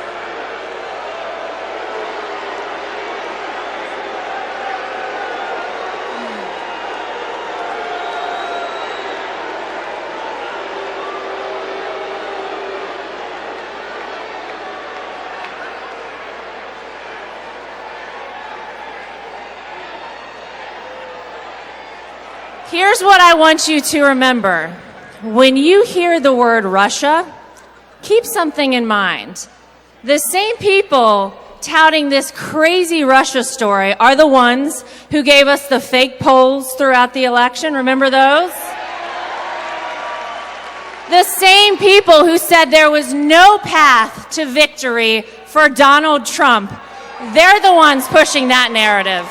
Here's what I want you to remember. When you hear the word Russia, keep something in mind. The same people touting this crazy Russia story are the ones who gave us the fake polls throughout the election. Remember those? The same people who said there was no path to victory for Donald Trump. They're the ones pushing that narrative.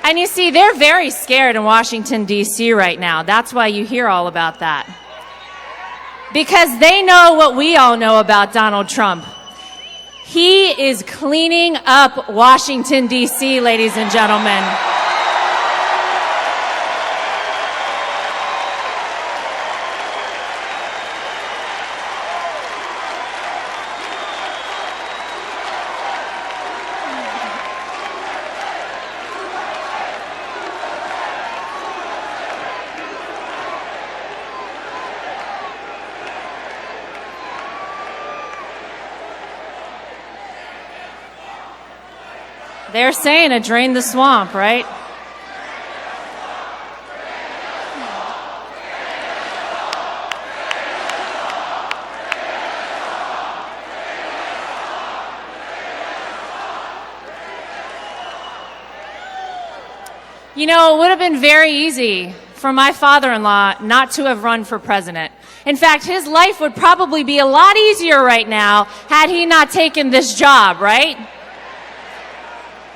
And you see, they're very scared in Washington, D.C. right now. That's why you hear all about that. Because they know what we all know about Donald Trump. He is cleaning up Washington, D.C., ladies and gentlemen. They're saying it drained the swamp, right? You know, it would have been very easy for my father-in-law not to have run for president. In fact, his life would probably be a lot easier right now had he not taken this job, right?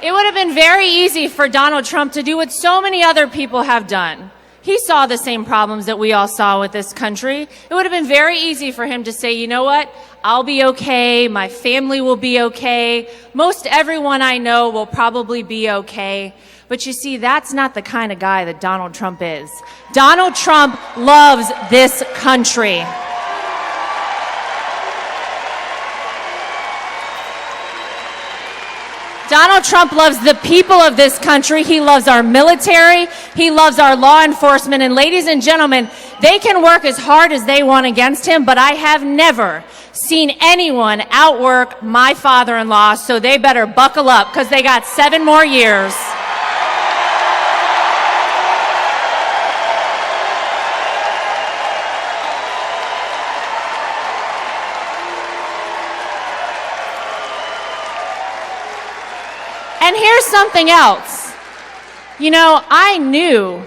It would have been very easy for Donald Trump to do what so many other people have done. He saw the same problems that we all saw with this country. It would have been very easy for him to say, you know what? I'll be okay. My family will be okay. Most everyone I know will probably be okay. But you see, that's not the kind of guy that Donald Trump is. Donald Trump loves this country. Donald Trump loves the people of this country. He loves our military. He loves our law enforcement. And ladies and gentlemen, they can work as hard as they want against him, but I have never seen anyone outwork my father-in-law, so they better buckle up because they got 7 more years. And here's something else. You know, I knew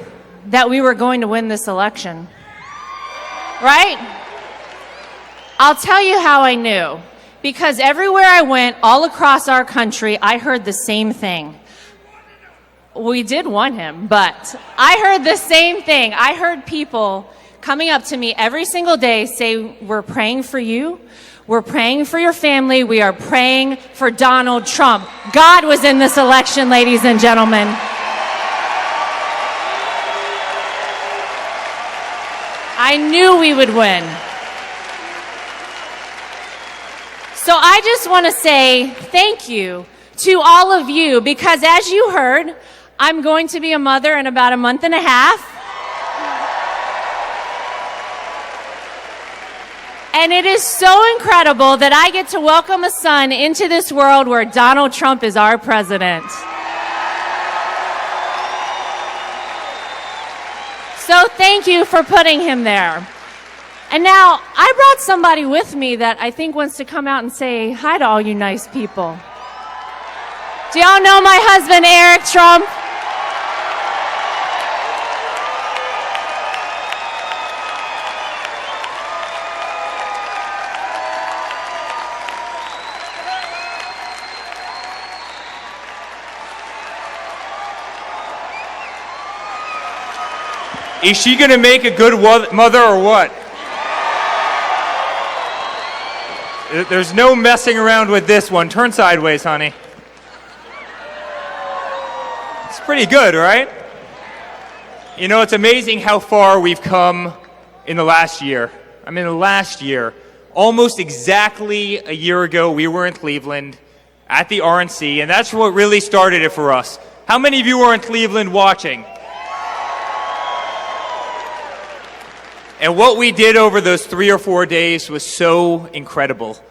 that we were going to win this election. Right? I'll tell you how I knew. Because everywhere I went, all across our country, I heard the same thing. We did want him, but I heard the same thing. I heard people coming up to me every single day say, we're praying for you. We're praying for your family. We are praying for Donald Trump. God was in this election, ladies and gentlemen. I knew we would win. So I just want to say thank you to all of you, because as you heard, I'm going to be a mother in about a month and a half. And it is so incredible that I get to welcome a son into this world where Donald Trump is our president. So thank you for putting him there. And now, I brought somebody with me that I think wants to come out and say hi to all you nice people. Do y'all know my husband, Eric Trump? Is she going to make a good mother or what? There's no messing around with this one. Turn sideways, honey. It's pretty good, right? You know, it's amazing how far we've come in the last year. I mean, the last year. Almost exactly a year ago, we were in Cleveland at the RNC, and that's what really started it for us. How many of you were in Cleveland watching? And what we did over those 3 or 4 days was so incredible.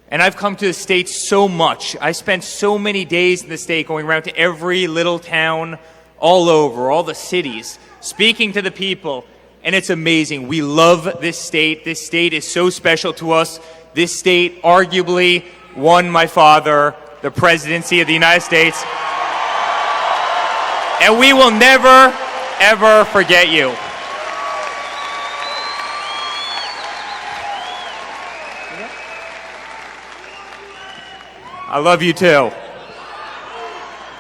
And I've come to the States so much. I spent so many days in the state going around to every little town all over, all the cities, speaking to the people. And it's amazing. We love this state. This state is so special to us. This state arguably won my father the presidency of the United States. And we will never, ever forget you. I love you too.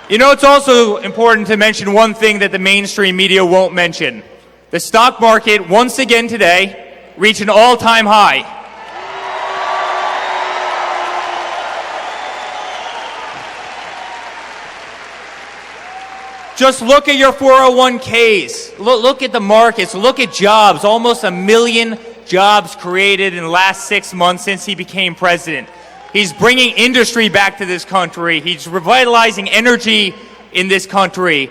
You know, it's also important to mention one thing that the mainstream media won't mention. The stock market, once again today, reached an all-time high. Just look at your 401ks. Look at the markets. Look at jobs. Almost 1 million jobs created in the last 6 months since he became president. He's bringing industry back to this country. He's revitalizing energy in this country.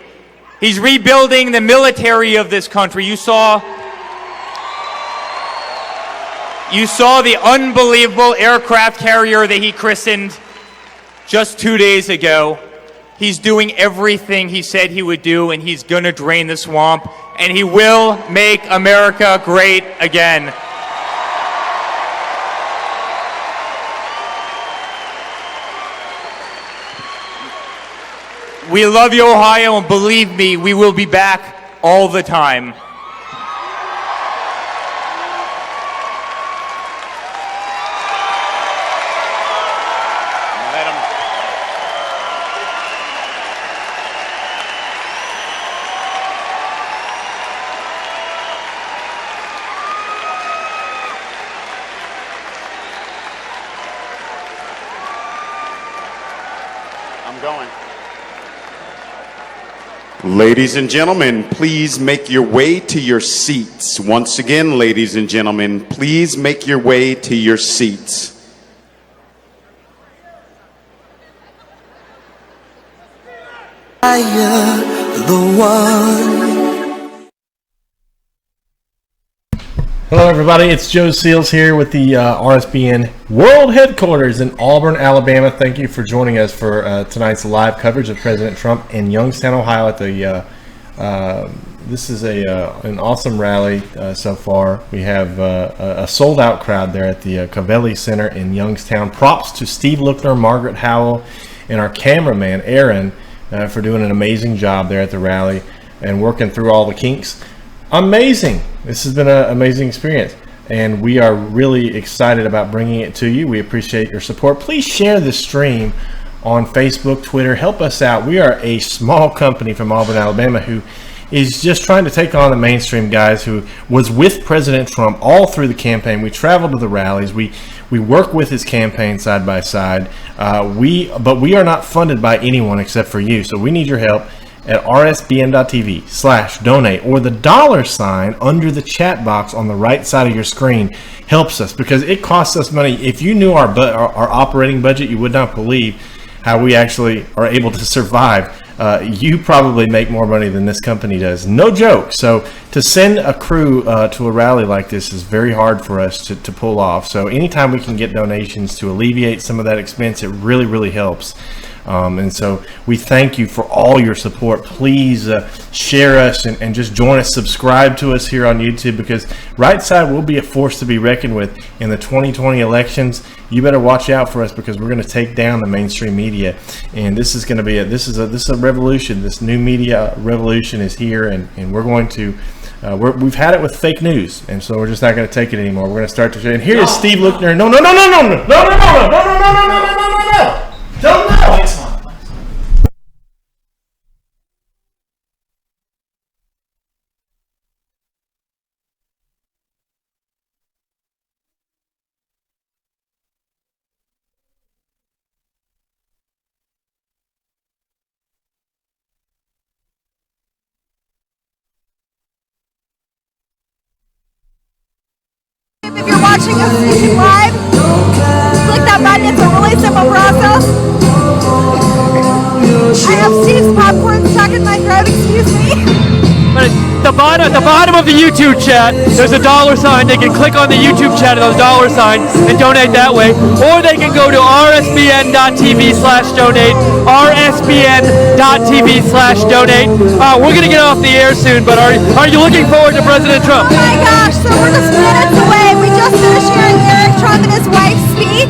He's rebuilding the military of this country. You saw the unbelievable aircraft carrier that he christened just 2 days ago. He's doing everything he said he would do, and he's going to drain the swamp, and he will make America great again. We love you, Ohio, and believe me, we will be back all the time. I'm going. Ladies and gentlemen, please make your way to your seats. Once again, ladies and gentlemen, please make your way to your seats. Hello, everybody. It's Joe Seals here with the RSBN World Headquarters in Auburn, Alabama. Thank you for joining us for tonight's live coverage of President Trump in Youngstown, Ohio. At the this is an awesome rally so far. We have a sold-out crowd there at the Covelli Centre in Youngstown. Props to Steve Lookner, Margaret, Howell, and our cameraman Aaron for doing an amazing job there at the rally and working through all the kinks. Amazing. This has been an amazing experience, and we are really excited about bringing it to you. We appreciate your support. Please share this stream on Facebook, Twitter. Help us out. We are a small company from Auburn, Alabama, who is just trying to take on the mainstream guys who was with President Trump all through the campaign. We traveled to the rallies. We work with his campaign side by side. But we are not funded by anyone except for you, so we need your help at rsbn.tv/donate, or the $ under the chat box on the right side of your screen helps us because it costs us money. If you knew our operating budget, you would not believe how we actually are able to survive. You probably make more money than this company does. No joke. So to send a crew to a rally like this is very hard for us to pull off. So anytime we can get donations to alleviate some of that expense, it really, really helps. And so we thank you for all your support. Please share us and just join us. Subscribe to us here on YouTube, because Right Side will be a force to be reckoned with in the 2020 elections. You better watch out for us, because we're going to take down the mainstream media, and this is going to be this is a revolution. This new media revolution is here, and we're going to. We've had it with fake news, and so we're just not going to take it anymore. We're going to start to. And here is Steve Lookner. No. Don't know. watching us YouTube live, click that button. It's a really simple process. I have Steve's popcorn stuck in my throat, excuse me. But at the bottom of the YouTube chat, there's a dollar sign. They can click on the YouTube chat and the dollar sign and donate that way. Or they can go to rsbn.tv/donate, rsbn.tv/donate. We're going to get off the air soon, but are you looking forward to President Trump? Oh my gosh, so we're just minutes away. We just finished hearing Eric Trump and his wife speak.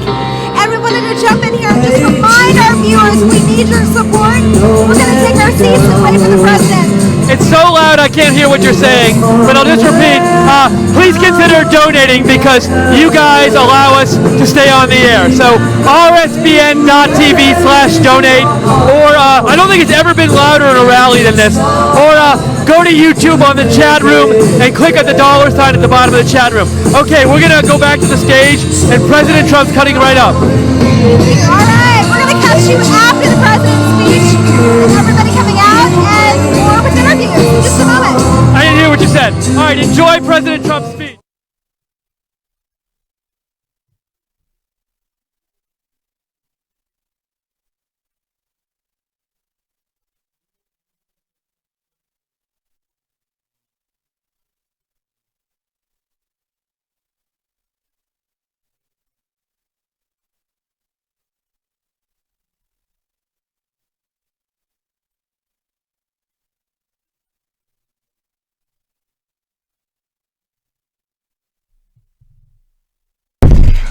And we wanted to jump in here and just remind our viewers we need your support. We're going to take our seats and wait for the president. It's so loud I can't hear what you're saying, but I'll just repeat, please consider donating because you guys allow us to stay on the air. So rsbn.tv/donate, or I don't think it's ever been louder in a rally than this, or go to YouTube on the chat room and click at the dollar sign at the bottom of the chat room. Okay, we're going to go back to the stage, and President Trump's cutting right up. All right, we're going to catch you after the president's speech and everybody coming out and more with interviews in just a moment. I didn't hear what you said. All right, enjoy President Trump's speech.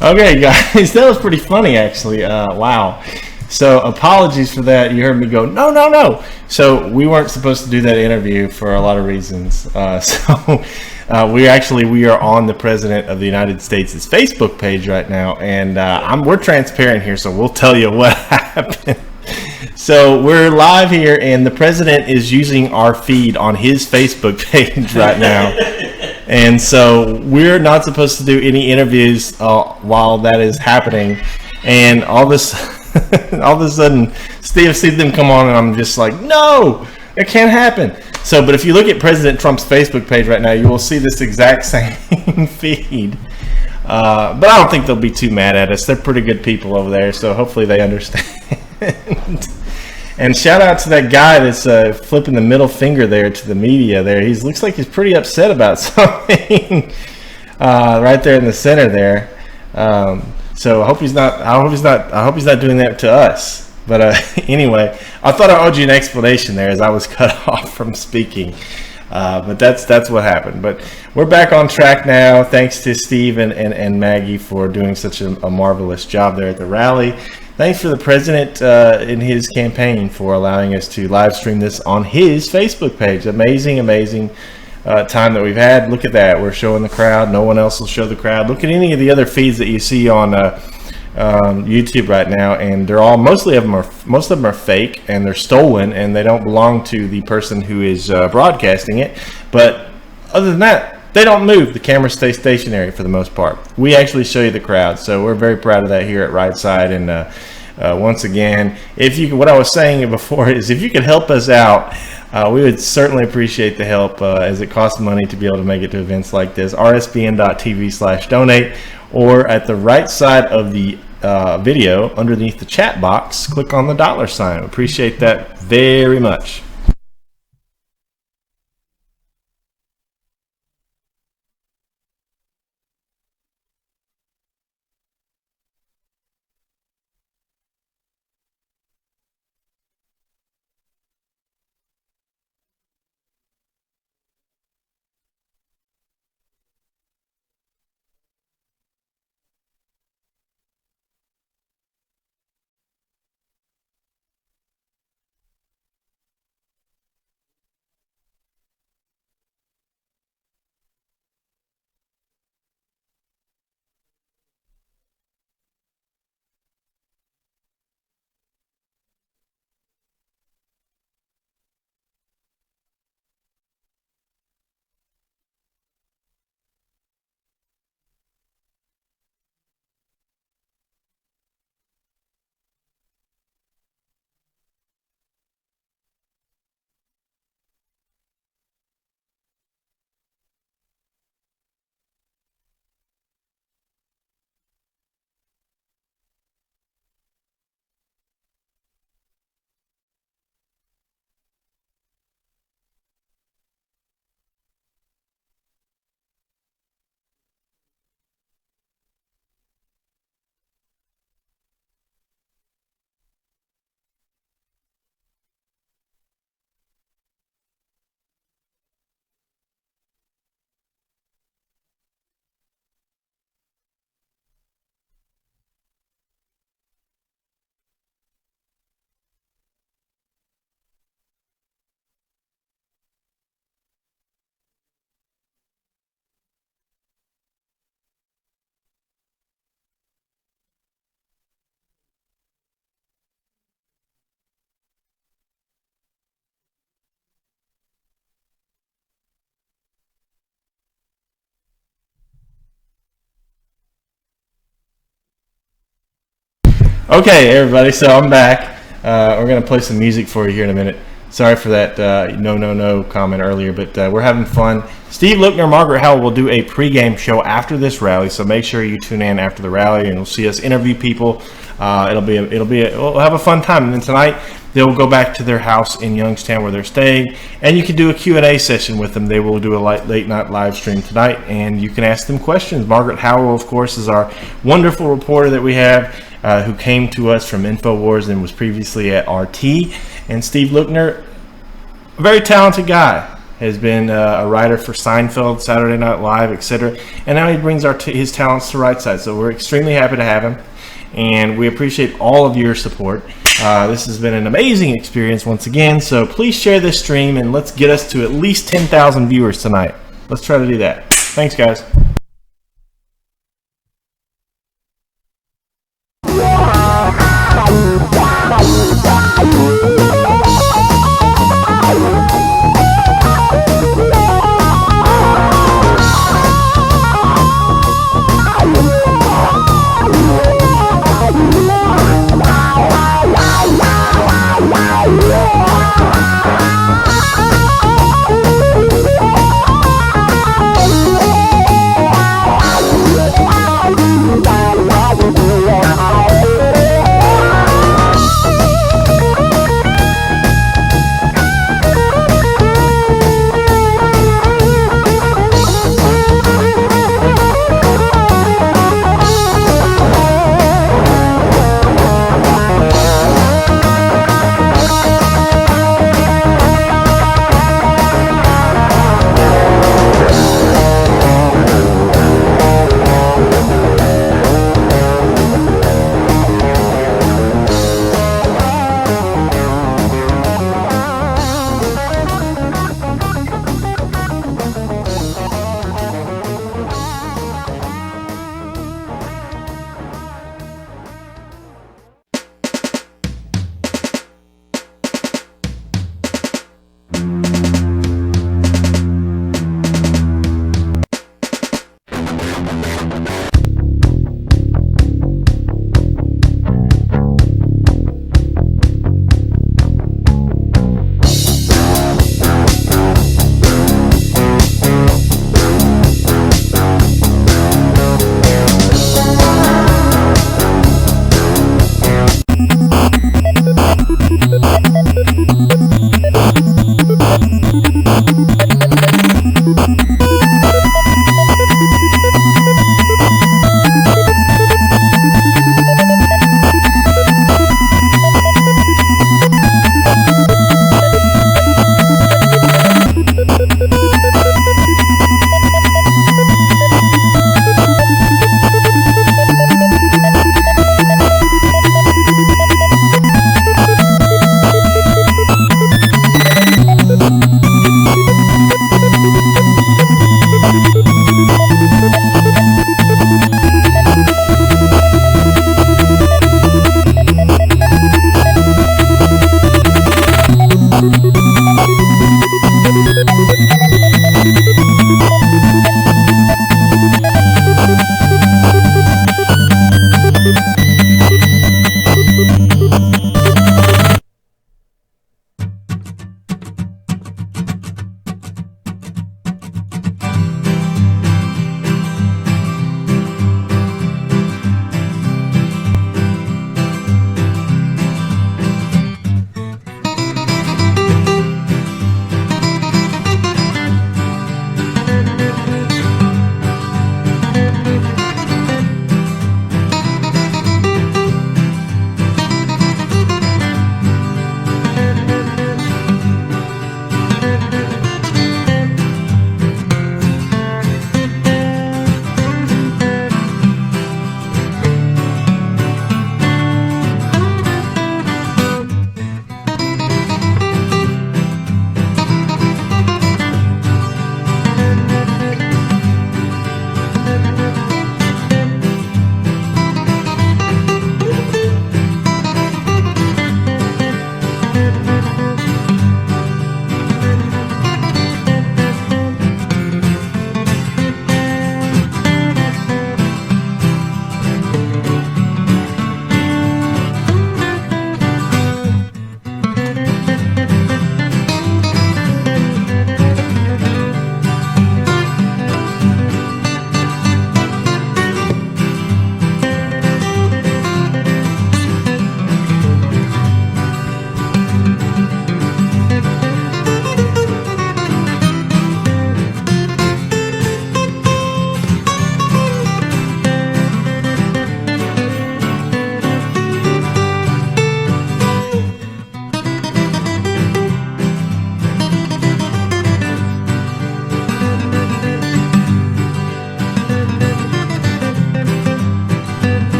Okay, guys, that was pretty funny, actually. Wow. So apologies for that. You heard me go, no, no, no. So we weren't supposed to do that interview for a lot of reasons. We are on the President of the United States' Facebook page right now, and we're transparent here, so we'll tell you what happened. So we're live here, and the President is using our feed on his Facebook page right now. And so we're not supposed to do any interviews while that is happening. And all of a sudden, Steve sees them come on, and I'm just like, no, it can't happen. So, but if you look at President Trump's Facebook page right now, you will see this exact same feed. But I don't think they'll be too mad at us. They're pretty good people over there, so hopefully they understand. And shout out to that guy that's flipping the middle finger there to the media there. He looks like he's pretty upset about something right there in the center there. So I hope he's not doing that to us. But anyway, I thought I owed you an explanation there as I was cut off from speaking. But that's what happened. But we're back on track now. Thanks to Steve and Maggie for doing such a marvelous job there at the rally. Thanks for the president in his campaign for allowing us to live stream this on his Facebook page. Amazing time that we've had. Look at that. We're showing the crowd. No one else will show the crowd. Look at any of the other feeds that you see on YouTube right now, and they're all most of them are fake, and they're stolen, and they don't belong to the person who is broadcasting it. But other than that, they don't move. The cameras stay stationary for the most part. We actually show you the crowd, so we're very proud of that here at Right Side. And once again, what I was saying before is if you could help us out, we would certainly appreciate the help, as it costs money to be able to make it to events like this. rsbn.tv/donate, or at the right side of the video underneath the chat box, click on the dollar sign. Appreciate that very much. Okay, everybody, so I'm back. We're going to play some music for you here in a minute. Sorry for that no comment earlier, but we're having fun. Steve Lookner, Margaret Howell will do a pregame show after this rally, so make sure you tune in after the rally, and you'll see us interview people. We'll have a fun time. And then tonight they'll go back to their house in Youngstown where they're staying, and you can do a Q&A session with them. They will do a late night live stream tonight, and you can ask them questions. Margaret Howell, of course, is our wonderful reporter that we have, who came to us from InfoWars and was previously at RT. And Steve Lookner, a very talented guy, has been a writer for Seinfeld, Saturday Night Live, etc. And now he brings his talents to Right Side. So we're extremely happy to have him, and we appreciate all of your support. This has been an amazing experience once again. So please share this stream, and let's get us to at least 10,000 viewers tonight. Let's try to do that. Thanks, guys.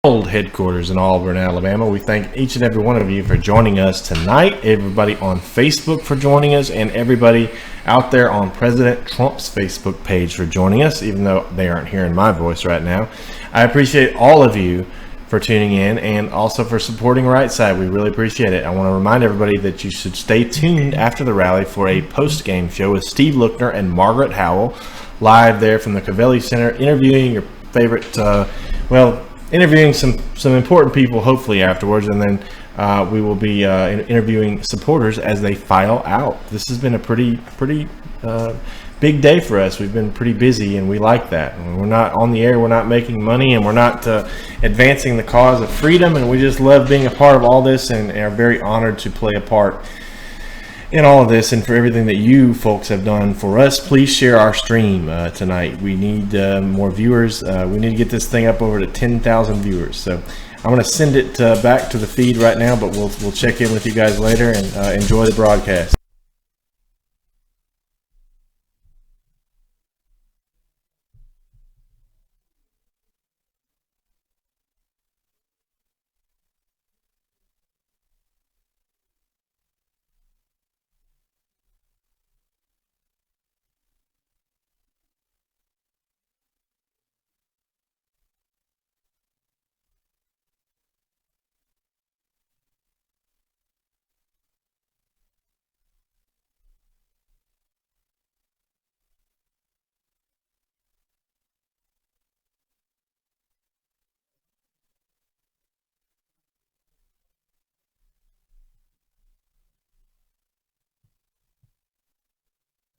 old headquarters in Auburn, Alabama. We thank each and every one of you for joining us tonight, everybody on Facebook for joining us, and everybody out there on President Trump's Facebook page for joining us, even though they aren't hearing my voice right now. I appreciate all of you for tuning in and also for supporting Right Side. We really appreciate it. I want to remind everybody that you should stay tuned after the rally for a post-game show with Steve Lookner and Margaret Howell live there from the Covelli Centre, interviewing your favorite, interviewing some important people hopefully afterwards, and then we will be interviewing supporters as they file out. This has been a pretty big day for us. We've been pretty busy, and we like that. We're not on the air, we're not making money, and we're not advancing the cause of freedom, and we just love being a part of all this and are very honored to play a part in all of this and for everything that you folks have done for us. Please share our stream tonight. We need more viewers. We need to get this thing up over to 10,000 viewers. So I'm going to send it back to the feed right now, but we'll check in with you guys later, and enjoy the broadcast.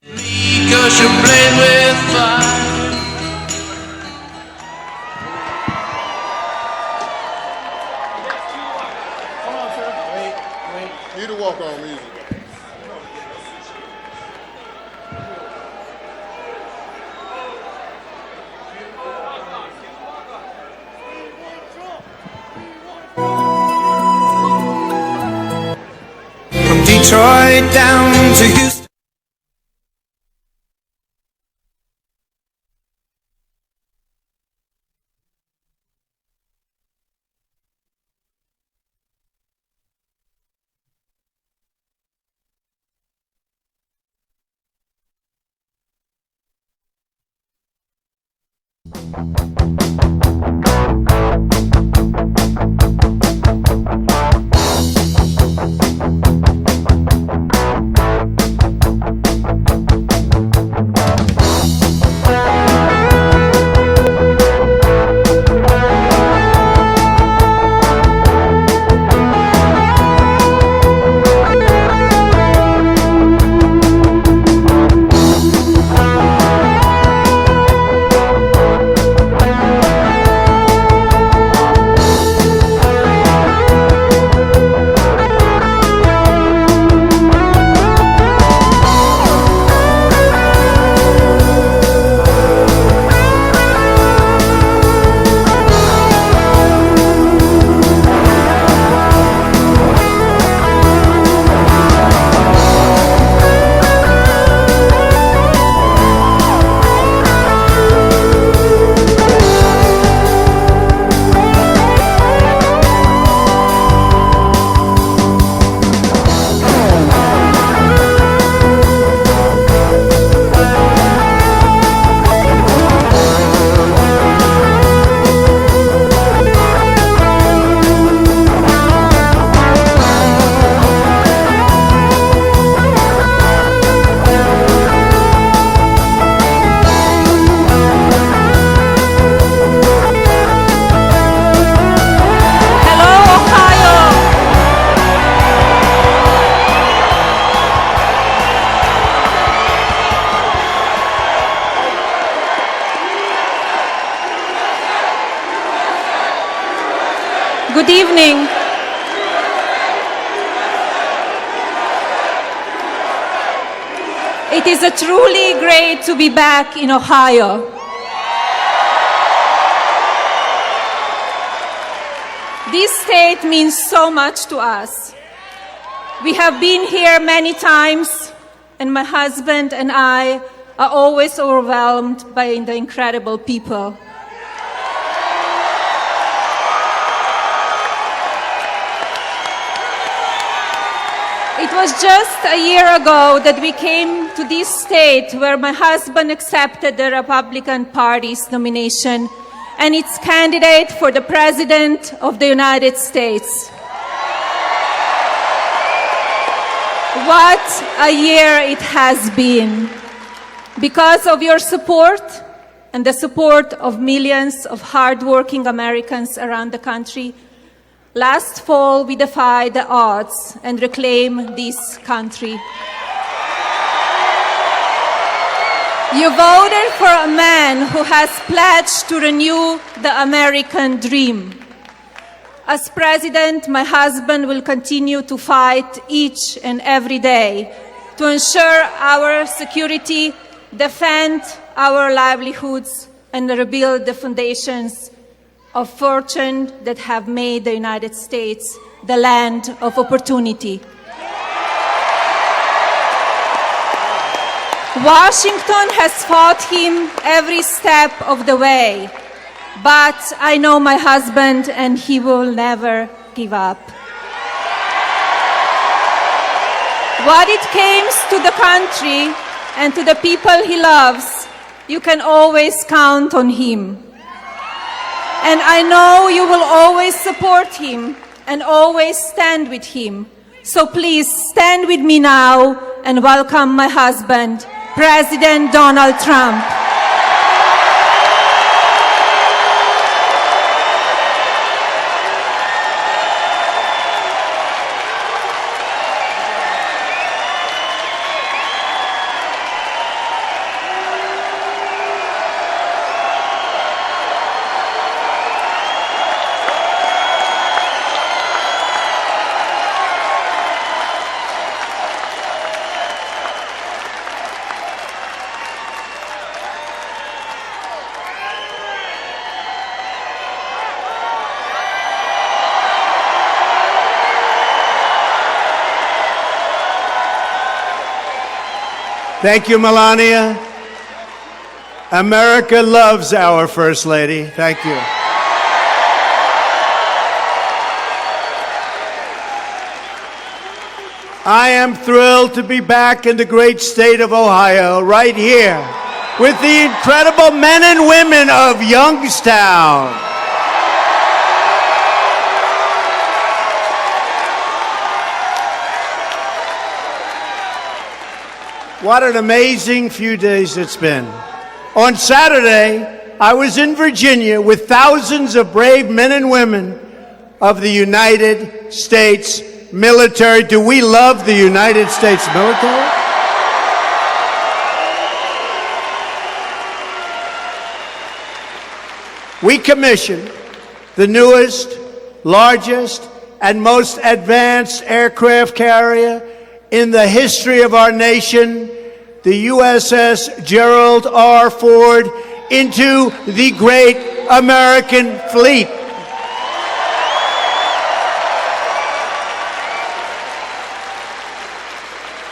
Because you're playing with fire. Come on, sir. Wait. Need to walk on music. From Detroit down to Houston. Good evening. It is truly great to be back in Ohio. This state means so much to us. We have been here many times, and my husband and I are always overwhelmed by the incredible people. was just a year ago that we came to this state where my husband accepted the Republican Party's nomination and its candidate for the President of the United States. What a year it has been. Because of your support and the support of millions of hardworking Americans around the country, last fall we defied the odds and reclaimed this country. You voted for a man who has pledged to renew the American dream. As president, my husband will continue to fight each and every day to ensure our security, defend our livelihoods, and rebuild the foundations of fortune that have made the United States the land of opportunity. Washington has fought him every step of the way, but I know my husband and he will never give up. What it comes to the country and to the people he loves, you can always count on him. And I know you will always support him and always stand with him. So please stand with me now and welcome my husband, President Donald Trump. Thank you, Melania. America loves our First Lady. Thank you. I am thrilled to be back in the great state of Ohio, right here, with the incredible men and women of Youngstown. What an amazing few days it's been. On Saturday, I was in Virginia with thousands of brave men and women of the United States military. Do we love the United States military? We commissioned the newest, largest, and most advanced aircraft carrier in the history of our nation, the USS Gerald R. Ford, into the great American fleet.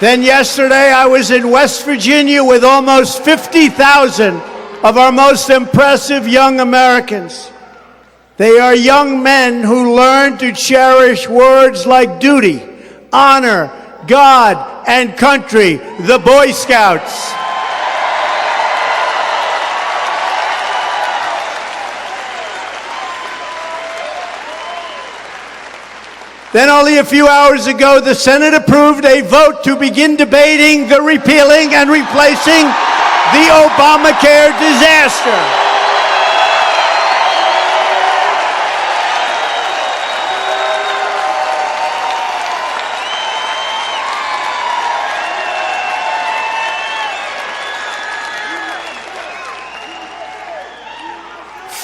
Then yesterday I was in West Virginia with almost 50,000 of our most impressive young Americans. They are young men who learn to cherish words like duty, honor, God, and country, the Boy Scouts. Then only a few hours ago, the Senate approved a vote to begin debating the repealing and replacing the Obamacare disaster.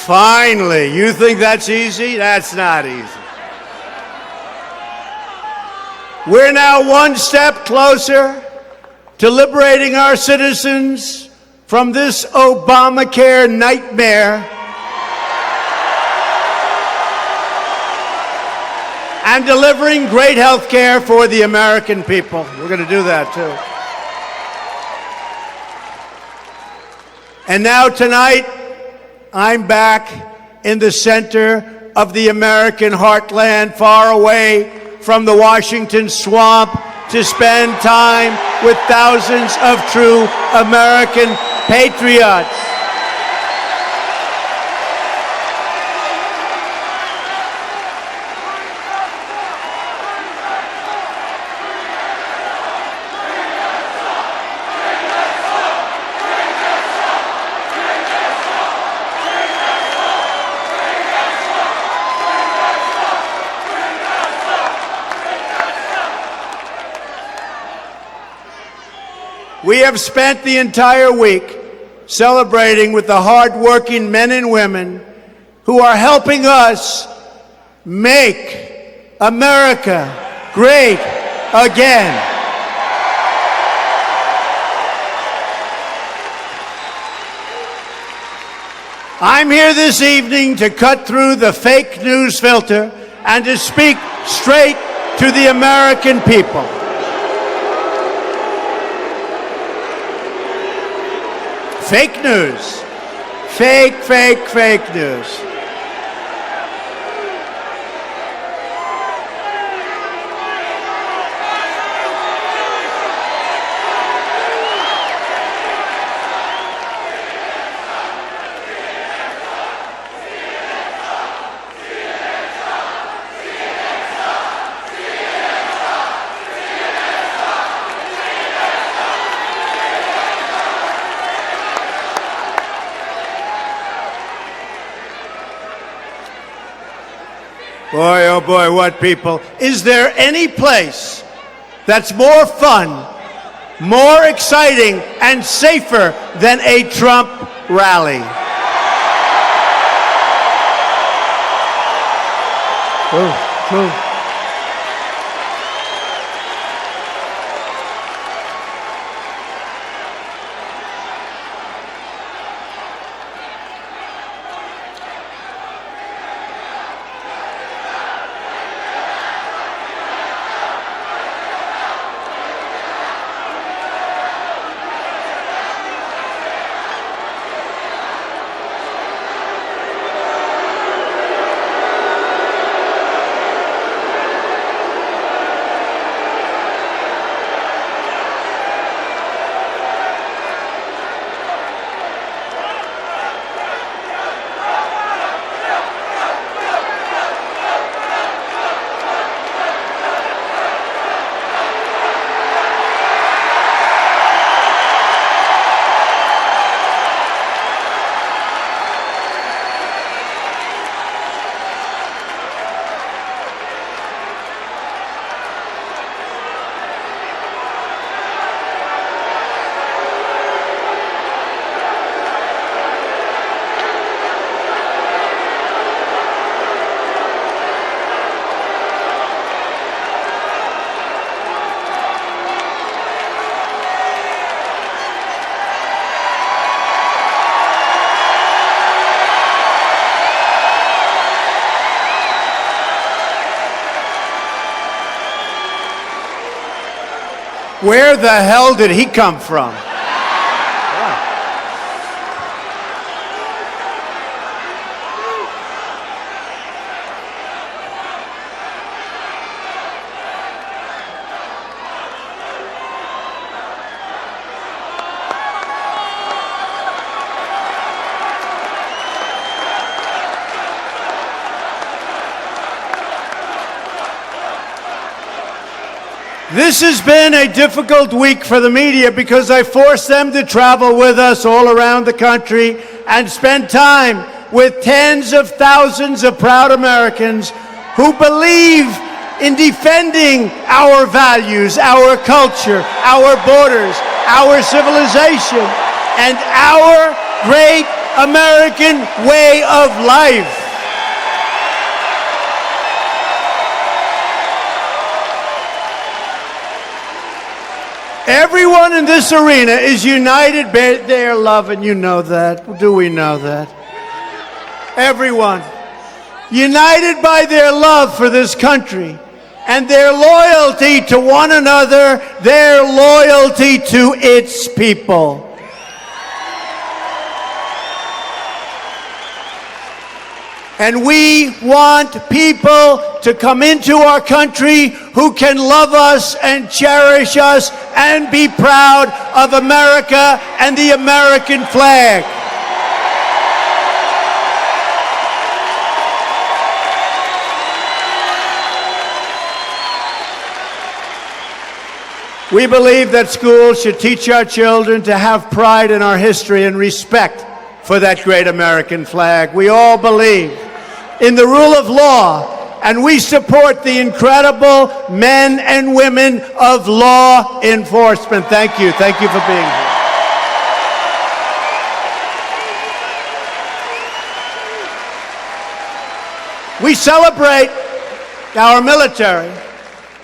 Finally, you think that's easy? That's not easy. We're now one step closer to liberating our citizens from this Obamacare nightmare and delivering great health care for the American people. We're going to do that too. And now tonight, I'm back in the center of the American heartland, far away from the Washington swamp to spend time with thousands of true American patriots. We have spent the entire week celebrating with the hardworking men and women who are helping us make America great again. I'm here this evening to cut through the fake news filter and to speak straight to the American people. Fake news. Fake news. Boy, oh boy, what people. Is there any place that's more fun, more exciting, and safer than a Trump rally? True. Where the hell did he come from? This has been a difficult week for the media because I forced them to travel with us all around the country and spend time with tens of thousands of proud Americans who believe in defending our values, our culture, our borders, our civilization, and our great American way of life. Everyone in this arena is united by their love, and you know that. Do we know that? Everyone. United by their love for this country and their loyalty to one another, their loyalty to its people. And we want people to come into our country who can love us and cherish us and be proud of America and the American flag. We believe that schools should teach our children to have pride in our history and respect for that great American flag. We all believe in the rule of law, and we support the incredible men and women of law enforcement. Thank you. Thank you for being here. We celebrate our military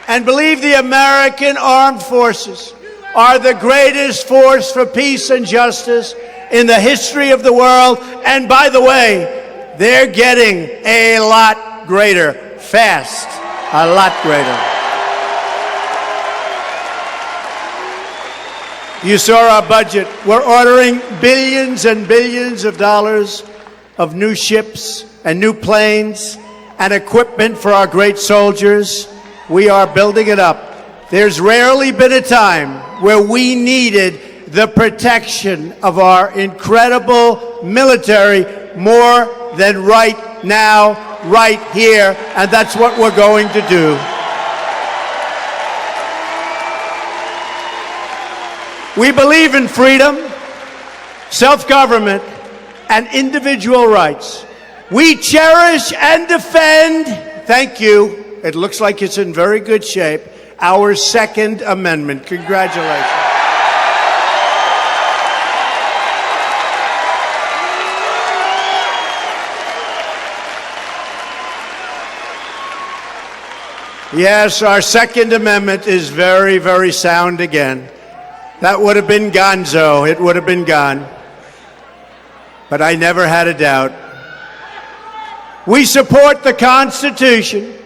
and believe the American armed forces are the greatest force for peace and justice in the history of the world. And by the way, they're getting a lot greater, fast, a lot greater. You saw our budget. We're ordering billions and billions of dollars of new ships and new planes and equipment for our great soldiers. We are building it up. There's rarely been a time where we needed the protection of our incredible military more than right now, right here, and that's what we're going to do. We believe in freedom, self-government, and individual rights. We cherish and defend, thank you, it looks like it's in very good shape, our Second Amendment. Congratulations. Yes, our Second Amendment is very, very sound again. That would have been gonzo. It would have been gone. But I never had a doubt. We support the Constitution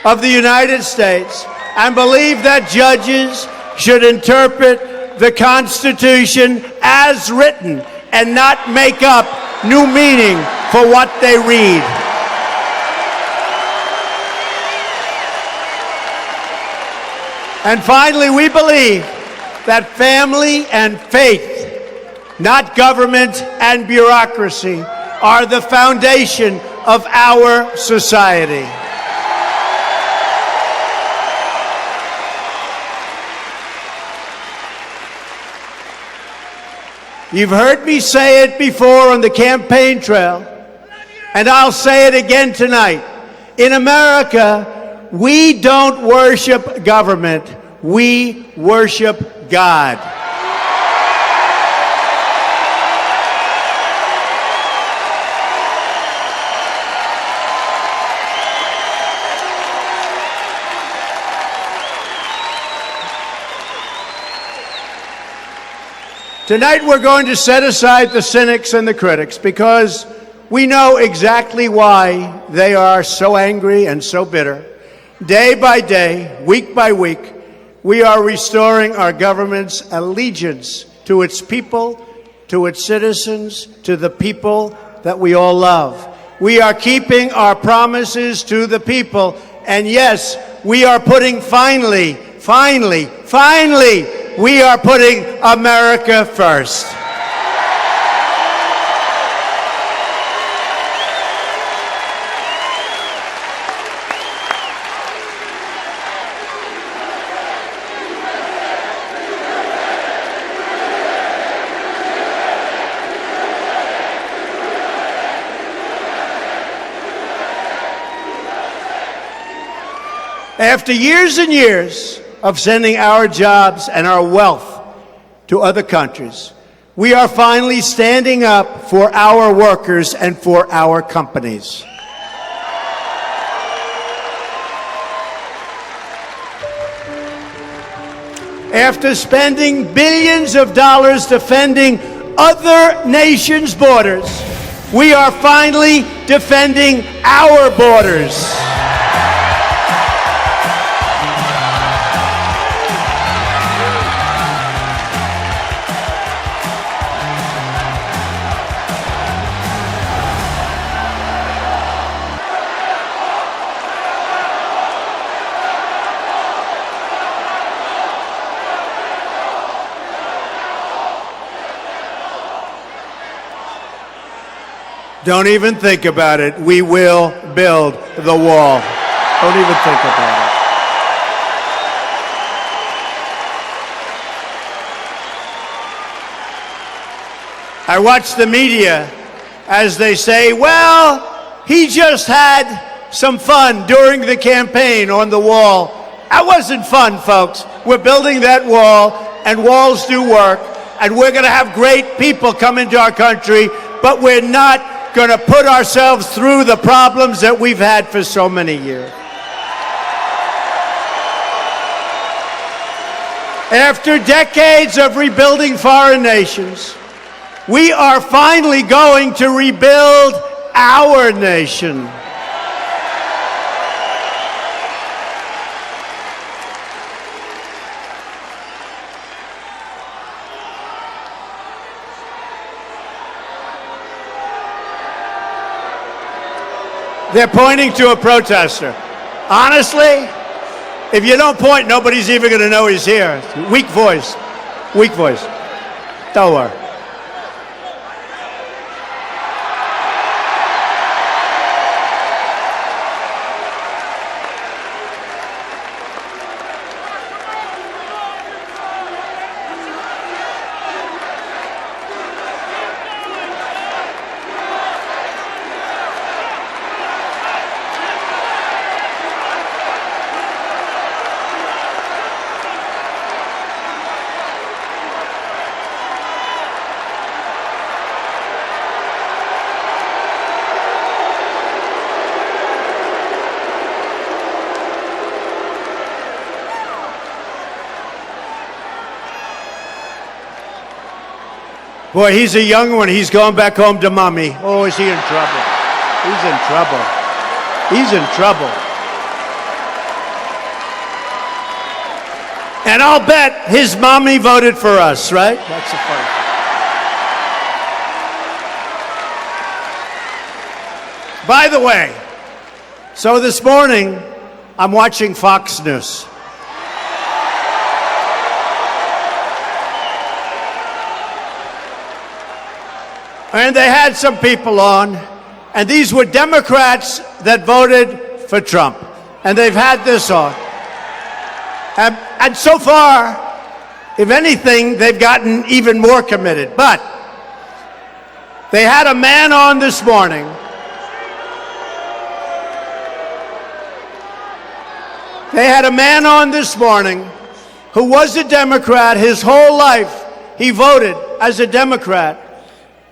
of the United States and believe that judges should interpret the Constitution as written and not make up new meaning for what they read. And finally, we believe that family and faith, not government and bureaucracy, are the foundation of our society. You've heard me say it before on the campaign trail, and I'll say it again tonight. In America, we don't worship government, we worship God. Tonight we're going to set aside the cynics and the critics because we know exactly why they are so angry and so bitter. Day by day, week by week, we are restoring our government's allegiance to its people, to its citizens, to the people that we all love. We are keeping our promises to the people, and yes, we are putting finally, we are putting America first. After years and years of sending our jobs and our wealth to other countries, we are finally standing up for our workers and for our companies. After spending billions of dollars defending other nations' borders, we are finally defending our borders. Don't even think about it. We will build the wall. Don't even think about it. I watch the media as they say, well, he just had some fun during the campaign on the wall. That wasn't fun, folks. We're building that wall, and walls do work, and we're going to have great people come into our country, but we're not going to put ourselves through the problems that we've had for so many years. After decades of rebuilding foreign nations, we are finally going to rebuild our nation. They're pointing to a protester. Honestly, if you don't point, nobody's even going to know he's here. Weak voice. Weak voice. Don't worry. Boy, he's a young one. He's going back home to mommy. Oh, is he in trouble? He's in trouble. He's in trouble. And I'll bet his mommy voted for us, right? That's the first. By the way, so this morning, I'm watching Fox News. And they had some people on, and these were Democrats that voted for Trump. And they've had this on. And so far, if anything, they've gotten even more committed. But they had a man on this morning who was a Democrat his whole life. He voted as a Democrat.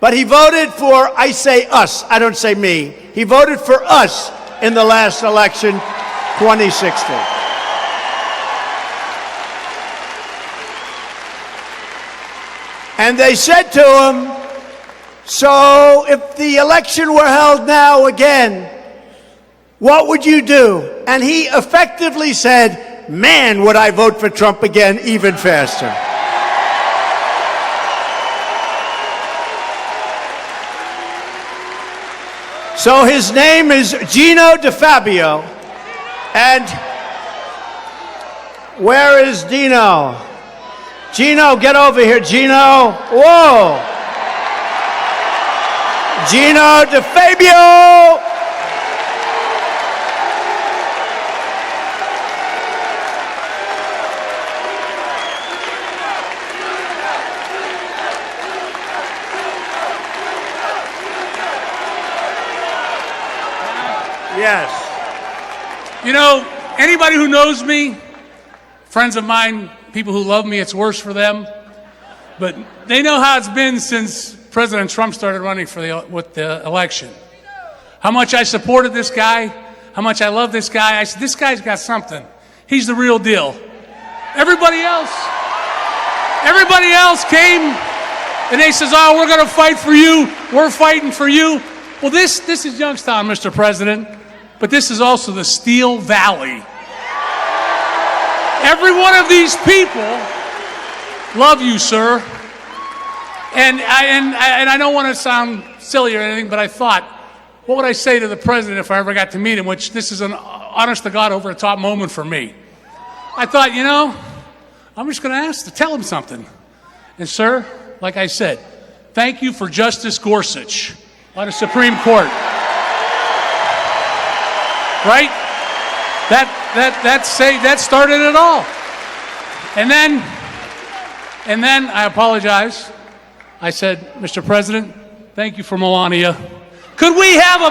But he voted for, I say us, I don't say me. He voted for us in the last election, 2016. And they said to him, so if the election were held now again, what would you do? And he effectively said, man, would I vote for Trump again even faster. So his name is Gino DeFabio. And where is Dino? Gino, get over here, Gino. Whoa. Gino DeFabio. Yes. You know, anybody who knows me, friends of mine, people who love me, it's worse for them. But they know how it's been since President Trump started running with the election. How much I supported this guy, how much I love this guy. I said, this guy's got something. He's the real deal. Everybody else came and they says, oh, we're going to fight for you. We're fighting for you. Well, this is Youngstown, Mr. President. But this is also the Steel Valley. Every one of these people love you, sir. And I don't want to sound silly or anything, but I thought, what would I say to the president if I ever got to meet him, which this is an honest-to-God, over-the-top moment for me. I thought, you know, I'm just going to tell him something. And, sir, like I said, thank you for Justice Gorsuch. on the Supreme Court. Right? That started it all. And then I apologize. I said, Mr. President, thank you for Melania. Could we have a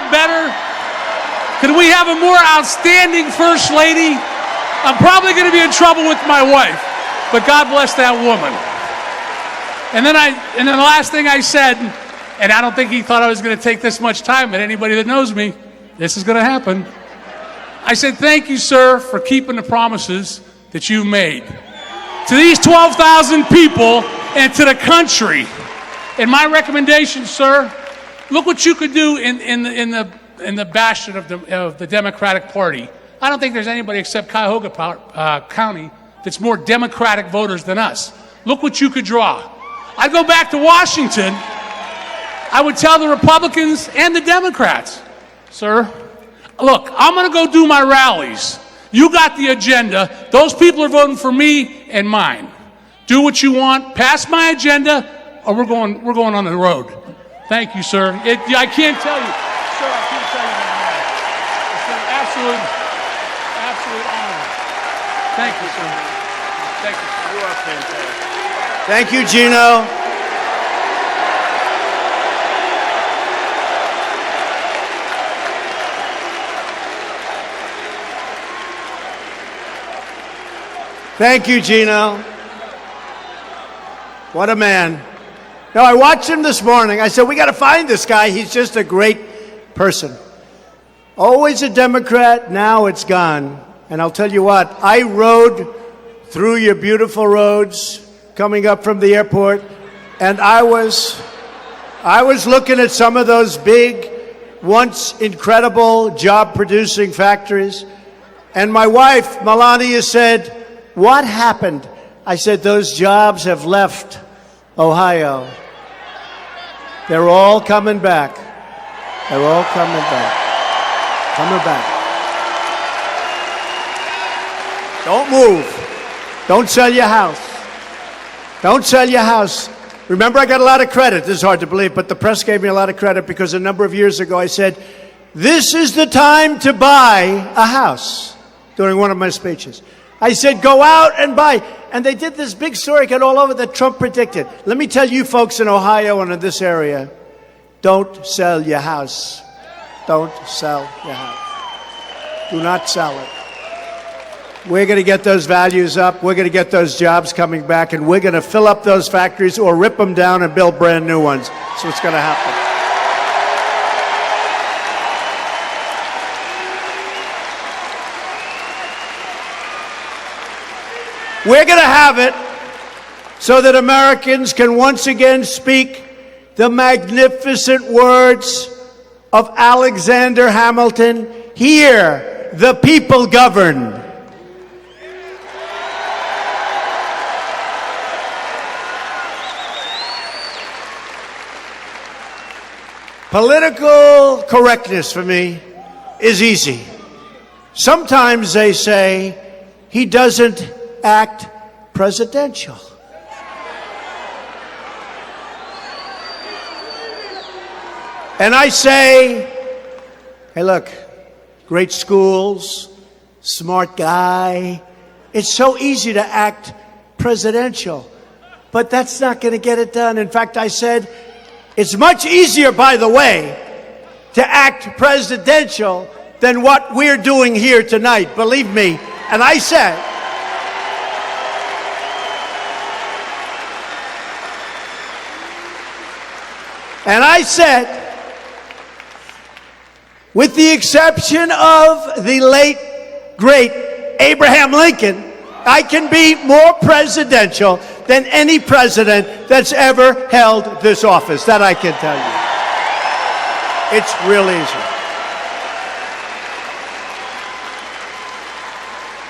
more outstanding First Lady? I'm probably going to be in trouble with my wife, but God bless that woman. And then the last thing I said, and I don't think he thought I was going to take this much time, but anybody that knows me, this is going to happen. I said, thank you, sir, for keeping the promises that you made to these 12,000 people and to the country. And my recommendation, sir, look what you could do in the bastion of the Democratic Party. I don't think there's anybody except Cuyahoga County that's more Democratic voters than us. Look what you could draw. I'd go back to Washington. I would tell the Republicans and the Democrats, sir, look, I'm going to go do my rallies. You got the agenda. Those people are voting for me and mine. Do what you want. Pass my agenda, or we're going on the road. Thank you, sir. I can't tell you, sir. I can't tell you that. It's an absolute honor. Thank you, sir. Thank you. You are fantastic. Thank you, Gino. Thank you, Gino. What a man. No, I watched him this morning. I said, we got to find this guy. He's just a great person. Always a Democrat, now it's gone. And I'll tell you what, I rode through your beautiful roads coming up from the airport, and I was looking at some of those big, once incredible job-producing factories, and my wife, Melania, said, what happened? I said, those jobs have left Ohio. They're all coming back. They're all coming back. Coming back. Don't move. Don't sell your house. Don't sell your house. Remember, I got a lot of credit. This is hard to believe, but the press gave me a lot of credit because a number of years ago I said, this is the time to buy a house during one of my speeches. I said, go out and buy. And they did this big story, got all over that Trump predicted. Let me tell you folks in Ohio and in this area, don't sell your house. Don't sell your house. Do not sell it. We're going to get those values up. We're going to get those jobs coming back, and we're going to fill up those factories or rip them down and build brand new ones. That's what's going to happen. We're going to have it so that Americans can once again speak the magnificent words of Alexander Hamilton. Here, the people govern. Political correctness for me is easy. Sometimes they say he doesn't act presidential. And I say, hey, look, great schools, smart guy. It's so easy to act presidential, but that's not going to get it done. In fact, I said, it's much easier, by the way, to act presidential than what we're doing here tonight. Believe me. And I said, with the exception of the late, great Abraham Lincoln, I can be more presidential than any president that's ever held this office. That I can tell you. It's real easy.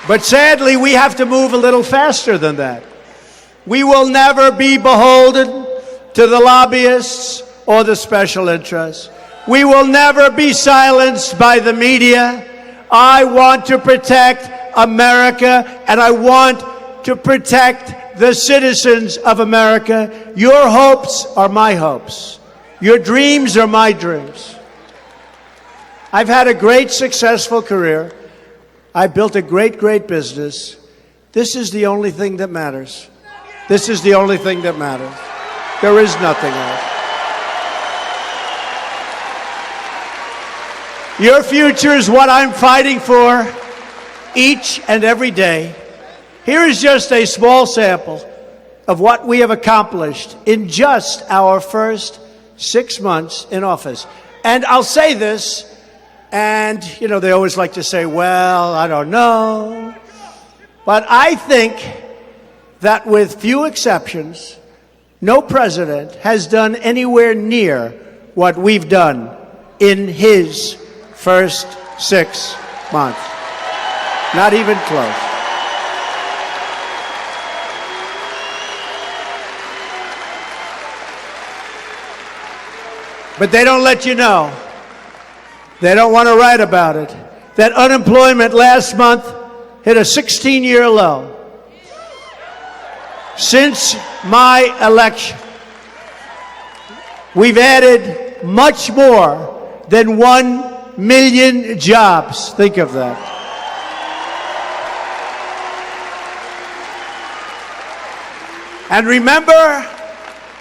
But sadly, we have to move a little faster than that. We will never be beholden to the lobbyists or the special interests. We will never be silenced by the media. I want to protect America, and I want to protect the citizens of America. Your hopes are my hopes. Your dreams are my dreams. I've had a great, successful career. I've built a great, great business. This is the only thing that matters. This is the only thing that matters. There is nothing else. Your future is what I'm fighting for each and every day. Here is just a small sample of what we have accomplished in just our first 6 months in office. And I'll say this, and, you know, they always like to say, well, I don't know. But I think that with few exceptions, no president has done anywhere near what we've done in his first 6 months. Not even close. But they don't let you know. They don't want to write about it. That unemployment last month hit a 16-year low. Since my election, we've added much more than 1 million jobs. Think of that. And remember,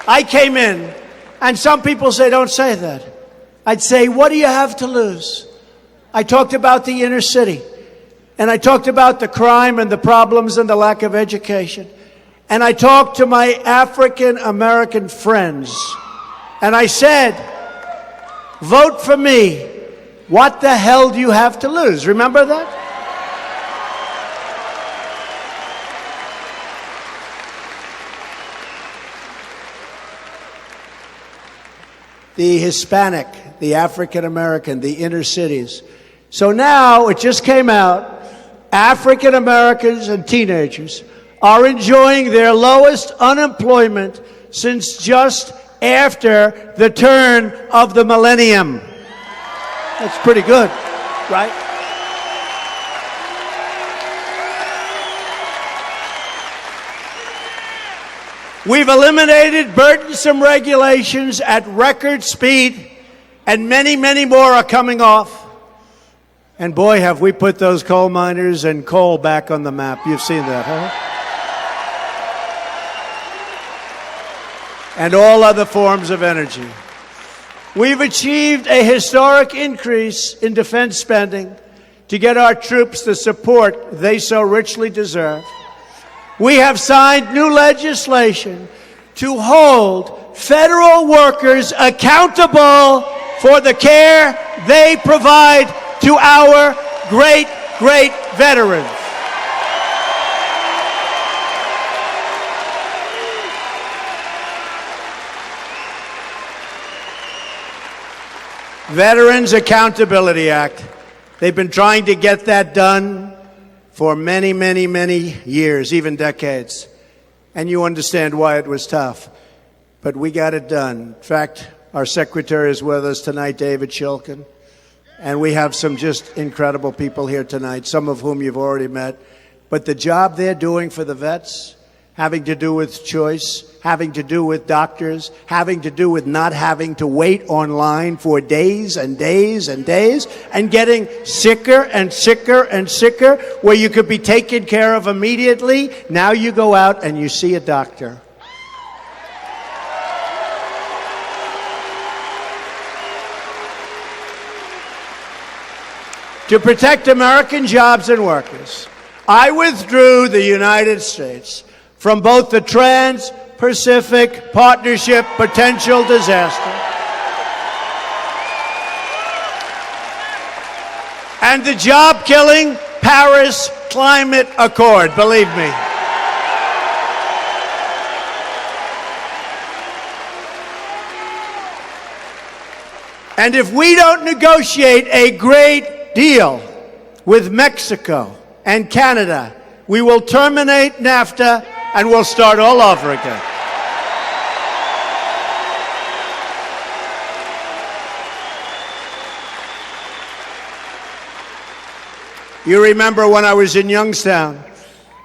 I came in, and some people say, don't say that. I'd say, what do you have to lose? I talked about the inner city, and I talked about the crime and the problems and the lack of education. And I talked to my African American friends, and I said, vote for me. What the hell do you have to lose? Remember that? The Hispanic, the African American, the inner cities. So now, it just came out, African Americans and teenagers are enjoying their lowest unemployment since just after the turn of the millennium. That's pretty good, right? We've eliminated burdensome regulations at record speed, and many, many more are coming off. And boy, have we put those coal miners and coal back on the map. You've seen that, huh? And all other forms of energy. We've achieved a historic increase in defense spending to get our troops the support they so richly deserve. We have signed new legislation to hold federal workers accountable for the care they provide to our great, great veterans. Veterans Accountability Act. They've been trying to get that done for many, many, many years, even decades. And you understand why it was tough. But we got it done. In fact, our secretary is with us tonight, David Shilkin. And we have some just incredible people here tonight, some of whom you've already met. But the job they're doing for the vets, having to do with choice, having to do with doctors, having to do with not having to wait online for days and days and days, and getting sicker and sicker and sicker, where you could be taken care of immediately. Now you go out and you see a doctor. To protect American jobs and workers, I withdrew the United States from both the Trans-Pacific Partnership potential disaster and the job-killing Paris Climate Accord, believe me. And if we don't negotiate a great deal with Mexico and Canada, we will terminate NAFTA and we'll start all over again. You remember when I was in Youngstown,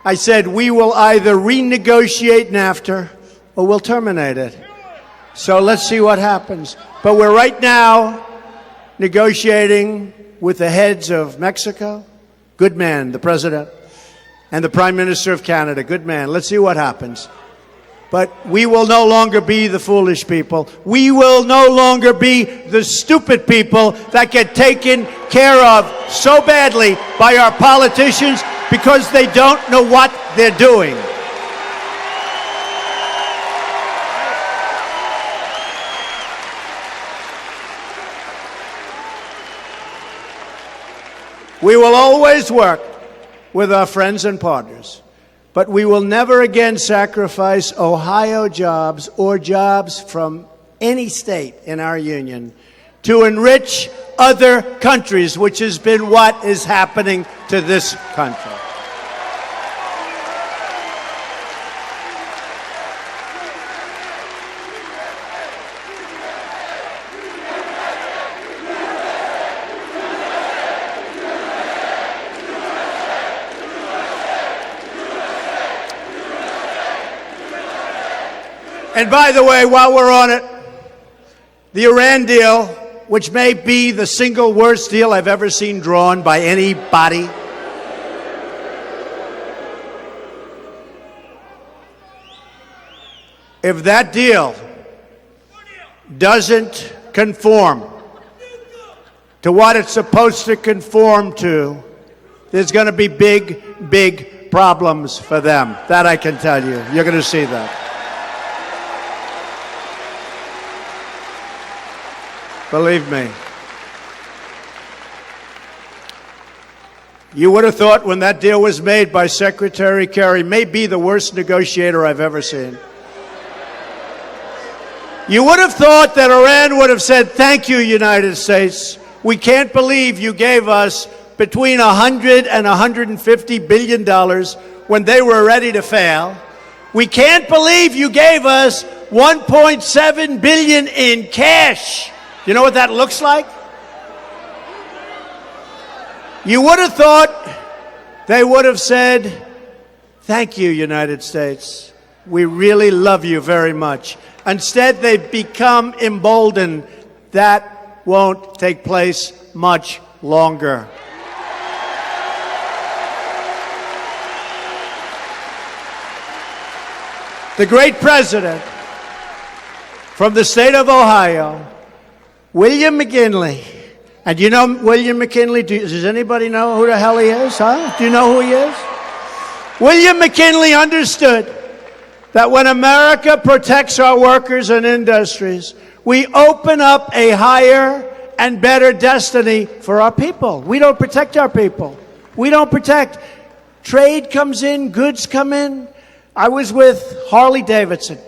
I said we will either renegotiate NAFTA or we'll terminate it. So let's see what happens. But we're right now negotiating with the heads of Mexico, good man, the president, and the Prime Minister of Canada, good man. Let's see what happens. But we will no longer be the foolish people. We will no longer be the stupid people that get taken care of so badly by our politicians because they don't know what they're doing. We will always work with our friends and partners, but we will never again sacrifice Ohio jobs or jobs from any state in our union to enrich other countries, which has been what is happening to this country. And by the way, while we're on it, the Iran deal, which may be the single worst deal I've ever seen drawn by anybody, if that deal doesn't conform to what it's supposed to conform to, there's going to be big, big problems for them. That I can tell you. You're going to see that. Believe me. You would have thought when that deal was made by Secretary Kerry, may be the worst negotiator I've ever seen. You would have thought that Iran would have said, thank you, United States. We can't believe you gave us between $100 and $150 billion when they were ready to fail. We can't believe you gave us $1.7 billion in cash. You know what that looks like? You would have thought they would have said, thank you, United States. We really love you very much. Instead, they've become emboldened. That won't take place much longer. The great president from the state of Ohio, William McKinley. And you know William McKinley? Does anybody know who the hell he is? Huh? Do you know who he is? William McKinley understood that when America protects our workers and industries, we open up a higher and better destiny for our people. We don't protect our people. We don't protect. Trade comes in, goods come in. I was with Harley Davidson,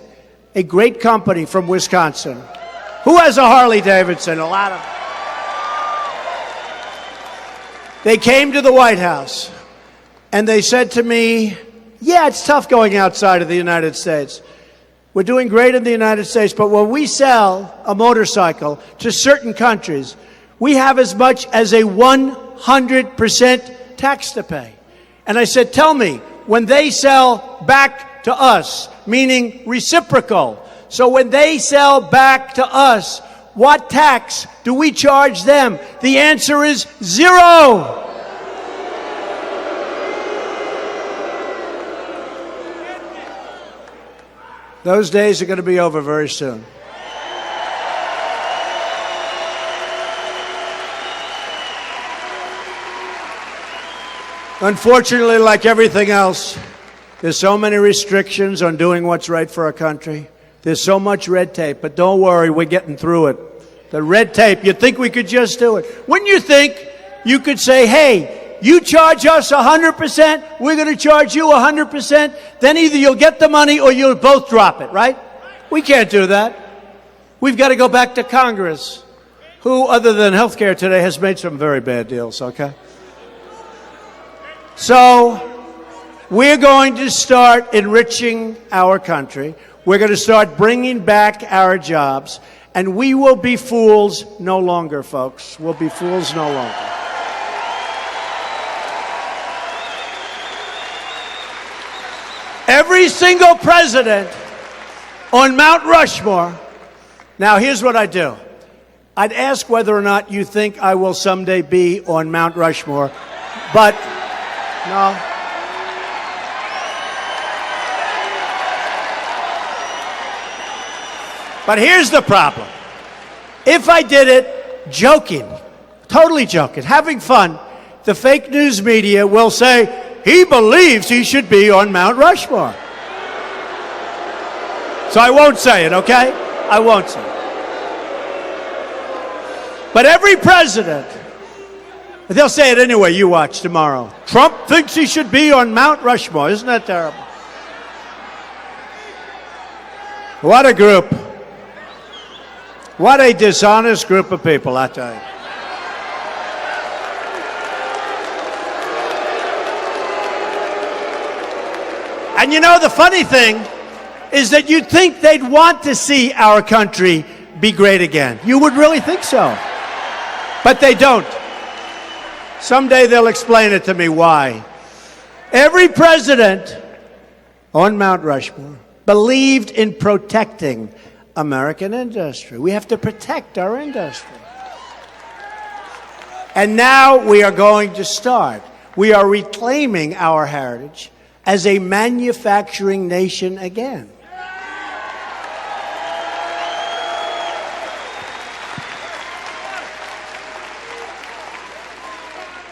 a great company from Wisconsin. Who has a Harley Davidson? A lot of them. They came to the White House and they said to me, yeah, it's tough going outside of the United States. We're doing great in the United States, but when we sell a motorcycle to certain countries, we have as much as a 100% tax to pay. And I said, tell me, when they sell back to us, meaning reciprocal, so when they sell back to us, what tax do we charge them? The answer is 0. Those days are going to be over very soon. Unfortunately, like everything else, there's so many restrictions on doing what's right for our country. There's so much red tape, but don't worry, we're getting through it. The red tape, you'd think we could just do it. Wouldn't you think you could say, hey, you charge us 100%, we're going to charge you 100%, then either you'll get the money or you'll both drop it, right? We can't do that. We've got to go back to Congress, who, other than healthcare today, has made some very bad deals, okay? So, we're going to start enriching our country. We're going to start bringing back our jobs. And we will be fools no longer, folks. We'll be fools no longer. Every single president on Mount Rushmore Now, here's what I do. I'd ask whether or not you think I will someday be on Mount Rushmore, but no. But here's the problem. If I did it joking, totally joking, having fun, the fake news media will say, he believes he should be on Mount Rushmore. So I won't say it, okay? I won't say it. But every president, they'll say it anyway, you watch tomorrow. Trump thinks he should be on Mount Rushmore. Isn't that terrible? What a group. What a dishonest group of people, I tell you. And you know, the funny thing is that you'd think they'd want to see our country be great again. You would really think so. But they don't. Someday they'll explain it to me why. Every president on Mount Rushmore believed in protecting American industry. We have to protect our industry. And now we are going to start. We are reclaiming our heritage as a manufacturing nation again.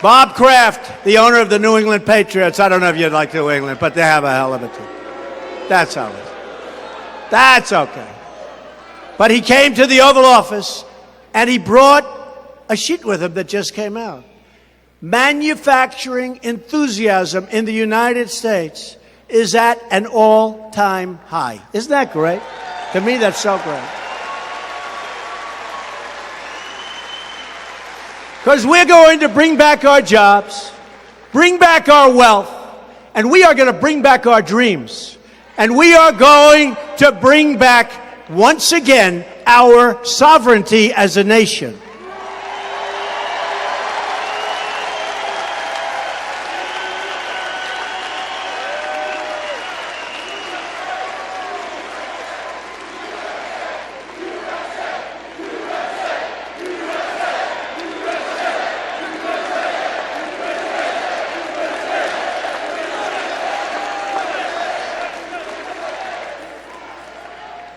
Bob Kraft, the owner of the New England Patriots. I don't know if you'd like New England, but they have a hell of a team. That's all right. That's okay. But he came to the Oval Office, and he brought a sheet with him that just came out. Manufacturing enthusiasm in the United States is at an all-time high. Isn't that great? To me, that's so great. Because we're going to bring back our jobs, bring back our wealth, and we are going to bring back our dreams. And we are going to bring back, once again, our sovereignty as a nation.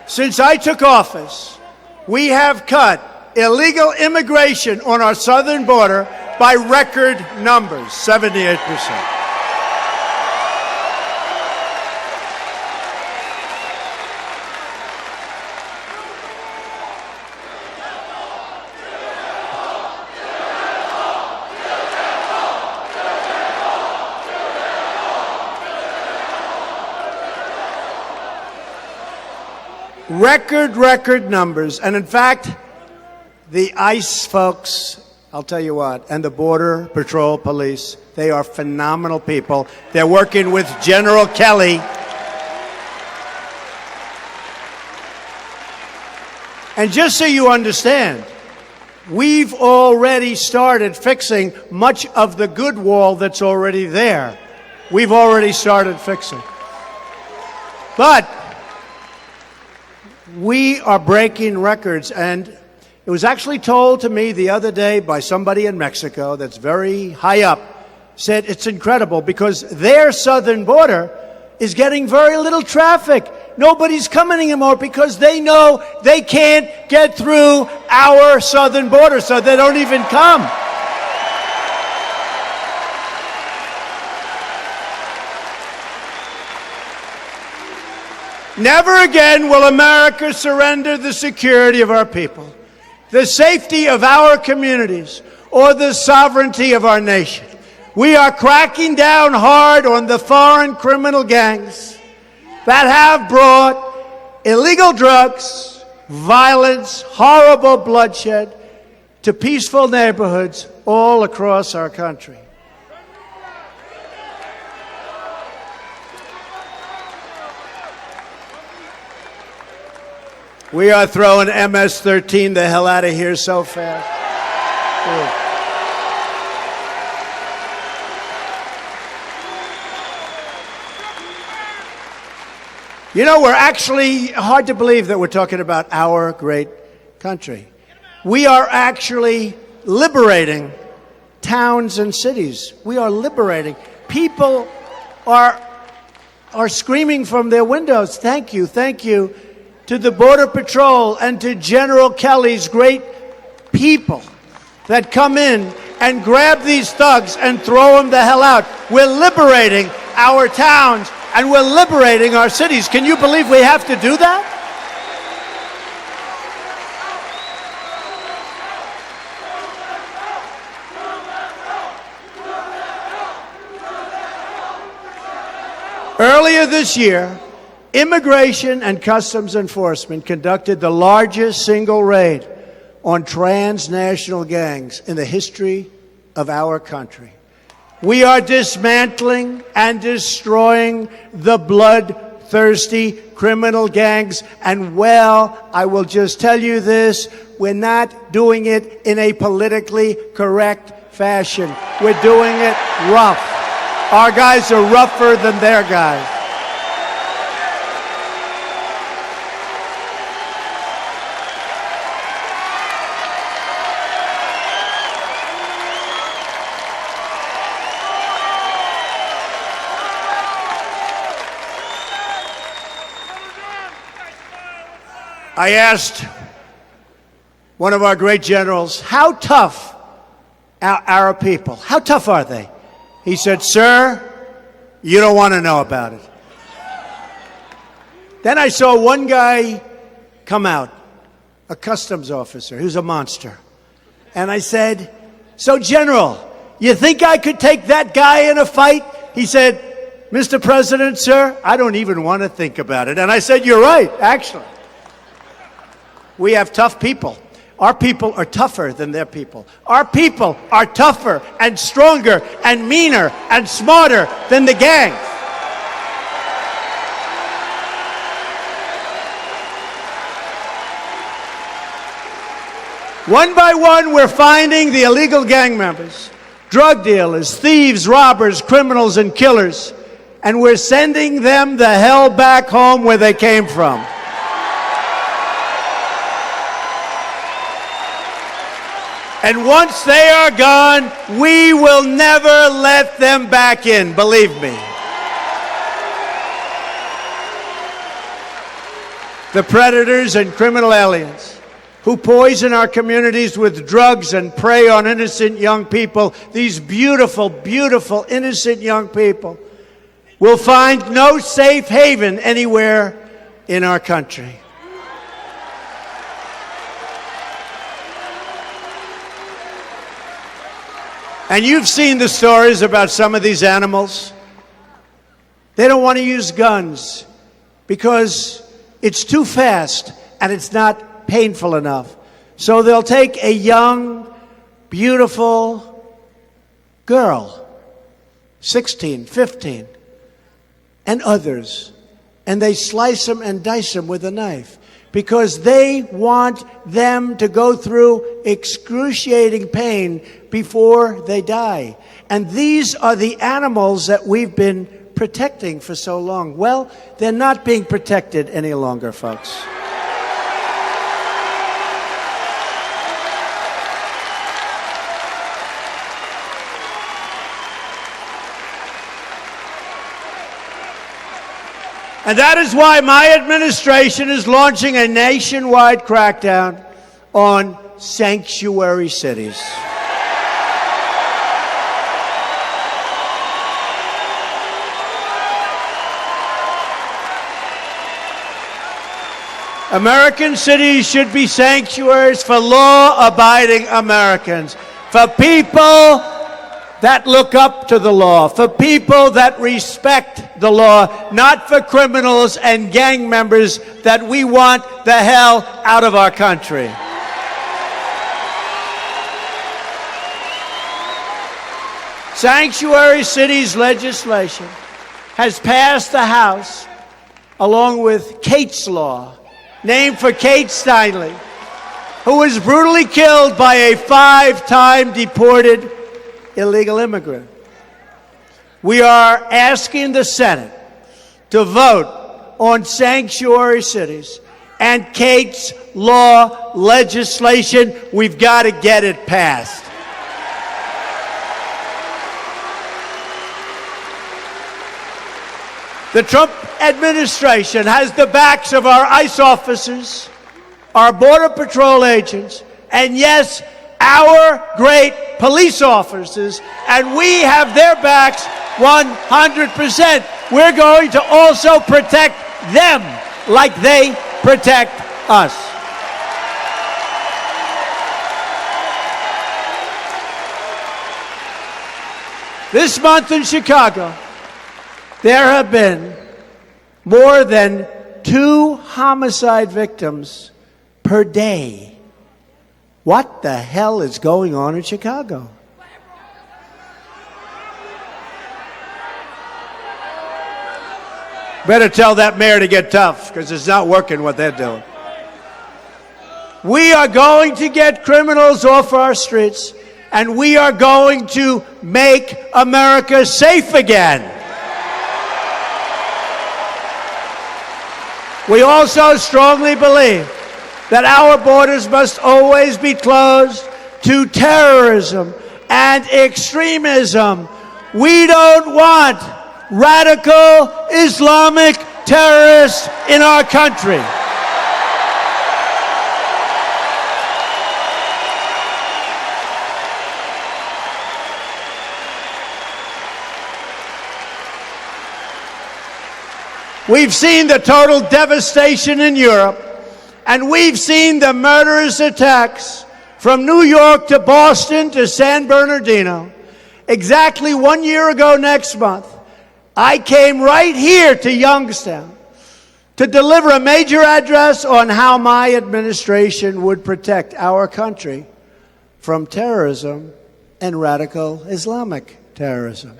Since I took office, we have cut illegal immigration on our southern border by record numbers, 78%. Record numbers. And in fact, the ICE folks, I'll tell you what, and the Border Patrol Police, they are phenomenal people. They're working with General Kelly. And just so you understand, we've already started fixing much of the good wall that's already there. We've already started fixing. But we are breaking records, and it was actually told to me the other day by somebody in Mexico that's very high up, said it's incredible because their southern border is getting very little traffic. Nobody's coming anymore because they know they can't get through our southern border, so they don't even come. Never again will America surrender the security of our people, the safety of our communities, or the sovereignty of our nation. We are cracking down hard on the foreign criminal gangs that have brought illegal drugs, violence, horrible bloodshed to peaceful neighborhoods all across our country. We are throwing MS-13 the hell out of here so fast. You know, we're actually, hard to believe that we're talking about our great country. We are actually liberating towns and cities. We are liberating. People are screaming from their windows, thank you to the Border Patrol and to General Kelly's great people that come in and grab these thugs and throw them the hell out. We're liberating our towns and we're liberating our cities. Can you believe we have to do that? Earlier this year, Immigration and Customs Enforcement conducted the largest single raid on transnational gangs in the history of our country. We are dismantling and destroying the bloodthirsty criminal gangs. And well, I will just tell you this, we're not doing it in a politically correct fashion. We're doing it rough. Our guys are rougher than their guys. I asked one of our great generals, how tough are our people? How tough are they? He said, sir, you don't want to know about it. Then I saw one guy come out, a customs officer, who's a monster. And I said, so General, you think I could take that guy in a fight? He said, Mr. President, sir, I don't even want to think about it. And I said, you're right, actually. We have tough people. Our people are tougher than their people. Our people are tougher and stronger and meaner and smarter than the gangs. One by one, we're finding the illegal gang members, drug dealers, thieves, robbers, criminals, and killers, and we're sending them the hell back home where they came from. And once they are gone, we will never let them back in, believe me. The predators and criminal aliens who poison our communities with drugs and prey on innocent young people, these beautiful, beautiful, innocent young people, will find no safe haven anywhere in our country. And you've seen the stories about some of these animals. They don't want to use guns because it's too fast and it's not painful enough. So they'll take a young, beautiful girl, 16, 15, and others, and they slice them and dice them with a knife because they want them to go through excruciating pain before they die. And these are the animals that we've been protecting for so long. Well, they're not being protected any longer, folks. And that is why my administration is launching a nationwide crackdown on sanctuary cities. American cities should be sanctuaries for law-abiding Americans, for people that look up to the law, for people that respect the law, not for criminals and gang members that we want the hell out of our country. Sanctuary cities legislation has passed the House along with Kate's Law, named for Kate Steinle, who was brutally killed by a 5-time deported illegal immigrant. We are asking the Senate to vote on sanctuary cities and Kate's law legislation. We've got to get it passed. The Trump administration has the backs of our ICE officers, our Border Patrol agents, and yes, our great police officers, and we have their backs 100%. We're going to also protect them like they protect us. This month in Chicago, there have been more than 2 homicide victims per day. What the hell is going on in Chicago? Better tell that mayor to get tough, because it's not working what they're doing. We are going to get criminals off our streets, and we are going to make America safe again. We also strongly believe that our borders must always be closed to terrorism and extremism. We don't want radical Islamic terrorists in our country. We've seen the total devastation in Europe, and we've seen the murderous attacks from New York to Boston to San Bernardino. Exactly 1 year ago next month, I came right here to Youngstown to deliver a major address on how my administration would protect our country from terrorism and radical Islamic terrorism.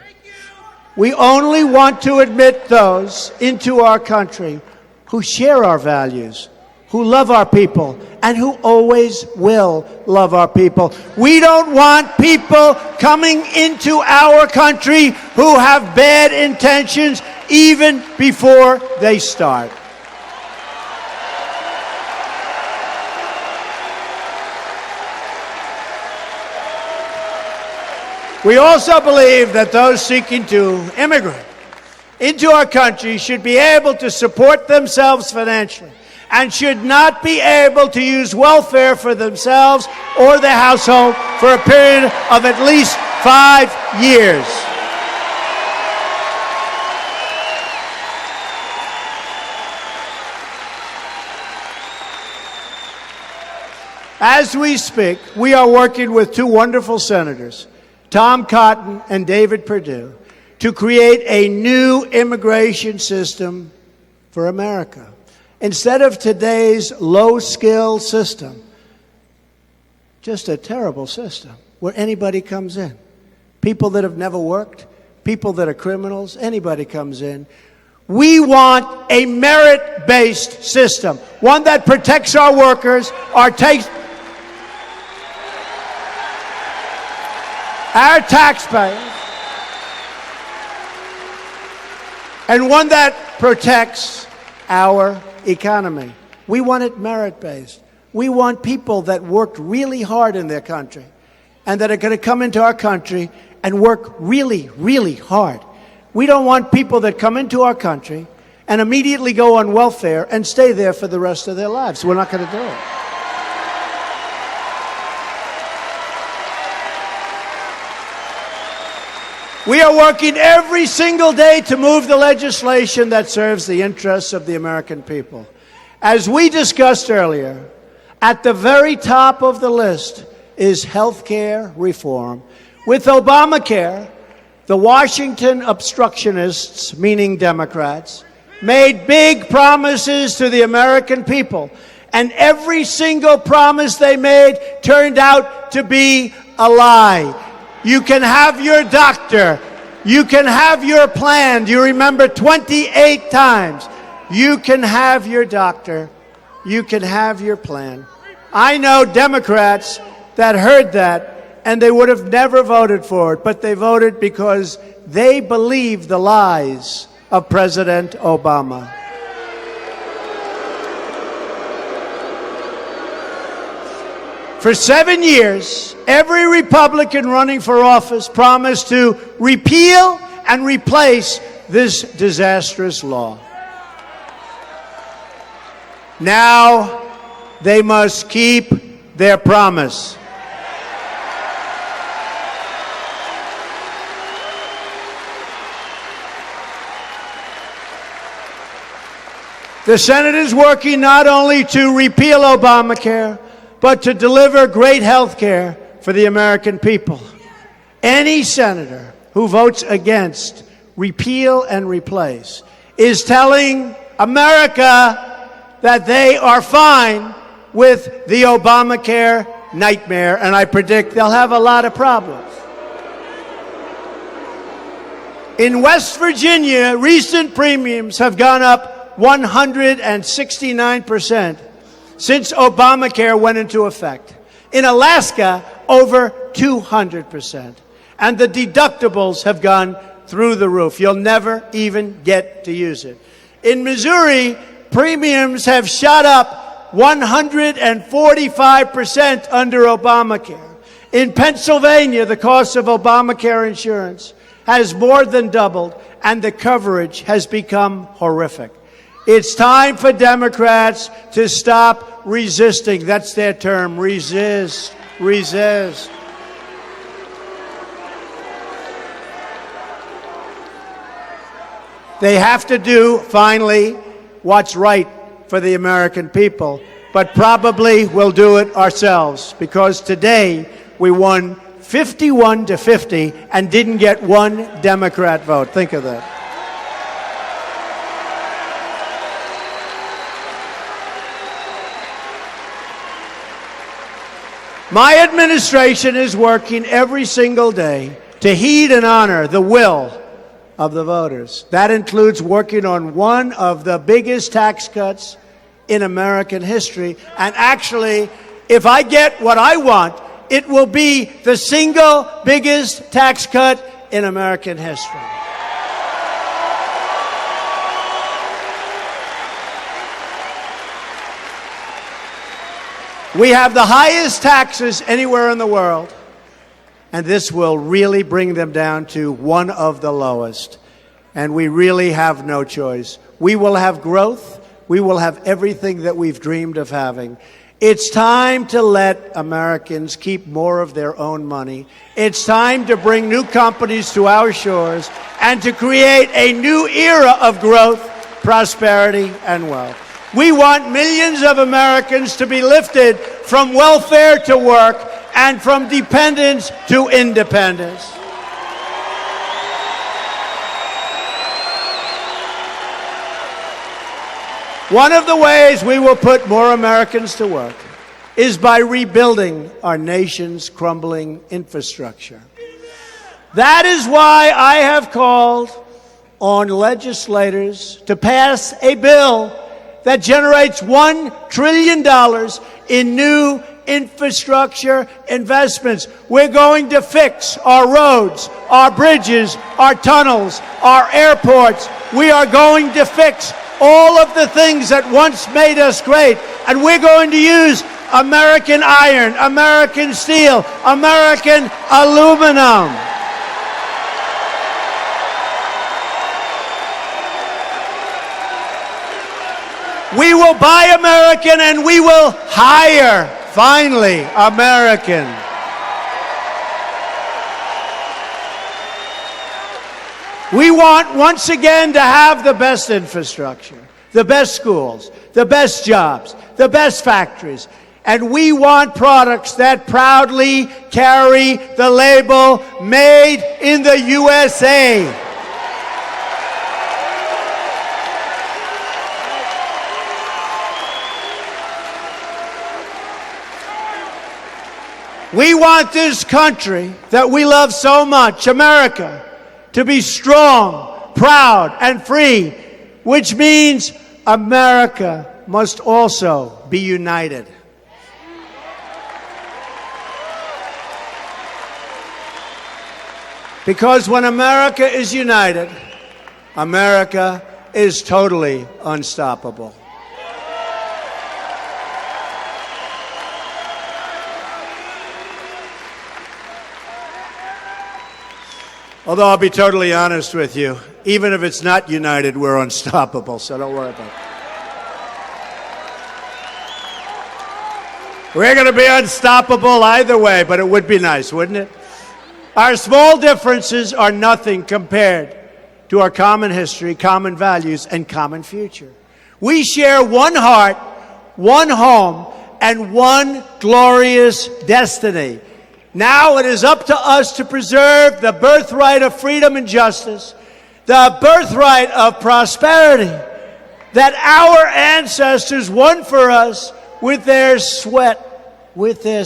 We only want to admit those into our country who share our values, who love our people, and who always will love our people. We don't want people coming into our country who have bad intentions even before they start. We also believe that those seeking to immigrate into our country should be able to support themselves financially and should not be able to use welfare for themselves or their household for a period of at least 5 years. As we speak, we are working with 2 wonderful senators, Tom Cotton and David Perdue, to create a new immigration system for America. Instead of today's low-skill system, just a terrible system where anybody comes in. People that have never worked, people that are criminals, anybody comes in. We want a merit-based system, one that protects our workers, our taxpayers, and one that protects our economy. We want it merit-based. We want people that worked really hard in their country and that are going to come into our country and work really, really hard. We don't want people that come into our country and immediately go on welfare and stay there for the rest of their lives. We're not going to do it. We are working every single day to move the legislation that serves the interests of the American people. As we discussed earlier, at the very top of the list is health care reform. With Obamacare, the Washington obstructionists, meaning Democrats, made big promises to the American people, and every single promise they made turned out to be a lie. You can have your doctor. You can have your plan. Do you remember 28 times? You can have your doctor. You can have your plan. I know Democrats that heard that, and they would have never voted for it, but they voted because they believe the lies of President Obama. For 7 years, every Republican running for office promised to repeal and replace this disastrous law. Now they must keep their promise. The Senate is working not only to repeal Obamacare, but to deliver great health care for the American people. Any senator who votes against repeal and replace is telling America that they are fine with the Obamacare nightmare, and I predict they'll have a lot of problems. In West Virginia, recent premiums have gone up 169% since Obamacare went into effect. In Alaska, over 200%. And the deductibles have gone through the roof. You'll never even get to use it. In Missouri, premiums have shot up 145% under Obamacare. In Pennsylvania, the cost of Obamacare insurance has more than doubled, and the coverage has become horrific. It's time for Democrats to stop resisting. That's their term, resist, resist. They have to do, finally, what's right for the American people, but probably we'll do it ourselves, because today we won 51-50 and didn't get one Democrat vote. Think of that. My administration is working every single day to heed and honor the will of the voters. That includes working on one of the biggest tax cuts in American history. And actually, if I get what I want, it will be the single biggest tax cut in American history. We have the highest taxes anywhere in the world, and this will really bring them down to one of the lowest. And we really have no choice. We will have growth. We will have everything that we've dreamed of having. It's time to let Americans keep more of their own money. It's time to bring new companies to our shores and to create a new era of growth, prosperity, and wealth. We want millions of Americans to be lifted from welfare to work and from dependence to independence. One of the ways we will put more Americans to work is by rebuilding our nation's crumbling infrastructure. That is why I have called on legislators to pass a bill that generates $1 trillion in new infrastructure investments. We're going to fix our roads, our bridges, our tunnels, our airports. We are going to fix all of the things that once made us great. And we're going to use American iron, American steel, American aluminum. We will buy American and we will hire, finally, American. We want, once again, to have the best infrastructure, the best schools, the best jobs, the best factories. And we want products that proudly carry the label, Made in the USA. We want this country that we love so much, America, to be strong, proud, and free, which means America must also be united. Because when America is united, America is totally unstoppable. Although I'll be totally honest with you, even if it's not united, we're unstoppable, so don't worry about it. We're going to be unstoppable either way, but it would be nice, wouldn't it? Our small differences are nothing compared to our common history, common values, and common future. We share one heart, one home, and one glorious destiny. Now it is up to us to preserve the birthright of freedom and justice, the birthright of prosperity that our ancestors won for us with their sweat, with their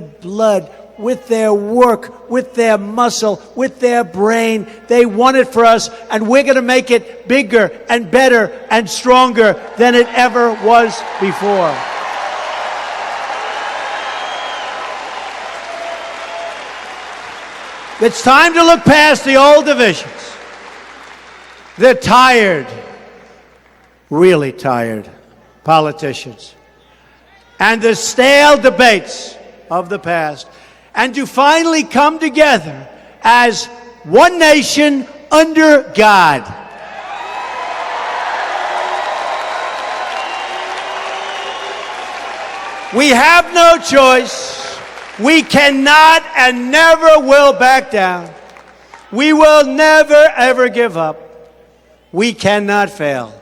blood, with their work, with their muscle, with their brain. They won it for us, and we're going to make it bigger and better and stronger than it ever was before. It's time to look past the old divisions. They're tired, really tired politicians, and the stale debates of the past, and to finally come together as one nation under God. We have no choice. We cannot and never will back down. We will never, ever give up. We cannot fail.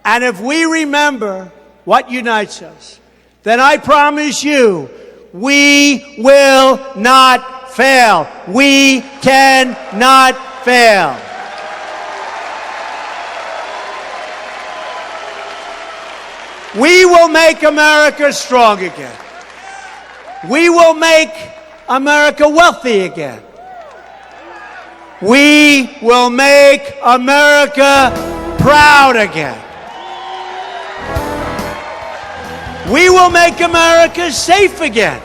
And if we remember what unites us, then I promise you, we will not fail. We cannot fail. We will make America strong again. We will make America wealthy again. We will make America proud again. We will make America safe again.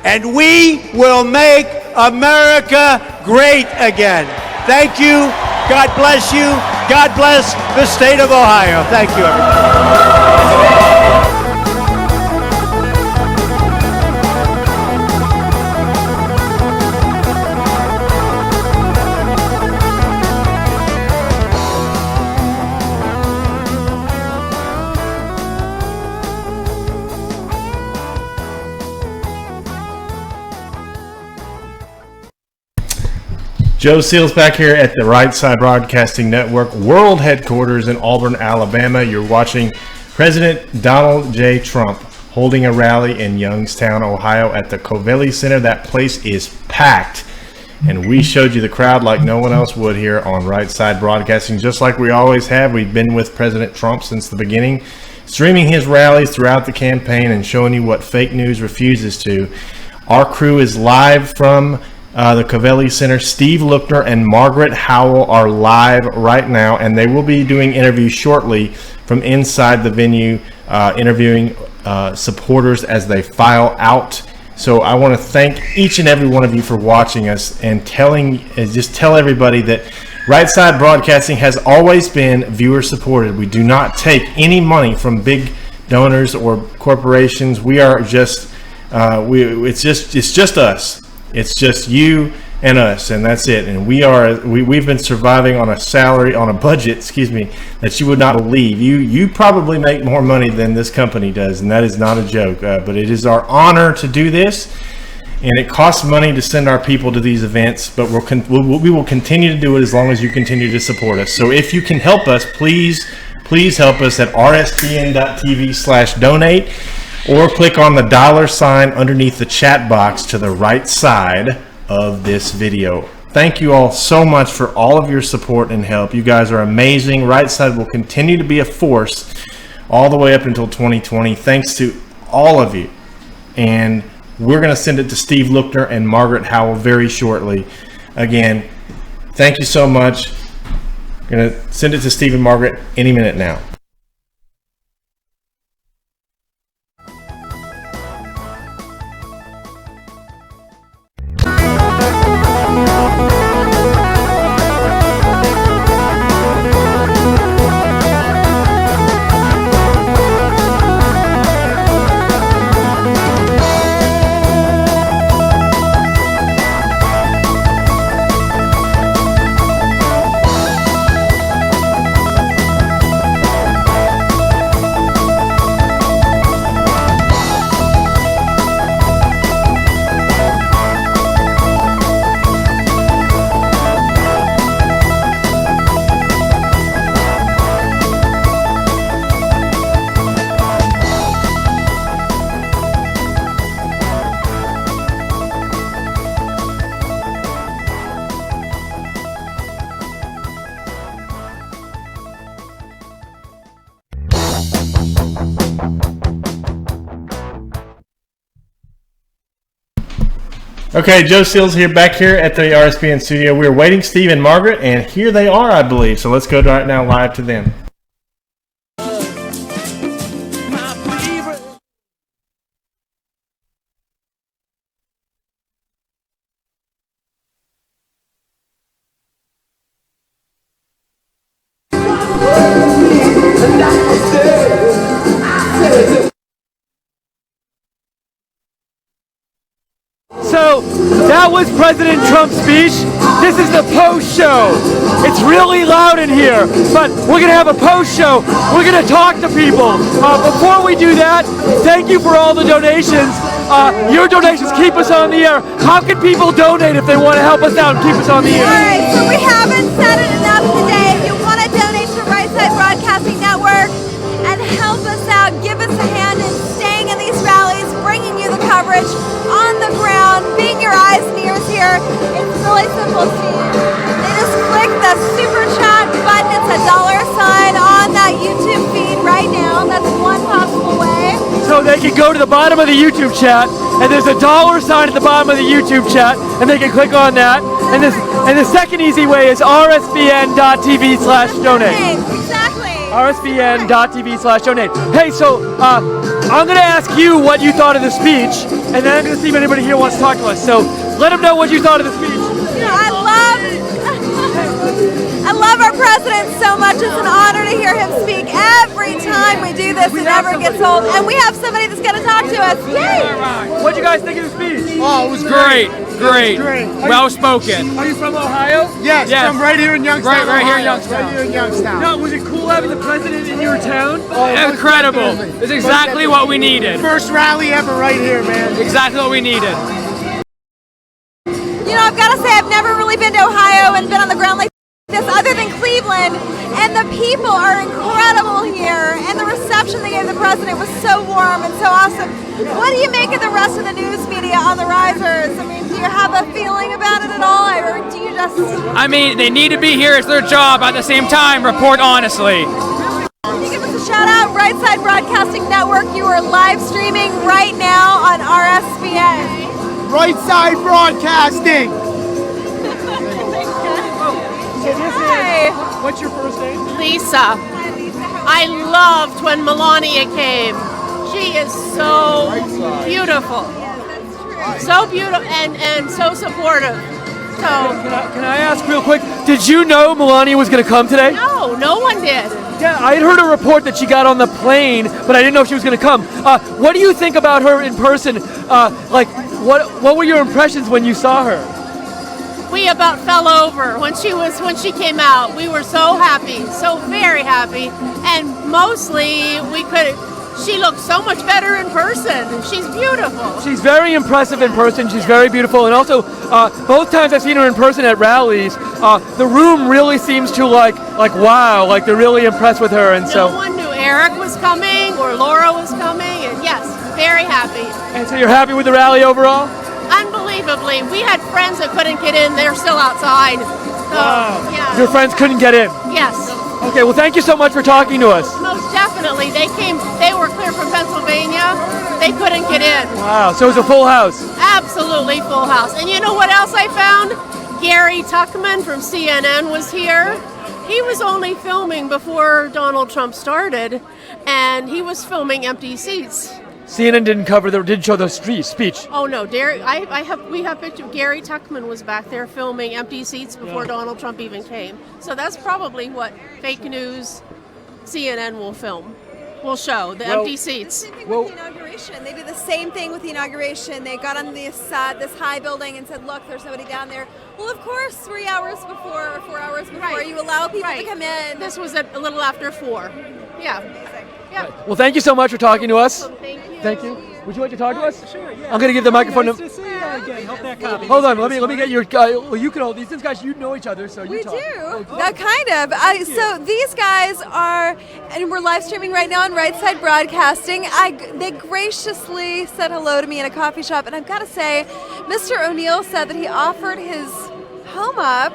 And we will make America great again. Thank you. God bless you. God bless the state of Ohio. Thank you, everybody. Joe Seals back here at the Right Side Broadcasting Network World Headquarters in Auburn, Alabama. You're watching President Donald J. Trump holding a rally in Youngstown, Ohio at the Covelli Centre. That place is packed, and we showed you the crowd like no one else would here on Right Side Broadcasting, just like we always have. We've been with President Trump since the beginning, streaming his rallies throughout the campaign and showing you what fake news refuses to. Our crew is live from the Covelli Centre. Steve Lookner and Margaret Howell are live right now, and they will be doing interviews shortly from inside the venue, interviewing supporters as they file out. So I want to thank each and every one of you for watching us and just tell everybody that Right Side Broadcasting has always been viewer supported. We do not take any money from big donors or corporations. We are just it's just us. It's just you and us, and that's it. And we've been surviving on a salary, on a budget, that you would not believe. You probably make more money than this company does, and that is not a joke. But it is our honor to do this, and it costs money to send our people to these events. But we will continue to do it as long as you continue to support us. So if you can help us, please help us at rsbn.tv/donate. Or click on the $sign underneath the chat box to the right side of this video. Thank you all so much for all of your support and help. You guys are amazing. Right Side will continue to be a force all the way up until 2020. Thanks to all of you. And we're going to send it to Steve Lookner and Margaret Howell very shortly. Again, thank you so much. We're going to send it to Steve and Margaret any minute now. Okay, Joe Seals here, back here at the RSBN studio. We're waiting Steve and Margaret, and here they are, I believe. So let's go right now live to them. So that was President Trump's speech. This is the post show. It's really loud in here, but we're gonna have a post show. We're gonna talk to people. Before we do that, thank you for all the donations. Your donations keep us on the air. How can people donate if they want to help us out and keep us on the air? All right, so we haven't said it enough today. If you want to donate to Right Side Broadcasting Network and help us out, give us a hand in staying in these rallies, bringing you the coverage on the ground, being your eyes and ears here. It's really simple, Steve. They just click the super chat button. It's a $sign on that YouTube feed right now. That's one possible way. So they can go to the bottom of the YouTube chat, and there's a $sign at the bottom of the YouTube chat, and they can click on that. And the second easy way is rsbn.tv/donate. Exactly. rsbn.tv/donate. Hey, so I'm going to ask you what you thought of the speech, and then I'm going to see if anybody here wants to talk to us. So let them know what you thought of the speech. I love our president so much. It's an honor to hear him speak every time we do this. It never gets old. And we have somebody that's going to talk to us. Yay! What'd you guys think of the speech? Oh, it was great. Great. Well spoken. Are you from Ohio? Yes, from right here in Youngstown. Right here in Ohio. Youngstown. Right here in Youngstown. No, was it cool having the president in your town? Incredible. It's exactly what we needed. First rally ever right here, man. Exactly what we needed. You know, I've got to say, I've never really been to Ohio and been on the ground like this other than Cleveland, and the people are incredible here, and the reception they gave the president was so warm and so awesome. What do you make of the rest of the news media on the risers? I mean, do you have a feeling about it at all, or do you just... I mean, they need to be here. It's their job. At the same time, report honestly. Can you give us a shout out? Right Side Broadcasting Network, you are live streaming right now on RSBN. Right Side Broadcasting. Hi. What's your first name? Lisa. I loved when Melania came. She is so beautiful. So beautiful and so supportive. So Can I ask real quick, did you know Melania was going to come today? no one did. Yeah, I had heard a report that she got on the plane, but I didn't know if she was going to come. What do you think about her in person? What were your impressions when you saw her? We about fell over when she came out. We were so happy, so very happy, and mostly she looked so much better in person. She's beautiful. She's very impressive in person. She's very beautiful, and also both times I've seen her in person at rallies, the room really seems to like wow, like they're really impressed with her, and so. No one knew Eric was coming or Laura was coming, and yes, very happy. And so you're happy with the rally overall? Unbelievably, we had friends that couldn't get in. They're still outside. So, yeah. Your friends couldn't get in? Yes. Okay, well, thank you so much for talking to us. Most definitely. They were clear from Pennsylvania. They couldn't get in. Wow, so it was a full house. Absolutely full house. And you know what else I found? Gary Tuckman from CNN was here. He was only filming before Donald Trump started, and he was filming empty seats. CNN didn't show the speech. Oh no, we have picture. Gary Tuckman was back there filming empty seats before Donald Trump even came. So that's probably what fake news CNN will show the empty seats. With the inauguration, they did the same thing with the inauguration. They got on this high building and said, "Look, there's nobody down there." Well, of course, 3 hours before or 4 hours before, you allow people to come in. This was a little after 4. Yeah. Yeah. Well, thank you so much for talking to us. Thank you. Thank you. Would you like to talk to us? Sure, yeah. I'm going to give the microphone Nice to... to see you again. Hope that copy. Hold on, let me get your... well, you can hold these guys. You know each other, so you We talk. do. Kind of. So these guys are, and we're live streaming right now on Right Side Broadcasting. They graciously said hello to me in a coffee shop, and I've got to say, Mr. O'Neill said that he offered his home up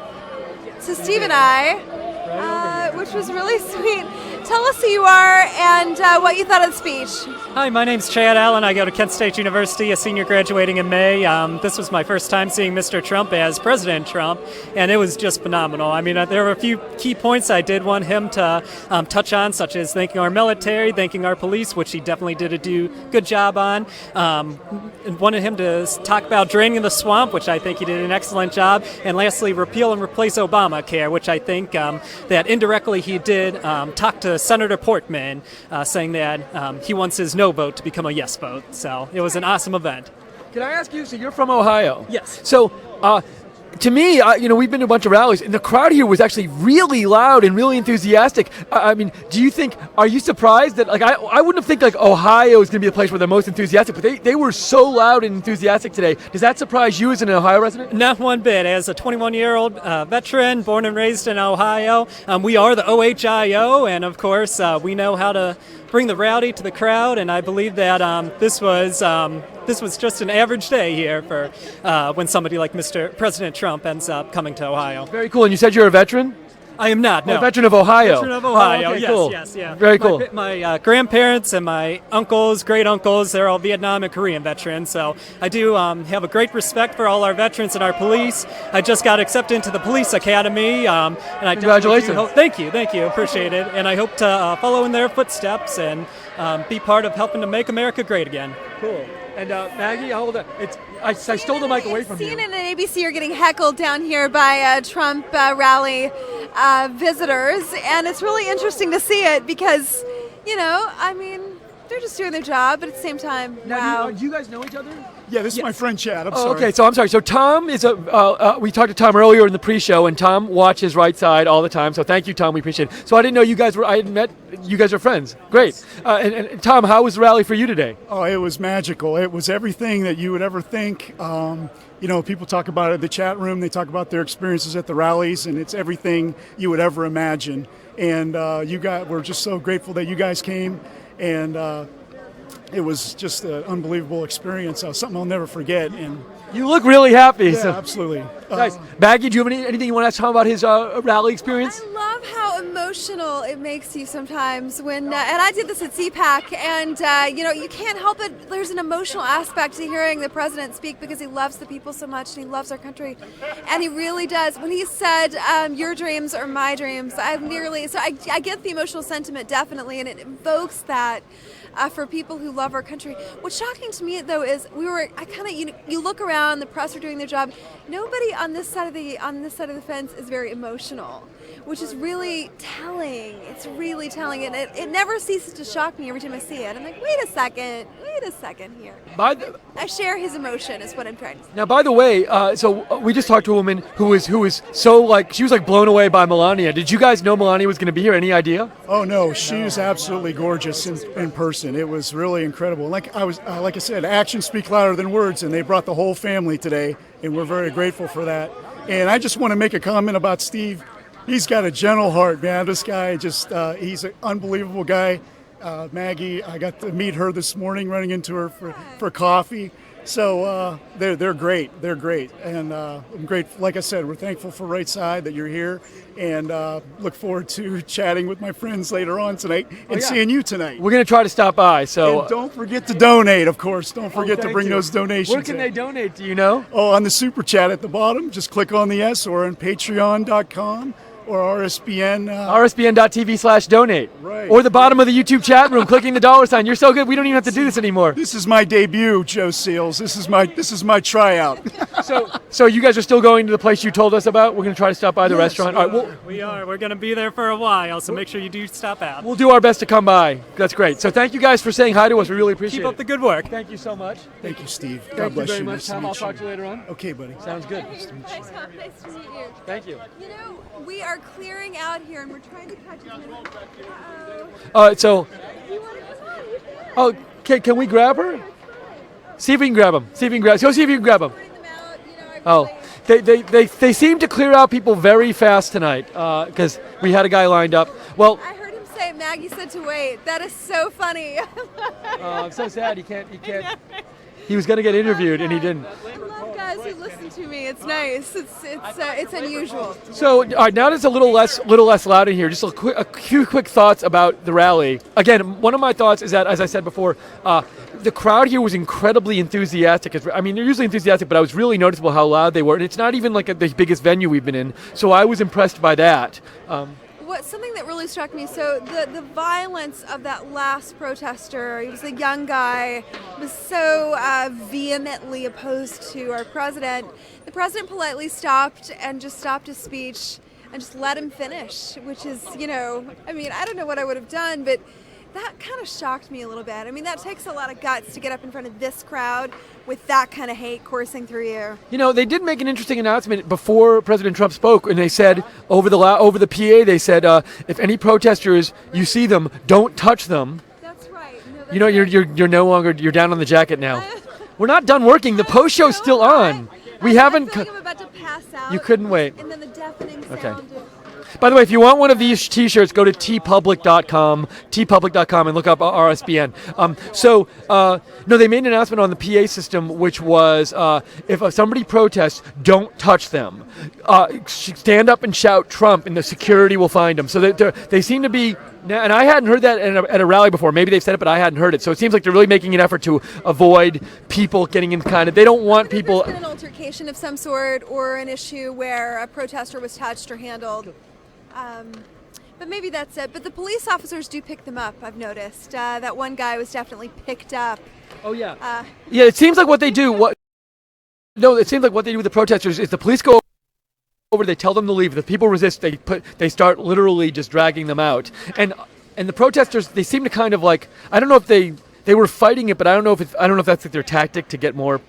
to Steve and I, which was really sweet. Tell us who you are and what you thought of the speech. Hi, my name's Chad Allen. I go to Kent State University, a senior graduating in May. This was my first time seeing Mr. Trump as President Trump, and it was just phenomenal. I mean, there were a few key points I did want him to touch on, such as thanking our military, thanking our police, which he definitely did a good job on. And wanted him to talk about draining the swamp, which I think he did an excellent job. And lastly, repeal and replace Obamacare, which I think that indirectly he did talk to Senator Portman, saying that he wants his no vote to become a yes vote. So it was an awesome event. Can I ask you, so you're from Ohio? Yes. So, to me, we've been to a bunch of rallies, and the crowd here was actually really loud and really enthusiastic. I mean, are you surprised that, like, I wouldn't think, like, Ohio is going to be the place where they're most enthusiastic, but they were so loud and enthusiastic today. Does that surprise you as an Ohio resident? Not one bit. As a 21-year-old veteran, born and raised in Ohio, we are the OHIO, and of course, we know how to bring the rowdy to the crowd, and I believe that this was just an average day here for when somebody like Mr. President Trump ends up coming to Ohio. Very cool. And you said you're a veteran? I am not, no. A veteran of Ohio. Veteran of Ohio, oh, okay, yes, cool. yes, yeah. Very cool. My grandparents and my uncles, great-uncles, they're all Vietnam and Korean veterans, so I do have a great respect for all our veterans and our police. I just got accepted into the police academy. And I Congratulations. Thank you, appreciate it. And I hope to follow in their footsteps and be part of helping to make America great again. Cool. And Maggie, hold on. I stole the mic away from you. CNN and ABC are getting heckled down here by Trump rally visitors, and it's really interesting to see it because, I mean, they're just doing their job, but at the same time, wow. Do you guys know each other? Yeah, this is my friend Chad. I'm Oh, sorry. okay, so I'm sorry. So Tom is we talked to Tom earlier in the pre-show, and Tom watches Right Side all the time. So thank you, Tom. We appreciate it. So I didn't know you guys I hadn't met you guys are friends. Great. And Tom, how was the rally for you today? Oh, it was magical. It was everything that you would ever think. People talk about it in the chat room. They talk about their experiences at the rallies, and it's everything you would ever imagine. And we're just so grateful that you guys came, and it was just an unbelievable experience. Something I'll never forget. And you look really happy. Yeah, so. absolutely. Nice. Maggie, do you have anything you want to ask Tom about his rally experience? I love how emotional it makes you sometimes when, and I did this at CPAC, and you can't help it. There's an emotional aspect to hearing the president speak because he loves the people so much and he loves our country, and he really does. When he said, "Your dreams are my dreams," I get the emotional sentiment definitely, and it evokes that. For people who love our country. What's shocking to me though is you look around, the press are doing their job. Nobody on this side of the fence is very emotional, which is really telling. It's really telling, and it never ceases to shock me every time I see it. I'm like, wait a second here. I share his emotion is what I'm trying to say. Now, by the way, so we just talked to a woman who was so she was blown away by Melania. Did you guys know Melania was going to be here? Any idea? Oh no, she was absolutely gorgeous in person. It was really incredible. Like I said, actions speak louder than words, and they brought the whole family today, and we're very grateful for that. And I just want to make a comment about Steve. He's got a gentle heart, man. This guy he's an unbelievable guy. Maggie, I got to meet her this morning, running into her for coffee. So they're great. They're great. And I'm great. Like I said, we're thankful for Right Side that you're here, and look forward to chatting with my friends later on tonight and seeing you tonight. We're going to try to stop by. So and don't forget to donate, of course. Don't forget to bring those donations. Where can they donate? Do you know? Oh, on the super chat at the bottom. Just click on the S, or on patreon.com. Or RSBN. RSBN.TV/donate. Right. Or the bottom of the YouTube chat room, clicking the $sign. You're so good, we don't even have to do this anymore. This is my debut, Joe Seals. This is my tryout. So you guys are still going to the place you told us about? We're going to try to stop by the restaurant. All right, We are. We're going to be there for a while, so make sure you do stop out. we'll do our best to come by. That's great. So thank you guys for saying hi to us. We really appreciate it. Keep up the good work. Thank you so much. Thank you, Steve. Thank God bless you very you. much, Nice to Tom. meet I'll talk you. to you later on. Okay, buddy. Sounds good. Thanks, Tom. Nice to meet you. Thank you. We are clearing out here, and we're trying to catch as many. Can we grab her? See if we can grab him. Go see if you can grab him. Oh, they seem to clear out people very fast tonight because we had a guy lined up. Well, I heard him say, Maggie said to wait. That is so funny. I'm so sad. He can't. He was going to get interviewed and he didn't. I love guys those who listen to me. It's nice. It's unusual. So, all right, now that it's a little less loud in here, just a few quick thoughts about the rally. Again, one of my thoughts is that, as I said before, the crowd here was incredibly enthusiastic. I mean, they're usually enthusiastic, but I was really noticeable how loud they were. And it's not even like the biggest venue we've been in, so I was impressed by that. Something that really struck me, so the violence of that last protester, he was a young guy, was so vehemently opposed to our president. The president politely stopped his speech and just let him finish, which is, I mean, I don't know what I would have done, but that kind of shocked me a little bit. I mean, that takes a lot of guts to get up in front of this crowd with that kind of hate coursing through you. They did make an interesting announcement before President Trump spoke, and they said over the PA, they said, if any protesters you see them, don't touch them. That's right. No, you're no longer, you're down on the jacket now. We're not done working. The post show's still on. We haven't. I'm about to pass out. You couldn't wait. And then the deafening sound. Okay. By the way, if you want one of these T-shirts, go to tpublic.com, and look up RSBN. No, they made an announcement on the PA system, which was if somebody protests, don't touch them. Stand up and shout Trump, and the security will find them. So they seem to be, and I hadn't heard that at a rally before. Maybe they've said it, but I hadn't heard it. So it seems like they're really making an effort to avoid people getting in they don't want people. There's been an altercation of some sort or an issue where a protester was touched or handled. But maybe that's it. But the police officers do pick them up, I've noticed. That one guy was definitely picked up. Oh, yeah. Yeah, it seems like what they do. It seems like what they do with the protesters is the police go over, they tell them to leave. If the people resist, they start literally just dragging them out. And the protesters, they seem to kind of I don't know if they were fighting it, but I don't know if that's their tactic to get more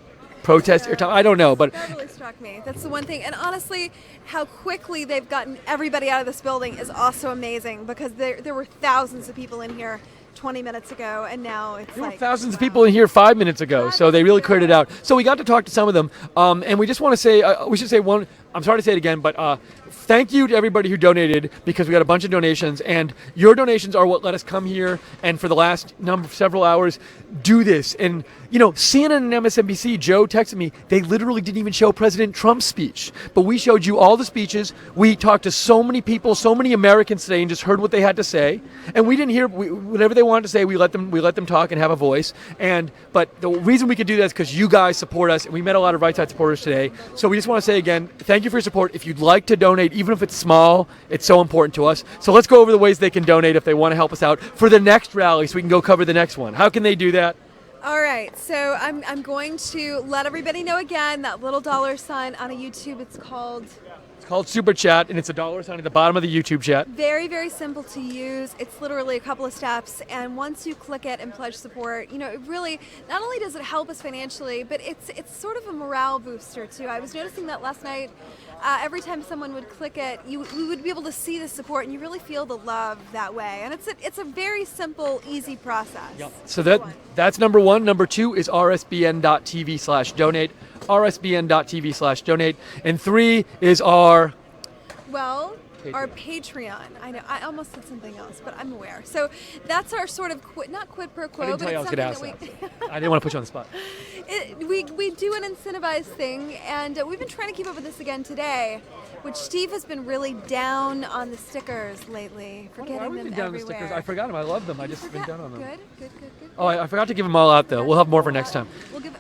protest or I don't know, but that really struck me. That's the one thing. And honestly, how quickly they've gotten everybody out of this building is also amazing, because there were thousands of people in here 20 minutes ago, and now there were thousands of people in here 5 minutes ago, so they really cleared it out. So we got to talk to some of them, and we just want to say, we should say one, I'm sorry to say it again, but thank you to everybody who donated, because we got a bunch of donations, and your donations are what let us come here and for the last several hours do this. And CNN and MSNBC, Joe texted me, they literally didn't even show President Trump's speech, but we showed you all the speeches. We talked to so many people, so many Americans today, and just heard what they had to say, and we didn't hear whatever they wanted to say. We let them talk and have a voice. But the reason we could do that is because you guys support us, and we met a lot of Right Side supporters today. So we just want to say again, thank you for your support. If you'd like to donate, even if it's small, it's so important to us. So let's go over the ways they can donate if they want to help us out for the next rally, so we can go cover the next one. How can they do that? All right, so I'm going to let everybody know again that little $sign on a YouTube. It's called Super Chat, and it's a $sign at the bottom of the YouTube chat. Very, very simple to use. It's literally a couple of steps, and once you click it and pledge support, it really, not only does it help us financially, but it's sort of a morale booster too. I was noticing that last night. Every time someone would click it, you would be able to see the support, and you really feel the love that way. And it's a very simple, easy process. Yep. So that's number one. Number two is rsbn.tv/donate. rsbn.tv/donate. And three is our Patreon. I know, I almost said something else, but I'm aware. So that's our sort of not quid pro quo, but it's something that we I didn't want to put you on the spot. We do an incentivized thing, and we've been trying to keep up with this again today, which Steve has been really down on the stickers lately, forgetting them down everywhere. the stickers. I forgot them. I love them. I just been down on them. Good. Oh, I forgot to give them all out though. We'll have more for next time.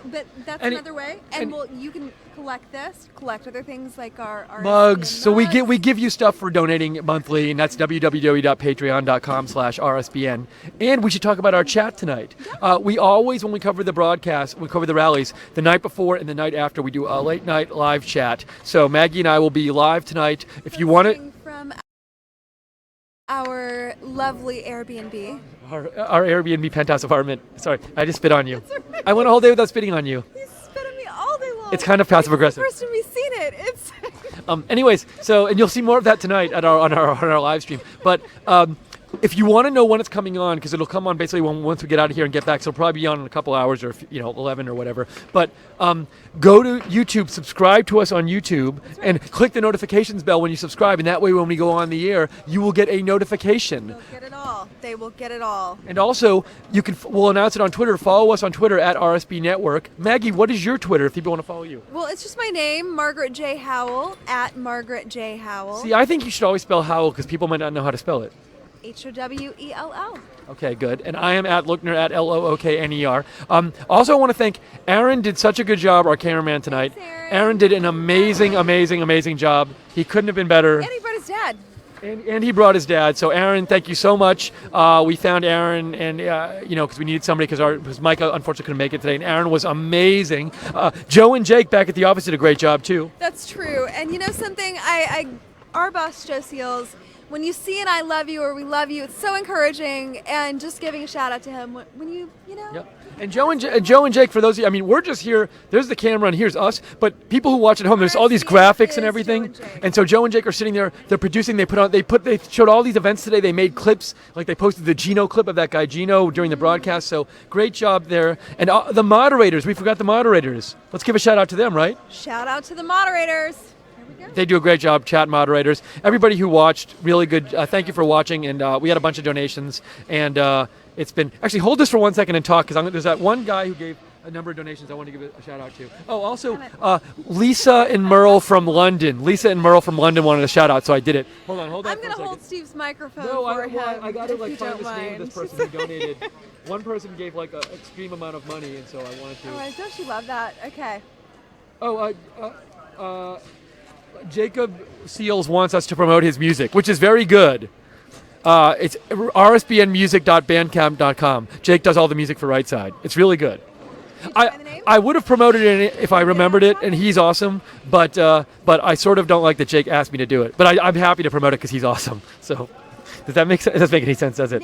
But that's another way, and you can collect other things like our mugs. So we give you stuff for donating monthly, and that's www.patreon.com/RSBN. And we should talk about our chat tonight. We always, when we cover the broadcast, we cover the rallies, the night before and the night after, we do a late night live chat. So Maggie and I will be live tonight. If you want it. From our lovely Airbnb. Our Airbnb penthouse apartment. Sorry, I just spit on you. Right. I went a whole day without spitting on you. You spit on me all day long. It's kind of passive aggressive. It's the first time we've seen it. It's anyways, and you'll see more of that tonight on our live stream. But if you want to know when it's coming on, because it'll come on basically once we get out of here and get back, so it'll probably be on in a couple hours or 11 or whatever. But go to YouTube, subscribe to us on YouTube, and click the notifications bell when you subscribe, and that way when we go on the air, you will get a notification. They'll get it all. They will get it all. And also, we'll announce it on Twitter. Follow us on Twitter at RSB Network. Maggie, what is your Twitter if people want to follow you? Well, it's just my name, Margaret J. Howell, at Margaret J. Howell. See, I think you should always spell Howell because people might not know how to spell it. Howell. Okay, good. And I am at Lookner, at Lookner. Also, I want to thank Aaron. Did such a good job, our cameraman tonight. Aaron did an amazing job. He couldn't have been better. And he brought his dad. And he brought his dad. So, Aaron, thank you so much. We found Aaron, and because we needed somebody because Micah unfortunately couldn't make it today. And Aaron was amazing. Joe and Jake back at the office did a great job too. That's true. And you know something? Our boss, Joe Seals, when you see an "I love you" or "we love you," it's so encouraging, and just giving a shout out to him when you know. Yep. And Joe and Jake, for those of you, I mean, we're just here. There's the camera, and here's us. But people who watch at home, there's all these graphics and everything. And so Joe and Jake are sitting there. They're producing. They showed all these events today. They made clips, like they posted the Gino clip of that guy Gino during the broadcast. So great job there. And the moderators, we forgot the moderators. Let's give a shout out to them, right? Shout out to the moderators. They do a great job, chat moderators. Everybody who watched, really good. Thank you for watching. And we had a bunch of donations. And it's been... Actually, hold this for 1 second and talk, because there's that one guy who gave a number of donations I want to give a shout out to. Oh, also, Lisa and Merle from London. Lisa and Merle from London wanted a shout out, so I did it. Hold on I'm going to hold Steve's microphone for him. I got to find the mind. name of this person who donated. One person gave an extreme amount of money, and so I wanted to... Oh, don't you love that? Okay. Jacob Seals wants us to promote his music, which is very good. It's rsbnmusic.bandcamp.com. Jake does all the music for Right Side. It's really good. I would have promoted it if I remembered it, and he's awesome. But I sort of don't like that Jake asked me to do it. But I'm happy to promote it because he's awesome. So does that make sense? It doesn't make any sense, does it?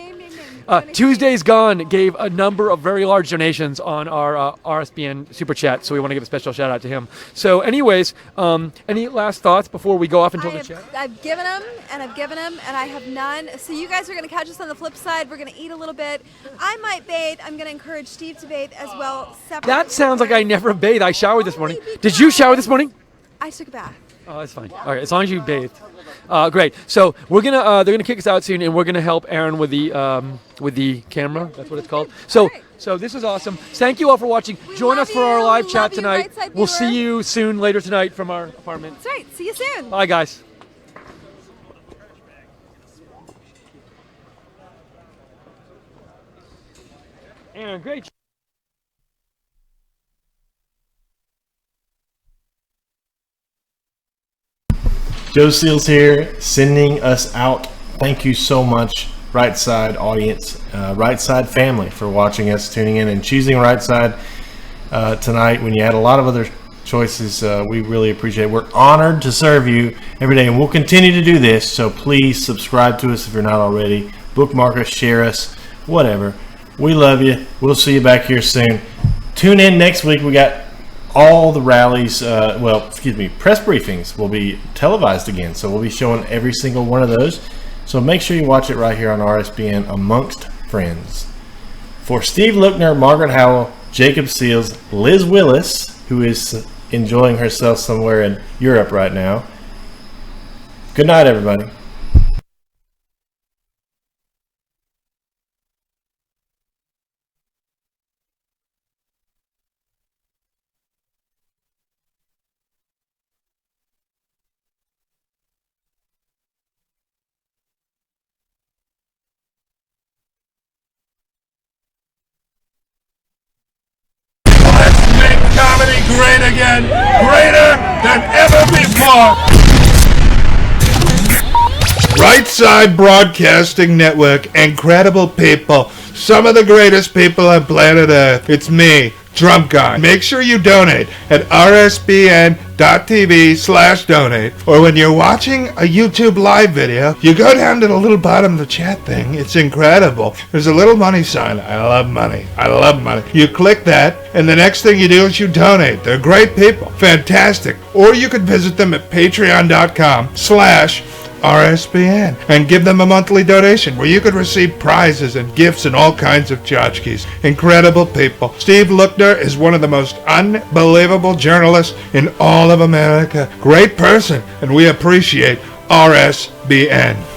Tuesday's Gone gave a number of very large donations on our RSBN Super Chat, so we want to give a special shout out to him. So anyways, any last thoughts before we go off into the chat? I've given them, and I have none. So you guys are going to catch us on the flip side. We're going to eat a little bit. I might bathe. I'm going to encourage Steve to bathe as well. That sounds like I never bathe. I showered this morning. Did you shower this morning? I took a bath. Oh, that's fine. All right, as long as you bathed. Great. So we're gonna they're gonna kick us out soon, and we're gonna help Aaron with the camera. That's what it's called. So this is awesome. Thank you all for watching. Join us for our live chat tonight. We'll see you soon later tonight from our apartment. That's right. See you soon. Bye, guys. Aaron, great. Joe Seals here, sending us out. Thank you so much, Right Side audience, Right Side family, for watching us, tuning in, and choosing Right Side tonight when you had a lot of other choices. We really appreciate it. We're honored to serve you every day, and we'll continue to do this. So please subscribe to us if you're not already. Bookmark us, share us, whatever. We love you. We'll see you back here soon. Tune in next week. We got all the rallies, press briefings will be televised again. So we'll be showing every single one of those. So make sure you watch it right here on RSBN amongst friends. For Steve Lookner, Margaret Howell, Jacob Seals, Liz Willis, who is enjoying herself somewhere in Europe right now. Good night, everybody. Comedy great again, greater than ever before. Right Side Broadcasting Network, incredible people, some of the greatest people on planet Earth. It's me, Trump Guy. Make sure you donate at rsbn.tv/donate, or when you're watching a YouTube live video, you go down to the little bottom of the chat thing. It's incredible. There's a little money sign. I love money. I love money. You click that, and the next thing you do is you donate. They're great people. Fantastic. Or you could visit them at patreon.com/RSBN RSBN and give them a monthly donation where you could receive prizes and gifts and all kinds of tchotchkes. Incredible people. Steve Lookner is one of the most unbelievable journalists in all of America. Great person, and we appreciate RSBN.